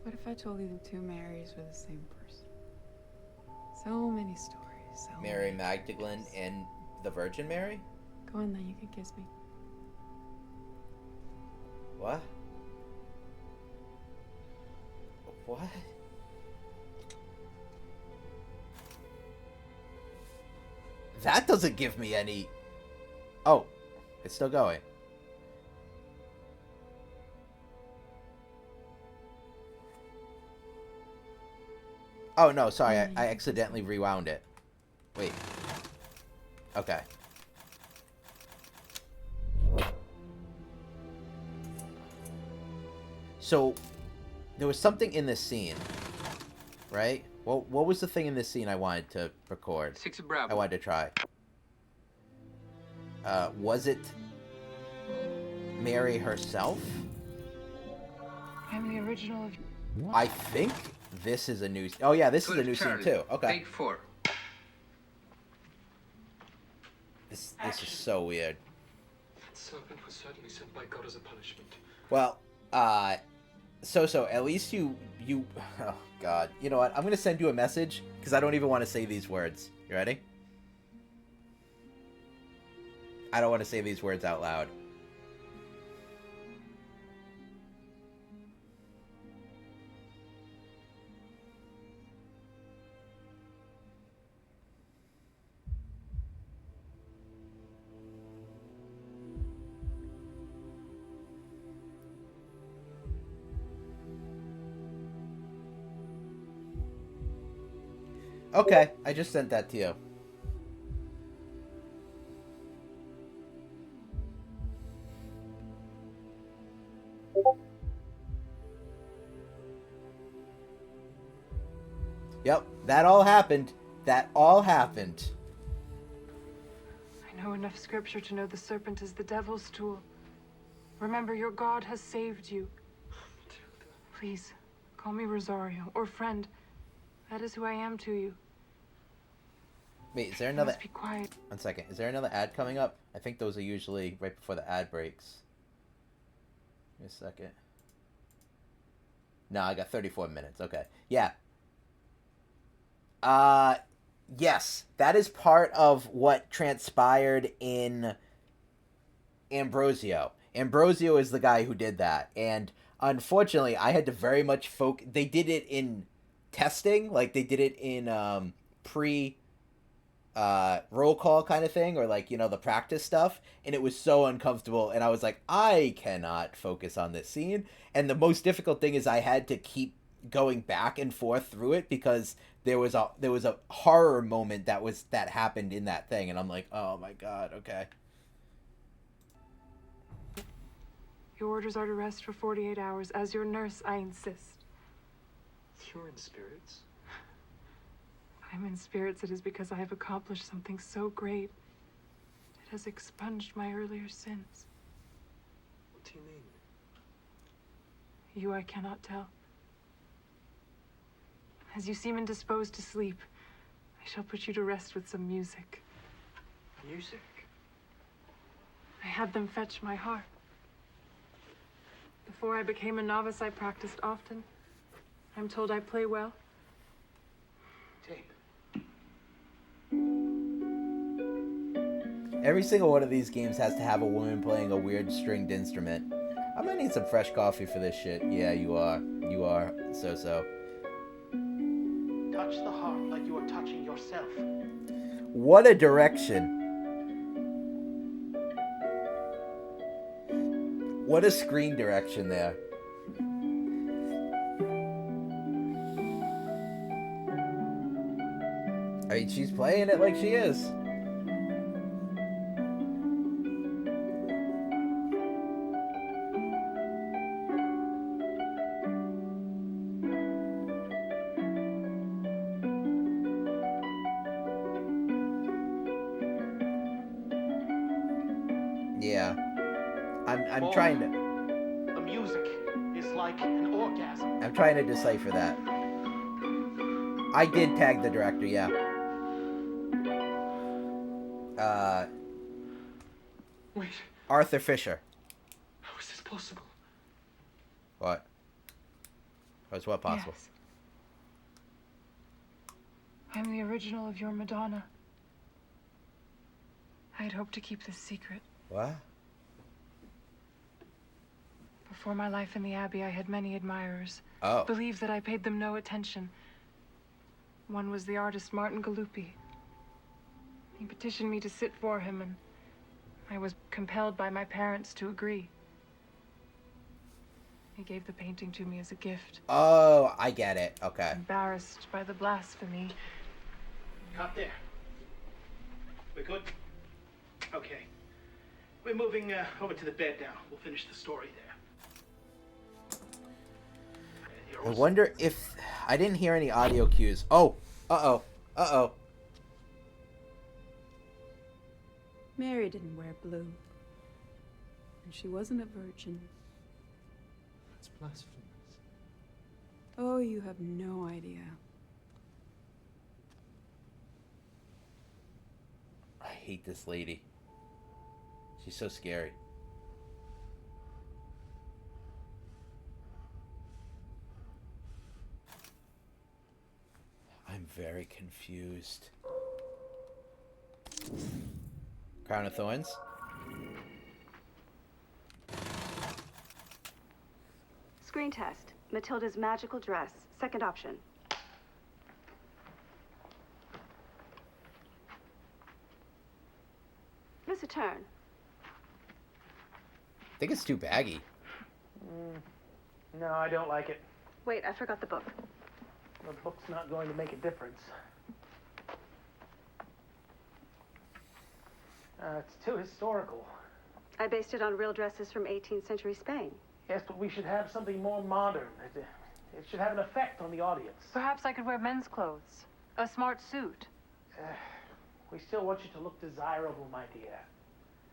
What if I told you the two Marys were the same person? So many stories. So Mary many Magdalene stories. and the Virgin Mary? Go on then, you can kiss me. What? What? That doesn't give me any... Oh, it's still going. Oh, no, sorry, I accidentally rewound it. Wait. Okay. So, there was something in this scene, right? Well, what was the thing in this scene I wanted to record? 6 Bravo. I wanted to try. Was it Mary herself? I'm the original of... I think this is a new... Oh, yeah, this is a new scene, too. Okay. Take 4. This is so weird. That serpent was certainly sent by God as a punishment. Well, so at least you oh god, you know what, I'm gonna send you a message because I don't even want to say these words. You ready? I don't want to say these words out loud. Okay, I just sent that to you. Yep, that all happened. That all happened. I know enough scripture to know the serpent is the devil's tool. Remember, your God has saved you. Please, call me Rosario, or friend. That is who I am to you. Wait, is there You another... must be quiet. 1 second. Is there another ad coming up? I think those are usually right before the ad breaks. Give me a second. No, I got 34 minutes. Okay. Yeah. Yes. That is part of what transpired in Ambrosio. Ambrosio is the guy who did that. And unfortunately, I had to very much focus... They did it in testing. Like, they did it in roll call kind of thing, or like, you know, the practice stuff, and it was so uncomfortable, and I was like, I cannot focus on this scene. And the most difficult thing is I had to keep going back and forth through it because there was a horror moment that happened in that thing, and I'm like, oh my god, okay. Your orders are to rest for 48 hours. As your nurse, I insist. You're in spirits. I'm in spirits, it is because I have accomplished something so great. It has expunged my earlier sins. What do you mean? You I cannot tell. As you seem indisposed to sleep, I shall put you to rest with some music. Music? I had them fetch my harp. Before I became a novice, I practiced often. I'm told I play well. Tape. Every single one of these games has to have a woman playing a weird stringed instrument. I'm gonna need some fresh coffee for this shit. Yeah, you are. You are. So. Touch the harp like you are touching yourself. What a direction. What a screen direction there. I mean, she's playing it like she is. Yeah. I'm trying to... The music is like an orgasm. I'm trying to decipher that. I did tag the director, yeah. Wait. Arthur Fisher. How is this possible? What? How's what possible? Yes. I'm the original of your Madonna. I had hoped to keep this secret. What? Before my life in the Abbey, I had many admirers. Oh. Believed that I paid them no attention. One was the artist Martin Galuppi. He petitioned me to sit for him, and I was compelled by my parents to agree. He gave the painting to me as a gift. Oh, I get it. Okay. Embarrassed by the blasphemy. Cut there. We're good? Okay. We're moving over to the bed now. We'll finish the story there. I wonder if... I didn't hear any audio cues. Oh! Uh-oh. Uh-oh. Mary didn't wear blue. And she wasn't a virgin. That's blasphemous. Oh, you have no idea. I hate this lady. She's so scary. very confused. Crown of Thorns. Screen test. Matilda's magical dress. Second option. Miss a turn. I think it's too baggy. No, I don't like it. Wait, I forgot the book. The book's not going to make a difference. It's too historical. I based it on real dresses from 18th century Spain. Yes, but we should have something more modern. It should have an effect on the audience. Perhaps I could wear men's clothes. A smart suit. We still want you to look desirable, my dear.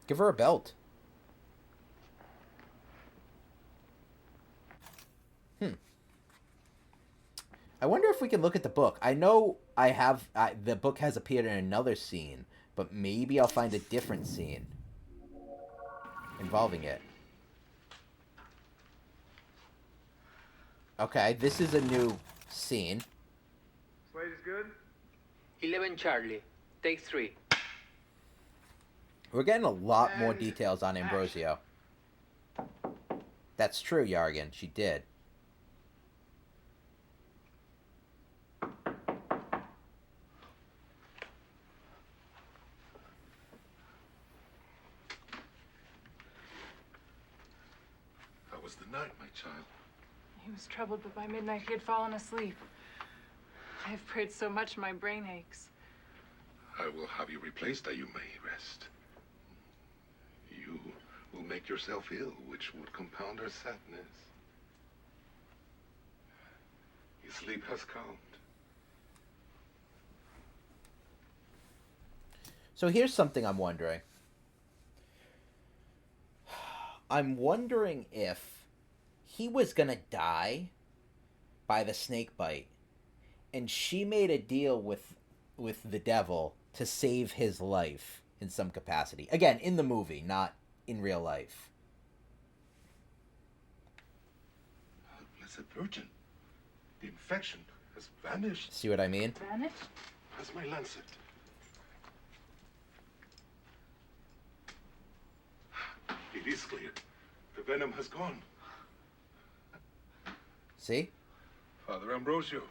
Give her a belt. I wonder if we can look at the book. I know the book has appeared in another scene, but maybe I'll find a different scene involving it. Okay, this is a new scene. Slate is good? 11 Charlie. Take 3. We're getting a lot more details on Ambrosio. That's true, Yargan. She did. How was the night, my child? He was troubled, but by midnight he had fallen asleep. I have prayed so much my brain aches. I will have you replaced that you may rest. You will make yourself ill, which would compound her sadness. His sleep has calmed. So here's something I'm wondering. I'm wondering if he was gonna die by the snake bite, and she made a deal with the devil to save his life in some capacity. Again, in the movie, not in real life. Blessed Virgin, the infection has vanished. See what I mean? Vanished? Has my lancet. It is clear. The venom has gone. See? Father Ambrosio.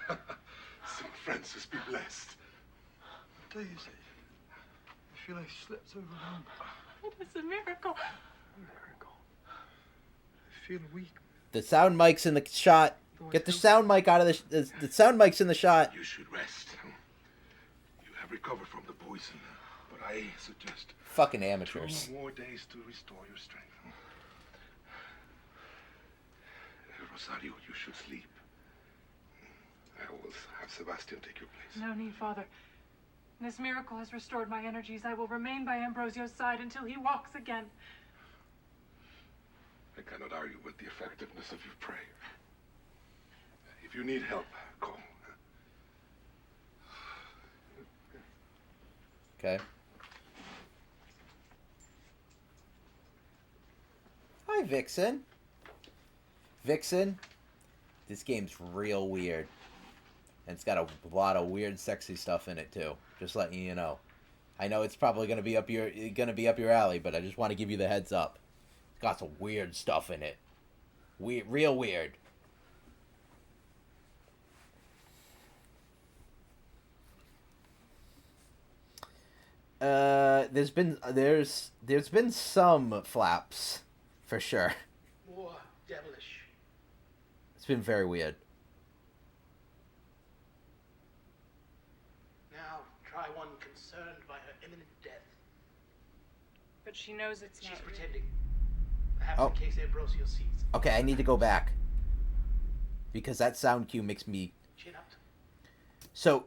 St. Francis be blessed. Daisy, I feel I slipped over home. It is a miracle. I feel weak. The sound mic's in the shot. Get the sound mic out of the sound mic's in the shot. You should rest. You have recovered from the poison, but I suggest Fucking amateurs. 2 more days to restore your strength. Rosario, you should sleep. I will have Sebastian take your place. No need, Father. This miracle has restored my energies. I will remain by Ambrosio's side until he walks again. I cannot argue with the effectiveness of your prayer. If you need help, call. Okay. Hi, Vixen. Vixen, this game's real weird. And it's got a lot of weird, sexy stuff in it too. Just letting you know. I know it's probably gonna be up your alley, but I just want to give you the heads up. It's got some weird stuff in it. Real weird. There's been some flaps, for sure. More devilish. It's been very weird. Now try one concerned by her imminent death. But she knows it's She's not real. pretending. Perhaps Oh. in case Ambrosio sees. Okay, I need to go back. Because that sound cue makes me... Chin up. So,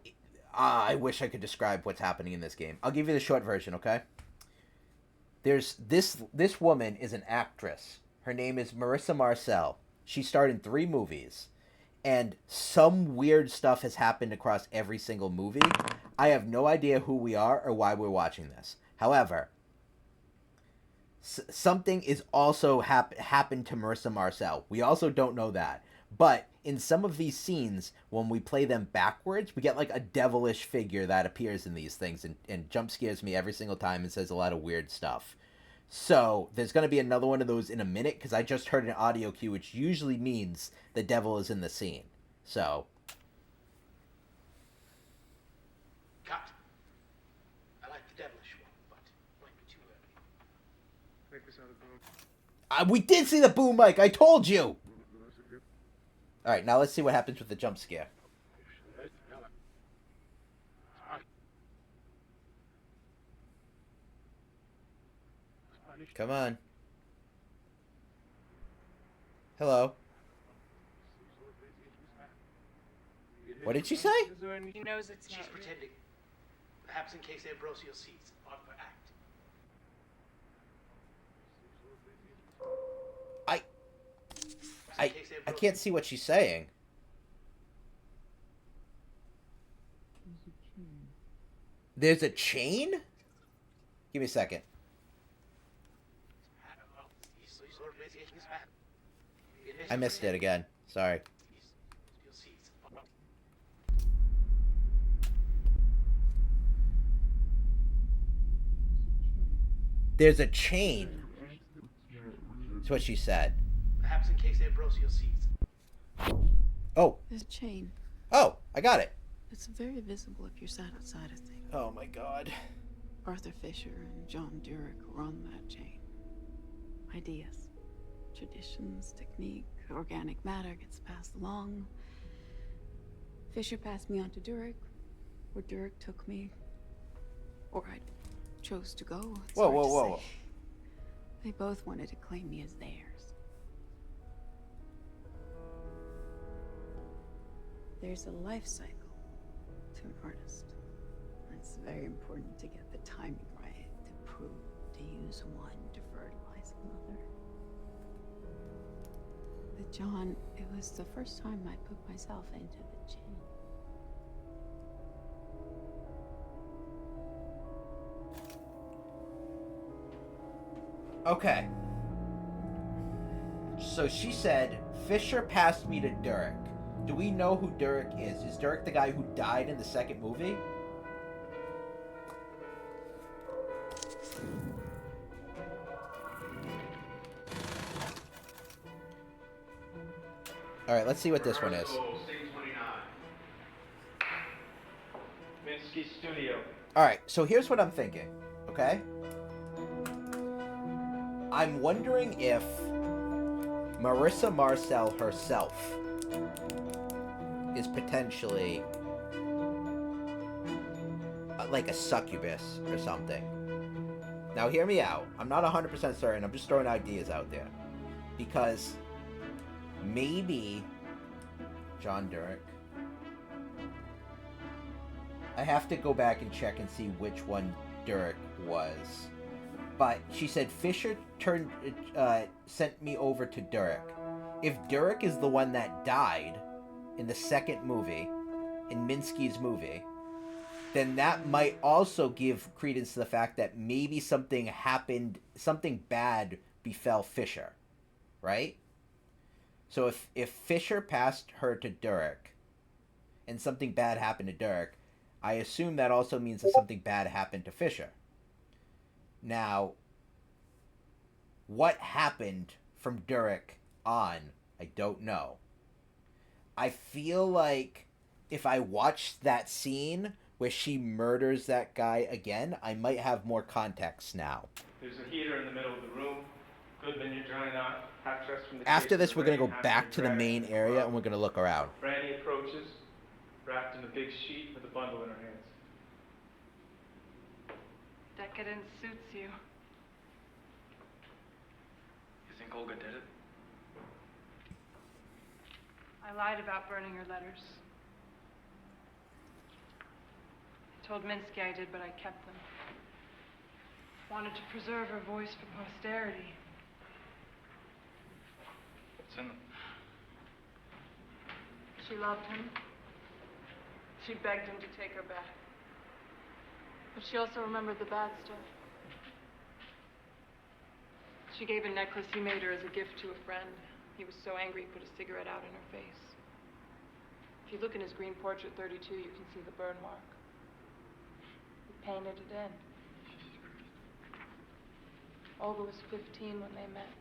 I wish I could describe what's happening in this game. I'll give you the short version, okay? There's this woman is an actress. Her name is Marissa Marcel. She starred in 3 movies. And some weird stuff has happened across every single movie. I have no idea who we are or why we're watching this. However, something is also happened to Marissa Marcel. We also don't know that. But in some of these scenes, when we play them backwards, we get like a devilish figure that appears in these things and jump scares me every single time and says a lot of weird stuff. So there's going to be another one of those in a minute, because I just heard an audio cue, which usually means the devil is in the scene. So... Cut. I like the devilish one, but might be too early. we did see the boom mic, I told you! Alright, now let's see what happens with the jump scare. Come on. Hello. What did she say? He knows it's She's pretending. Perhaps in case Ambrosio sees. Odd for act. I can't see what she's saying. There's a chain? Give me a second. I missed it again. Sorry. There's a chain. That's what she said. Perhaps in case Ambrosio sees. Oh. There's a chain. Oh, I got it. It's very visible if you're sat outside of things. Oh my god. Arthur Fisher and John Durick run that chain. Ideas, traditions, technique, organic matter gets passed along. Fisher passed me on to Durick, or Durick took me, or I chose to go. It's Whoa, hard whoa, to whoa. say. They both wanted to claim me as theirs. There's a life cycle to an artist. It's very important to get the timing right, to prove, to use one to fertilize another. But John, it was the first time I put myself into the chain. Okay. So she said, Fisher passed me to Durick. Do we know who Durick is? Is Durick the guy who died in the second movie? Alright, let's see what this one is. Minsky Studio. Alright, so here's what I'm thinking, okay? I'm wondering if Marissa Marcel herself is potentially like a succubus or something. Now hear me out. I'm not 100% certain. I'm just throwing ideas out there. Because maybe John Durick. I have to go back and check and see which one Durick was. But she said Fisher sent me over to Durick. If Durick is the one that died in the second movie, in Minsky's movie, then that might also give credence to the fact that maybe something happened, something bad befell Fisher, right? So if Fisher passed her to Durick, and something bad happened to Durick, I assume that also means that something bad happened to Fisher. Now, what happened from Durick on, I don't know. I feel like if I watched that scene where she murders that guy again, I might have more context now. There's a heater in the middle of the room. Goodman, you're drying out. Half dressed from the After case this, of we're going to rain, go half back in to the drag. main area and we're going to look around. Brandy approaches, wrapped in a big sheet with a bundle in her hands. Decadence suits you. You think Olga did it? I lied about burning her letters. I told Minsky I did, but I kept them. Wanted to preserve her voice for posterity. What's in them? She loved him. She begged him to take her back. But she also remembered the bad stuff. She gave a necklace he made her as a gift to a friend. He was so angry he put a cigarette out in her face. If you look in his green portrait 32, you can see the burn mark. He painted it in. Olga was 15 when they met.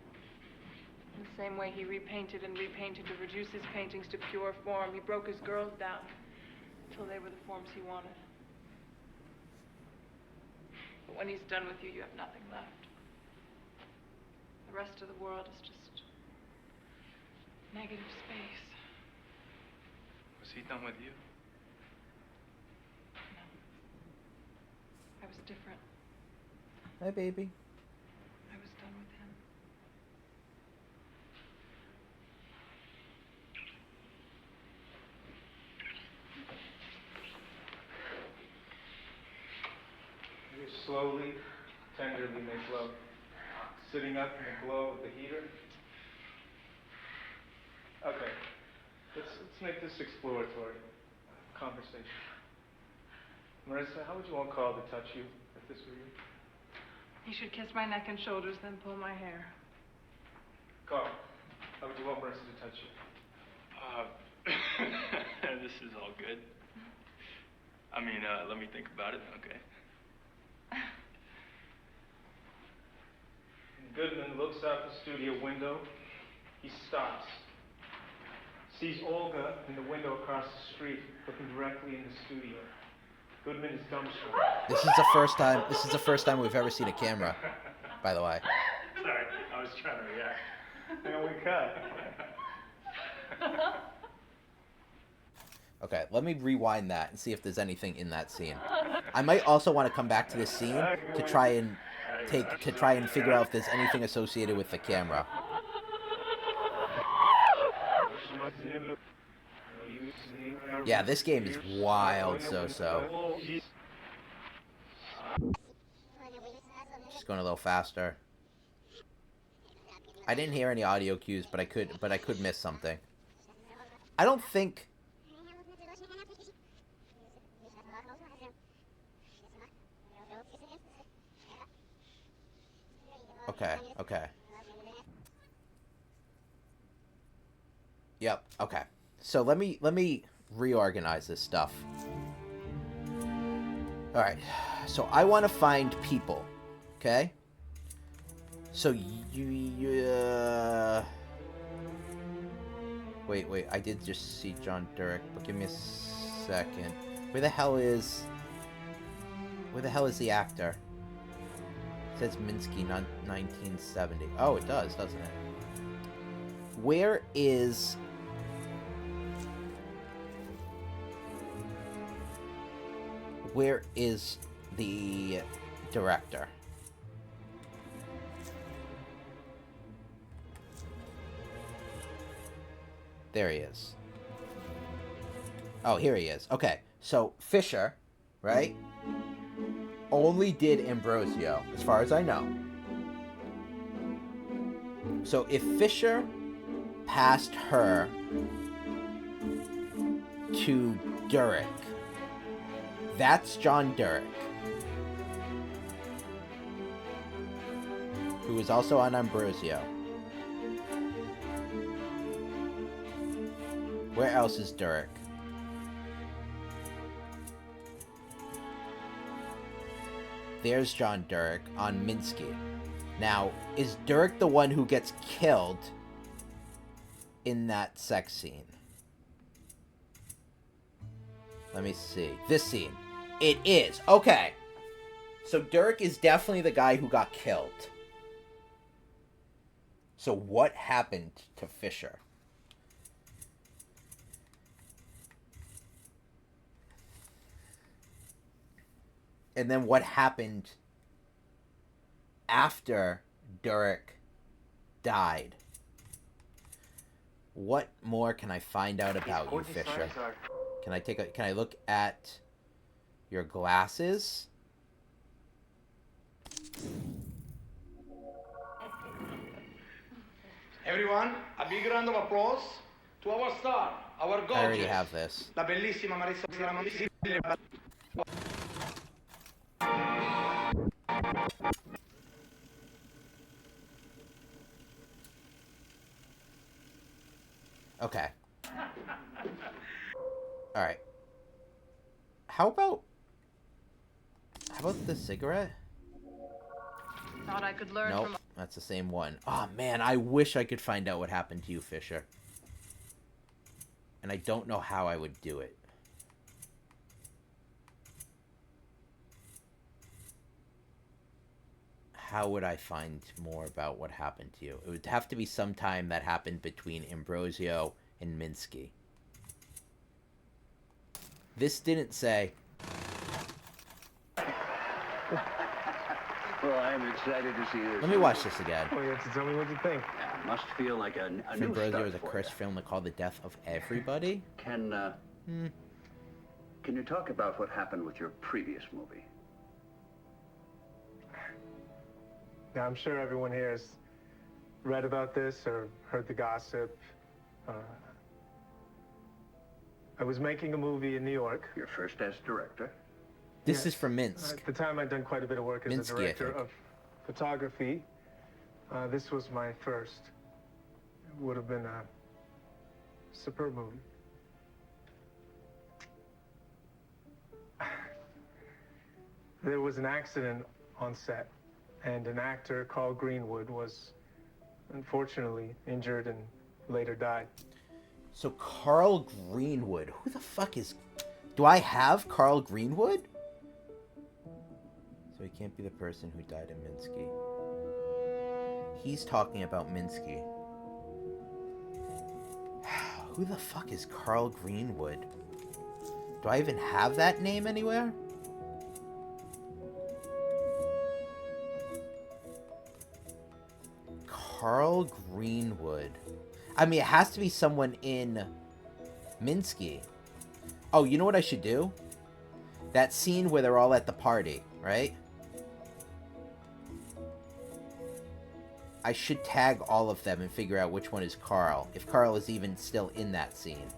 In the same way he repainted and repainted to reduce his paintings to pure form, he broke his girls down until they were the forms he wanted. But when he's done with you, you have nothing left. The rest of the world is just negative space. Was he done with you? No. I was different. Hi, baby. I was done with him. You slowly, tenderly make love, sitting up in the glow of the heater. Okay, let's make this exploratory conversation. Marissa, how would you want Carl to touch you if this were you? He should kiss my neck and shoulders, then pull my hair. Carl, how would you want Marissa to touch you? This is all good. I mean, let me think about it, okay? Goodman looks out the studio window. He stops. Sees Olga in the window across the street, looking directly in the studio. Goodman is dumbstruck. This is the first time we've ever seen a camera, by the way. Sorry, I was trying to react. And we cut. Okay, let me rewind that and see if there's anything in that scene. I might also want to come back to this scene to try and figure out if there's anything associated with the camera. Yeah, this game is wild, so. Just going a little faster. I didn't hear any audio cues, but I could miss something. I don't think. Okay. Yep, okay. So let me reorganize this stuff. Alright, so I want to find people, okay? So wait, I did just see John Durek, but give me a second. Where the hell is the actor? It says Minsky, 1970. Oh, it does, doesn't it? Where is the director? There he is. Oh, here he is. Okay, so Fisher, right? Only did Ambrosio, as far as I know. So if Fisher passed her to Durek, that's John Durek, who is also on Ambrosio. Where else is Durek? There's John Durek on Minsky. Now, is Durek the one who gets killed in that sex scene? Let me see. This scene. It is. Okay. So Durek is definitely the guy who got killed. So what happened to Fisher? And then what happened after Durek died? What more can I find out about you, Fisher? Can I look at your glasses? Everyone, a big round of applause to our star, our gorgeous. I already have this. La bellissima Marissa. Okay. Alright. How about the cigarette? Thought I could learn Nope, from... that's the same one. Oh man, I wish I could find out what happened to you, Fisher. And I don't know how I would do it. How would I find more about what happened to you? It would have to be some time that happened between Ambrosio and Minsky. This didn't say... Well, I'm excited to see this. Let me watch this again. Well, you have to tell me what you think. Yeah, must feel like a new Ambrosio start is a for cursed film that called the death of everybody? Can you talk about what happened with your previous movie? Now, I'm sure everyone here has read about this or heard the gossip. I was making a movie in New York. Your first as director? This is from Minsk. At the time, I'd done quite a bit of work as Minsky, a director of photography. This was my first. It would have been a superb movie. There was an accident on set, and an actor, Carl Greenwood, was unfortunately injured and later died. So Carl Greenwood, who the fuck is... Do I have Carl Greenwood? So he can't be the person who died in Minsky. He's talking about Minsky. Who the fuck is Carl Greenwood? Do I even have that name anywhere? Carl Greenwood. I mean, it has to be someone in Minsky. Oh, you know what I should do? That scene where they're all at the party, right? I should tag all of them and figure out which one is Carl. If Carl is even still in that scene.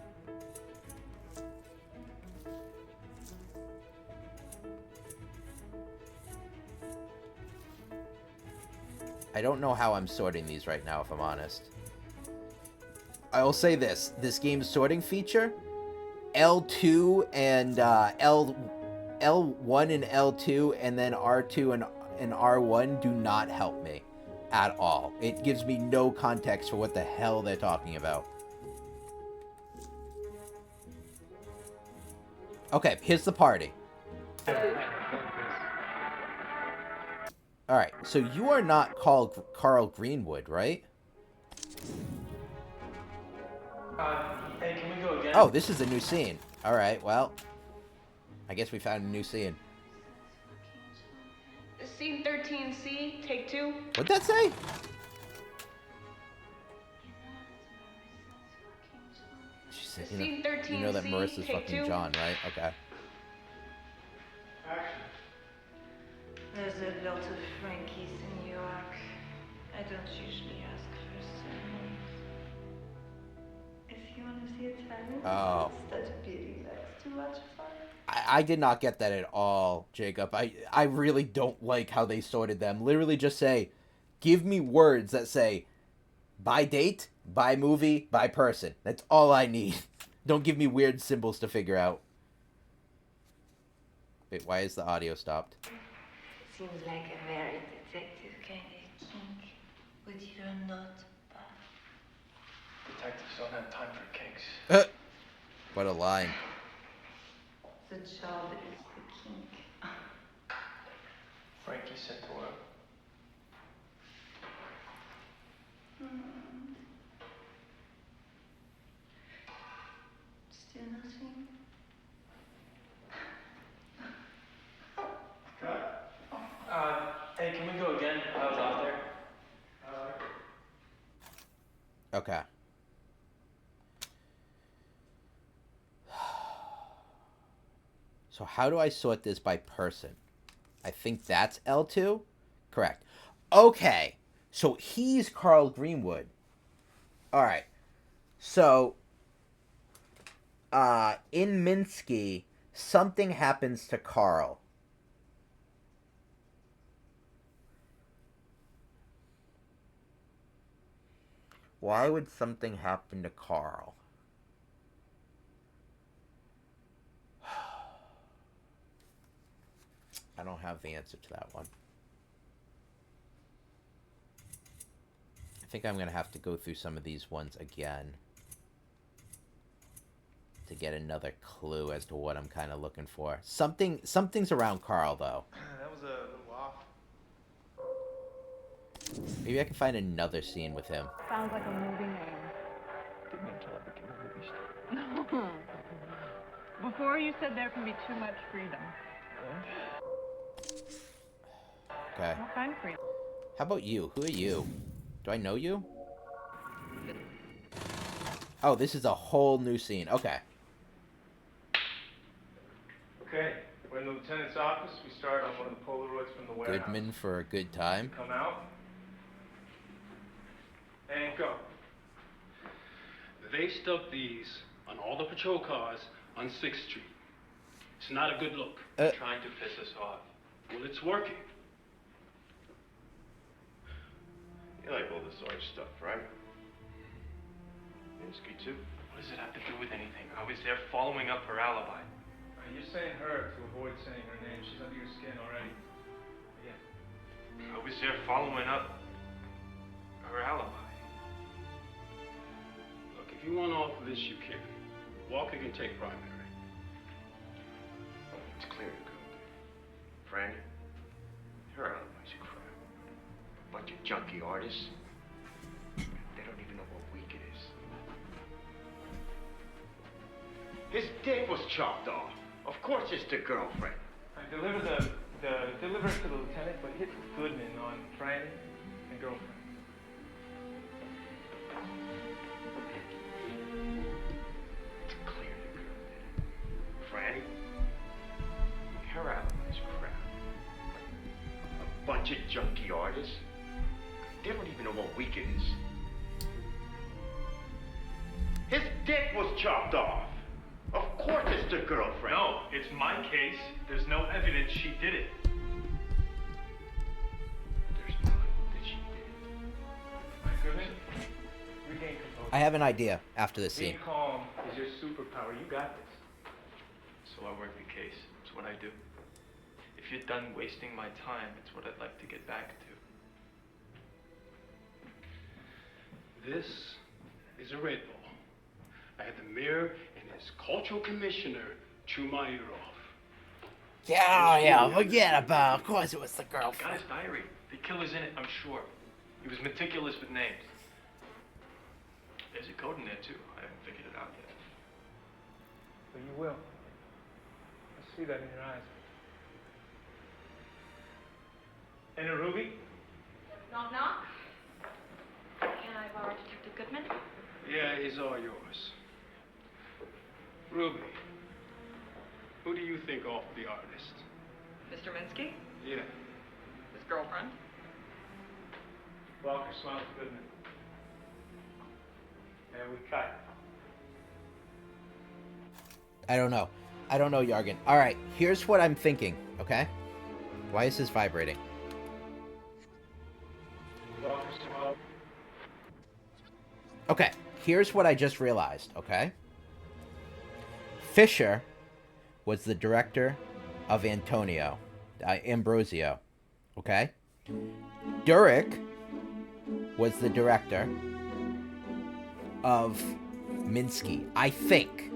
I don't know how I'm sorting these right now, if I'm honest. I will say this. This game's sorting feature, L2 and L1 and L2 and then R2 and R1 do not help me at all. It gives me no context for what the hell they're talking about. Okay, here's the party. Alright, so you are not called Carl Greenwood, right? Hey, can we go again? Oh, this is a new scene. Alright, well, I guess we found a new scene. Scene 13C, take 2. What'd that say? She said, Scene you know that 13C, Marissa's take fucking 2. John, right? Okay. There's a lot of Frankies in New York. I don't usually ask for sermons. If you want to see Italian, Oh. that's a pity. That's too much fun. I did not get that at all, Jacob. I really don't like how they sorted them. Literally just say, give me words that say, by date, by movie, by person. That's all I need. Don't give me weird symbols to figure out. Wait, why is the audio stopped? Seems like a very detective kind of kink, but you're not bad. Detectives don't have time for kinks. What a line. The job is the kink. Frankie sent to work. Still nothing? Hey, can we go again? I was out there. Okay. So how do I sort this by person? I think that's L2? Correct. Okay. So he's Carl Greenwood. Alright. So, in Minsky, something happens to Carl. Why would something happen to Carl? I don't have the answer to that one. I think I'm gonna have to go through some of these ones again to get another clue as to what I'm kind of looking for. Something's around Carl though. That was a little off. Maybe I can find another scene with him. Sounds like a movie name. Didn't until I became a movie star. Before you said there can be too much freedom. Okay. What kind of freedom? How about you? Who are you? Do I know you? Oh, this is a whole new scene. Okay. Okay, we're in the lieutenant's office. We start on one of the Polaroids from the warehouse. Goodman for a good time. Come out. And go. They stuck these on all the patrol cars on 6th Street. It's not a good look. Trying to piss us off. Well, it's working. You like all this art stuff, right? Minsky, too? What does it have to do with anything? I was there following up her alibi. You're saying her to avoid saying her name. She's under your skin already. I was there following up her alibi. Look, if you want off of this, you can. Walker can take primary. It's clear to go. Franny, her alibis are crap. A bunch of junkie artists. They don't even know what week it is. His dick was chopped off. Of course it's the girlfriend. I delivered deliver it to the lieutenant, but hit Goodman on Franny and girlfriend. It's clear the girl did it. Franny, her alibi's crap. A bunch of junkie artists. They don't even know what week it is. His dick was chopped off. Of course it's the girlfriend. No, it's my case. There's no evidence she did it. There's none that she did. My goodness. Regain composure. I have an idea after this scene. Being calm is your superpower. You got this. So I work the case. It's what I do. If you're done wasting my time, it's what I'd like to get back to. This is a red ball. I had the mayor and his cultural commissioner chew my ear off. Yeah, forget about it. Of course it was the Got girlfriend. his diary. The killer's in it, I'm sure. He was meticulous with names. There's a code in there, too. I haven't figured it out yet. But you will. I see that in your eyes. And a Ruby? Knock, knock. Can I borrow Detective Goodman? Yeah, he's all yours. Ruby, who do you think off the artist? Mr. Minsky? Yeah. His girlfriend? Walker smiles Goodman. And we cut. I don't know. I don't know, Yargan. Alright, here's what I'm thinking, okay? Why is this vibrating? Walker smiles. Okay, here's what I just realized, okay? Fisher was the director of Ambrosio, okay? Durick was the director of Minsky, I think.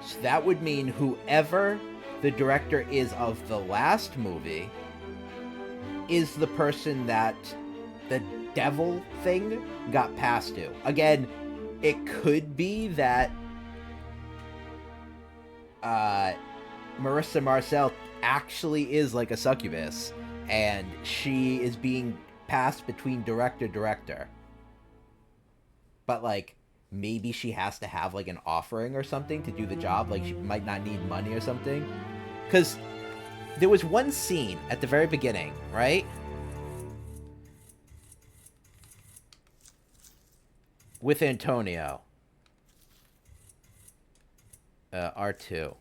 So that would mean whoever the director is of the last movie is the person that the devil thing got passed to. Again, it could be that Marissa Marcel actually is like a succubus, and she is being passed between director. But, like, maybe she has to have, like, an offering or something to do the job. Like, she might not need money or something. Because there was one scene at the very beginning, right? With Antonio. R2.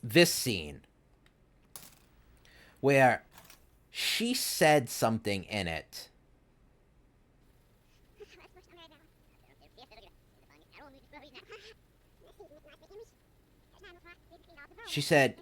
This scene. Where she said something in it. She said...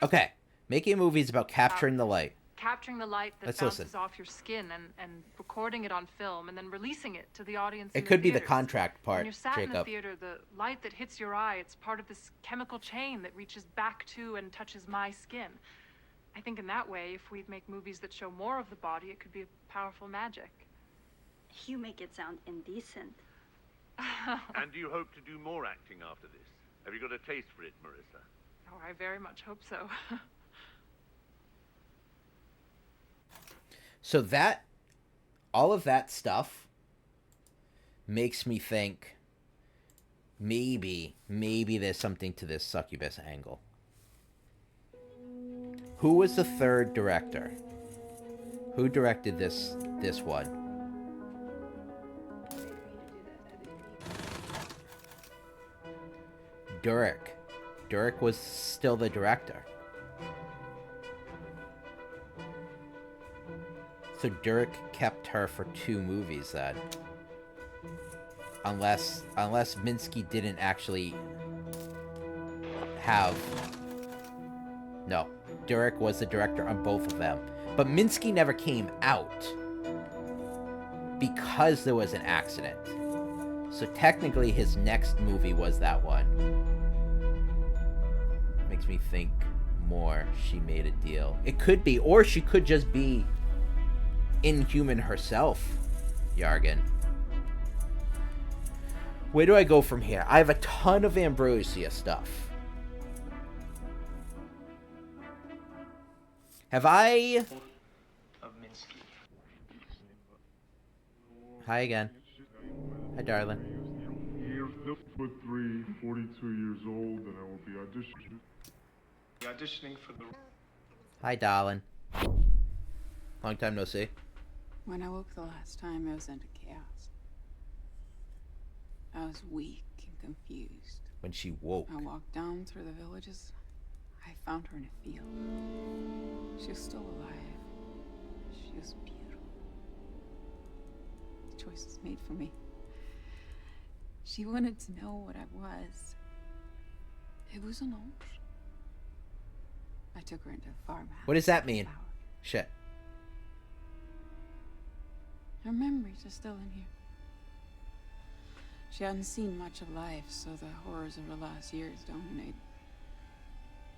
Okay, making movies about capturing the light. Capturing the light that Let's bounces listen. off your skin and recording it on film and then releasing it to the audience. It in could be the theaters. contract part, When you're sat in the Jacob. theater, the light that hits your eye, it's part of this chemical chain that reaches back to and touches my skin. I think in that way, if we'd make movies that show more of the body, it could be a powerful magic. You make it sound indecent. And do you hope to do more acting after this? Have you got a taste for it, Marissa? Oh, I very much hope so. So that, all of that stuff makes me think maybe there's something to this succubus angle. Who was the third director? Who directed this one? Durek. Durek was still the director. So Durek kept her for 2 movies then. Unless Minsky didn't actually have... No, Durek was the director on both of them. But Minsky never came out because there was an accident. So technically his next movie was that one. Makes me think more she made a deal. It could be, or she could just be Inhuman herself, Yargan. Where do I go from here? I have a ton of Ambrosia stuff. Have I... Of Minsky. Hi again. Hi, darling. Year 6'3", 42 years old, and I will be auditioning for the... Hi, darling. Long time no see. When I woke the last time, I was into chaos. I was weak and confused. When she woke. I walked down through the villages. I found her in a field. She was still alive. She was beautiful. The choice was made for me. She wanted to know what I was. It was an old. I took her into a farmhouse. What does that mean? Shit. Her memories are still in here. She hadn't seen much of life, so the horrors of her last years dominated.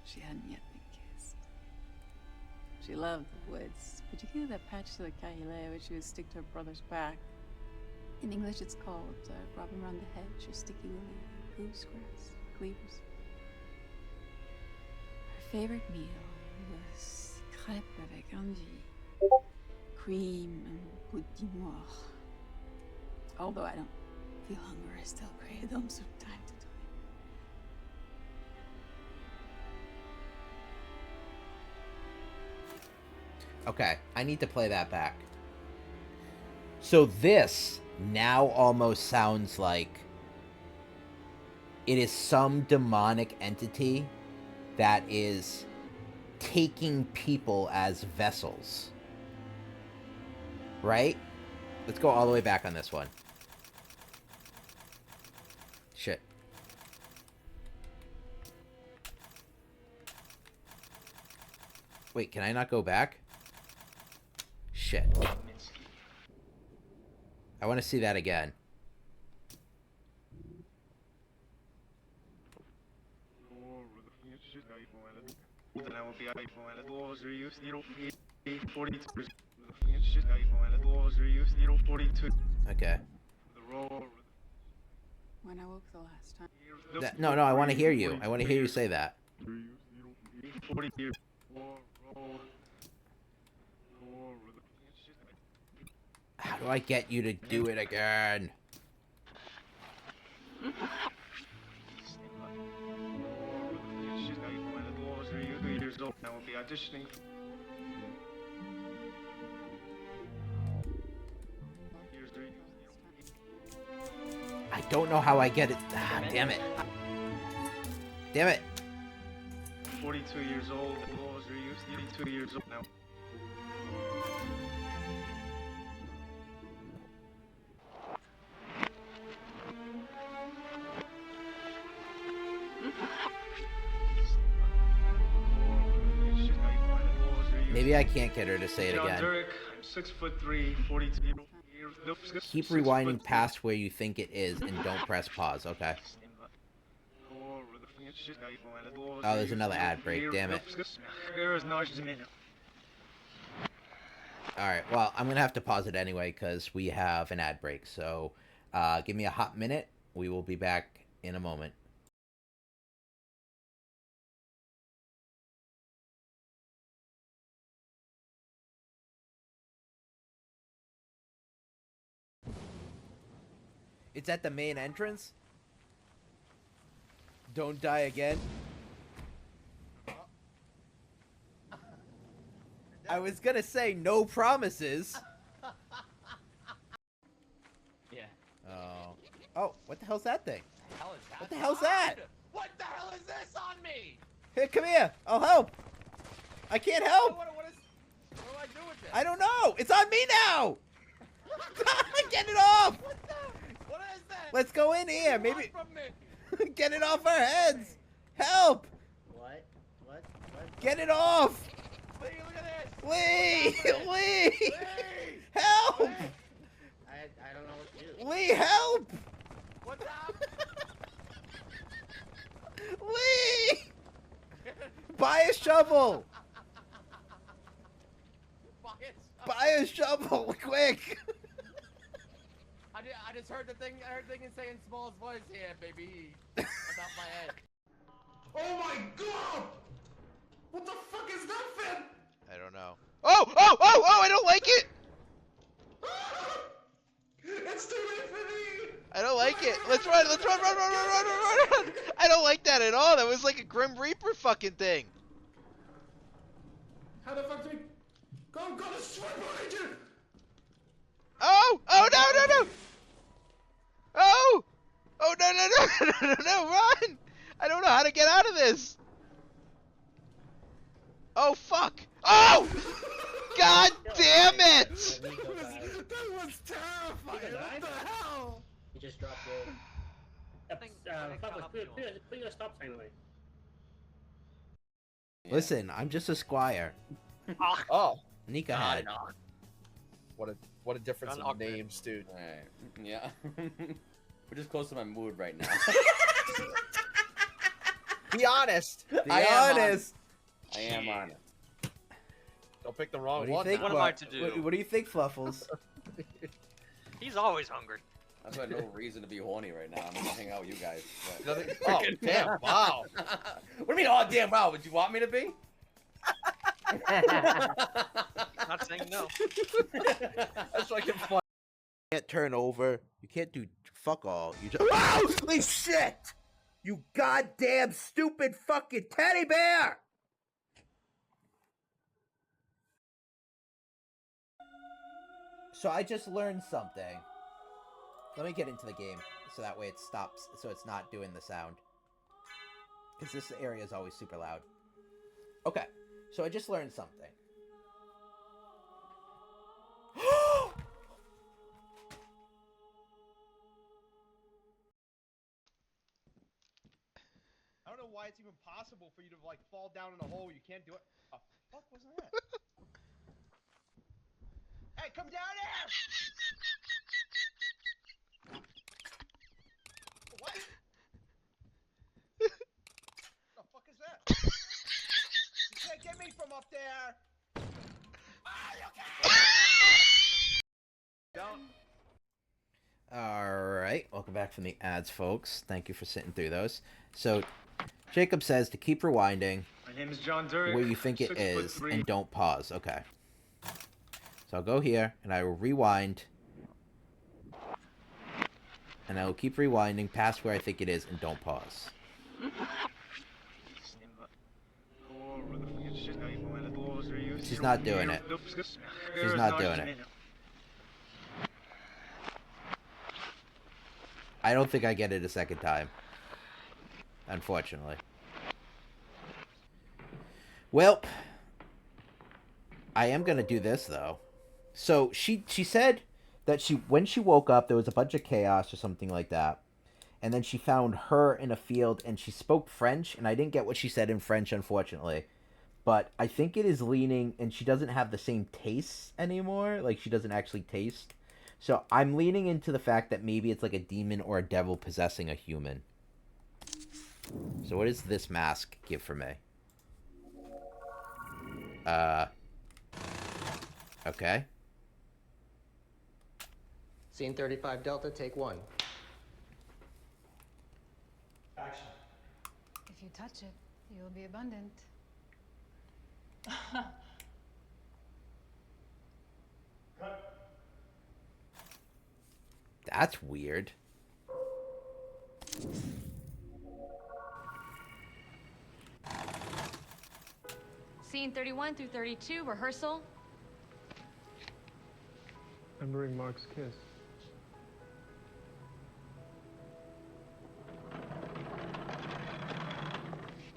She hadn't yet been kissed. She loved the woods, particularly that patch to the Kaile which she would stick to her brother's back. In English, it's called rubbing around the hedge or sticky willy, goose grass, cleavers. Her favorite meal was crêpes avec angie, cream and petit noir. Although I don't feel hunger, I still crave them from time to time. Okay, I need to play that back. So this now almost sounds like it is some demonic entity that is taking people as vessels. Right? Let's go all the way back on this one. Shit. Wait, can I not go back? Shit. I want to see that again. Okay. When I woke the last time. No, I want to hear you. I want to hear you say that. How do I get you to do it again? I will be auditioning. I don't know how I get it. Ah, damn it. Damn it. 42 years old. The laws are used. 32 years old now. Maybe I can't get her to say it John again. Durick, I'm 6'3", 42 years. Keep rewinding past where you think it is and don't press pause, okay? Oh, there's another ad break, damn it. Alright, well, I'm gonna have to pause it anyway because we have an ad break, so give me a hot minute. We will be back in a moment. It's at the main entrance? Don't die again? I was gonna say no promises. Yeah. Oh. Oh, what the hell's that thing? What the hell's that? What the hell is this on me? Here, come here. I'll help. I can't help. What do I do with this? I don't know. It's on me now. Get it off. What is that? Let's go in here. Maybe From me? get it off our heads. Help. What? Get it off. Lee, look at this. Lee. Lee. Help. I don't know what to do. Lee, help. What's up? Lee. Buy a shovel. Buy a shovel, quick. I just heard the thing. I heard the thing in saying Small's voice here, baby. That's off my head. Oh my god! What the fuck is that, Finn? I don't know. Oh, I don't like it. It's too late for me! I don't like it. Let's run. I don't like that at all. That was like a Grim Reaper fucking thing. How the fuck do we... Go, the swipe behind you! Oh, no. Oh, no, run. I don't know how to get out of this. Oh, fuck. Oh, god damn it. That was terrifying. What the hell? You just dropped your... put your stop sign away. Listen, I'm just a squire. Oh. Nika had. What a difference in names, dude. Alright, yeah. We're just close to my mood right now. Be honest. I am honest. I am honest. Don't pick the wrong What do you one. think? now. What am I to do? What do you think, Fluffles? He's always hungry. I've got no reason to be horny right now. I'm gonna hang out with you guys. Oh, damn, wow. What do you mean, oh, damn, wow? Would you want me to be? Not saying no. That's fucking fun. You can't turn over. You can't do fuck all. You just. Holy shit! You goddamn stupid fucking teddy bear! So I just learned something. Let me get into the game so that way it stops, so it's not doing the sound. Because this area is always super loud. Okay, so I just learned something. I don't know why it's even possible for you to like fall down in a hole. You can't do it. Oh, fuck wasn't that? Hey, come down here! What? The fuck is that? You can't get me from up there! Alright, welcome back from the ads, folks. Thank you for sitting through those. So, Jacob says to keep rewinding My name is John Durick. where you think it is 6'3". and don't pause. Okay. So I'll go here and I will rewind. And I will keep rewinding past where I think it is and don't pause. She's not doing it. She's not doing it. I don't think I get it a second time. Unfortunately. Well, I am gonna do this though. So she said that when she woke up there was a bunch of chaos or something like that, and then she found her in a field and she spoke French, and I didn't get what she said in French, unfortunately. but I think it is leaning, and she doesn't have the same tastes anymore. Like, she doesn't actually taste. So I'm leaning into the fact that maybe it's like a demon or a devil possessing a human. So what does this mask give for me? Okay. Scene 35 Delta, take 1. Action. If you touch it, you'll be abundant. That's weird. Scene 31 through 32, rehearsal. Remembering Mark's kiss.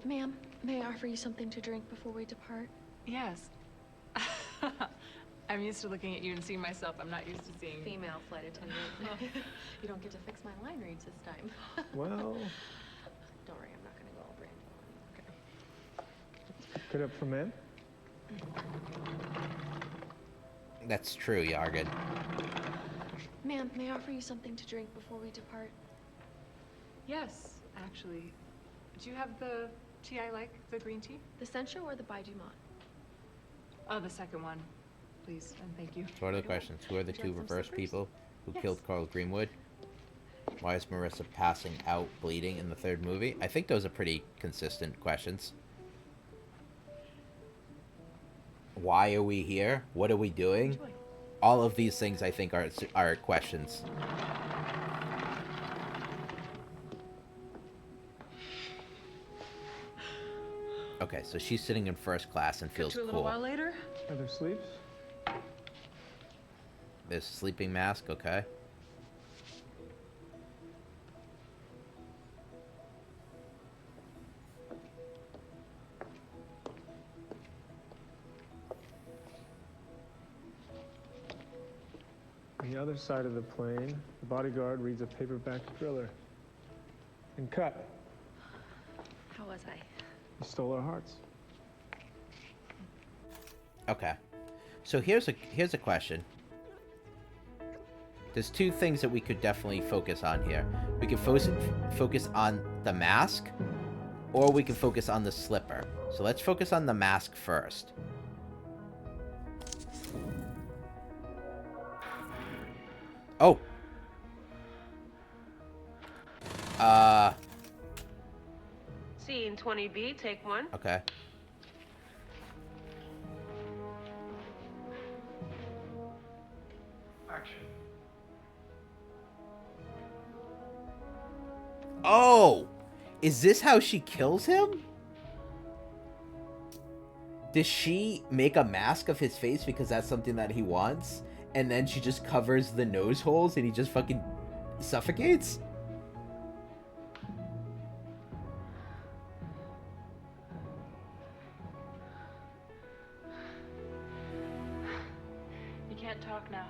Ma'am, may I offer you something to drink before we depart? Yes. I'm used to looking at you and seeing myself. I'm not used to seeing... Female flight attendant. You don't get to fix my line reads this time. Well... Don't worry, I'm not gonna go all brand new. Okay. Good up for men? That's true, Yargid. Ma'am, may I offer you something to drink before we depart? Yes, actually. Do you have the tea I like, the green tea? The Sencha or the Baijumon? Oh, the second one, please, and thank you. So what are the questions? Who are the two reverse people who killed Carl Greenwood? Why is Marissa passing out bleeding in the third movie? I think those are pretty consistent questions. Why are we here? What are we doing? All of these things I think are questions. Okay, so she's sitting in first class and feels To a little cool. while later. Heather sleeps? There's a sleeping mask, okay. On the other side of the plane, the bodyguard reads a paperback thriller. And cut. How was I? You stole our hearts. Okay. So here's a question. There's two things that we could definitely focus on here. We could focus on the mask, or we can focus on the slipper. So let's focus on the mask first. Oh. Scene 20B, take 1. Okay. Action. Oh! Is this how she kills him? Does she make a mask of his face because that's something that he wants? And then she just covers the nose holes and he just fucking suffocates? You can't talk now.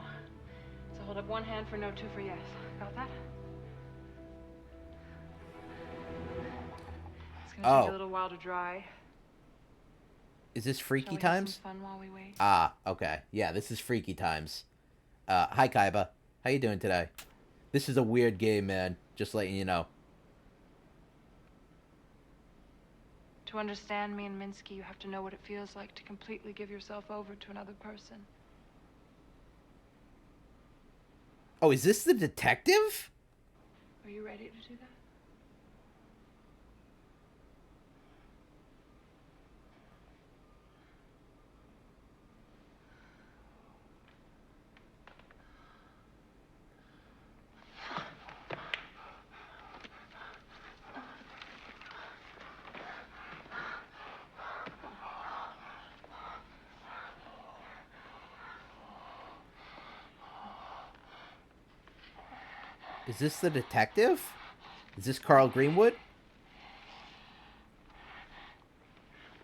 So hold up one hand for no, two for yes. Got that? It's gonna take a little while to dry. Is this Freaky Shall we have Times? some fun while we wait? Ah, okay. Yeah, this is Freaky Times. Hi, Kaiba. How you doing today? This is a weird game, man. Just letting you know. To understand me and Minsky, you have to know what it feels like to completely give yourself over to another person. Oh, is this the detective? Are you ready to do that? Is this the detective? Is this Carl Greenwood?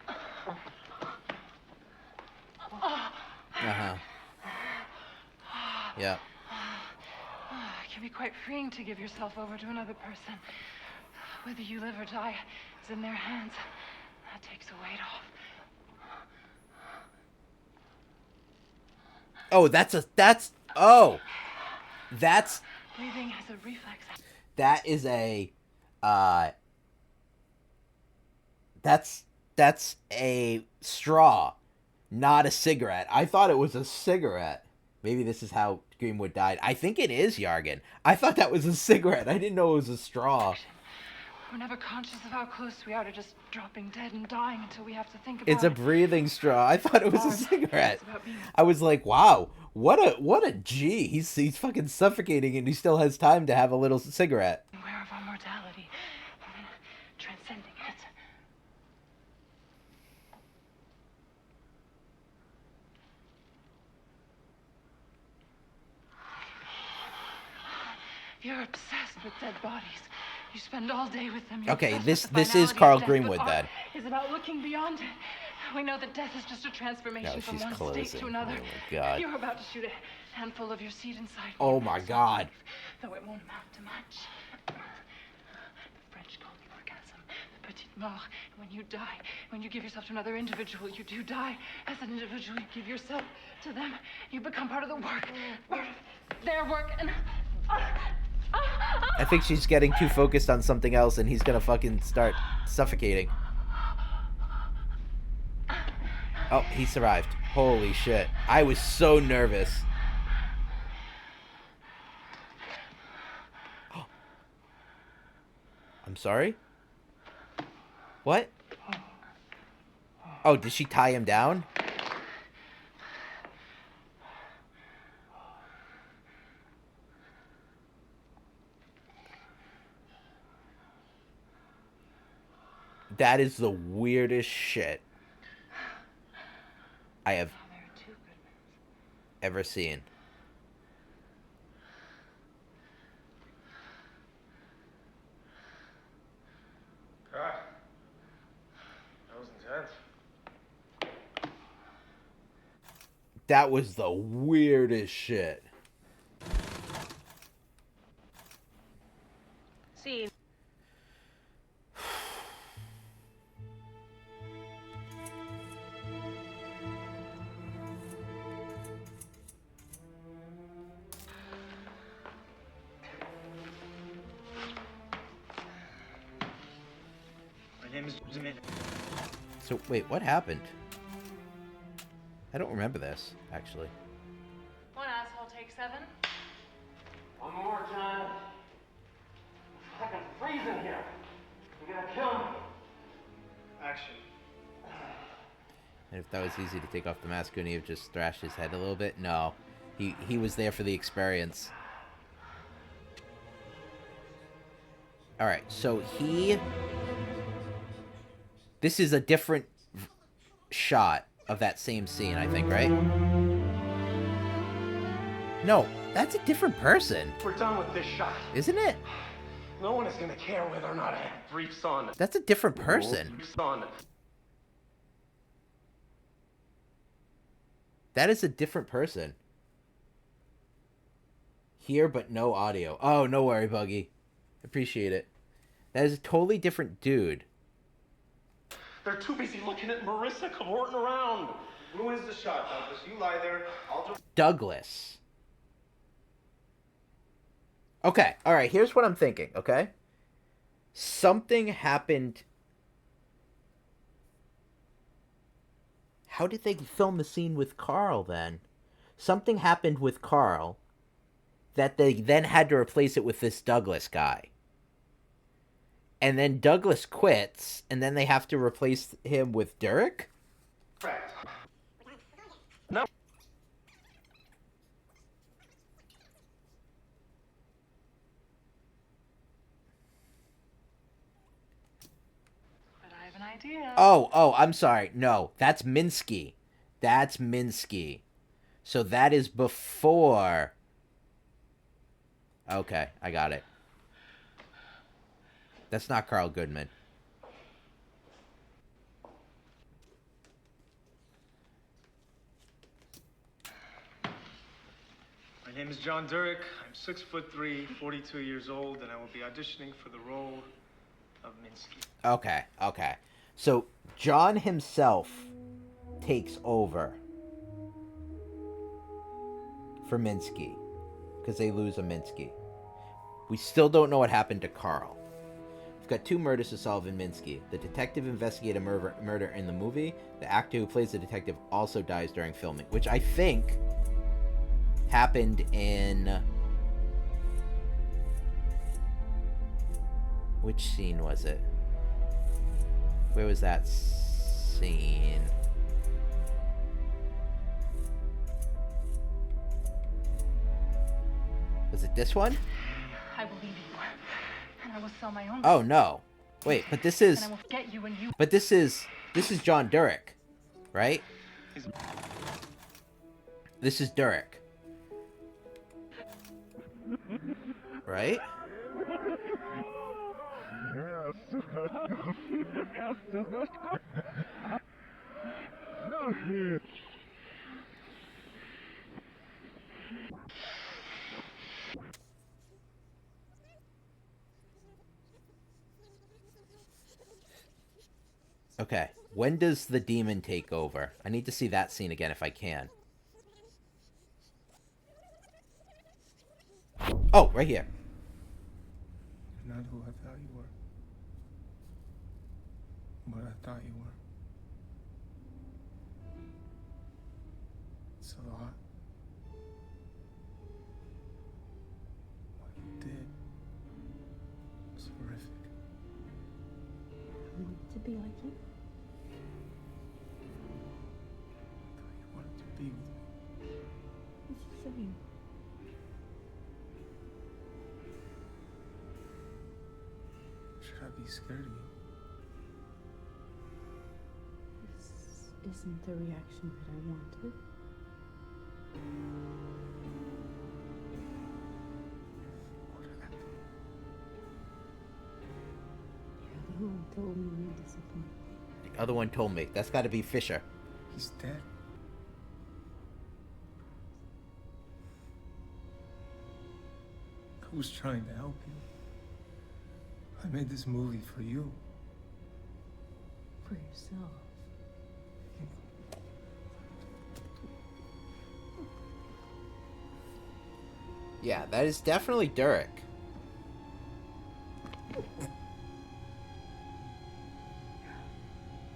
Uh-huh. Yeah. It can be quite freeing to give yourself over to another person. Whether you live or die is in their hands. That takes the weight off. Oh, that's Breathing has a reflex. that is a that's a straw, not a cigarette. I thought it was a cigarette. Maybe this is how Greenwood died. I think it is Yargan. I thought that was a cigarette. I didn't know it was a straw. We're never conscious of how close we are to just dropping dead and dying until we have to think about It's a it. breathing straw. I thought it was a cigarette. I was like, wow, what a G. He's fucking suffocating and he still has time to have a little cigarette. Aware of our mortality, transcending it. You're obsessed with dead bodies. You spend all day with them. You're Okay, obsessed with this the is finality Carl of death, Greenwood but then. art is about looking beyond it. We know that death is just a transformation No, from she's one closing. state to another. Oh my God. You're about to shoot a handful of your seed inside. Oh my God. Though it won't amount to much. The French call the orgasm the petite mort. When you die, when you give yourself to another individual, you do die. As an individual, you give yourself to them. You become part of the work, part of their work, and I think she's getting too focused on something else and he's gonna fucking start suffocating. Oh, he survived. Holy shit. I was so nervous. I'm sorry? What? Oh, did she tie him down? That is the weirdest shit I have ever seen. God, that was intense. That was the weirdest shit. Scene. My name is Jimmy. So, wait, what happened? I don't remember this, actually. one asshole takes 7. One more time. I'm fucking freezing here. You're gonna kill me. Action. And if that was easy to take off the mask, couldn't he have just thrashed his head a little bit? No. He was there for the experience. Alright, so this is a different shot of that same scene, I think, right? No, that's a different person. We're done with this shot. Isn't it? No one is gonna care whether or not I have briefs on. That's a different person. Briefs on. That is a different person. Here, but no audio. Oh, no worry, Buggy. Appreciate it. That is a totally different dude. They're too busy looking at Marissa cavorting around. Who is the shot, Douglas? You lie there. Douglas. Okay, alright, here's what I'm thinking, okay? Something happened. How did they film the scene with Carl, then? Something happened with Carl that they then had to replace it with this Douglas guy. And then Douglas quits, and then they have to replace him with Derek? Correct. No. But I have an idea. Oh, I'm sorry. No, that's Minsky. That's Minsky. So that is before. Okay, I got it. That's not Carl Goodman. My name is John Durek. I'm 6'3", 42 years old, and I will be auditioning for the role of Minsky. Okay. So John himself takes over. for Minsky. Because they lose a Minsky. We still don't know what happened to Carl. We've got 2 murders to solve in Minsky. The detective investigated a murder in the movie. The actor who plays the detective also dies during filming, which I think happened in... Which scene was it? Where was that scene? Was it this one? I believe you, and I will sell my own. Oh no! Wait, but this is. And I will get you and you. But this is John Durek, right? This is Durek, right? Okay, when does the demon take over? I need to see that scene again if I can. Oh, right here. You're not who I thought you were. What I thought you were. It's a lot. What you did was horrific. I wanted to be like you. You wanted to be with me. What's he saying? Should I be scared of you? This isn't the reaction that I wanted. What happened? The other one told me you disappointed. The other one told me. That's got to be Fisher. He's dead. I was trying to help you. I made this movie for you. For yourself. Yeah, that is definitely Durek.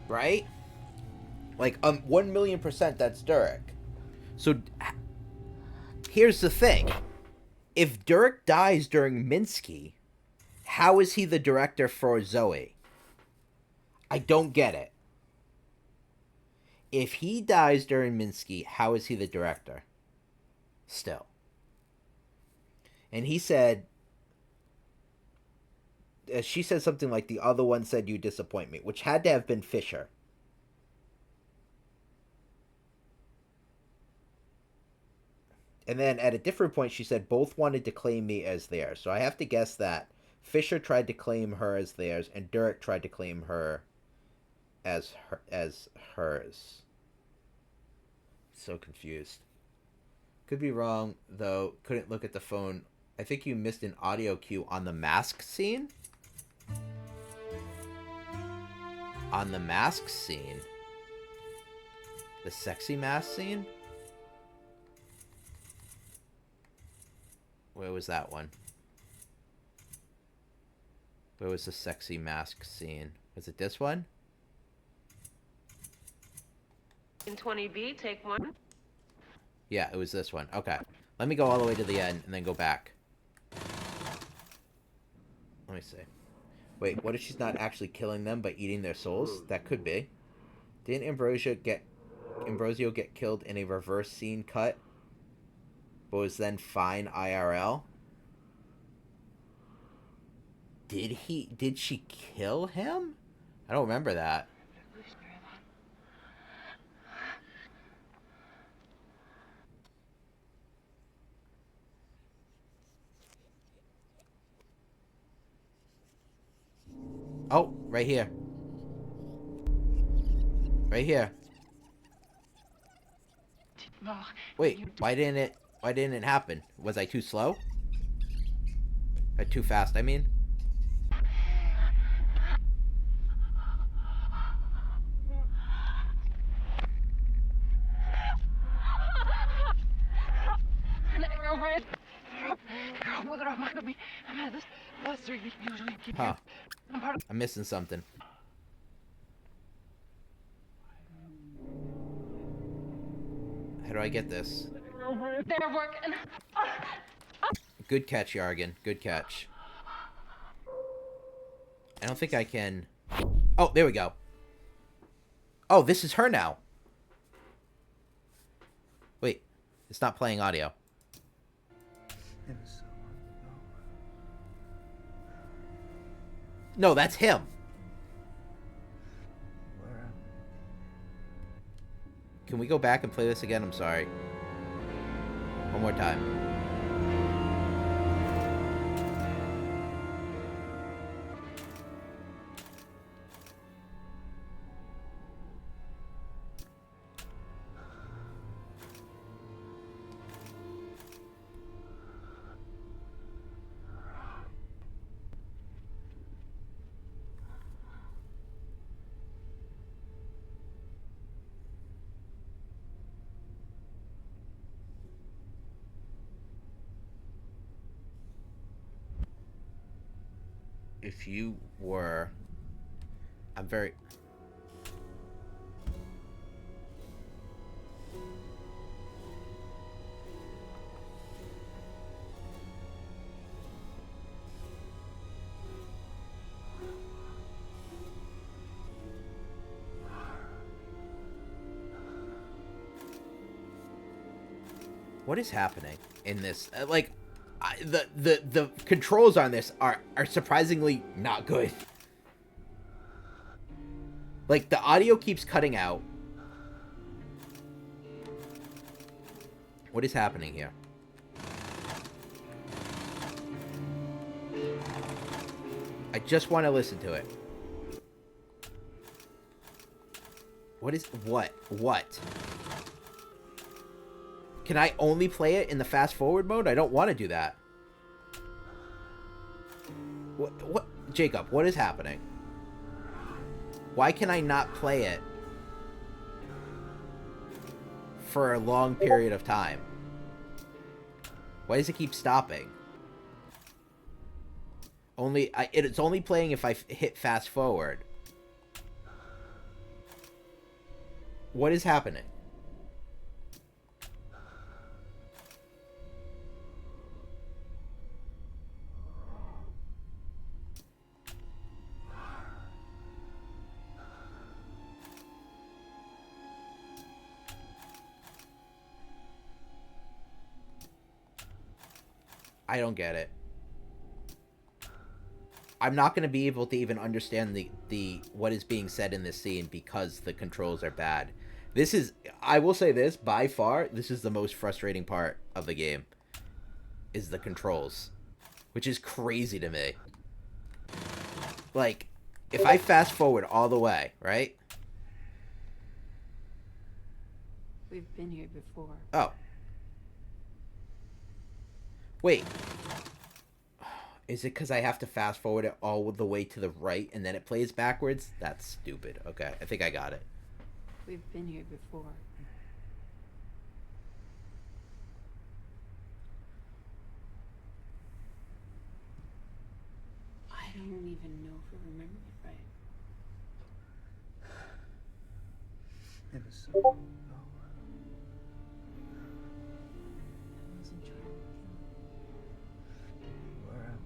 Right? Like, 1,000,000% that's Durek. So, here's the thing. If Durek dies during Minsky, how is he the director for Zoe? I don't get it. If he dies during Minsky, how is he the director? Still. And he said... she said something like, the other one said you disappoint me, which had to have been Fisher. And then at a different point, she said both wanted to claim me as theirs. So I have to guess that Fisher tried to claim her as theirs, and Durek tried to claim her as hers. So confused. Could be wrong, though. Couldn't look at the phone. I think you missed an audio cue on the mask scene. On the mask scene. The sexy mask scene? Where was that one? Where was the sexy mask scene? Was it this one? In 20B, take 1. Yeah, it was this one. Okay. Let me go all the way to the end and then go back. Let me see. Wait, what if she's not actually killing them but eating their souls? That could be. Didn't Ambrosio get killed in a reverse scene cut, but was then fine IRL? Did she kill him? I don't remember that. Oh, right here. Right here. Wait, why didn't it happen? Was I too slow? Or too fast, I mean? Buster usually keep Huh. you. I'm part of. I'm missing something. How do I get this? They're working. Good catch, Yargan. Good catch. I don't think I can... Oh, there we go. Oh, this is her now. Wait. It's not playing audio. No, that's him. Can we go back and play this again? I'm sorry. One more time. If you were... I'm very... What is happening in this? Like... the controls on this are surprisingly not good. Like, the audio keeps cutting out. What is happening here? I just want to listen to it. What is... What? Can I only play it in the fast forward mode? I don't want to do that. What? Jacob, what is happening? Why can I not play it for a long period of time? Why does it keep stopping? It's only playing if I hit fast forward. What is happening? I don't get it. I'm not going to be able to even understand the what is being said in this scene because the controls are bad. This is, I will say this, by far, this is the most frustrating part of the game, is the controls, which is crazy to me. Like, if I fast forward all the way, right? We've been here before. Oh. Wait. Is it because I have to fast forward it all the way to the right and then it plays backwards? That's stupid. Okay, I think I got it. We've been here before. I don't even know if I remember it right. It was so long ago. I wasn't trying to kill you. Where am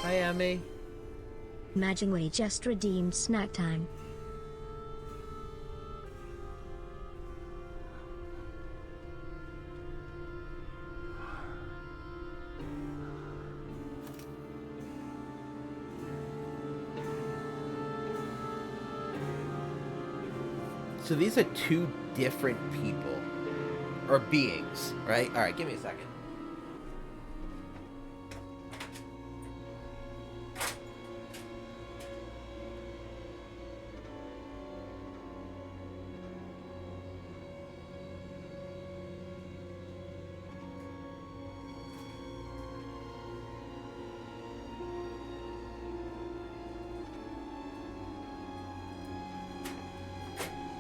I? Hi, Emmy. Imagine we just redeemed snack time. So these are two different people. Or beings, right? Alright, give me a second.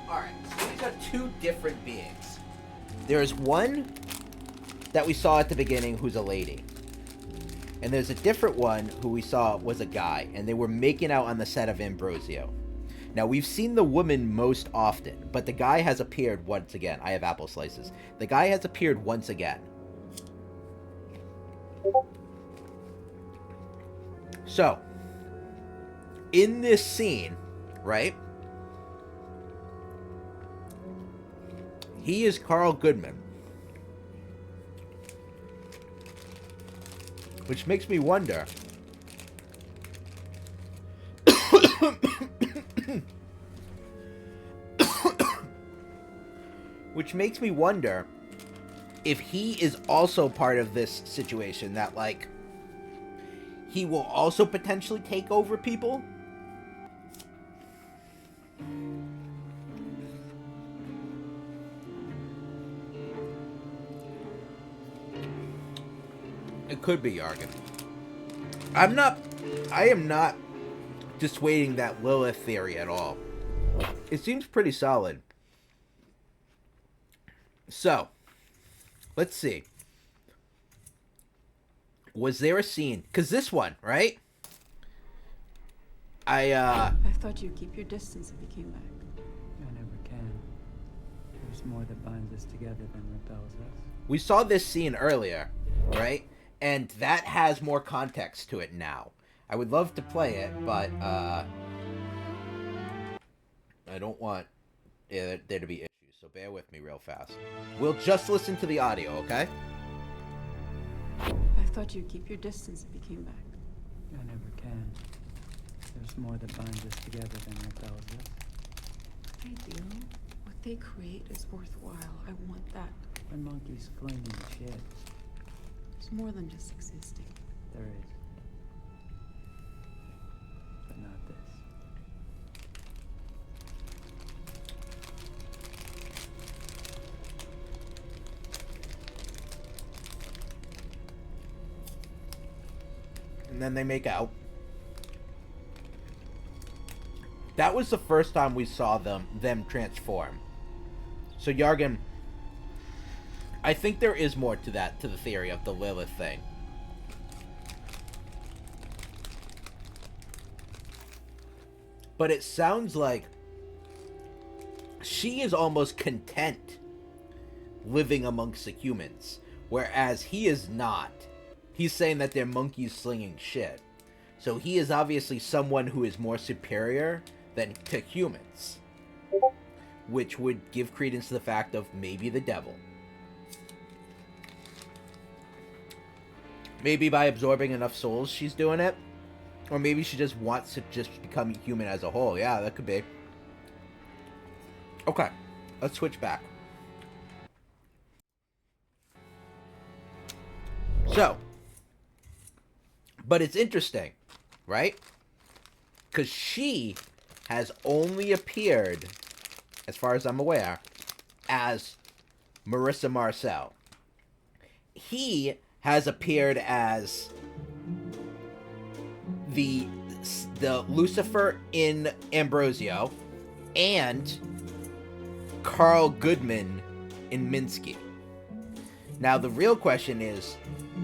Alright, so these are two different beings. There's one that we saw at the beginning who's a lady. And there's a different one who we saw was a guy. And they were making out on the set of Ambrosio. Now, we've seen the woman most often, but the guy has appeared once again. I have apple slices. The guy has appeared once again. So, in this scene, right? He is Carl Goodman. Which makes me wonder. Which makes me wonder if he is also part of this situation that, like, he will also potentially take over people. It could be Yargan. I am not dissuading that Lilith theory at all. It seems pretty solid. So, let's see. Was there a scene? Because this one, right? I thought you'd keep your distance if you came back. I never can. There's more that binds us together than repels us. We saw this scene earlier, right? And that has more context to it now. I would love to play it, but I don't want there to be issues, so bear with me real fast. We'll just listen to the audio, okay? I thought you'd keep your distance if you came back. I never can. There's more that binds us together than repels us. They do. What they create is worthwhile. I want that. When monkeys flinging shit. It's more than just existing. There is. But not this. And then they make out. That was the first time we saw them transform. So Yargan, I think there is more to that, to the theory of the Lilith thing. But it sounds like she is almost content living amongst the humans, whereas he is not. He's saying that they're monkeys slinging shit. So he is obviously someone who is more superior than to humans, which would give credence to the fact of maybe the devil. Maybe by absorbing enough souls she's doing it. Or maybe she just wants to just become human as a whole. Yeah, that could be. Okay, let's switch back. So, but it's interesting, right? Because she has only appeared, as far as I'm aware, as Marissa Marcel. He has appeared as the Lucifer in Ambrosio and Carl Goodman in Minsky. Now the real question is,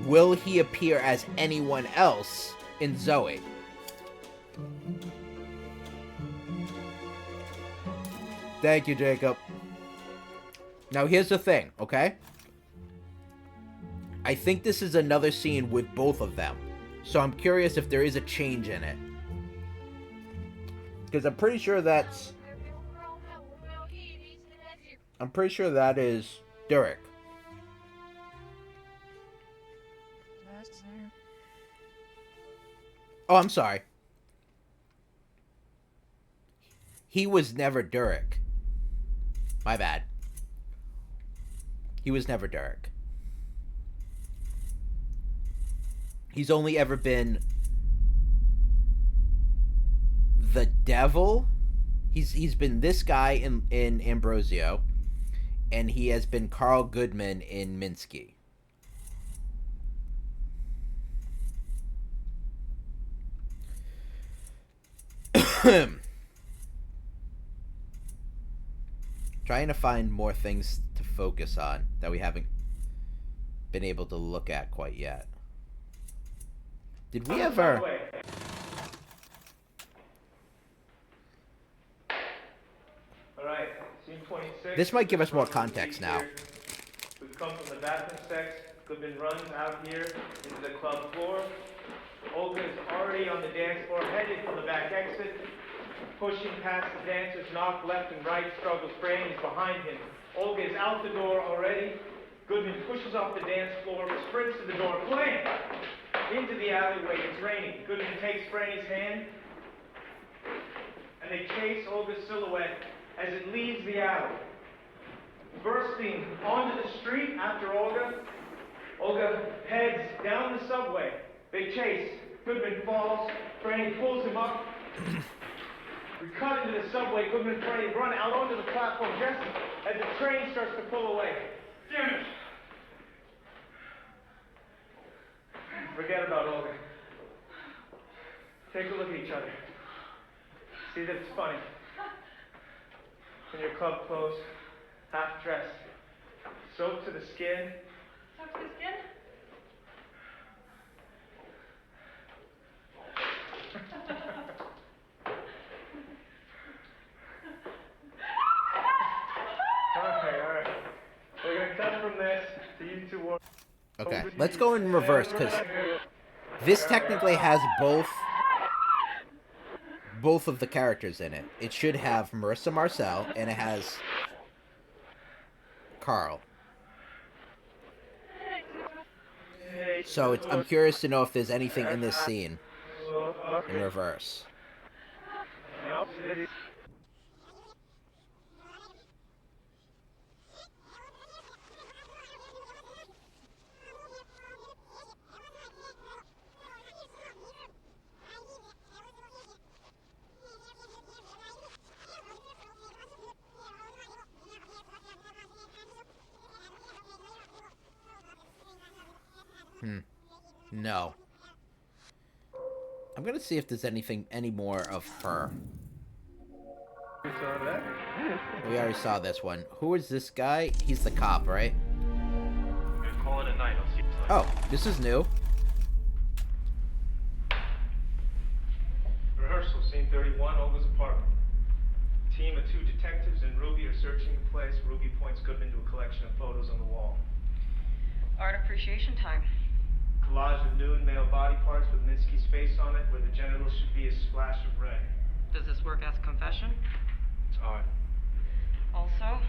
will he appear as anyone else in Zoe? Thank you, Jacob. Now here's the thing, okay? I think this is another scene with both of them. So I'm curious if there is a change in it. Because I'm pretty sure that's... I'm pretty sure that is Derek. Oh, I'm sorry. He was never Derek. My bad. He was never Derek. He's only ever been the devil. He's been this guy in Ambrosio, and he has been Carl Goodman in Minsky. Trying to find more things to focus on that we haven't been able to look at quite yet. Did we ever... Alright, scene 26. This might give us more context now. We've come from the bathroom sex. Goodman runs out here into the club floor. Olga is already on the dance floor, headed for the back exit. Pushing past the dancers, knock left and right, struggles. Franny is behind him. Olga is out the door already. Goodman pushes off the dance floor, sprints to the door, blam! Into the alleyway. It's raining. Goodman takes Franny's hand, and they chase Olga's silhouette as it leaves the alley. Bursting onto the street after Olga, Olga heads down the subway. They chase. Goodman falls. Franny pulls him up. We cut into the subway. Goodman and Franny run out onto the platform just as the train starts to pull away. Damn it! Forget about Olga. Take a look at each other. See that it's funny. In your club clothes, half dressed, soaked to the skin. Soaked to the skin? Alright. We're gonna cut from this to you two war. Okay, let's go in reverse, because this technically has both of the characters in it. It should have Marissa Marcel, and it has Carl. So I'm curious to know if there's anything in this scene in reverse. No. I'm gonna see if there's any more of her. We saw that? We already saw this one. Who is this guy? He's the cop, right? Call it a night. I'll see you later. Oh, this is new. Rehearsal, scene 31, Olga's apartment. A team of 2 detectives and Ruby are searching the place. Ruby points Goodman to a collection of photos on the wall. Art appreciation time. Collage of nude male body parts with Minsky's face on it, where the genitals should be a splash of red. Does this work as confession? It's art. Also?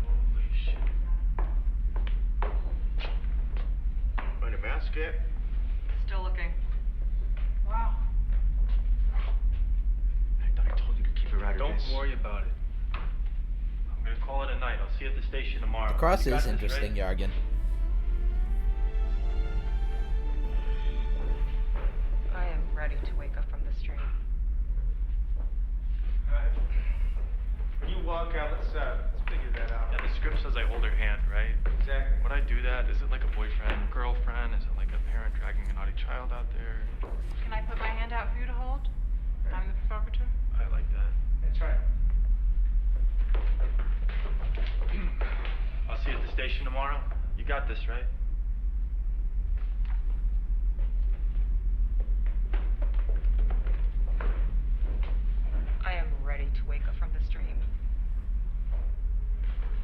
Holy shit. Find a mask yet? Still looking. Wow. I thought I told you to keep it right. Don't worry about it. I'm gonna call it a night. I'll see you at the station tomorrow. The cross You got is this, interesting, right? Yargen. I am ready to wake up from this dream. Alright. When you walk out, let's figure that out. Yeah, the script says I hold her hand, right? Exactly. Would I do that? Is it like a boyfriend, girlfriend? Is it like a parent dragging a naughty child out there? Can I put my hand out for you to hold? I'm the provocateur. I like that. That's right. I'll see you at the station tomorrow. You got this, right? I am ready to wake up from this dream.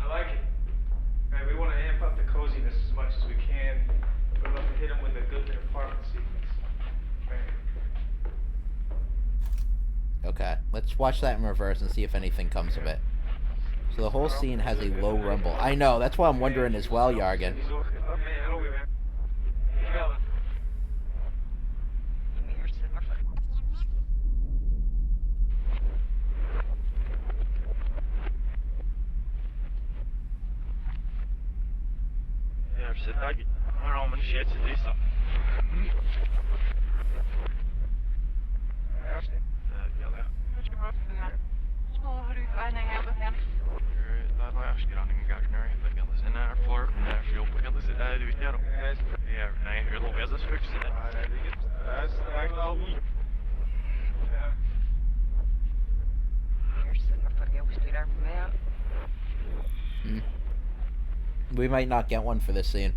I like it. Right, we want to amp up the coziness as much as we can. We're about to hit him with a Goodman apartment sequence. Right. Okay, let's watch that in reverse and see if anything comes of it. So the whole scene has a low rumble. I know, that's why I'm wondering as well, Yargen. We might not get one for this scene.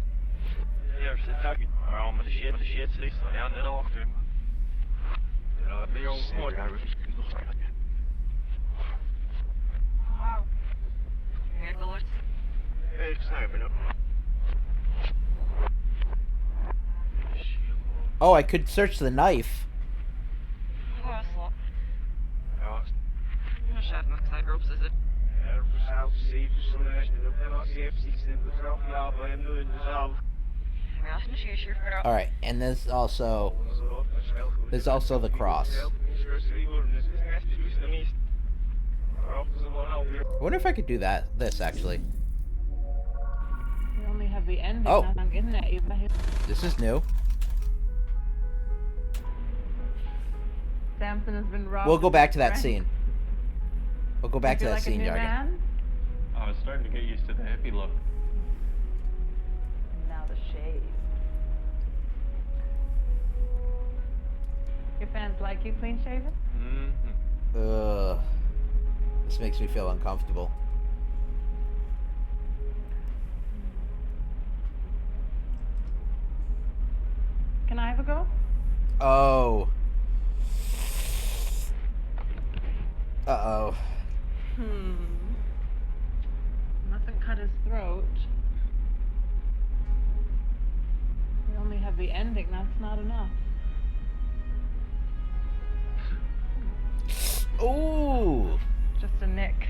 Oh, I could search the knife. Alright, and there's also the cross. I wonder if I could do this actually. We only have the ending. Oh. Not in there. This is new. Samson has been robbed. We'll go back to that Right? scene. We'll go back to You feel that like a scene, new Jargon. man? I was starting to get used to the hippie look. Now the shade. Your fans like you clean shaven? Mm-hmm. Ugh. This makes me feel uncomfortable. Can I have a go? Oh. Uh-oh. Mustn't cut his throat. We only have the ending. That's not enough. Ooh. Just a nick.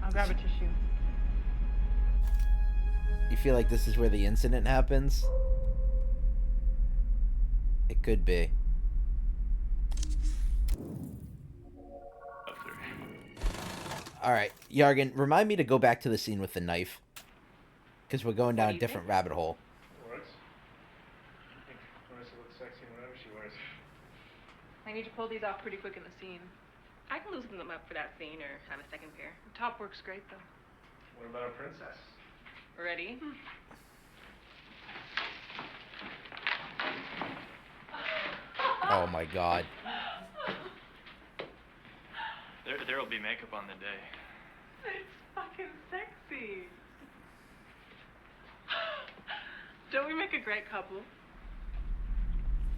I'll grab a tissue. You feel like this is where the incident happens? It could be. Alright, Yargan, remind me to go back to the scene with the knife. Because we're going down a different rabbit hole. Works. I think Marissa looks sexy in whatever she wears. I need to pull these off pretty quick in the scene. I can loosen them up for that scene or have a second pair. The top works great, though. What about our princess? Ready? Oh my god. There'll be makeup on the day. It's fucking sexy. Don't we make a great couple?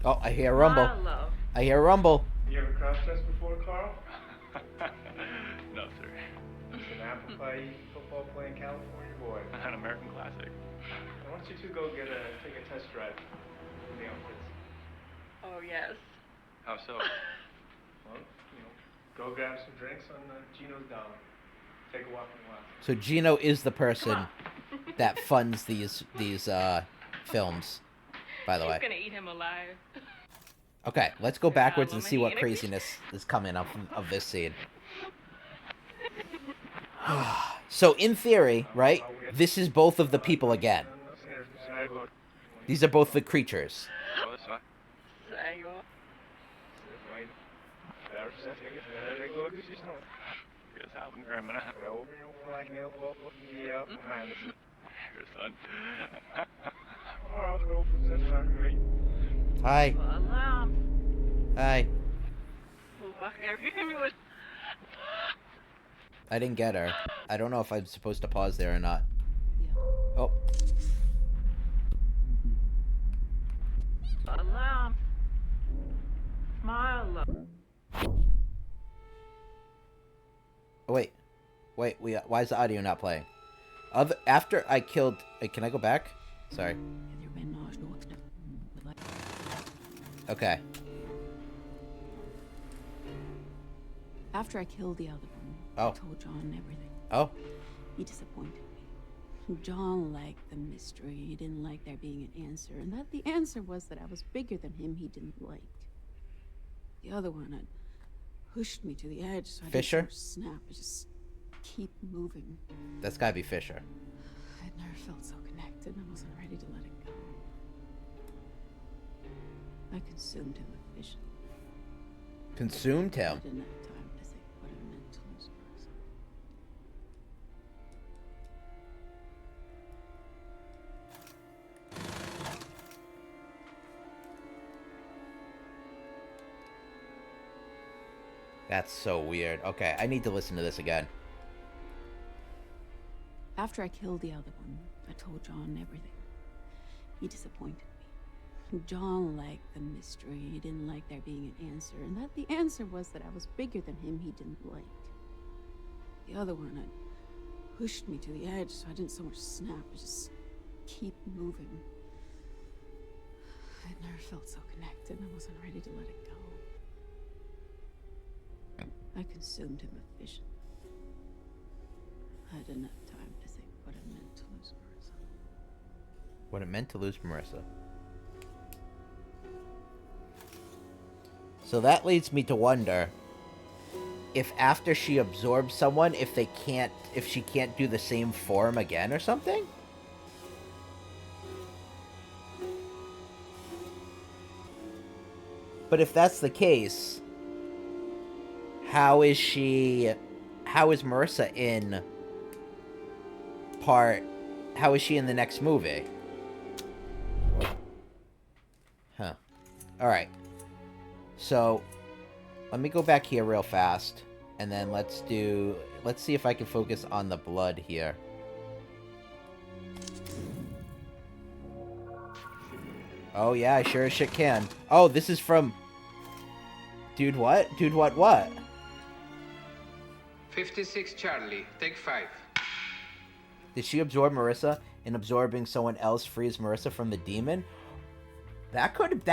Oh, I hear a rumble. My love. I hear a rumble. You ever cross-dressed before, Carl? No, sir. It's an apple pie eating, football playing California boy. An American classic. Why don't you two go take a test drive in the outfits? Oh, yes. How so? Well, go grab some drinks on Gino's dollar. Take a walk in the lot. So Gino is the person that funds these films, by the way. She's gonna eat him alive. Okay, let's go backwards and see what craziness is coming up of this scene. So in theory, right, this is both of the people again. These are both the creatures. Hi. Hi. I didn't get her. I don't know if I'm supposed to pause there or not. Oh. Alarm. Smile. Oh, wait. Why is the audio not playing? After I killed... can I go back? Sorry. Okay. After I killed the other one, Oh. I told John everything. Oh. He disappointed me. John liked the mystery. He didn't like there being an answer. And that the answer was that I was bigger than him he didn't like. The other one had pushed me to the edge, so I Fisher? didn't snap. I just keep moving. That's gotta be Fisher. I'd never felt so connected. I wasn't ready to let it go. I consumed him with vision. Consumed him? I didn't have time to think what it meant to lose a person. That's so weird. Okay, I need to listen to this again. After I killed the other one, I told John everything. He disappointed me. John liked the mystery. He didn't like there being an answer, and that the answer was that I was bigger than him he didn't like. The other one had pushed me to the edge, so I didn't so much snap, I just keep moving. I'd never felt so connected. I wasn't ready to let it go. I consumed him with vision. I didn't have time to think what it meant to lose Marissa. What it meant to lose Marissa. So that leads me to wonder if after she absorbs someone, if she can't do the same form again or something? But if that's the case, how is Marissa in how is she in the next movie? Huh. Alright. So, let me go back here real fast, and then let's see if I can focus on the blood here. Oh yeah, I sure as shit can. Oh, this is from... Dude what? Dude what? 56 Charlie, take 5. Did she absorb Marissa, and absorbing someone else frees Marissa from the demon? That could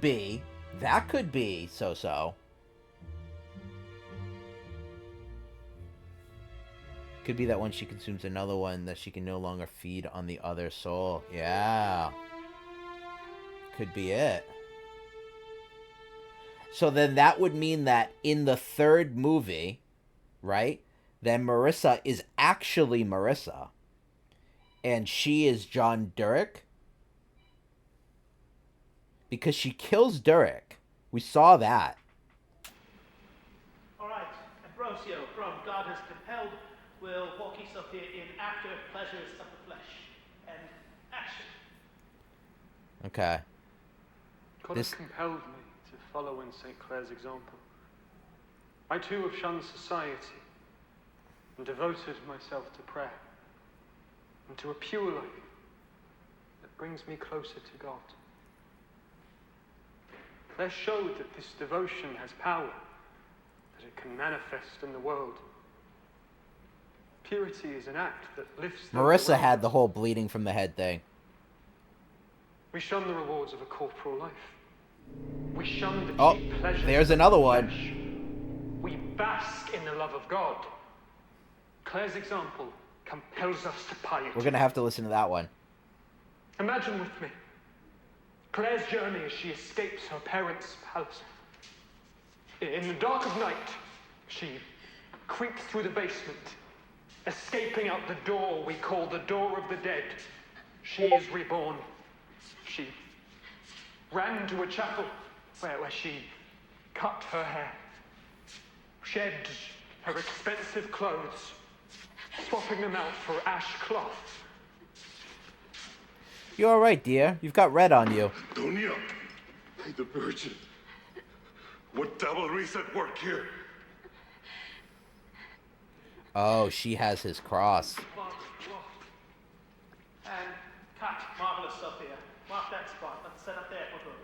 be so. Could be that when she consumes another one, that she can no longer feed on the other soul. Yeah. Could be it. So then that would mean that in the third movie, right, then Marissa is actually Marissa. And she is John Durek. Because she kills Durek. We saw that. Alright, Ambrosio from God Has Compelled will walk you up here in After Pleasures of the Flesh. And action. Okay. God has compelled me to follow in St. Clair's example. I too have shunned society and devoted myself to prayer and to a pure life that brings me closer to God. Claire showed that this devotion has power, that it can manifest in the world. Purity is an act that lifts... Marissa had the whole bleeding from the head thing. We shun the rewards of a corporal life. We shun the cheap pleasures. There's another one. We bask in the love of God. Claire's example compels us to piety. We're gonna have to listen to that one. Imagine with me Claire's journey as she escapes her parents' palace. In the dark of night, she creeps through the basement, escaping out the door we call the door of the dead. She is reborn. She ran to a chapel where she cut her hair, shed her expensive clothes, swapping them out for ash cloth. You alright, dear? You've got red on you. Donia, the Virgin. What devilry's at work here? Oh, she has his cross. And cut, marvelous stuff here. Mark that spot. Let's set up there for good.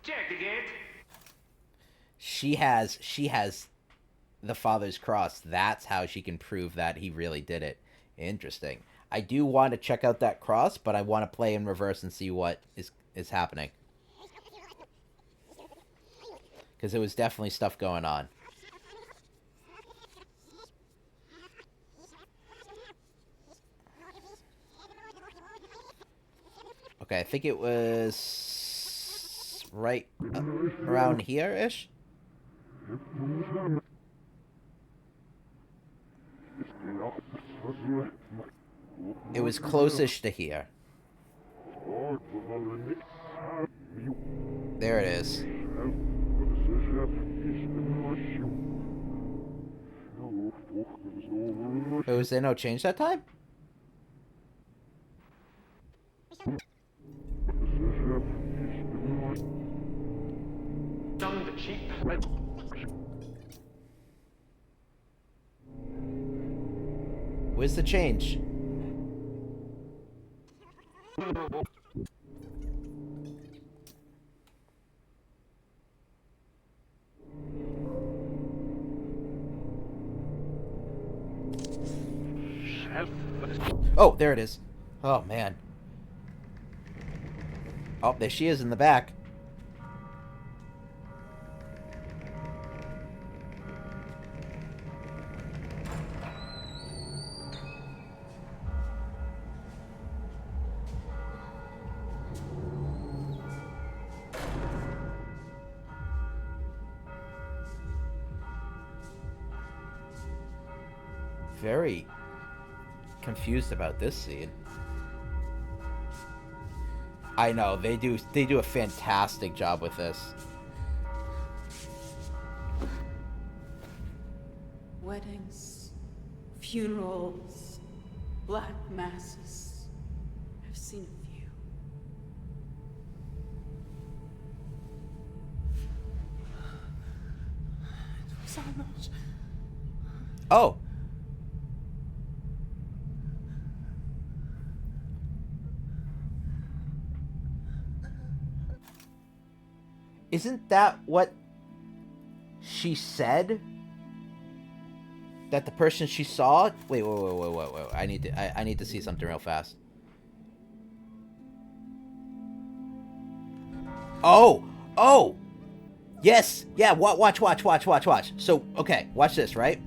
Check the gate. She has the Father's cross. That's how she can prove that he really did it. Interesting. I do want to check out that cross, but I want to play in reverse and see what is happening. Because there was definitely stuff going on. Okay, I think it was right around here-ish. It was close-ish to here. There it is. Oh, was there no change that time? Where's the change? Oh, there it is. Oh, man. Oh, there she is in the back. Very confused about this scene. I know, they do a fantastic job with this. Weddings, funerals, black masses. I've seen a few. It was almost... Oh. Isn't that what she said? That the person she saw? Wait. I need to see something real fast. Oh. Yes. Yeah. Watch. So, okay. Watch this. Right.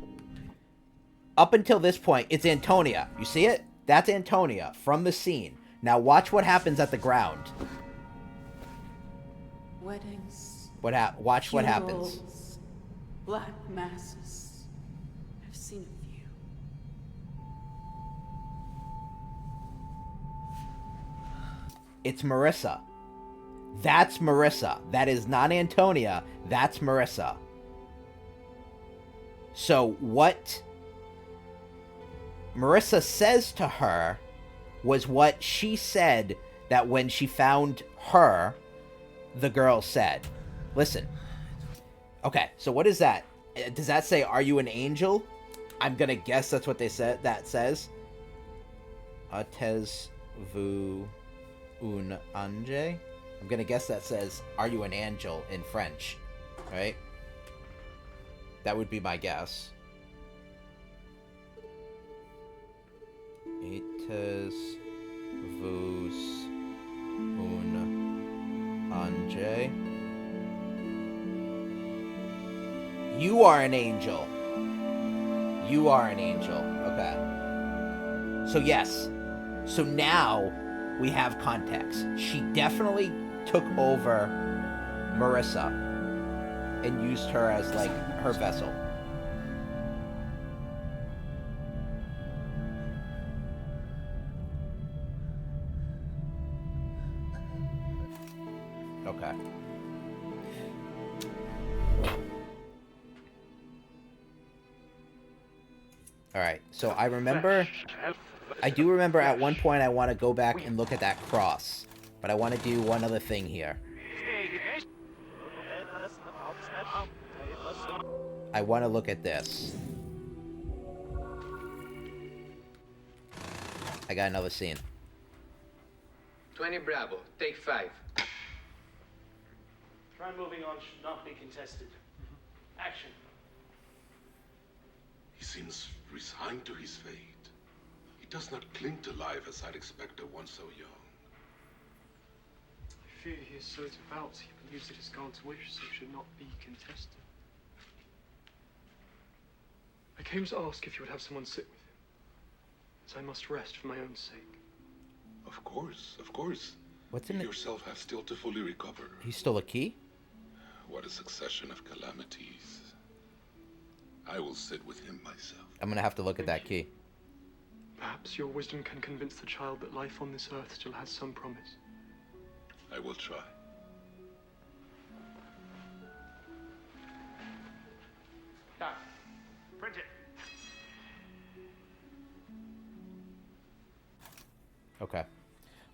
Up until this point, it's Antonia. You see it? That's Antonia from the scene. Now watch what happens at the ground. Weddings. Watch what happens. Black masses. I've seen a few. It's Marissa. That's Marissa. That is not Antonia. That's Marissa. So what Marissa says to her was what she said that when she found her, the girl said. Listen. Okay, so what is that? Does that say, "Are you an angel"? I'm gonna guess that's what they said. That says. Ates vous un ange? I'm gonna guess that says, "Are you an angel" in French. Right? That would be my guess. Ates vous un ange? You are an angel. You are an angel. Okay. So yes. So now we have context. She definitely took over Marissa and used her as, like, her vessel. Okay. Alright, so I do remember at one point I want to go back and look at that cross. But I want to do one other thing here. I want to look at this. I got another scene. 20 Bravo, take 5. Try moving on should not be contested. Action. He seems resigned to his fate. He does not cling to life as I'd expect of one so young. I fear he is so devout, he believes it is God's wish, so should not be contested. I came to ask if you would have someone sit with him, as I must rest for my own sake. Of course, of course. What's in you it? yourself have still to fully recover. He stole a key? What a succession of calamities. I will sit with him myself. I'm gonna have to look at that key. Perhaps your wisdom can convince the child that life on this earth still has some promise. I will try. Done. Print it. Okay.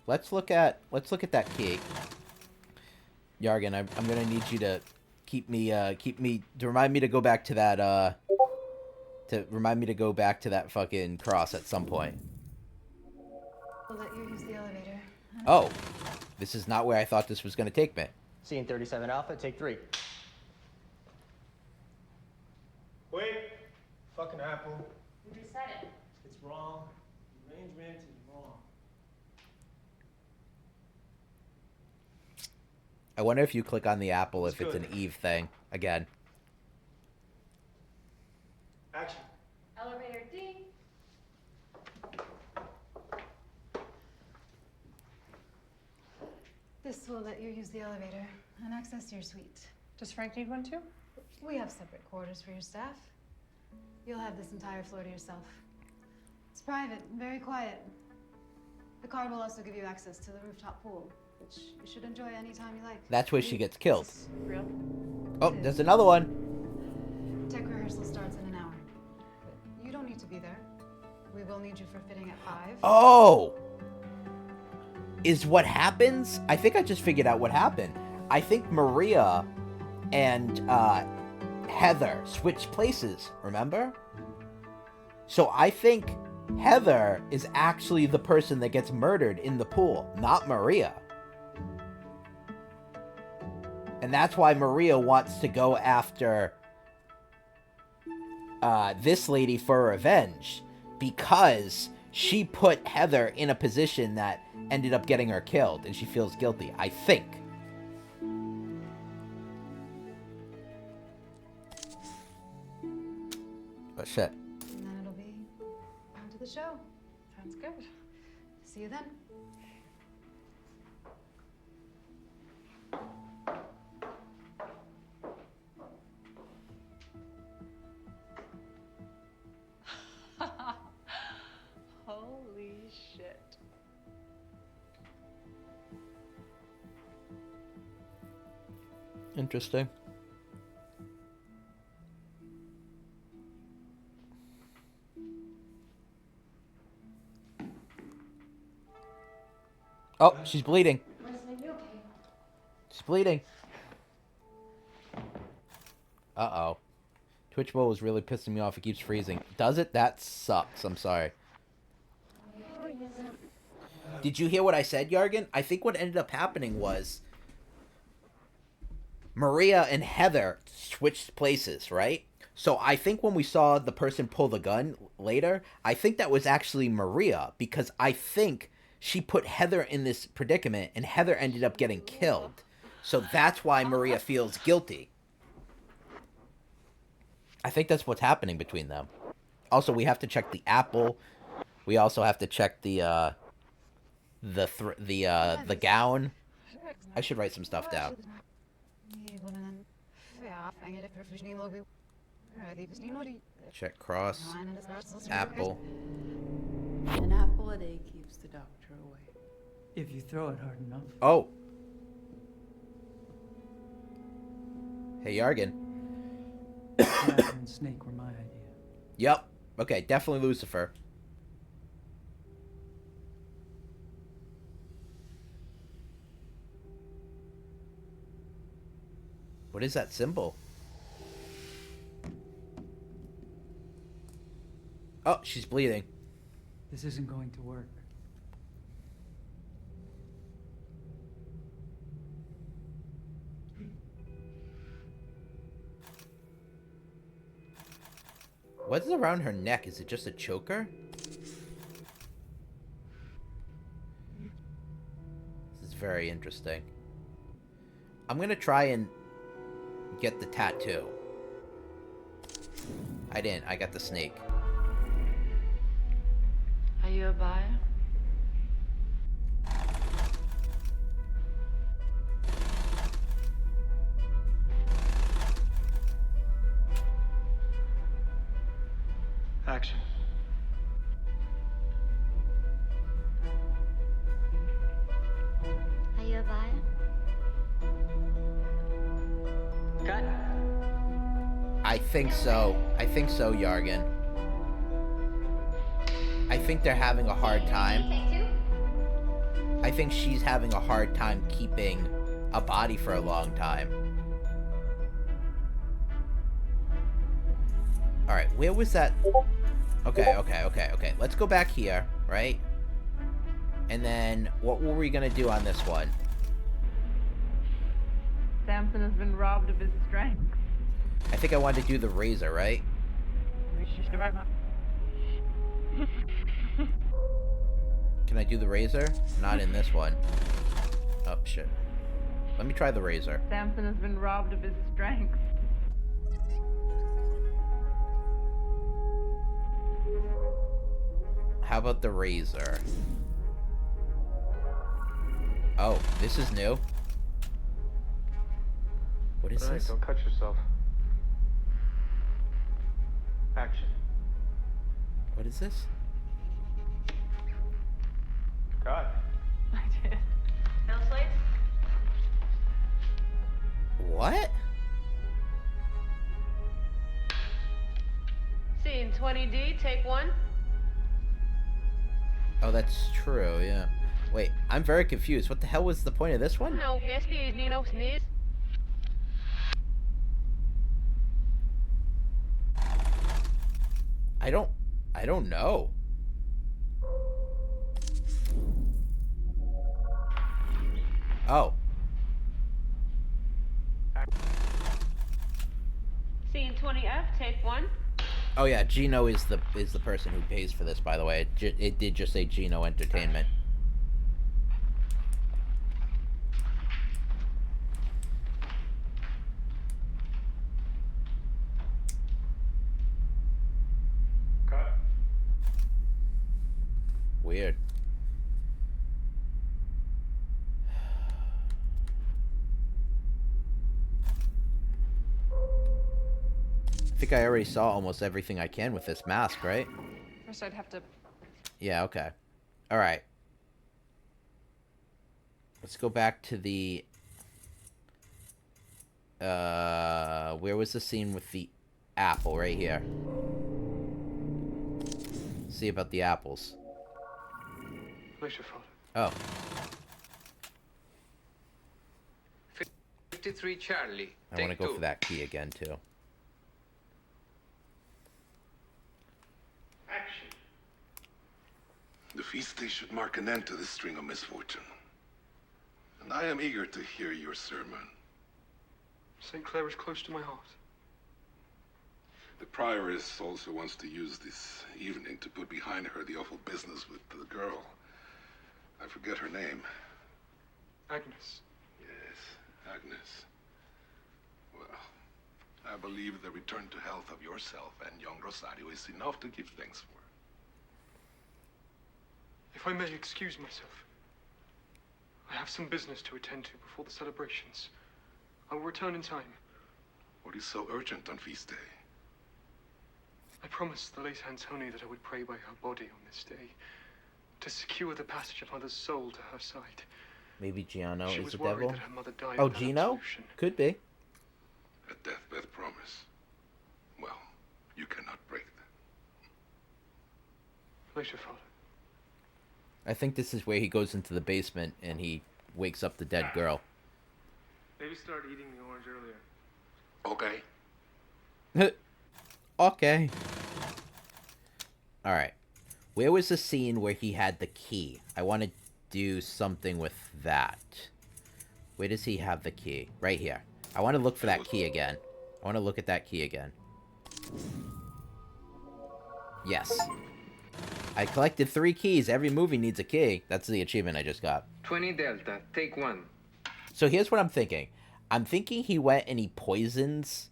Let's look at that key. Yargan, I'm gonna need you to remind me to go back to that fucking cross at some point. We'll let you use the elevator. Oh, this is not where I thought this was going to take me. Scene 37 Alpha, take 3. Wait. Fucking Apple. You reset it. It's wrong. The arrangement is wrong. I wonder if you click on the apple if it's good. an Eve thing. Again. Action. Elevator D. This will let you use the elevator and access your suite. Does Frank need one too? We have separate quarters for your staff. You'll have this entire floor to yourself. It's private, very quiet. The card will also give you access to the rooftop pool, which you should enjoy anytime you like. That's where she gets killed. Real? Oh, there's another one. Tech rehearsal starts in an hour. But you don't need to be there. We will need you for fitting at 5. Oh! Is what happens? I think I just figured out what happened. I think Maria and Heather switched places, remember? So I think Heather is actually the person that gets murdered in the pool, not Maria. And that's why Maria wants to go after this lady for revenge. Because she put Heather in a position that ended up getting her killed, and she feels guilty, I think. Oh, shit. And then it'll be on to the show. Sounds good. See you then. Holy shit. Interesting. Oh, she's bleeding. She's bleeding. Uh-oh. Twitch Bowl is really pissing me off. It keeps freezing. Does it? That sucks. I'm sorry. Did you hear what I said, Yargan? I think what ended up happening was Maria and Heather switched places, right? So I think when we saw the person pull the gun later, I think that was actually Maria, because I think she put Heather in this predicament and Heather ended up getting killed. So that's why Maria feels guilty. I think that's what's happening between them. Also, we have to check the apple. We also have to check the gown. I should write some stuff down. Check cross. Apple. An apple a day keeps the doctor away. If you throw it hard enough. Oh. Hey, Yargan. Jack and Snake were my idea. Yep. Okay, definitely Lucifer. What is that symbol? Oh, she's bleeding. This isn't going to work. What's around her neck? Is it just a choker? This is very interesting. I'm gonna try and get the tattoo. I didn't. I got the snake. Are you a buyer? Action. Are you a buyer? Cut. I think so. I think so, Yargan. I think they're having a hard time. I think she's having a hard time keeping a body for a long time. Alright, where was that? Okay. Let's go back here, right? And then, what were we gonna do on this one? Samson has been robbed of his strength. I think I wanted to do the razor, right? Can I do the razor? Not in this one. Oh, shit. Let me try the razor. Samson has been robbed of his strength. How about the razor? Oh, this is new. What is this? Don't cut yourself. Action. What is this? Cut. I did. Hell slates? What? Scene 20D, take 1. Oh, that's true, yeah. Wait, I'm very confused. What the hell was the point of this one? No, yes, please, Nino, sneeze. I don't know. Oh. Scene 20F, take 1. Oh yeah, Gino is the person who pays for this, by the way. It did just say Gino Entertainment. Cut. Weird. I think I already saw almost everything I can with this mask, right? First, I'd have to. Yeah, okay. Alright. Let's go back to the... where was the scene with the apple? Right here. See about the apples. Where's your father? Oh. 53 Charlie. I want to go for that key again, too. Action. The feast day should mark an end to this string of misfortune. And I am eager to hear your sermon. St. Clair is close to my heart. The prioress also wants to use this evening to put behind her the awful business with the girl. I forget her name. Agnes. Yes, Agnes. Well, I believe the return to health of yourself and young Rosario is enough to give thanks for. If I may excuse myself, I have some business to attend to before the celebrations. I will return in time. What is so urgent on feast day? I promised the late Antoni that I would pray by her body on this day to secure the passage of Mother's soul to her side. Maybe Giano She is was the worried devil? that her mother died Oh, without Gino? absolution. Could be. A deathbed promise. Well, you cannot break that. Later, Father. I think this is where he goes into the basement and he wakes up the dead girl. Maybe start eating the orange earlier. Okay. Okay. Alright. Where was the scene where he had the key? I want to do something with that. Where does he have the key? Right here. I want to look for that key again. I want to look at that key again. Yes. I collected 3 keys. Every movie needs a key. That's the achievement I just got. 20 Delta, take 1. So here's what I'm thinking. I'm thinking he went and he poisons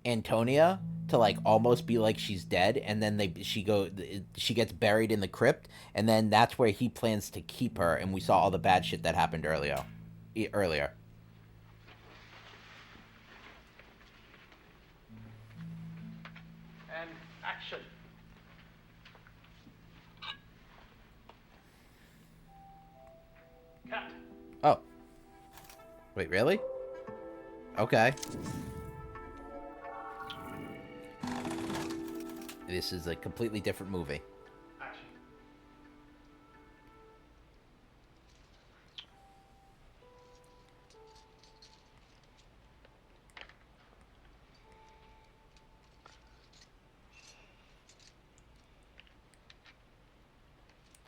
Antonia to like almost be like she's dead, and then she gets buried in the crypt, and then that's where he plans to keep her, and we saw all the bad shit that happened earlier. And action. Cut. Oh. Wait, really? Okay. This is a completely different movie. Action.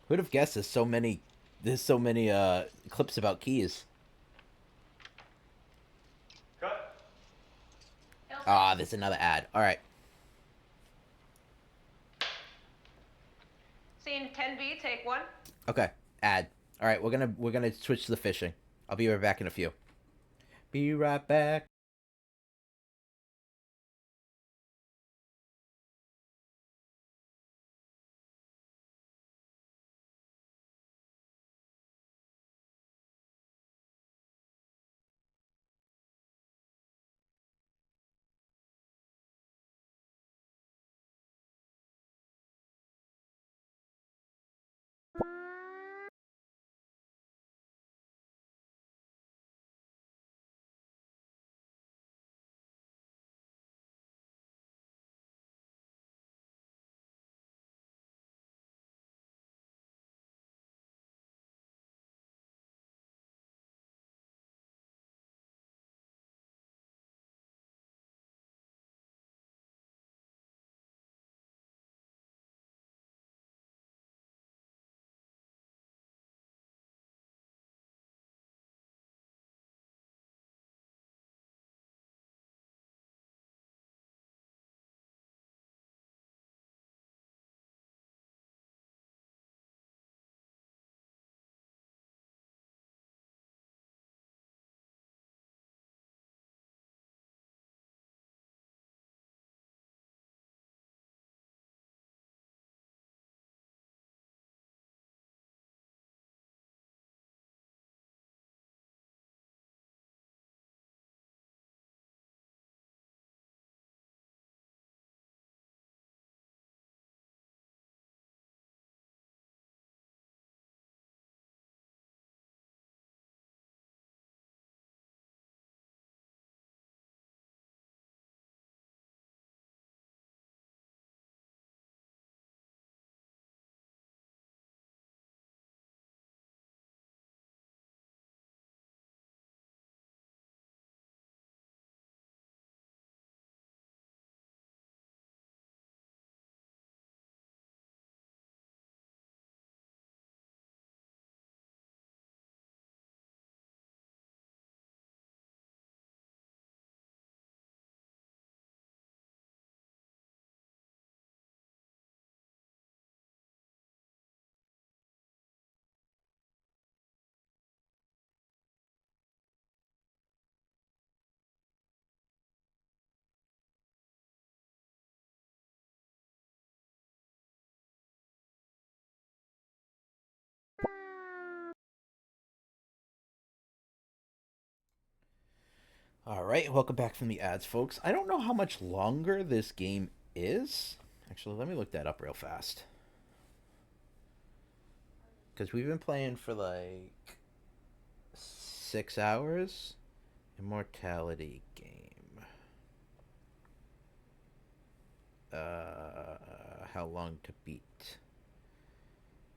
Who'd have guessed there's so many There's so many clips about keys. Cut. Ah, there's another ad. All right. Scene 10B, take one. Okay. Ad. All right, we're gonna switch to the fishing. I'll be right back in a few. Be right back. All right, welcome back from the ads, folks. I don't know how much longer this game is. Actually, let me look that up real fast. Because we've been playing for like 6 hours. Immortality game. How long to beat?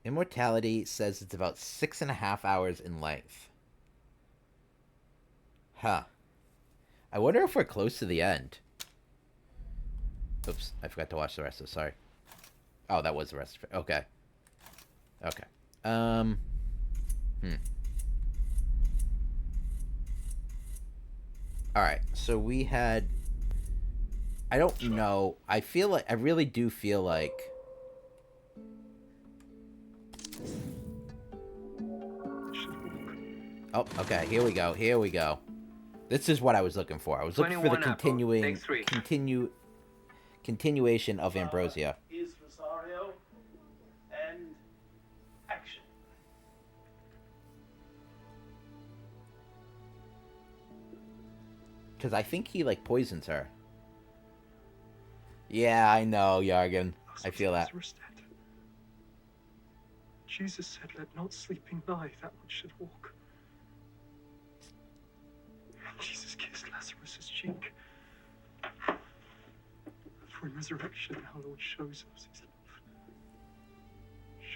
Immortality says it's about 6.5 hours in length. Huh. I wonder if we're close to the end. Oops, I forgot to watch the rest of it, sorry. Oh, that was the rest of it. Okay. Okay. Alright, so we had... I don't know. I feel like... I really do feel like... Oh, okay, here we go, here we go. This is what I was looking for. I was looking for the continuation of Ambrosia. Is Rosario and action. Because I think he, like, poisons her. Yeah, I know, Jargon. I feel that. Jesus said, let not sleeping lie, that which should walk. Jesus kissed Lazarus' cheek. For in resurrection, our Lord shows us his love.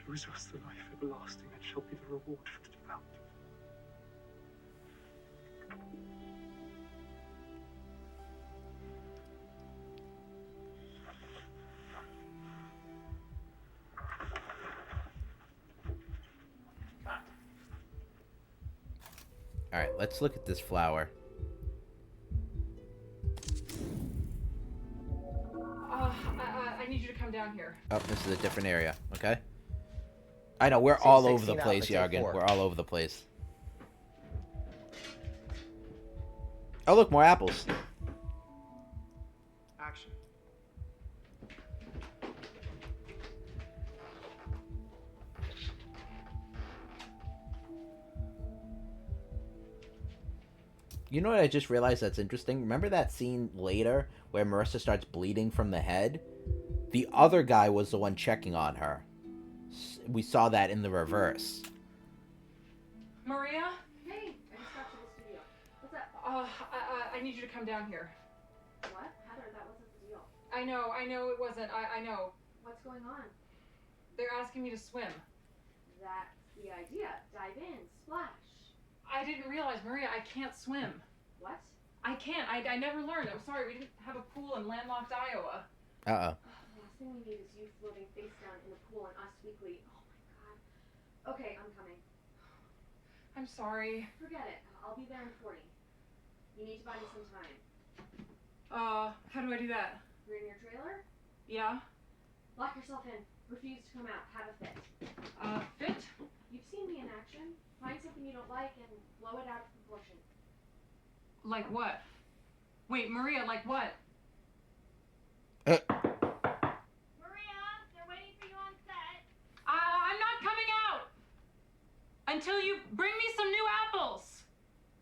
Shows us the life everlasting that shall be the reward for the devout. Alright, let's look at this flower. I need you to come down here. Oh, this is a different area. Okay. I know, we're all over the place, Yargan. We're all over the place. Oh, look, more apples. Action. You know what I just realized that's interesting? Remember that scene later where Marissa starts bleeding from the head? The other guy was the one checking on her. We saw that in the reverse. Maria? Hey, I just got to the studio. What's up? I need you to come down here. What? Heather, that wasn't the deal. I know it wasn't. I know. What's going on? They're asking me to swim. That's the idea. Dive in, splash. I didn't realize, Maria, I can't swim. What? I can't. I never learned. I'm sorry, we didn't have a pool in landlocked Iowa. Uh-oh. The last thing we need is you floating face down in the pool and us weekly. Oh my god. Okay, I'm coming. I'm sorry. Forget it. I'll be there in 40. You need to buy me some time. How do I do that? You're in your trailer? Yeah? Lock yourself in. Refuse to come out. Have a fit. Fit? You've seen me in action. Find something you don't like and blow it out of proportion. Like what? Wait, Maria, like what? Maria, they're waiting for you on set. I'm not coming out! Until you bring me some new apples!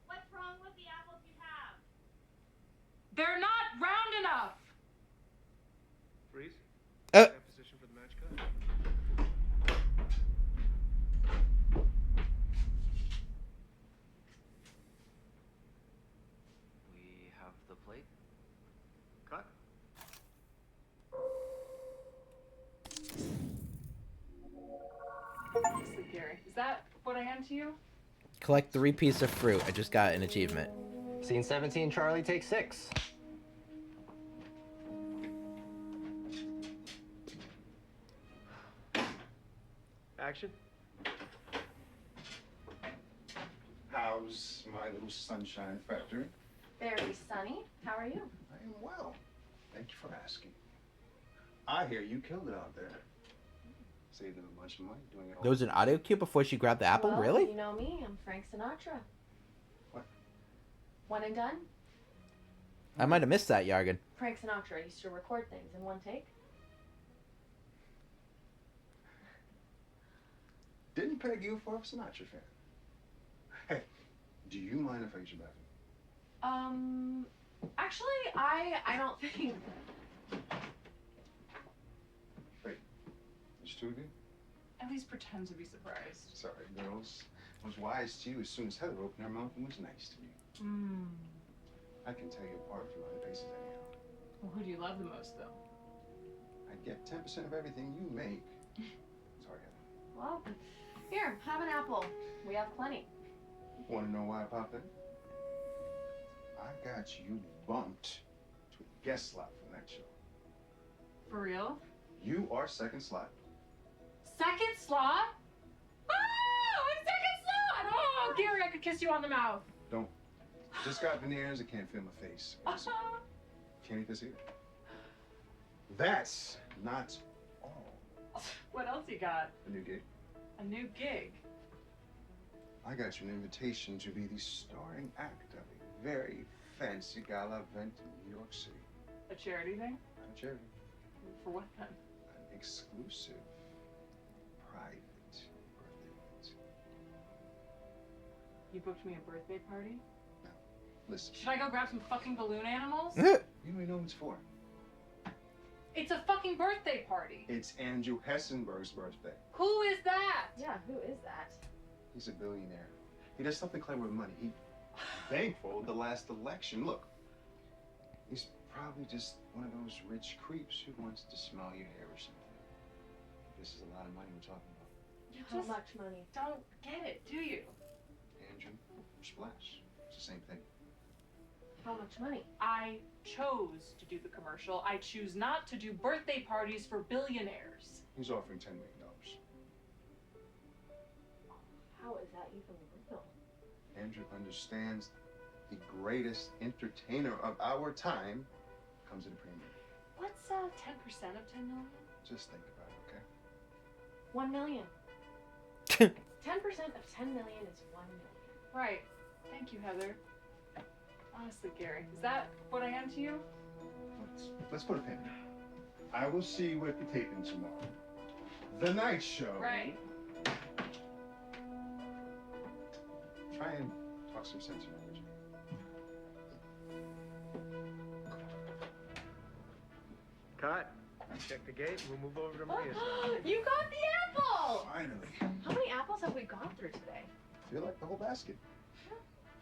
What's wrong with the apples you have? They're not round enough! Freeze. That position for the match cut. We have the plate. Cut. Honestly, Gary, is that what I hand to you? Collect 3 pieces of fruit. I just got an achievement. Scene 17, Charlie, take 6. Action. How's my little sunshine factory? Very sunny. How are you? I am well. Thank you for asking. I hear you killed it out there. Saved them a bunch of money doing it all. There was an audio cue before she grabbed the apple? Well, Really? You know me. I'm Frank Sinatra. What? One and done? I might have missed that, Yargan. Frank Sinatra used to record things in one take. Didn't peg you for a Sinatra fan. Hey, do you mind if I use your bathroom? Actually, I don't think. Wait, there's 2 of you? At least pretend to be surprised. Sorry, girls. I was wise to you as soon as Heather opened her mouth and was nice to me. I can tell you apart from other faces anyhow. Well, who do you love the most, though? I'd get 10% of everything you make. Sorry, Heather. Well, here, have an apple. We have plenty. Want to know why I popped in? I got you bumped to a guest slot for next show. For real? You are second slot. Second slot? Oh, it's second slot! Oh, Gary, I could kiss you on the mouth. Don't. Just got veneers. I can't feel my face. Can't eat this either. That's not all. What else you got? A new gig. A new gig? I got you an invitation to be the starring act of a very fancy gala event in New York City. A charity thing? Not a charity. For what then? An exclusive, private birthday event. You booked me a birthday party? Now, listen. Should I go grab some fucking balloon animals? You don't even know what it's for. It's a fucking birthday party. It's Andrew Hessenberg's birthday. Who is that? Yeah, who is that? He's a billionaire. He does something clever with money. He bankrolled the last election. Look, he's probably just one of those rich creeps who wants to smell your hair or something. This is a lot of money we're talking about. How much money? Don't get it, do you? Andrew or Splash. It's the same thing. How much money? I chose to do the commercial. I choose not to do birthday parties for billionaires. He's offering $10 million. How is that even real? Andrew understands the greatest entertainer of our time comes at a premium. What's 10% of 10 million? Just think about it, okay? 1 million. 10% of 10 million is 1 million. Right. Thank you, Heather. Honestly, Gary, is that what I am to you? Let's put a pin in it. I will see you at the taping tomorrow. The night show. Right. Try and talk some sense into it. Cut. Check the gate. We'll move over to Maria's. You got the apple! Finally. How many apples have we gone through today? I feel like the whole basket.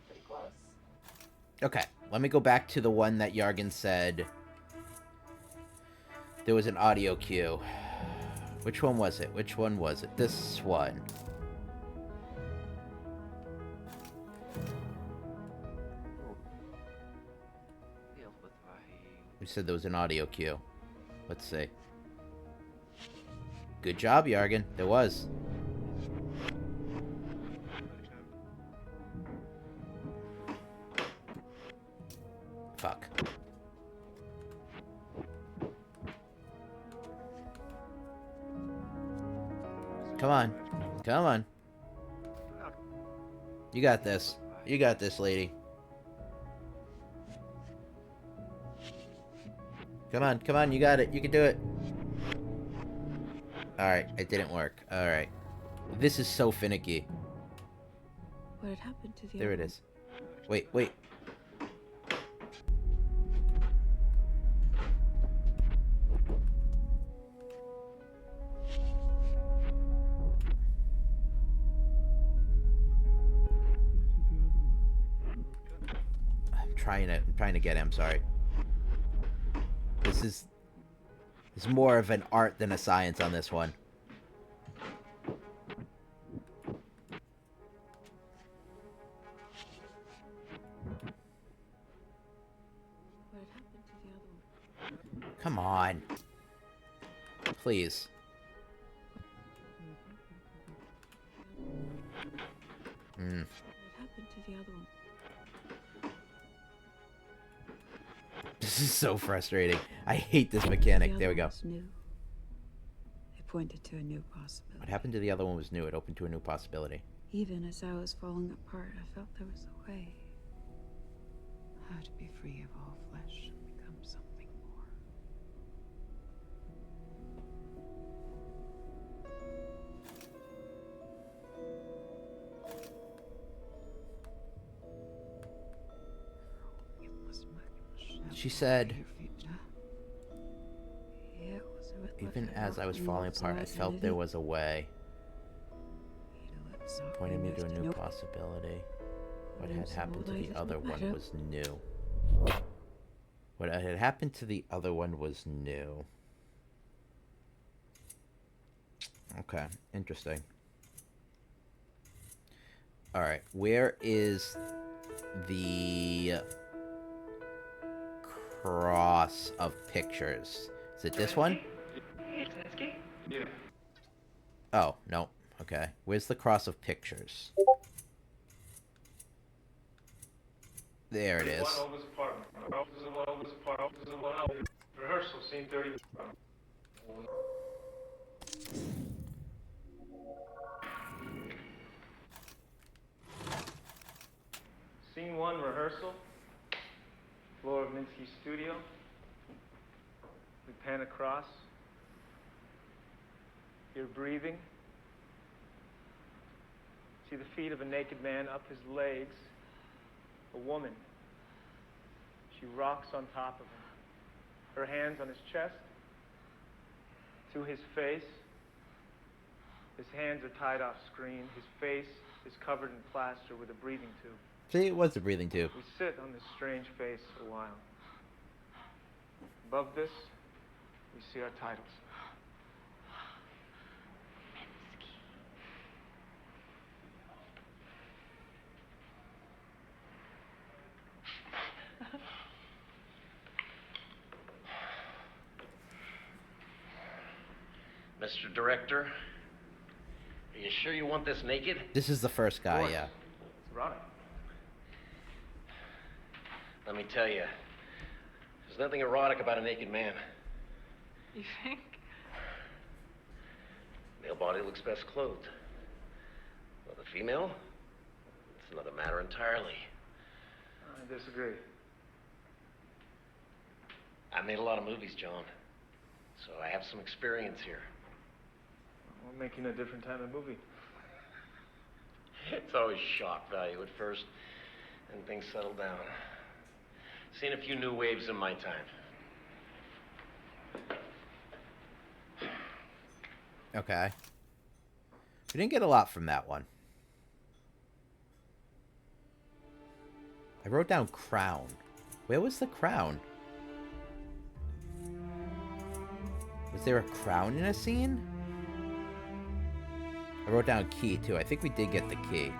Pretty close. Okay, let me go back to the one that Yargen said there was an audio cue. Which one was it? Which one was it? This one. We said there was an audio cue. Let's see. Good job, Yargen. There was. Fuck. Come on. Come on. You got this. You got this, lady. Come on, come on, you got it. You can do it. Alright, it didn't work. Alright. This is so finicky. What had happened to the There it other is. Wait, wait. I'm trying to get him, sorry. This is more of an art than a science on this one. What had happened to the other one? Come on. Please. What happened to the other one? This is so frustrating. I hate this mechanic. There we go. New. It pointed to a new possibility. What happened to the other one was new. It opened to a new possibility. Even as I was falling apart, I felt there was a way. How to be free of all flesh and become something more. She said, even as I was falling apart, I felt there was a way. Pointed me to a new possibility. What had happened to the other one was new. What had happened to the other one was new. Okay, interesting. Alright, where is the cross of pictures? Is it this one? Yeah. Oh, no. Okay. Where's the cross of pictures? There it is. Rehearsal, scene 30. Scene 1, rehearsal. Floor of Minsky's studio. We pan across. You're breathing. See the feet of a naked man up his legs. A woman. She rocks on top of him. Her hands on his chest. To his face. His hands are tied off screen. His face is covered in plaster with a breathing tube. See, it was a breathing tube. We sit on this strange face a while. Above this, we see our titles. Mr. Director, are you sure you want this naked? This is the first guy, yeah. It's erotic. Let me tell you, there's nothing erotic about a naked man. You think? Male body looks best clothed. Well, the female, it's another matter entirely. I disagree. I made a lot of movies, John, so I have some experience here. We're making a different type of movie. It's always shock value at first, and things settle down. Seen a few new waves in my time. Okay. We didn't get a lot from that one. I wrote down crown. Where was the crown? Was there a crown in a scene? I wrote down key, too. I think we did get the key.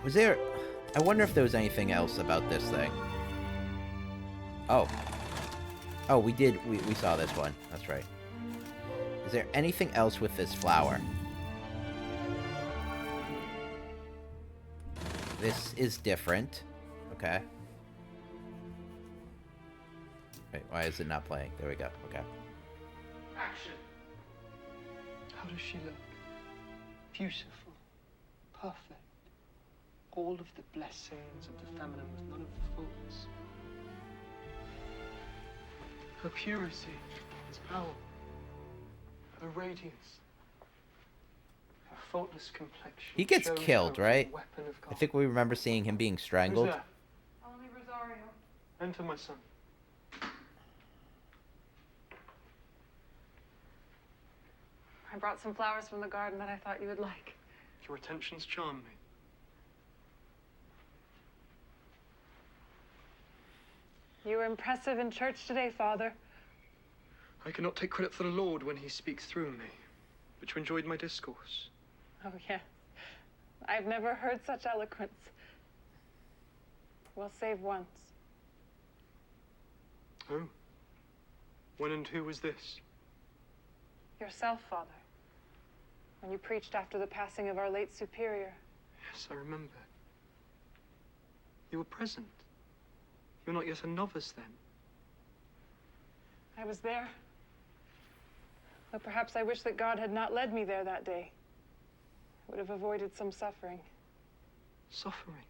Was there... I wonder if there was anything else about this thing. Oh. Oh, we did. We saw this one. That's right. Is there anything else with this flower? This is different. Okay. Wait, why is it not playing? There we go. Okay. Action. How does she look? Beautiful. Perfect. All of the blessings of the feminine with none of the faults. Her purity, its power, her radiance, her faultless complexion. He gets shows killed, her as a right? weapon of God. I think we remember seeing him being strangled. Who's there? Only Rosario. Enter, my son. I brought some flowers from the garden that I thought you would like. Your attentions charm me. You were impressive in church today, Father. I cannot take credit for the Lord when he speaks through me, but you enjoyed my discourse. Oh, yes. I've never heard such eloquence. Well, save once. Oh? When and who was this? Yourself, Father. When you preached after the passing of our late superior. Yes, I remember. You were present. You're not yet a novice, then. I was there. But perhaps I wish that God had not led me there that day. I would have avoided some suffering. Suffering?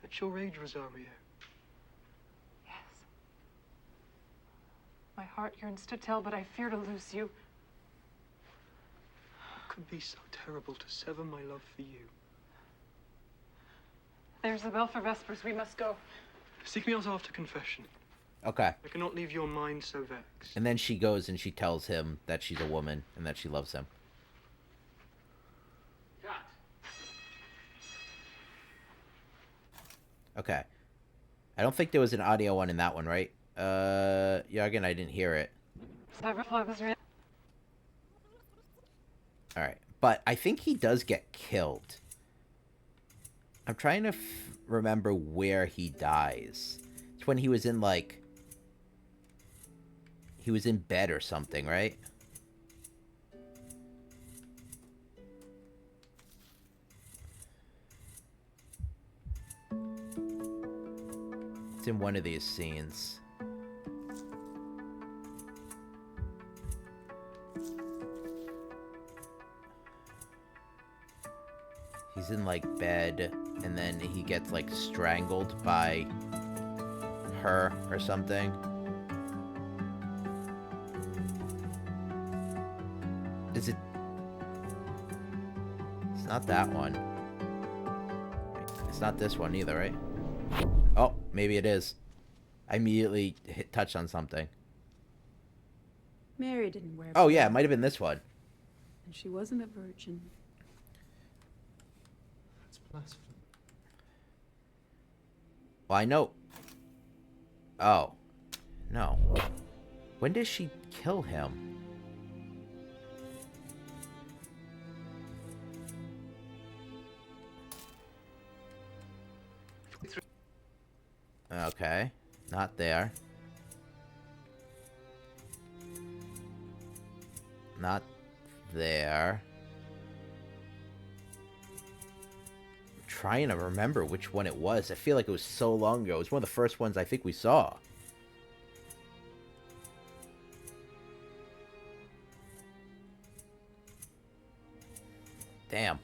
At your age, Rosario? Yes. My heart yearns to tell, but I fear to lose you. What could be so terrible to sever my love for you? There's the bell for Vespers. We must go. Seek me out after confession. Okay. I cannot leave your mind so vexed. And then she goes and she tells him that she's a woman and that she loves him. Okay. I don't think there was an audio one in that one, right? Jürgen, I didn't hear it. Alright. But I think he does get killed. I'm trying to remember where he dies. It's when he was in, like... He was in bed or something, right? It's in one of these scenes. He's in, like, bed, and then he gets, like, strangled by her or something. Is it... It's not that one. It's not this one either, right? Oh, maybe it is. I immediately touched on something. Mary didn't wear Oh, yeah, it blood, might have been this one. and she wasn't a virgin. That's blasphemy. Well, I know... Oh. No. When does she kill him? Okay. Not there. Not there. trying to remember which one it was. I feel like it was so long ago. It was one of the first ones I think we saw. Damn.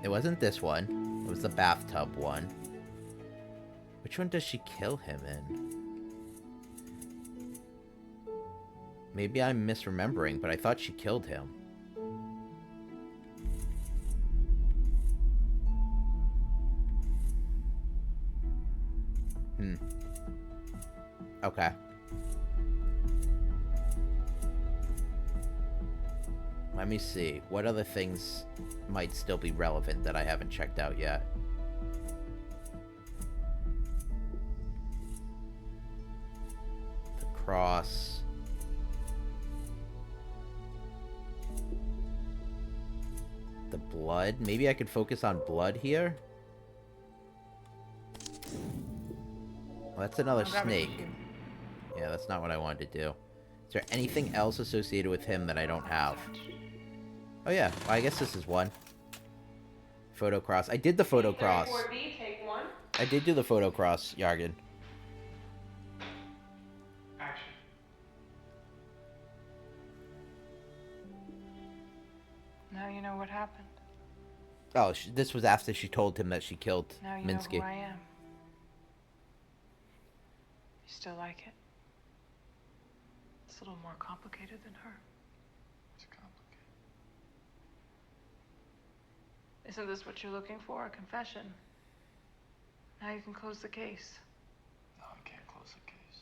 It wasn't this one. It was the bathtub one. Which one does she kill him in? Maybe I'm misremembering, but I thought she killed him. Okay. Let me see. What other things might still be relevant that I haven't checked out yet? The cross. The blood. Maybe I could focus on blood here? Well, that's another snake. Yeah, that's not what I wanted to do. Is there anything else associated with him that I don't have? Oh yeah, well, I guess this is one. Photo cross. I did the photo cross. I did do the photo cross, Yargan. Action. Now you know what happened. Oh, this was after she told him that she killed Now you Minsky. know who I am. You still like it? It's a little more complicated than her. It's complicated. Isn't this what you're looking for? A confession? Now you can close the case. No, I can't close the case.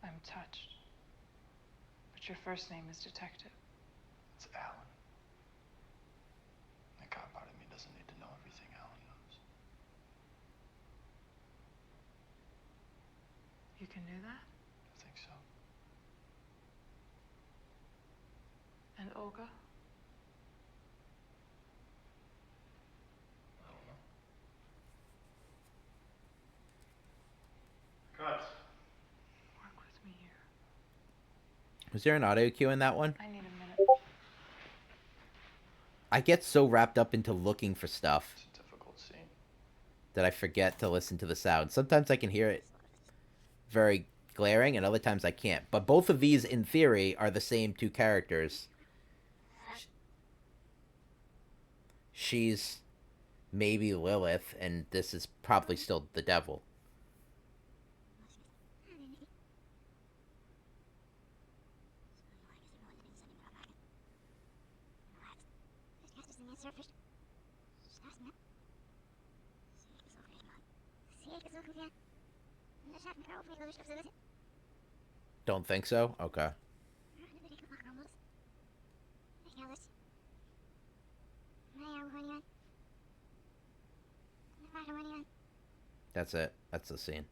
I'm touched. But your first name is Detective. It's Alan. The cop part of me doesn't need to know everything Alan knows. You can do that? I think so. And Olga? I don't know. Cuts. Work with me here. Was there an audio cue in that one? I need a minute. I get so wrapped up into looking for stuff It's a difficult scene. that I forget to listen to the sound. Sometimes I can hear it very glaring, and other times I can't. But both of these, in theory, are the same two characters. She's maybe Lilith, and this is probably still the devil. Don't think so? Okay. That's it. That's the scene.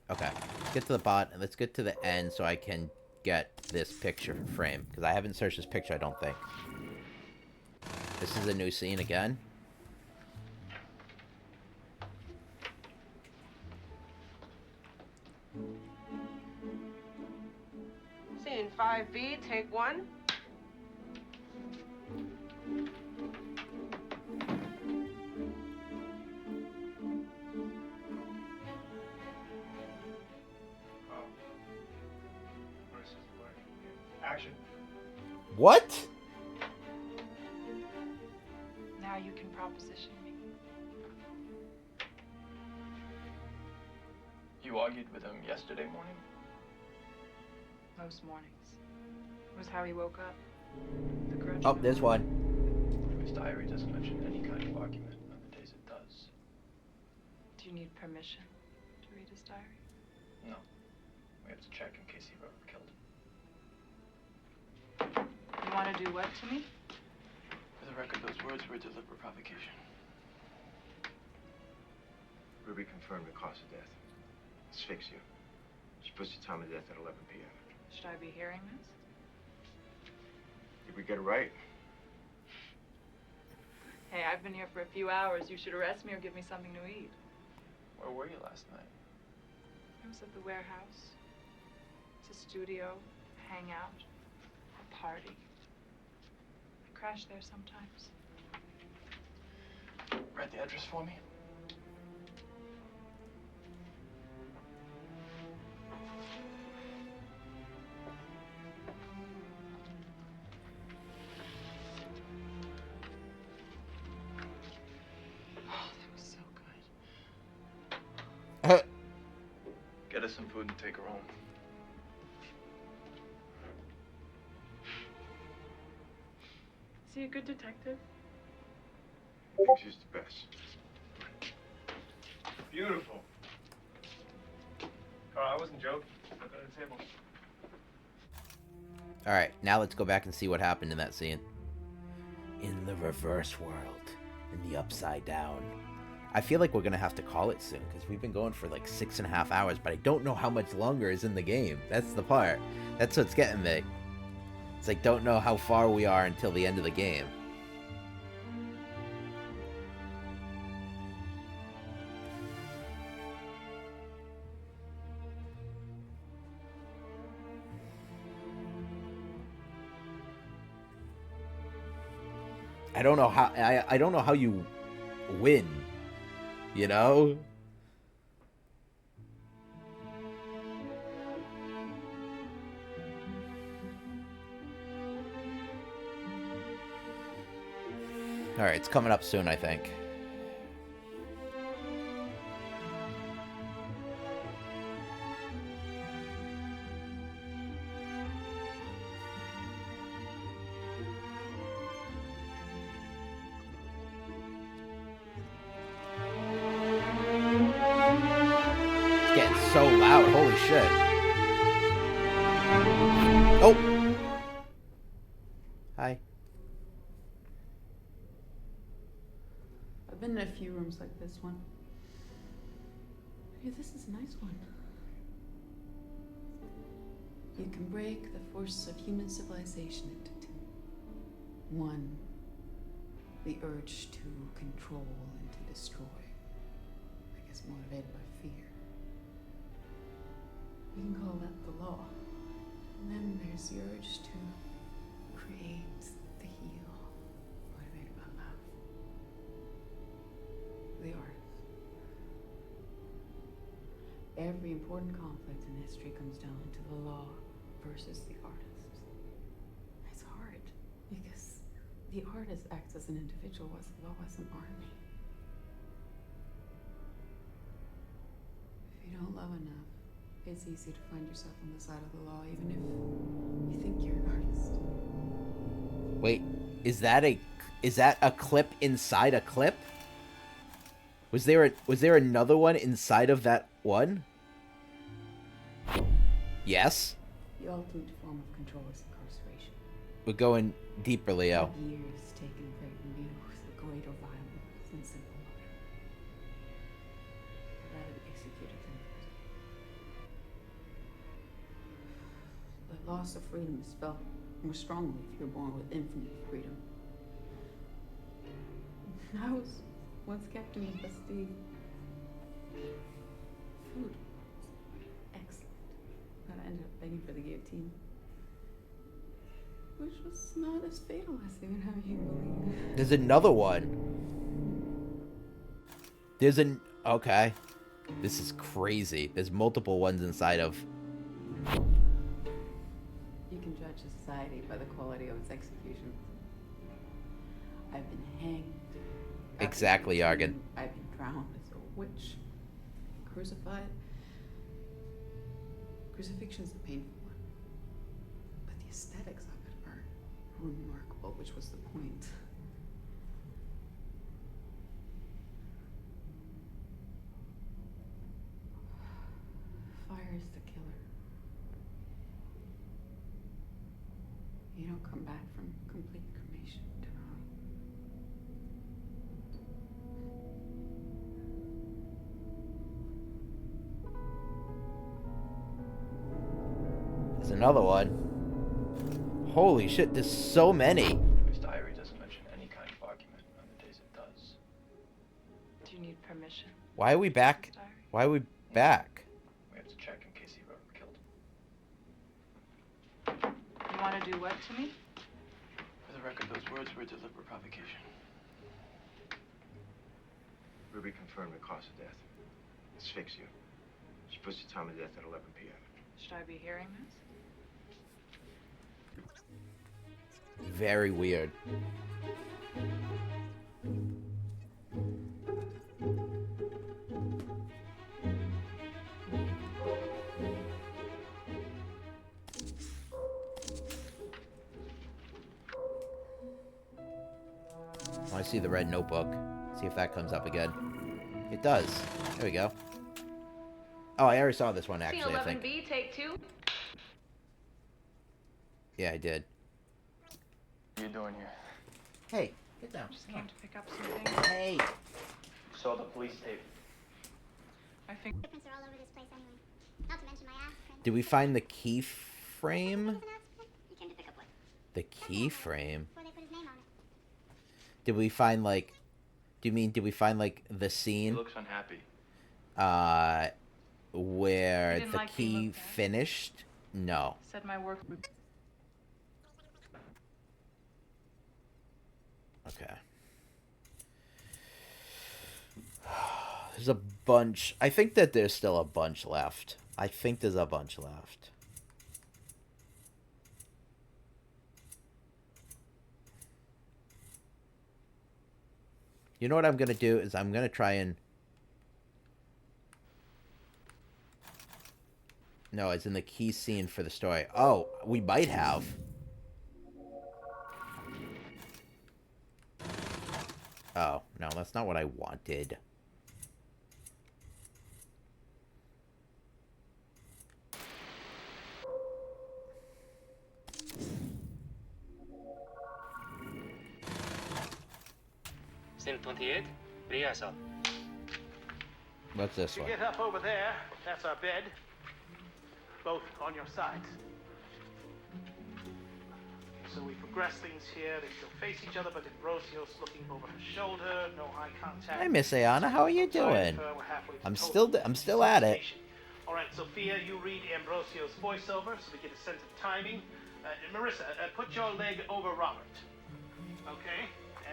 Okay. Let's get to the bot, and let's get to the end so I can get this picture frame. Because I haven't searched this picture, I don't think. This is a new scene again. Scene 5B, take one. Action. What? Now you can proposition me. You argued with him yesterday morning? Most mornings. It was how he woke up. The grudge. Oh, there's one. His diary doesn't mention any kind of argument. On the days it does. Do you need permission to read his diary? No. We have to check in case he wrote or killed him. You want to do what to me? For the record, those words were deliberate provocation. Ruby confirmed the cause of death. Asphyxia. She puts the time of death at 11 p.m. Should I be hearing this? Did we get it right? Hey, I've been here for a few hours. You should arrest me or give me something to eat. Where were you last night? I was at the warehouse. It's a studio, a hangout, a party. I crash there sometimes. Write the address for me. Get us some food and take her home. Is he a good detective? I think she's the best. Beautiful. Carl, I wasn't joking. Look at the table. Alright, now let's go back and see what happened in that scene. In the reverse world. In the upside down. I feel like we're going to have to call it soon, because we've been going for like 6.5 hours, but I don't know how much longer is in the game. That's the part. That's what's getting me. It's like, don't know how far we are until the end of the game. I don't know how I don't know how you win, you know? All right, it's coming up soon, I think. So loud, holy shit. Oh! Hi. I've been in a few rooms like this one. Yeah, this is a nice one. You can break the forces of human civilization into two. One, the urge to control and to destroy. I guess motivated by fear. You can call that the law. And then there's the urge to create, to heal, motivated by love. The artist. Every important conflict in history comes down to the law versus the artist. It's hard because the artist acts as an individual, as the law as an army. If you don't love enough, it's easy to find yourself on the side of the law, even if you think you're an artist. Wait, is that a clip inside a clip? Was there another one inside of that one? Yes. The ultimate form of control is incarceration. We're going deeper, Leo. Years taken from you, the greater violence and simple murder. I'd rather be executed than the loss of freedom is felt more strongly if you're born with infinite freedom. I was once kept in the Bastille. Food was excellent, but I ended up begging for the guillotine, which was not as fatal as they would have you believe. There's another one. Okay. This is crazy. There's multiple ones inside of... You can judge a society by the quality of its executions. I've been hanged. Exactly, Yargan. I've been drowned as a witch. Crucified. Crucifixion's a painful one. But the aesthetics of it are remarkable, which was the point. Fire is the killer. You don't come back from complete cremation to know. There's another one. Holy shit, there's so many. His diary doesn't mention any kind of argument on the days of Why are we back? Why are we back? We have to check in case he wrote him killed. You want to do what to me? For the record, those words were deliberate provocation. Ruby confirmed the cause of death. Asphyxia. She puts the time of death at 11 p.m. Should I be hearing this? Very weird. I see the red notebook. See if that comes up again. It does. There we go. Oh, I already saw this one actually, I think. 11B, take 2. Yeah, I did. What are you doing here? Hey, get down. Just came to pick up some things. Hey. Saw the police tape. I think. Footprints are all over this place anyway. Not to mention my ass print. Did we find the key frame? You came to pick up what? The key frame? Before they put his name on it. Did we find like... Do you mean, did we find like the He scene? looks unhappy. Where didn't the like being key looked at? finished? No. Said my work. Okay. There's a bunch. I think that there's still a bunch left. I think there's a bunch left. You know what I'm going to do is I'm going to try and... No, it's in the key scene for the story. Oh, we might have. Oh, no, that's not what I wanted. Scene 28, rehearsal. What's this You one? get up over there. That's our bed. Both on your sides. So we progress things here. They still face each other, but Ambrosio's looking over her shoulder. No eye contact. Hi, Miss Ayana. How are you doing? I'm still at it. All right, Sophia, you read Ambrosio's voiceover so we get a sense of timing. Marissa, put your leg over Robert. Okay?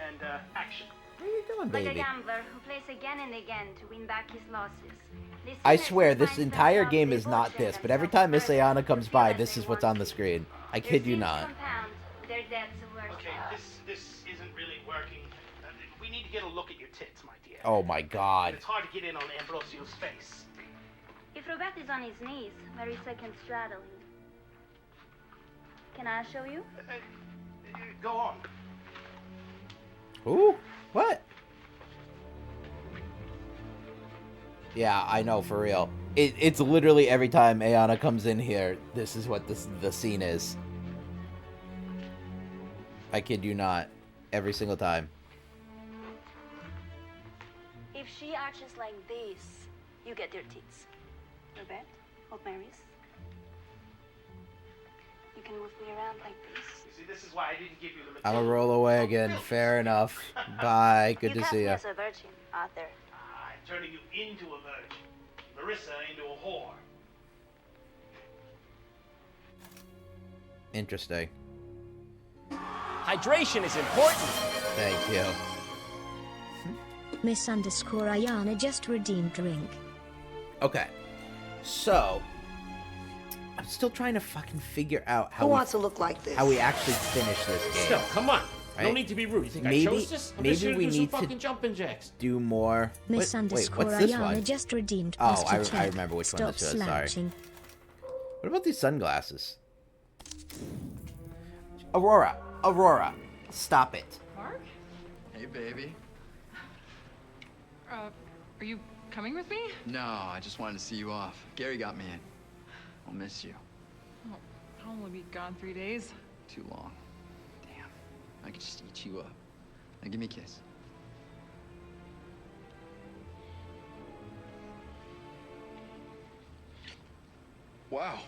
And action. What are you doing, Like a baby? gambler who plays again and again to win back his losses. I swear, this entire game is not this, but every time Miss Ayana comes by, this is what's on the screen. I kid you not. Their debts are worse. Okay, this isn't really working. We need to get a look at your tits, my dear. Oh my god. It's hard to get in on Ambrosio's face. If Robert is on his knees, Marissa can straddle him. Can I show you? Go on. Ooh, what? Yeah, I know, for real. It's literally every time Ayana comes in here, this is what the scene is. I kid you not. Every single time. If she arches like this, you get their tits. Robert, hold my wrist. You can move me around like this. You see, this is why I didn't give you the I'm a roll away again. Fair enough. Bye. Good to see You ya. as a virgin, Arthur. I'm turning you into a virgin. Marissa into a whore. Interesting. Hydration is important. Thank you. Miss underscore Ayana just redeemed drink. Okay. So, I'm still trying to fucking figure out how Who we, wants to look like this? how we actually finish this game. Still, come on. No Right? need to be rude. You think I Maybe- chose this? I'm maybe just here to we do some need to fucking jumping jacks. Do more. Miss Wait, underscore what's this Ayana one? just redeemed Oh, posture I check. remember which Stop one this was. Sorry. slouching. What about these sunglasses? Aurora, stop it. Mark? Hey, baby. Are you coming with me? No, I just wanted to see you off. Gary got me in. I'll miss you. Oh, I'll only be gone 3 days. Too long. Damn. I could just eat you up. Now give me a kiss. Wow.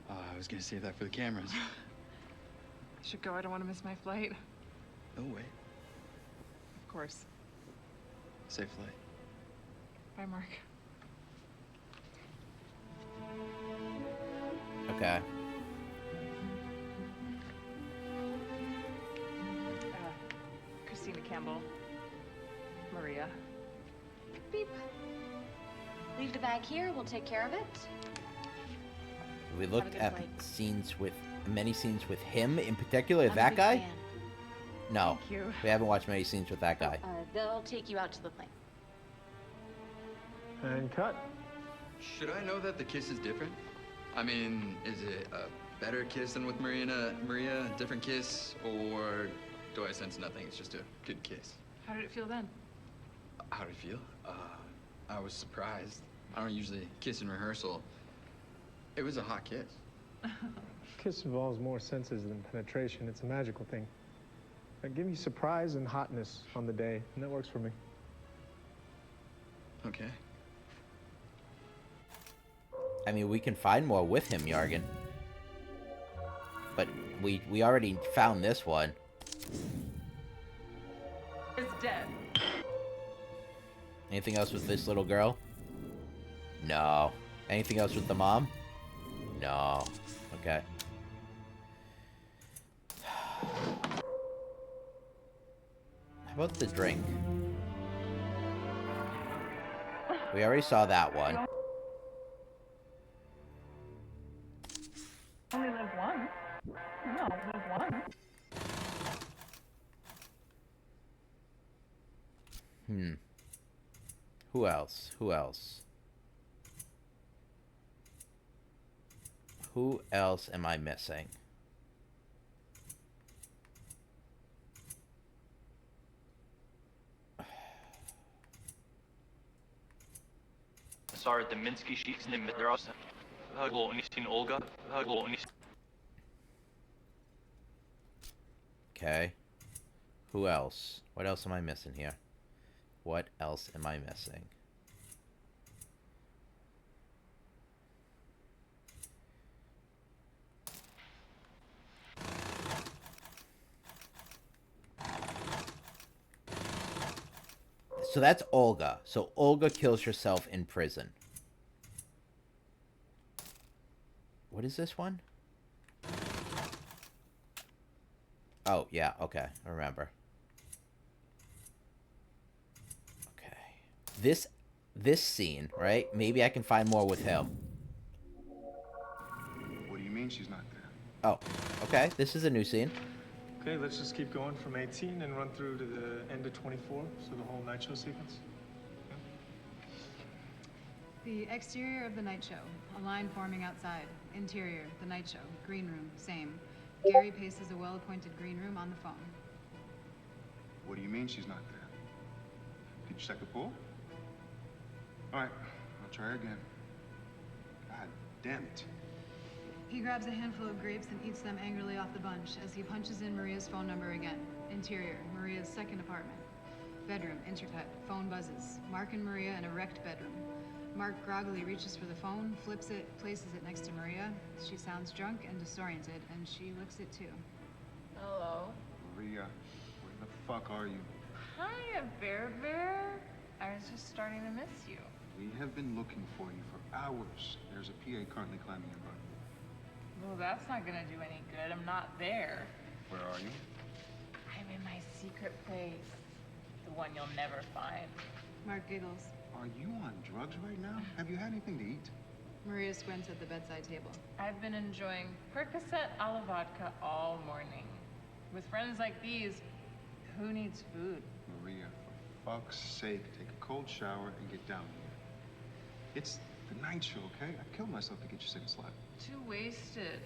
I was gonna save that for the cameras. I should go. I don't want to miss my flight. No way. Of course. Safe flight. Bye, Mark. Okay. Christina Campbell. Maria. Beep. Leave the bag here. We'll take care of it. We looked good at flight. many scenes with him in particular. I'm a That big guy? fan. No. Thank you. We haven't watched many scenes with that guy. They'll take you out to the plane. And cut. Should I know that the kiss is different? I mean, is it a better kiss than with Maria, a different kiss, or do I sense nothing? It's just a good kiss. How did it feel then? How did it feel? I was surprised. I don't usually kiss in rehearsal. It was a hot kiss. Kiss involves more senses than penetration. It's a magical thing. Give me surprise and hotness on the day, and that works for me. Okay. I mean, we can find more with him, Yargen. But we already found this one. It's dead. Anything else with this little girl? No. Anything else with the mom? No. Okay. How about the drink? We already saw that one. Only live once. No, live once. Who else? Who else? Who else am I missing? Sara Deminsky, she's in the Midras. Haglo Unistin Olga. Haglo Unistin. Okay. Who else? What else am I missing here? What else am I missing? So that's Olga. So Olga kills herself in prison. What is this one? Oh, yeah, okay. I remember. Okay. This scene, right? Maybe I can find more with him. What do you mean she's not there? Oh, okay. This is a new scene. Okay, let's just keep going from 18 and run through to the end of 24, so the whole night show sequence. The exterior of the night show, a line forming outside. Interior, the night show, green room, same. Gary paces a well-appointed green room on the phone. What do you mean she's not there? Did you check the pool? All right, I'll try again. God damn it. He grabs a handful of grapes and eats them angrily off the bunch as he punches in Maria's phone number again. Interior, Maria's second apartment. Bedroom, intercut, phone buzzes. Mark and Maria in a wrecked bedroom. Mark groggily reaches for the phone, flips it, places it next to Maria. She sounds drunk and disoriented, and she looks it too. Hello. Maria, where the fuck are you? Hi, Bear Bear. I was just starting to miss you. We have been looking for you for hours. There's a PA currently climbing your butt. Well, that's not gonna do any good. I'm not there. Where are you? I'm in my secret place. The one you'll never find. Mark giggles. Are you on drugs right now? Have you had anything to eat? Maria squints at the bedside table. I've been enjoying Percocet a la vodka all morning. With friends like these, who needs food? Maria, for fuck's sake, take a cold shower and get down here. It's the night show, okay? I'd kill myself to get you second slap. Too wasted.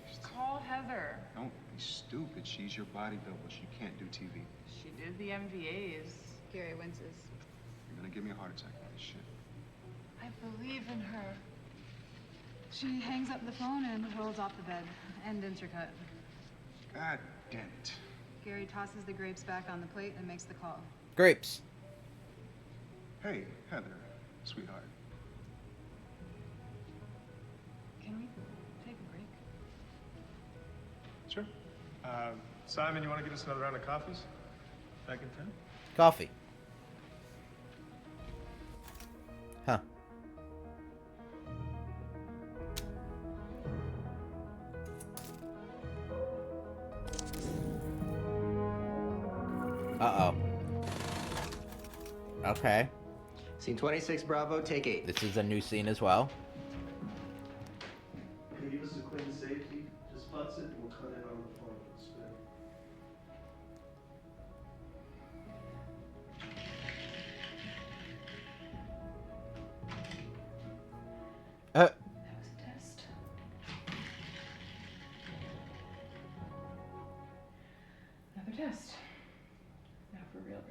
Christ. Call Heather. Don't be stupid. She's your body double. She can't do TV. She did the MVAs. Gary winces. You're gonna give me a heart attack with this shit. I believe in her. She hangs up the phone and rolls off the bed. End intercut. God damn it. Gary tosses the grapes back on the plate and makes the call. Grapes. Hey, Heather, sweetheart. Can we take a break? Sure. Simon, you want to get us another round of coffees? Back in 10? Coffee. Uh-oh. Okay. Scene 26, Bravo, take 8. This is a new scene as well. Can you give us a clean safety? Just butts it, and we'll cut in on the phone. Spin. That was a test. Another test. Now for real.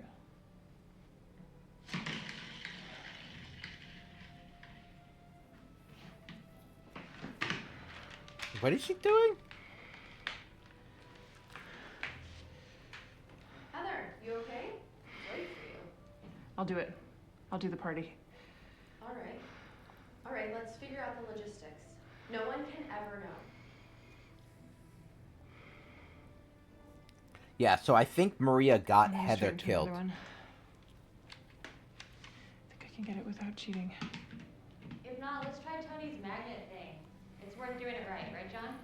What is she doing? Heather, you okay? Wait for you. I'll do it. I'll do the party. All right. All right, let's figure out the logistics. No one can ever know. Yeah, so I think Maria got I'm gonna Heather straight into killed. another one. I think I can get it without cheating. If not, let's try Tony's magnet thing. It's worth doing it right, John?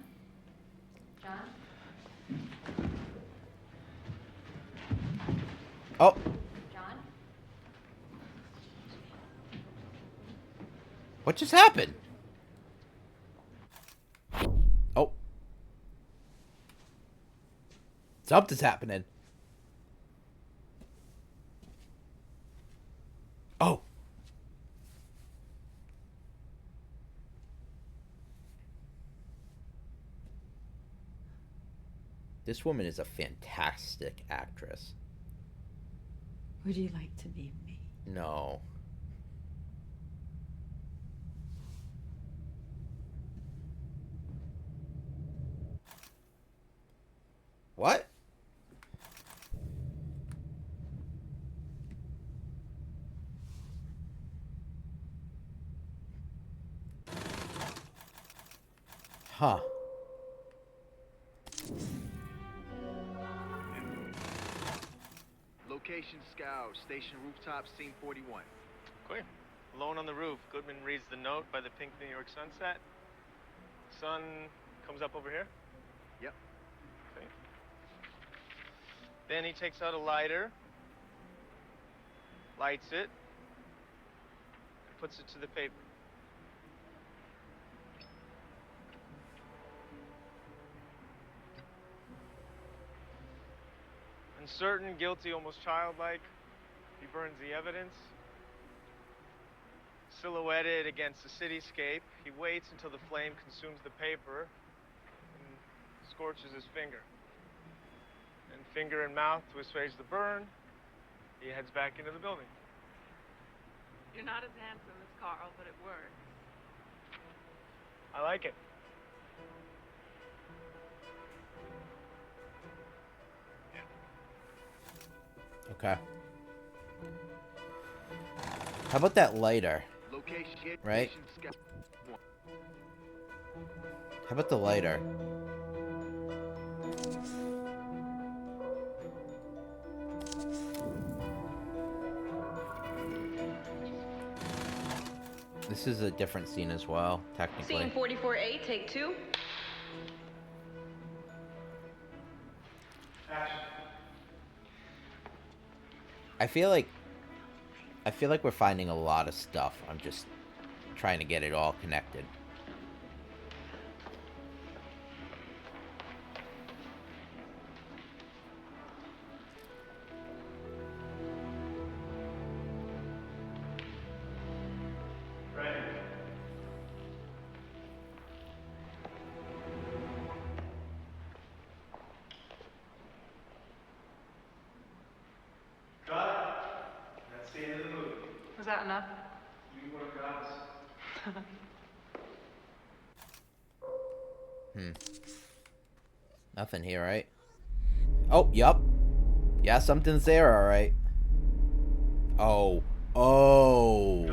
John? Oh. John? What just happened? Oh. Something's happening. Oh. This woman is a fantastic actress. Would you like to be me? No. What? Huh. Location scout, station rooftop, scene 41. Clear. Alone on the roof. Goodman reads the note by the pink New York sunset. Sun comes up over here. Yep. Okay. Then he takes out a lighter, lights it, and puts it to the paper. Uncertain, guilty, almost childlike, he burns the evidence. Silhouetted against the cityscape, he waits until the flame consumes the paper and scorches his finger. And finger and mouth to assuage the burn, he heads back into the building. You're not as handsome as Carl, but it works. I like it. Okay. How about that lighter? Right? How about the lighter? This is a different scene as well, technically. Scene 44A, take 2. I feel like we're finding a lot of stuff. I'm just trying to get it all connected. Was that enough? You work gods. Nothing here, right? Oh, yup. Yeah, something's there, alright. Oh. Oh.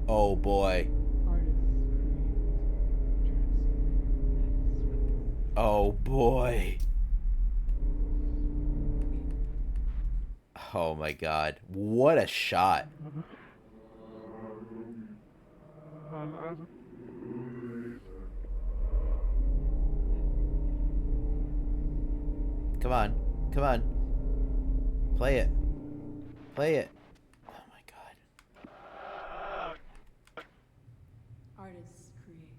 Oh, boy. Oh, boy. Oh, my God. What a shot. Come on. Come on. Play it. Play it. Oh my god. Artists create,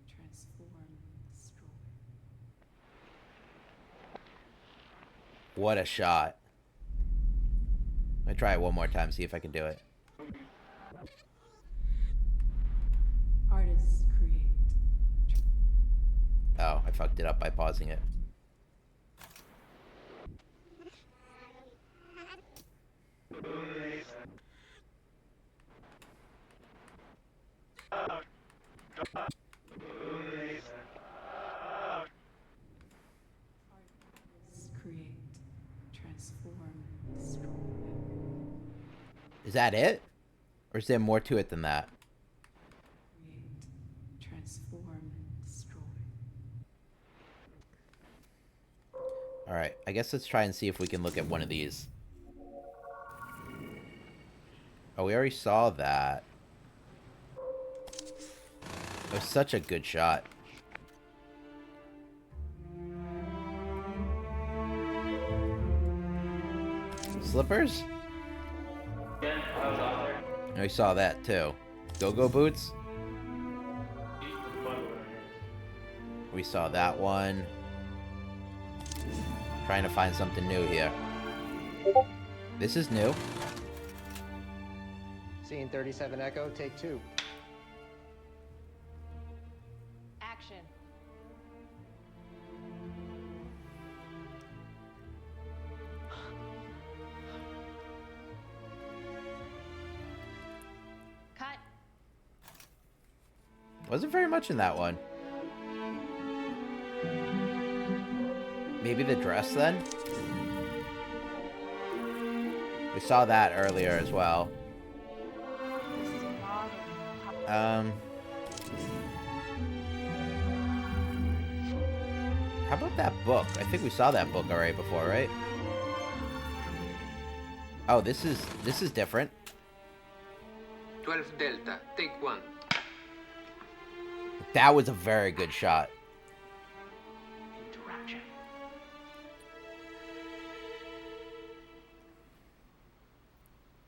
transform, destroy. What a shot. I'm gonna try it one more time, see if I can do it. Artists create. Oh, I fucked it up by pausing it. Artists create, transform, destroy. Is that it? Or is there more to it than that? Create, transform, destroy. Alright, I guess let's try and see if we can look at one of these. Oh, we already saw that. It was such a good shot. Slippers? Yeah, I was out there. We saw that too. Go-go boots? We saw that one. Trying to find something new here. This is new. Scene 37 Echo, take 2. Action. Cut. Wasn't very much in that one. Maybe the dress then? We saw that earlier as well. How about that book? I think we saw that book already before, right? Oh, this is different. 12 Delta, take 1. That was a very good shot. Interaction.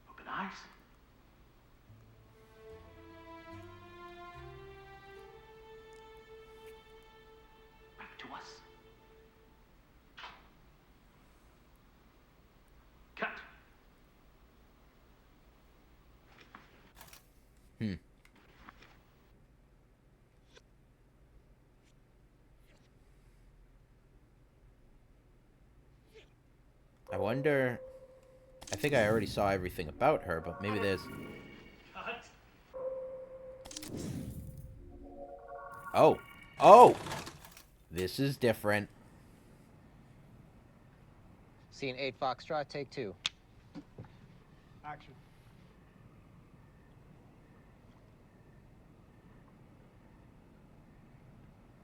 Open eyes. Back to us. Cut. I wonder... I think I already saw everything about her, but maybe there's... Oh! Oh! This is different. Scene 8 Foxtrot, take 2. Action.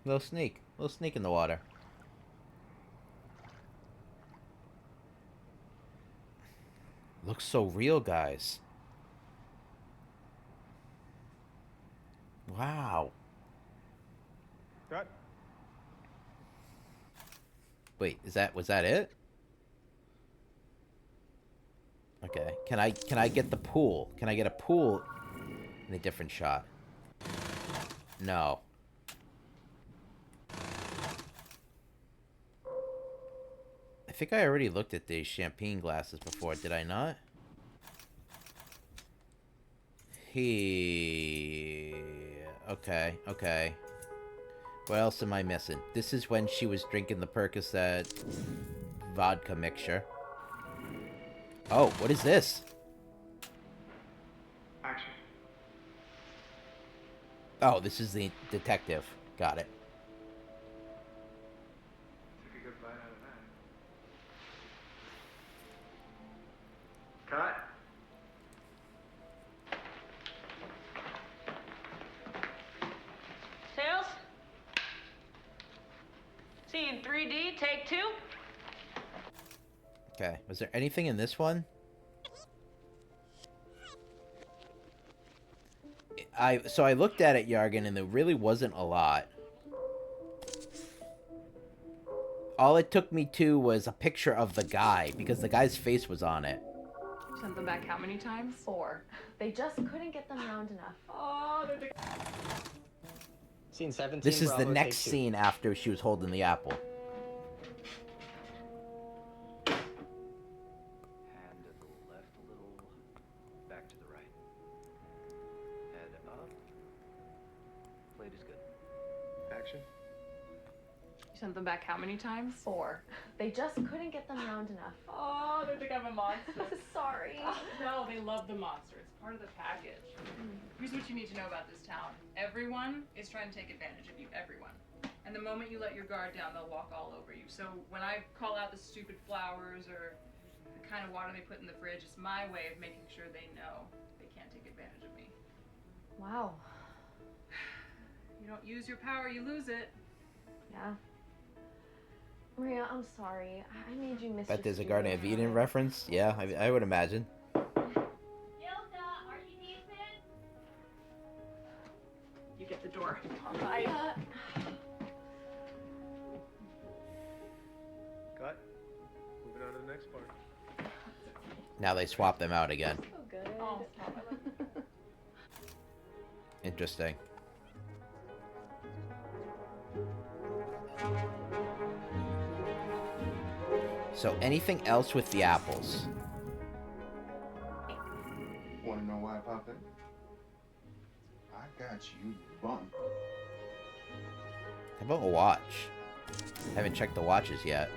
Little sneak in the water. Looks so real, guys. Wow. Cut. Wait, was that it? Okay. Can I get the pool? Can I get a pool in a different shot? No. I think I already looked at these champagne glasses before, did I not? Okay. What else am I missing? This is when she was drinking the Percocet vodka mixture. Oh, what is this? Action. Oh, this is the detective. Got it. Took a good bite out of that. Cut. Sales? Scene 3D, take 2. Okay. Was there anything in this one? So I looked at it, Yargan, and there really wasn't a lot. All it took me to was a picture of the guy, because the guy's face was on it. Sent them back how many times? 4. They just couldn't get them round enough. Oh, they're Scene 17. This is the Bravo, next take 2. scene after she was holding the apple. Hand to the left a little, back to the right. Head up. Plate is good. Action. You sent them back how many times? 4. They just couldn't get them round enough. Oh, they think I'm a monster. Sorry. No, they love the monster. It's part of the package. Here's what you need to know about this town. Everyone is trying to take advantage of you. Everyone. And the moment you let your guard down, they'll walk all over you. So when I call out the stupid flowers or the kind of water they put in the fridge, it's my way of making sure they know they can't take advantage of me. Wow. You don't use your power, you lose it. Yeah. Maria, I'm sorry. I made you miss Bet there's a your Garden of Eden reference. Yeah, I would imagine. You get the door. Bye. Cut. Moving on to the next part. Now they swap them out again. So good. Oh, Interesting. So anything else with the apples? Want to know why I popped in? I got you bumped. How about a watch? I haven't checked the watches yet.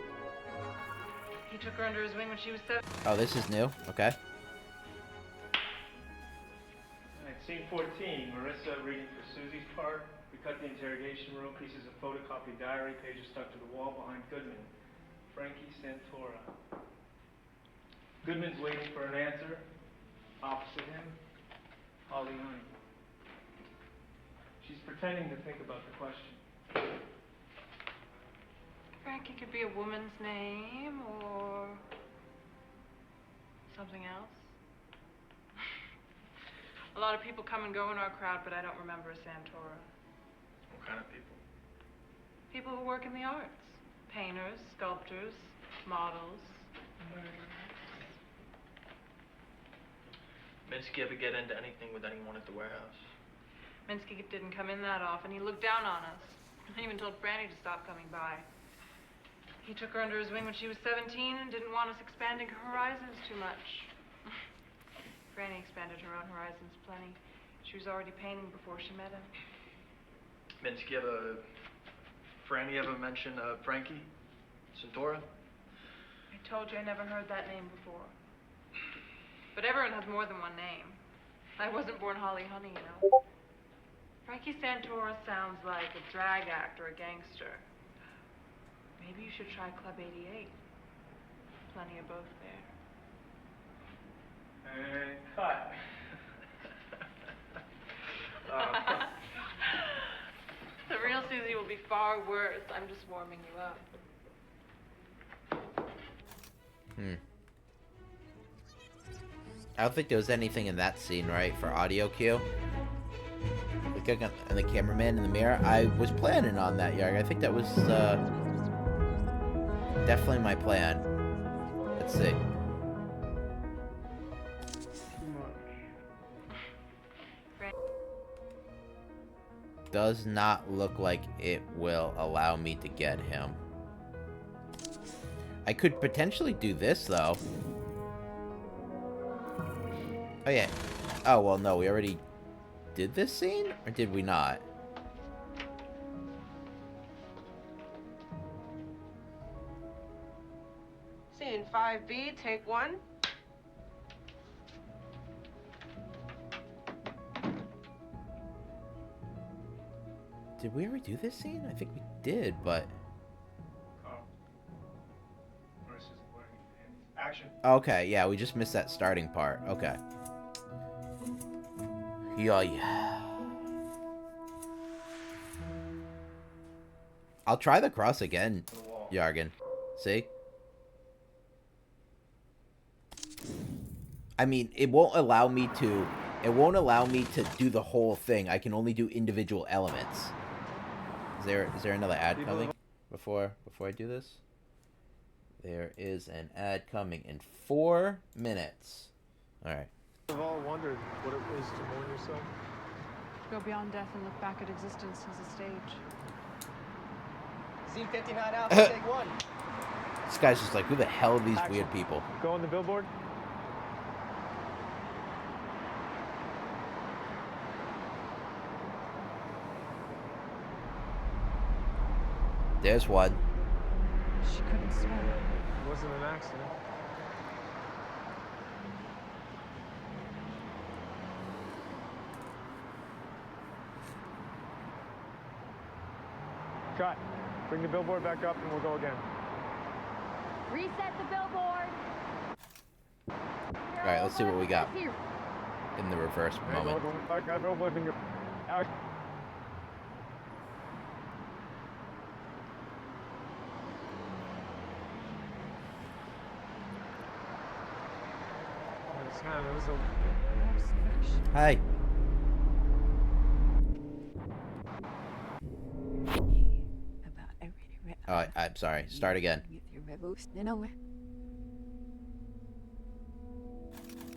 He took her under his wing when she was 7. Oh, this is new? Okay. Alright, scene 14. Marissa reading for Susie's part. We cut the interrogation room. Pieces of photocopied diary. Pages stuck to the wall behind Goodman. Frankie Santora. Goodman's waiting for an answer. Opposite him, Holly Honey. She's pretending to think about the question. Frankie could be a woman's name or something else. A lot of people come and go in our crowd, but I don't remember a Santora. What kind of people? People who work in the arts. Painters, sculptors, models, murderers. Minsky ever get into anything with anyone at the warehouse? Minsky didn't come in that often. He looked down on us. He even told Franny to stop coming by. He took her under his wing when she was 17 and didn't want us expanding her horizons too much. Franny expanded her own horizons plenty. She was already painting before she met him. Minsky ever... Franny ever mention Frankie? Santora? I told you I never heard that name before. But everyone has more than one name. I wasn't born Holly Honey, you know. Frankie Santora sounds like a drag act or a gangster. Maybe you should try Club 88. Plenty of both there. And cut. The real Susie will be far worse. I'm just warming you up. I don't think there was anything in that scene, right, for audio cue? And the cameraman in the mirror? I was planning on that, Yarg. I think that was, definitely my plan. Let's see. Does not look like it will allow me to get him. I could potentially do this, though. Oh, yeah. Oh, well, no, we already did this scene? Or did we not? Scene 5B, take 1. Did we ever do this scene? I think we did, but... Action. Okay, yeah, we just missed that starting part. Okay. Yeah. I'll try the cross again, Yargan. See? I mean, it won't allow me to... It won't allow me to do the whole thing. I can only do individual elements. Is there another ad coming before I do this? There is an ad coming in 4 minutes. All right. I've all wondered what it was to mourn yourself. Go beyond death and look back at existence as a stage. Scene 59 out, take one. This guy's just like, who the hell are these Action. weird people? Go on the billboard. There's one. She couldn't swim. It wasn't an accident. Cut. Bring the billboard back up and we'll go again. Reset the billboard. All right, let's see what we got in the reverse moment. Hi. Oh, I'm sorry. Start again.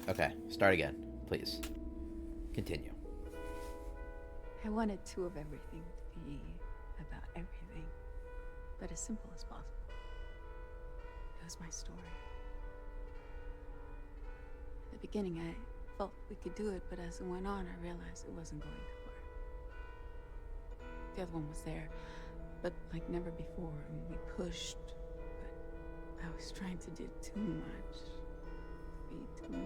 Okay, start again, please. Continue. I wanted two of everything to be about everything, but as simple as possible. It was my story. At the beginning, I felt we could do it, but as it went on, I realized it wasn't going to work. The other one was there, but like never before, and we pushed, but I was trying to do too much. Be too much.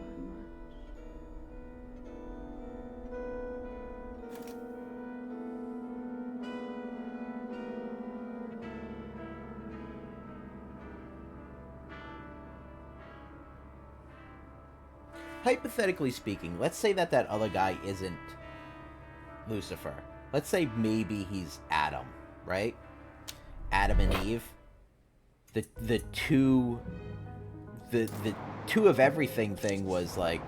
Hypothetically speaking, let's say that other guy isn't Lucifer. Let's say maybe he's Adam, right? Adam and Eve. The two of everything thing was like,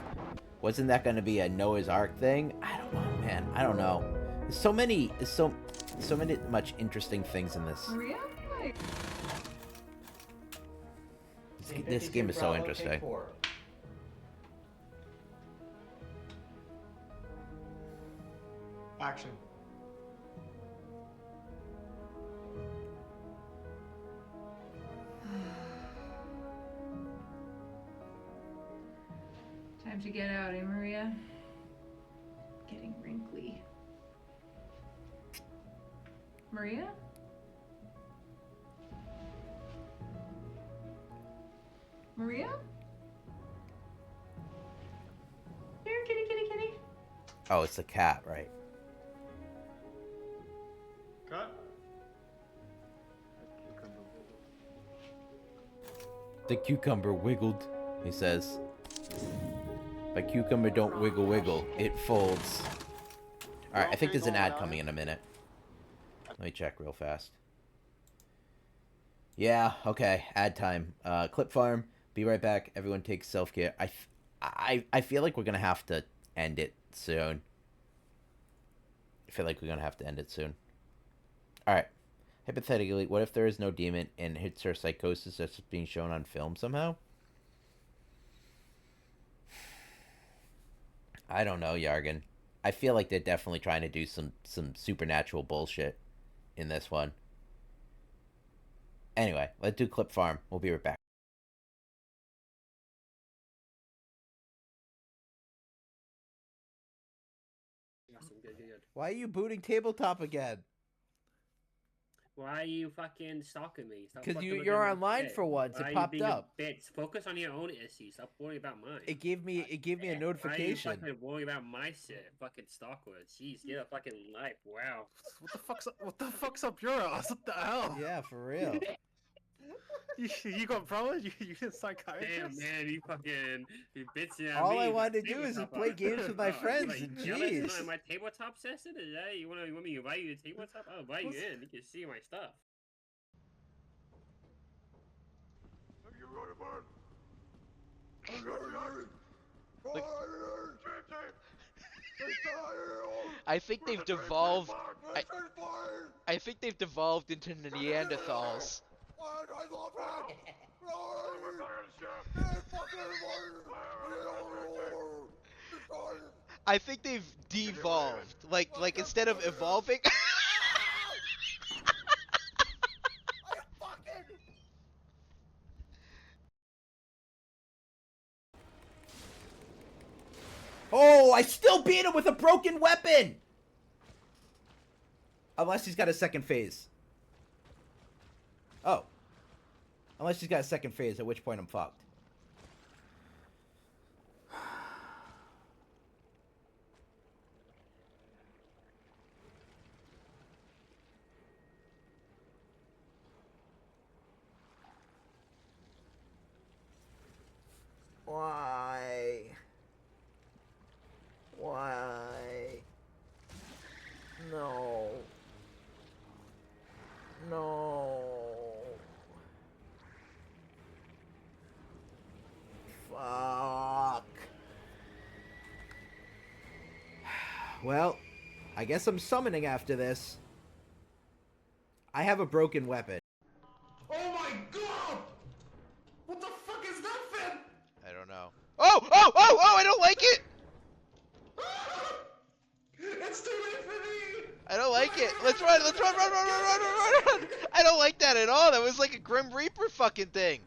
wasn't that going to be a Noah's Ark thing? I don't know, man. I don't know. There's so many much interesting things in this. Maria? This game is so interesting. Action. Time to get out, eh, Maria? Getting wrinkly. Maria? Maria? Here, kitty, kitty, kitty. Oh, it's the cat, right? Cut. The cucumber wiggled, he says. But cucumber don't wiggle wiggle, it folds. Alright, I think there's an ad coming in a minute. Let me check real fast. Yeah, okay, ad time. Clip farm, be right back. Everyone take self-care. I feel like we're gonna have to end it soon. Alright. Hypothetically, what if there is no demon and it's her psychosis that's being shown on film somehow? I don't know, Yargan. I feel like they're definitely trying to do some supernatural bullshit in this one. Anyway, let's do clip farm. We'll be right back. Why are you booting tabletop again? Why are you fucking stalking me? Because you're online for once. It popped up. Bitch, focus on your own issues. Stop worrying about mine. It gave me a notification. Why are you fucking worrying about my shit? Fucking stalker. Jeez, get a fucking life. Wow. What the fuck's up your ass? What the hell? Yeah, for real. You got problems? You a psychiatrist? Damn, man, you bitching at me. All I wanted to do is play games with my friends. Like, Jeez. My tabletop session? Is that you want me to invite you to tabletop? I'll invite you in. You can see my stuff. I think they've devolved. I think they've devolved into Neanderthals. I love him! I think they've devolved. Like instead of evolving. Oh, I still beat him with a broken weapon! Unless he's got a second phase. Oh. Unless he's got a second phase, at which point I'm fucked. Why? Why? No. No. Fuck. Well, I guess I'm summoning after this. I have a broken weapon. Oh my god! What the fuck is that, Finn? I don't know. Oh! Oh! Oh! Oh! I don't like it! It's too late for me! I don't like it. Let's run! Let's run! Run! Run! Run! Run! Run! Run! I don't like that at all. That was like a Grim Reaper fucking thing.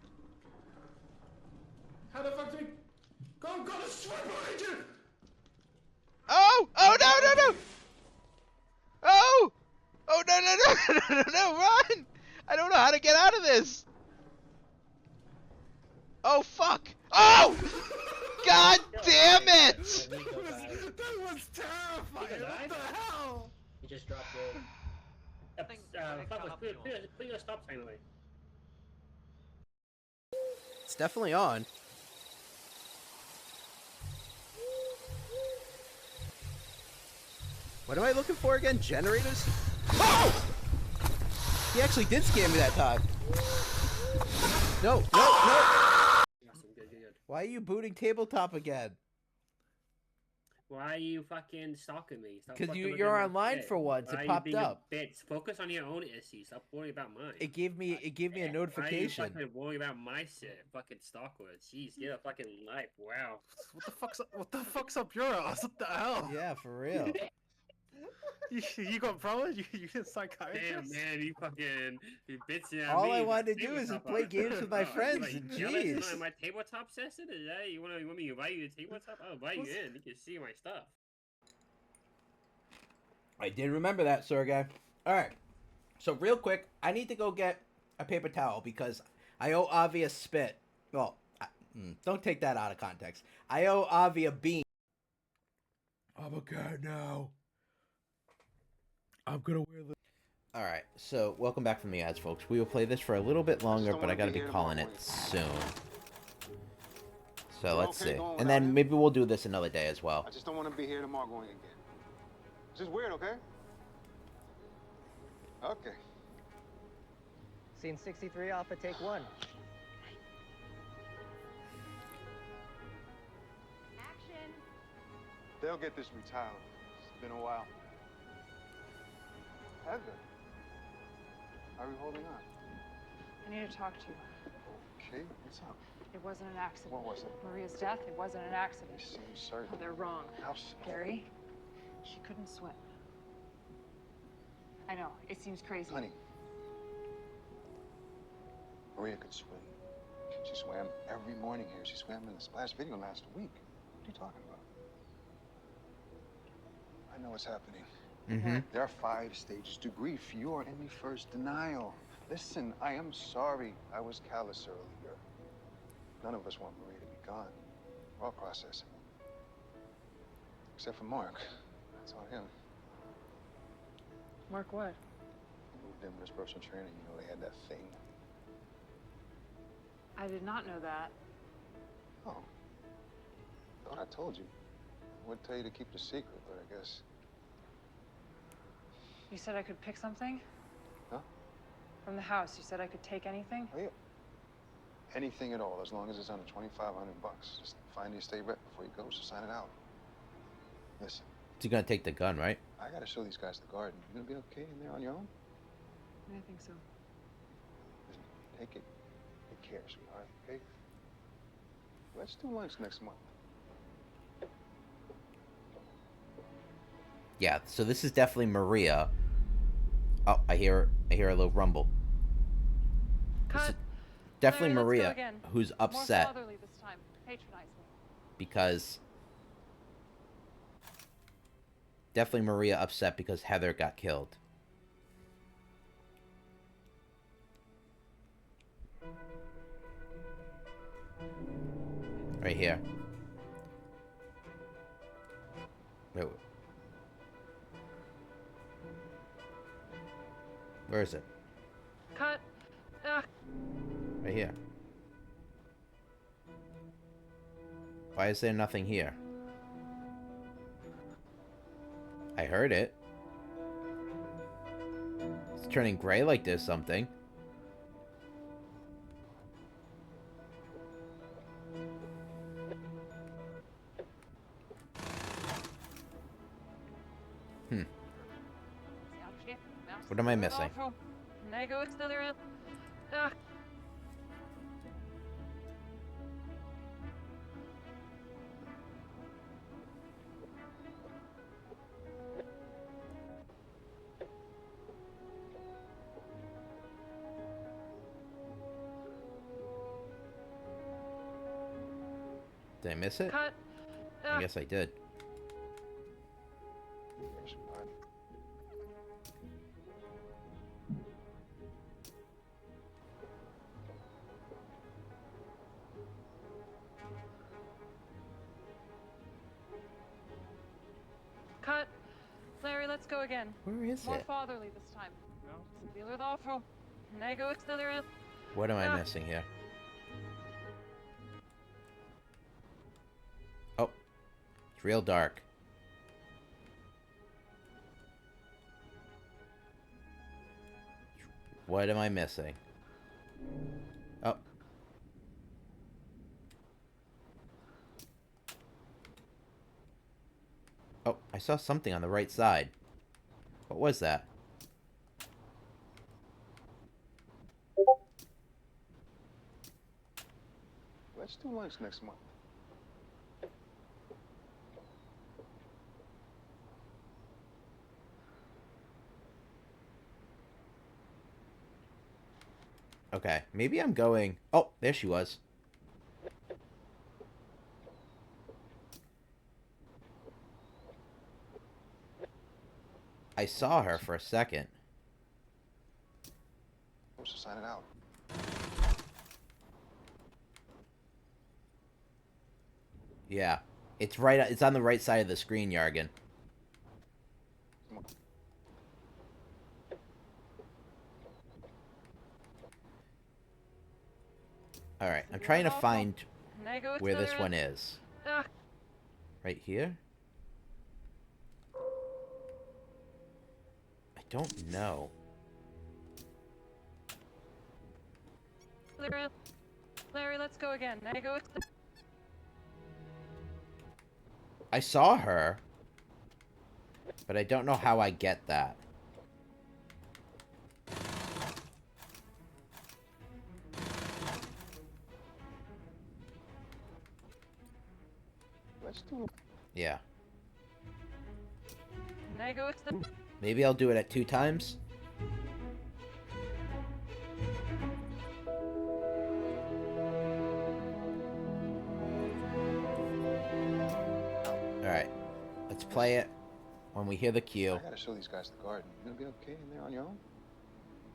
How the fuck do we... Go! There's swipe behind you! Oh! Oh! No! No! No! Oh! Oh! No! No! No! No! No! No! Run! I don't know how to get out of this. Oh fuck! Oh! God damn it! That was terrifying! What the hell? You just dropped your... Put your stop sign away. It's definitely on. What am I looking for again? Generators? Oh! He actually did scare me that time. No, no, no! Why are you booting tabletop again? Why are you fucking stalking me? Because you're online for once. It popped up. Focus on your own issues. Stop worrying about mine. It gave me a notification. Why are you fucking worrying about my shit? Fucking stalker. Jeez, get a fucking life. Wow. What the fuck's up your ass? What the hell? Yeah, for real. You got problems? You a psychiatrist? Damn, man, you bitching at me. All I wanted to do is just play games with my friends. Jeez. My tabletop session? Is that you want me to invite you to tabletop? I'll invite you in. You can see my stuff. I did remember that, Sergey. Alright. So real quick, I need to go get a paper towel because I owe Avi a spit. Well, don't take that out of context. I owe Avi a bean. I'm a cat now. I'm gonna wear the... Alright, so welcome back from the ads, folks. We will play this for a little bit longer, but I gotta be calling it soon. So let's see. And then maybe we'll do this another day as well. I just don't want to be here tomorrow going again. It's just weird, okay? Okay. Scene 63 Alpha, take 1. Action. They'll get this retired. It's been a while. Heather, are we holding on? I need to talk to you. Okay, what's up? It wasn't an accident. What was it? Maria's death, it wasn't an accident. You seem certain. Oh, they're wrong. How so? Gary, she couldn't swim. I know, it seems crazy. Honey, Maria could swim. She swam every morning here. She swam in the splash video last week. What are you talking about? I know what's happening. Mm-hmm. There are 5 stages to grief. You are in the first denial. Listen, I am sorry I was callous earlier. None of us want Maria to be gone. We're all processing. Except for Mark. That's on him. Mark what? He moved in with his personal trainer. You know, they had that thing. I did not know that. Oh. Thought I told you. I would tell you to keep the secret, but I guess... You said I could pick something? Huh? From the house, you said I could take anything? Oh, yeah. Anything at all, as long as it's under $2,500. Just find the estate rep before he goes to sign it out. Listen. You're gonna take the gun, right? I gotta show these guys the garden. You gonna be okay in there on your own? I think so. Listen, Take it. Take care, sweetheart, okay? Let's do lunch next month. Yeah, so this is definitely Maria. Oh, I hear a little rumble. This is definitely Larry, let's go Maria again. who's upset More fatherly this time. Patronize me. because definitely Maria upset because Heather got killed. Right here. Wait. Where is it? Cut. Right here. Why is there nothing here? I heard it. It's turning gray like there's something. What am I missing? Did I miss it? Cut. I guess I did. Cut. Larry, let's go again. Where is More it? fatherly this time. Spelar därifrån. Nej, gå ut där. What am I missing here? Oh, it's real dark. What am I missing? Oh. Oh, I saw something on the right side. What was that? Let's do lunch next month. Okay, maybe I'm going... Oh, there she was. I saw her for a second. Let's just sign it out. Yeah. It's right. It's on the right side of the screen, Yargan. Alright, I'm trying to find where this one is. Right here? I don't know. Larry, let's go again. Nej, gå ut. I saw her, but I don't know how I get that. Let's do. Yeah. Nej, gå ut. Maybe I'll do it at 2 times. Alright. Let's play it when we hear the cue. I gotta show these guys the garden. You gonna be okay in there on your own?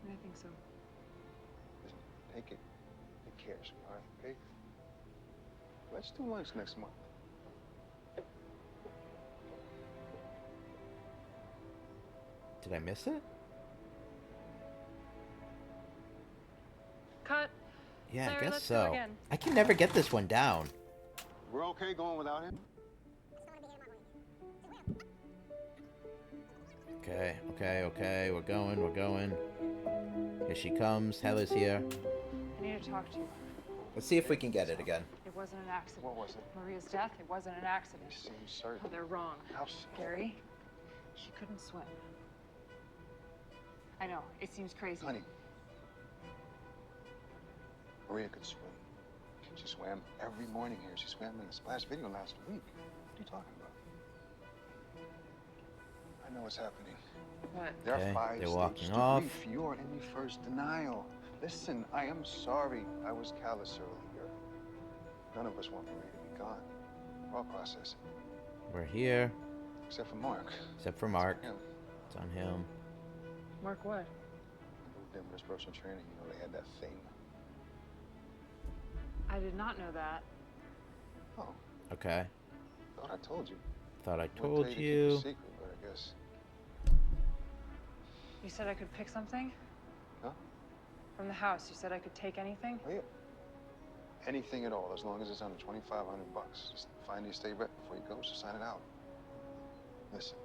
I think so. Listen, take it. Take care, sweetheart, okay? Let's do lunch next month. Did I miss it? Cut. Yeah, Larry, I guess let's go so. again. I can never get this one down. We're okay going without him? Okay. We're going. Here she comes. Heather's here. I need to talk to you. Let's see if we can get it again. It wasn't an accident. What was it? Maria's death, it wasn't an accident. You seem certain. Oh, they're wrong. How so? Gary, she couldn't swim. I know, it seems crazy. Honey, Maria could swim. She swam every morning here. She swam in the splash video last week. What are you talking about? I know what's happening. What? There Okay, are 5 they're stages walking to off. grief. You are in the first denial. Listen, I am sorry. I was callous earlier. None of us want Maria to be gone. We're all processing. We're here. Except for Mark. Except for Mark. It's on him. It's on him. Mark what? Moved in with personal training. You know, they had that thing. I did not know that. Oh, Okay. thought I told you. Thought I Wouldn't told tell you. To keep you. it a secret, but I guess. You said I could pick something? Huh? From the house, you said I could take anything? Oh, yeah. Anything at all, as long as it's under $2,500. Just find the estate rep before you go, so sign it out. Listen,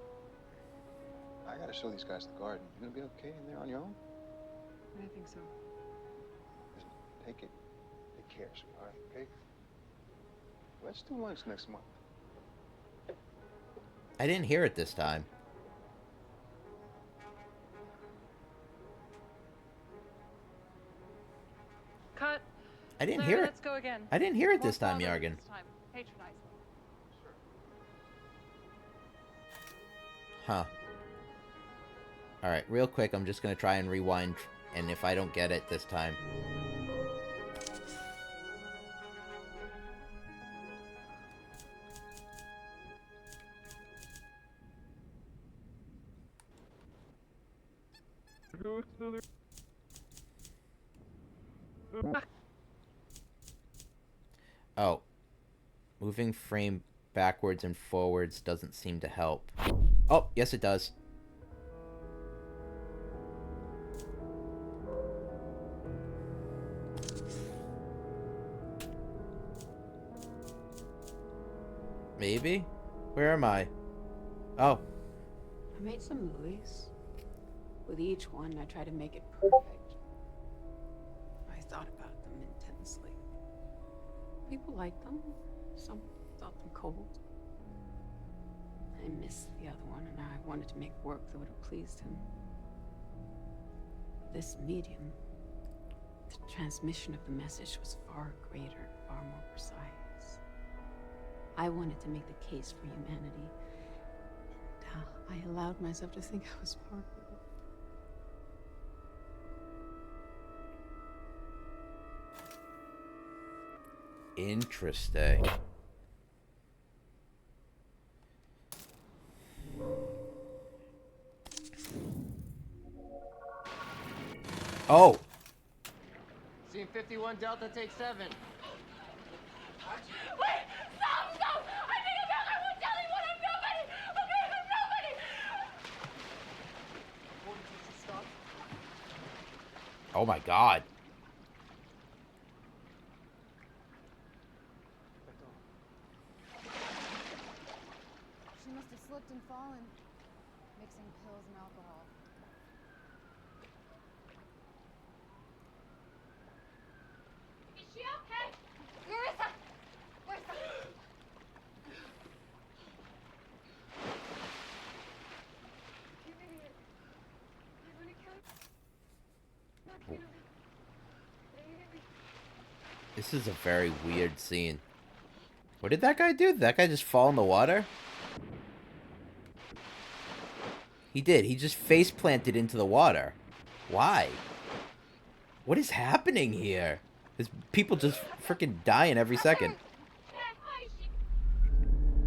I gotta show these guys the garden. You gonna be okay in there on your own? I think so. Listen, take care, sweetheart, okay? Let's do lunch next month. I didn't hear it this time. Cut. I didn't Larry, hear it. let's go again. I didn't hear it More this time, fatherly Yargan. this time. Patronize. Huh. Alright, real quick, I'm just gonna try and rewind, and if I don't get it this time... Oh. Moving frame backwards and forwards doesn't seem to help. Oh, yes it does. Maybe? Where am I? Oh. I made some movies. With each one, I tried to make it perfect. I thought about them intensely. People liked them. Some thought them cold. I missed the other one, and I wanted to make work that would have pleased him. This medium, the transmission of the message was far greater, far more precise. I wanted to make the case for humanity, and I allowed myself to think I was part of it. Interesting. Oh! Scene 51 Delta, take 7. Wait! Stop! Stop! I think I'm back! I won't tell anyone! I'm nobody! Okay? I'm nobody! Oh my god. She must have slipped and fallen, mixing pills and alcohol. Is she okay? Marissa! Marissa! You idiot. I'm gonna kill you. This is a very weird scene. What did that guy do? Did that guy just fall in the water? He did. He just face planted into the water. Why? What is happening here? There's people just freaking dying every second.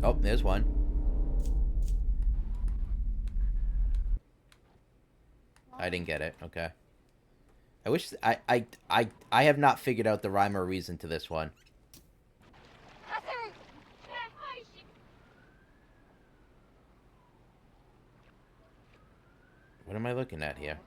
Oh, there's one. I didn't get it. Okay. I wish I have not figured out the rhyme or reason to this one. What am I looking at here?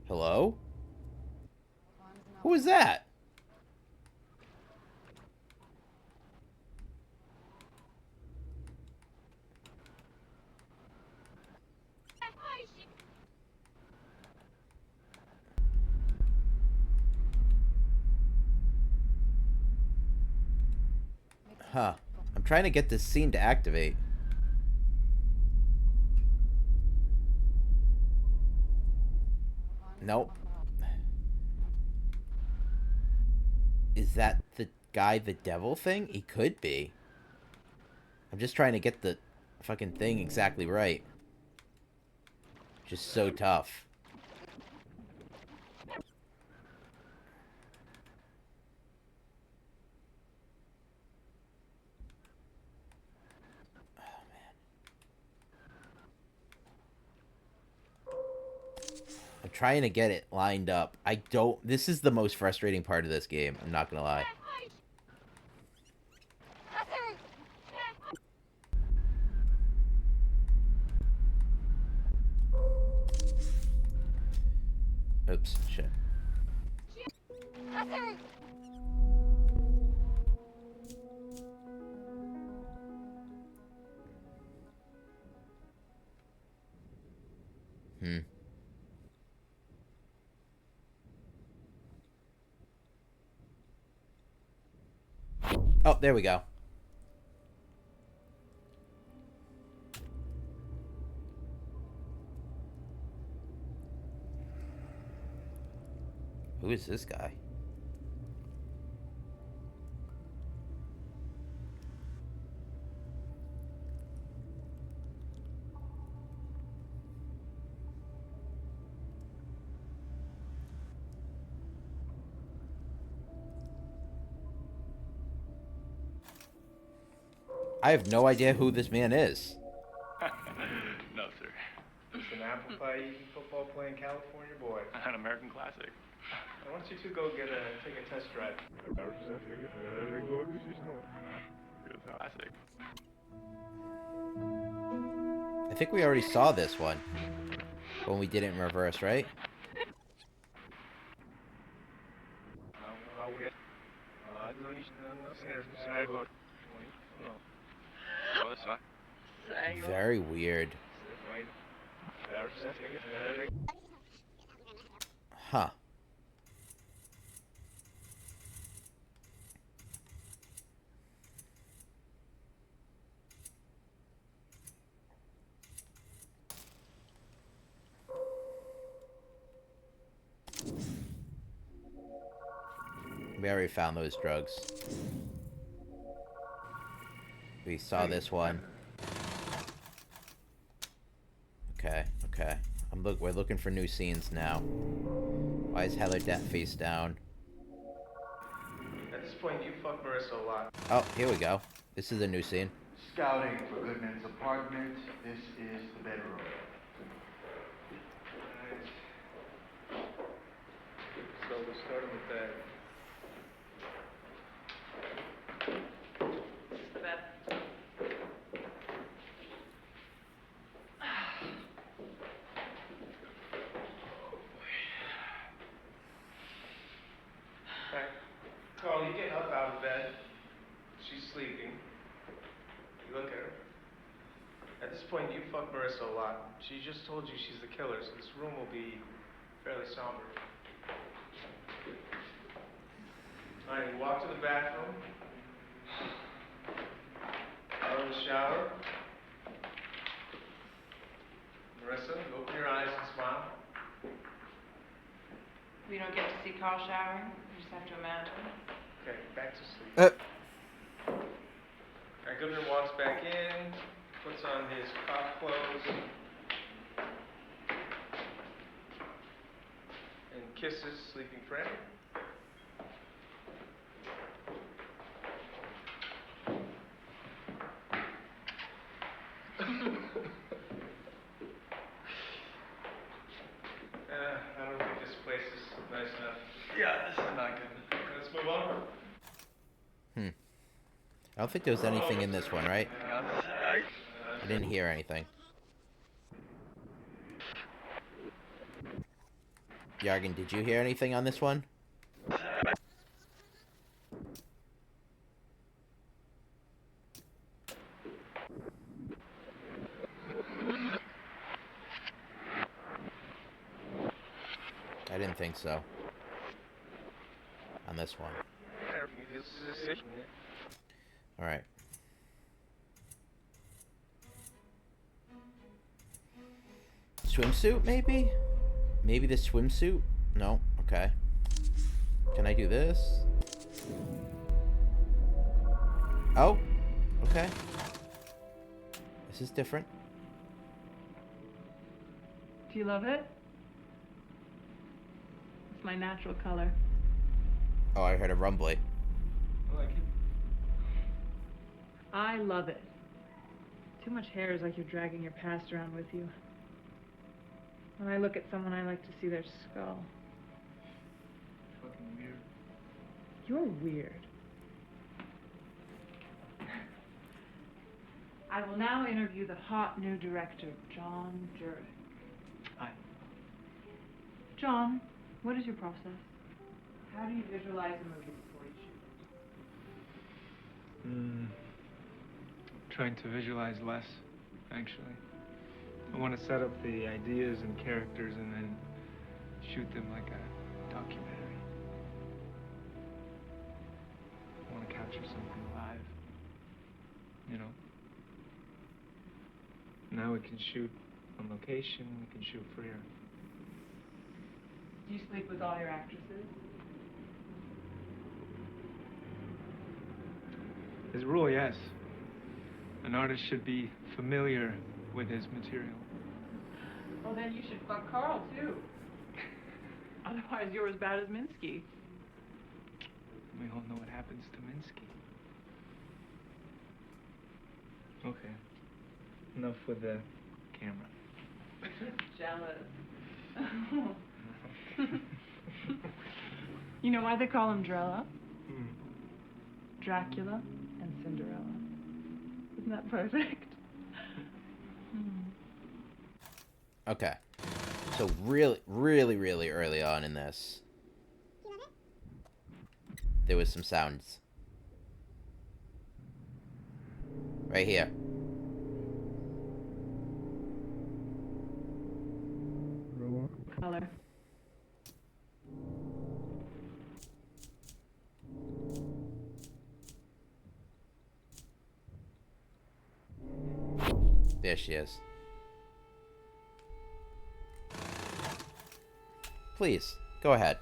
Hello? Who is that? Huh. I'm trying to get this scene to activate. Nope. Is that the guy the devil thing? He could be. I'm just trying to get the fucking thing exactly right. Just so tough. I'm trying to get it lined up. I don't... This is the most frustrating part of this game. I'm not gonna lie. Oops, shit. Hmm. Oh, there we go. Who is this guy? I have no idea who this man is. No, sir. Just an apple pie eating, football playing California boy. An American classic. I want you two go take a test drive. Classic. I think we already saw this one. When we did it in reverse, right? Very weird. Huh. We already found those drugs. We saw this one. Okay, okay. We're looking for new scenes now. Why is Heather face down? At this point, you fuck Marissa a lot. Oh, here we go. This is a new scene. Scouting for Goodman's apartment. This is the bedroom. So we're starting with that. The bed. Alright. Carl, you get up out of bed. She's sleeping. You look at her. At this point, you fuck Marissa a lot. She just told you she's the killer, so this room will be fairly somber. Alright, you walk to the bathroom. Out of the shower. Marissa, you open your eyes and smile. We don't get to see Carl showering. We just have to imagine. Okay, back to sleep. Alright, Goodman walks back in, puts on his cop clothes, and kisses sleeping friend. I don't think this place is nice enough. Yeah, this is not good. Let's move on. I don't think there was anything in this one, right? I didn't hear anything. Yargan, did you hear anything on this one? I didn't think so. On this one. All right. Swimsuit, maybe? Maybe the swimsuit? No. Okay. Can I do this? Oh. Okay. This is different. Do you love it? It's my natural color. Oh, I heard a rumbly. I like it. I love it. Too much hair is like you're dragging your past around with you. When I look at someone, I like to see their skull. Fucking weird. You're weird. I will now interview the hot new director, John Jurek. Hi. John, what is your process? How do you visualize a movie before you shoot? Trying to visualize less, actually. I want to set up the ideas and characters and then shoot them like a documentary. I want to capture something alive, you know? Now we can shoot on location, we can shoot freer. Do you sleep with all your actresses? As a rule, yes. An artist should be familiar with his material. Well, then you should fuck Carl, too. Otherwise, you're as bad as Minsky. We all know what happens to Minsky. Okay. Enough with the camera. Jealous. You know why they call him Drella? Dracula and Cinderella. Isn't that perfect? Okay. So really early on in this, there was some sounds. Right here. Color. There she is. Please, go ahead.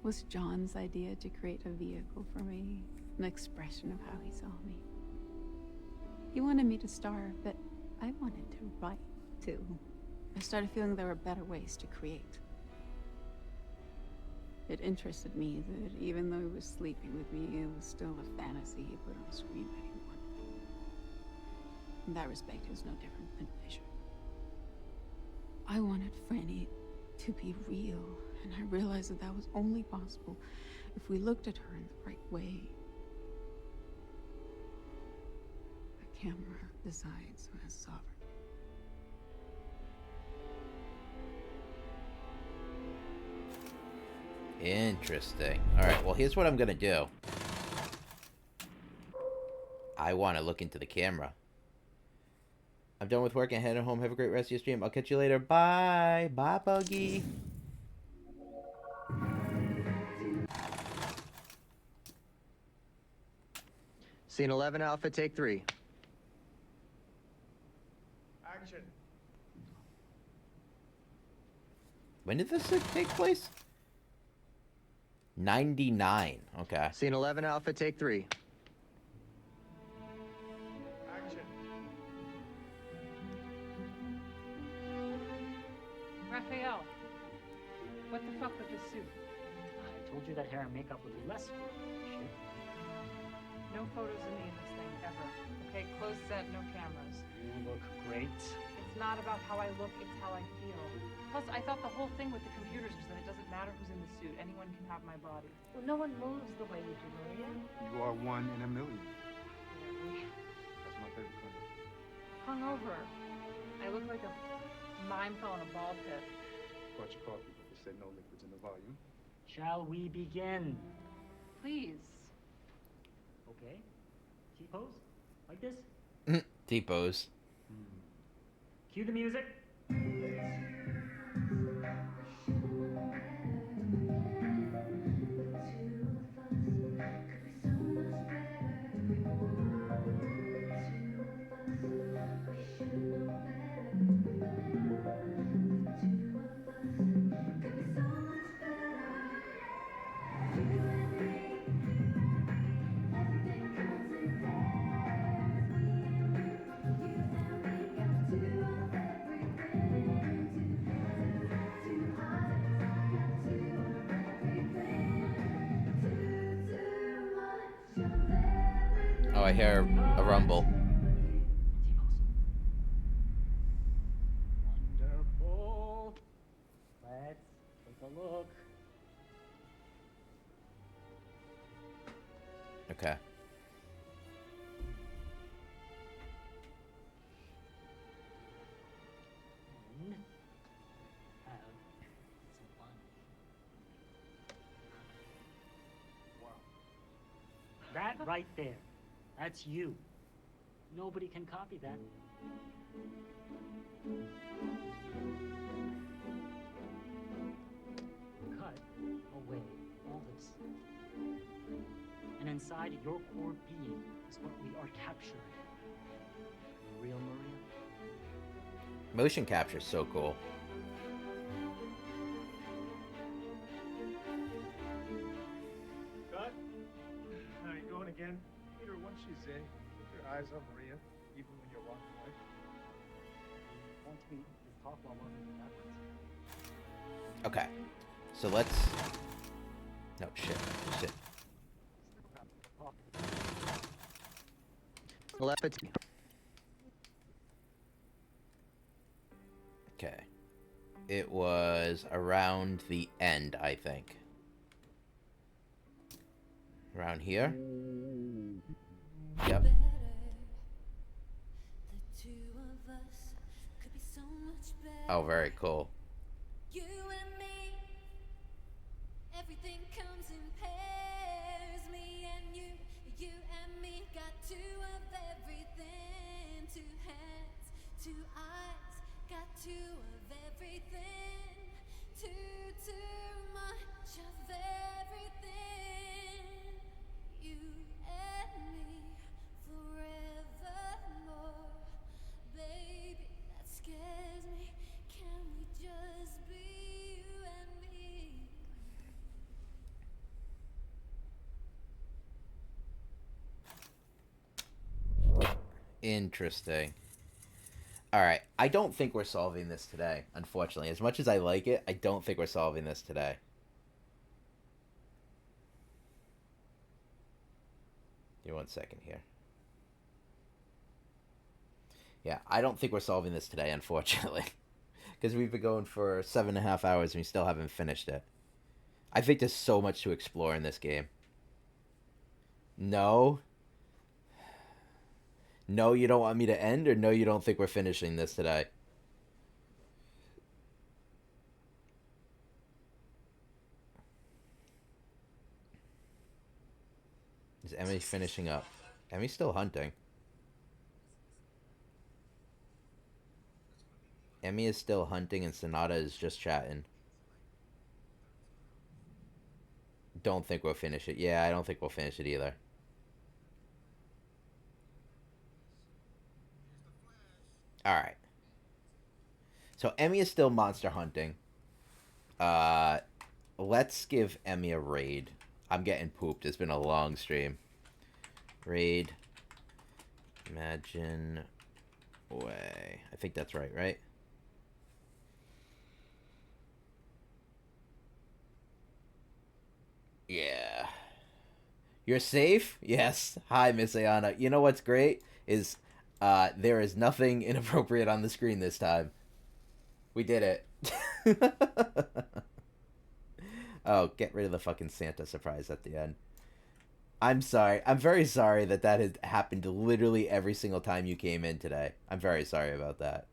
Was John's idea to create a vehicle for me, an expression of how he saw me. He wanted me to star, but I wanted to write, too. I started feeling there were better ways to create. It interested me that even though he was sleeping with me, it was still a fantasy he put on screen that he wanted. In that respect, he was no different than Fisher. I wanted Franny to be real, and I realized that that was only possible if we looked at her in the right way. The camera decides who has sovereignty. Interesting. Alright, well here's what I'm gonna do. I want to look into the camera. I'm done with work and heading home. Have a great rest of your stream. I'll catch you later. Bye. Bye, Buggy. Scene 11, Alpha, take 3. Action. When did this take place? 99. Okay. Scene 11, Alpha, take 3. Action. Raphael, what the fuck with this suit? I told you that hair and makeup would be less shit. No photos of me in this thing, ever. Okay, closed set, no cameras. You look great. It's not about how I look, it's how I feel. Plus, I thought the whole thing with the computers was that it doesn't matter who's in the suit. Anyone can have my body. Well, no one moves the way you do, Maria. You are one in a million. That's my favorite color. Hungover. I look like a mime fell in a ball pit. Brought your coffee, but they said no liquids in the volume. Shall we begin? Please. Okay. T-pose? Like this? T-pose. Cue the music. Oh, I hear a rumble. Wonderful. Let's take a look. Okay. And have some fun. That right there, that's you. Nobody can copy that. Cut away all this. And inside your core being is what we are capturing. The real Maria. Motion capture is so cool. Cut. Now you going again? Peter, once she's in, keep your eyes on Maria, even when you're walking away. Once we talk while walking backwards. Okay. So let's... No, shit. Shit. Telepathy. Okay. It was around the end, I think. Around here? Yep. Oh, very cool. You and me, everything comes in pairs. Me and you and me, got two of everything. Two hands, two eyes, got two of everything. Too much of everything. You and me, forevermore. Baby, that scares me. Can we just be you and me? Interesting. Alright, I don't think we're solving this today, unfortunately. As much as I like it, I don't think we're solving this today. Give me 1 second here. Yeah, I don't think we're solving this today, unfortunately. Because we've been going for 7.5 hours and we still haven't finished it. I think there's so much to explore in this game. No. No, you don't want me to end, or no, you don't think we're finishing this today? Is Emmy finishing up? Emmy's still hunting. Emmy is still hunting and Sonata is just chatting. Don't think we'll finish it. Yeah, I don't think we'll finish it either. Alright. So Emmy is still monster hunting. Let's give Emmy a raid. I'm getting pooped. It's been a long stream. Raid. Imagine way. I think that's right, right? Yeah. You're safe? Yes. Hi, Miss Ayana. You know what's great is there is nothing inappropriate on the screen this time. We did it. Oh, get rid of the fucking Santa surprise at the end. I'm sorry. I'm very sorry that that had happened literally every single time you came in today. I'm very sorry about that.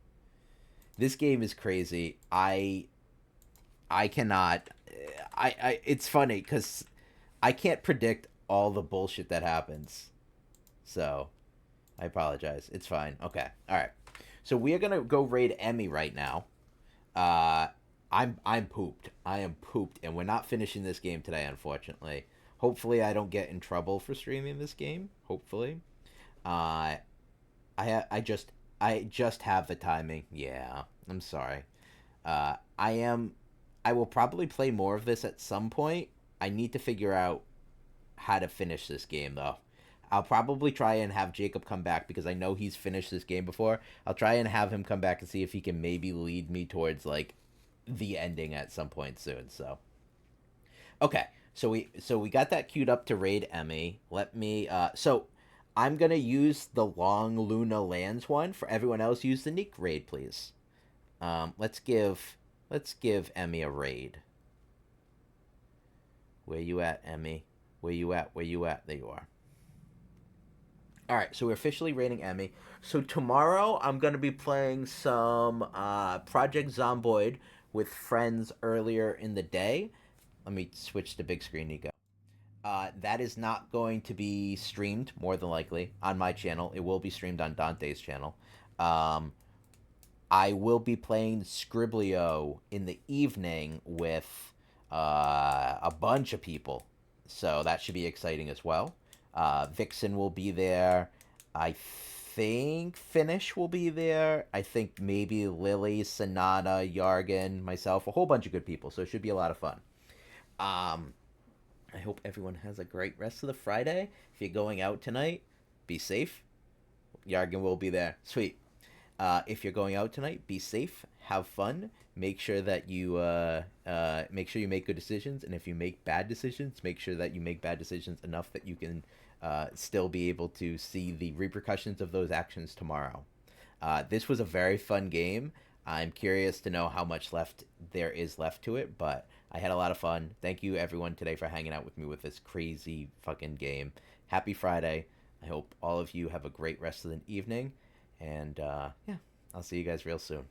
This game is crazy. I cannot... it's funny, because I can't predict all the bullshit that happens. So, I apologize. It's fine. Okay. Alright. So, we are going to go raid Emmy right now. I'm pooped. I am pooped, and we're not finishing this game today, unfortunately. Hopefully, I don't get in trouble for streaming this game. Hopefully. I just have the timing. Yeah, I'm sorry. I will probably play more of this at some point. I need to figure out how to finish this game, though. I'll probably try and have Jacob come back, because I know he's finished this game before. I'll try and have him come back and see if he can maybe lead me towards, like, the ending at some point soon, so. Okay, so we got that queued up to raid Emmy. Let me, I'm going to use the Long Luna Lands one. For everyone else, use the Neek raid, please. Let's give Emmy a raid. Where you at, Emmy? Where you at? Where you at? There you are. Alright, so we're officially raiding Emmy. So tomorrow, I'm going to be playing some Project Zomboid with friends earlier in the day. Let me switch to big screen, Nico. That is not going to be streamed, more than likely, on my channel. It will be streamed on Dante's channel. I will be playing Scriblio in the evening with a bunch of people. So that should be exciting as well. Vixen will be there. I think Finish will be there. I think maybe Lily, Sonata, Yargan, myself, a whole bunch of good people. So it should be a lot of fun. I hope everyone has a great rest of the Friday. If you're going out tonight, be safe. Yargan will be there. Sweet. If you're going out tonight, be safe. Have fun. Make sure that you make good decisions. And if you make bad decisions, make sure that you make bad decisions enough that you can still be able to see the repercussions of those actions tomorrow. This was a very fun game. I'm curious to know how much there is left to it, but I had a lot of fun. Thank you, everyone, today for hanging out with me with this crazy fucking game. Happy Friday. I hope all of you have a great rest of the evening. And, yeah, I'll see you guys real soon.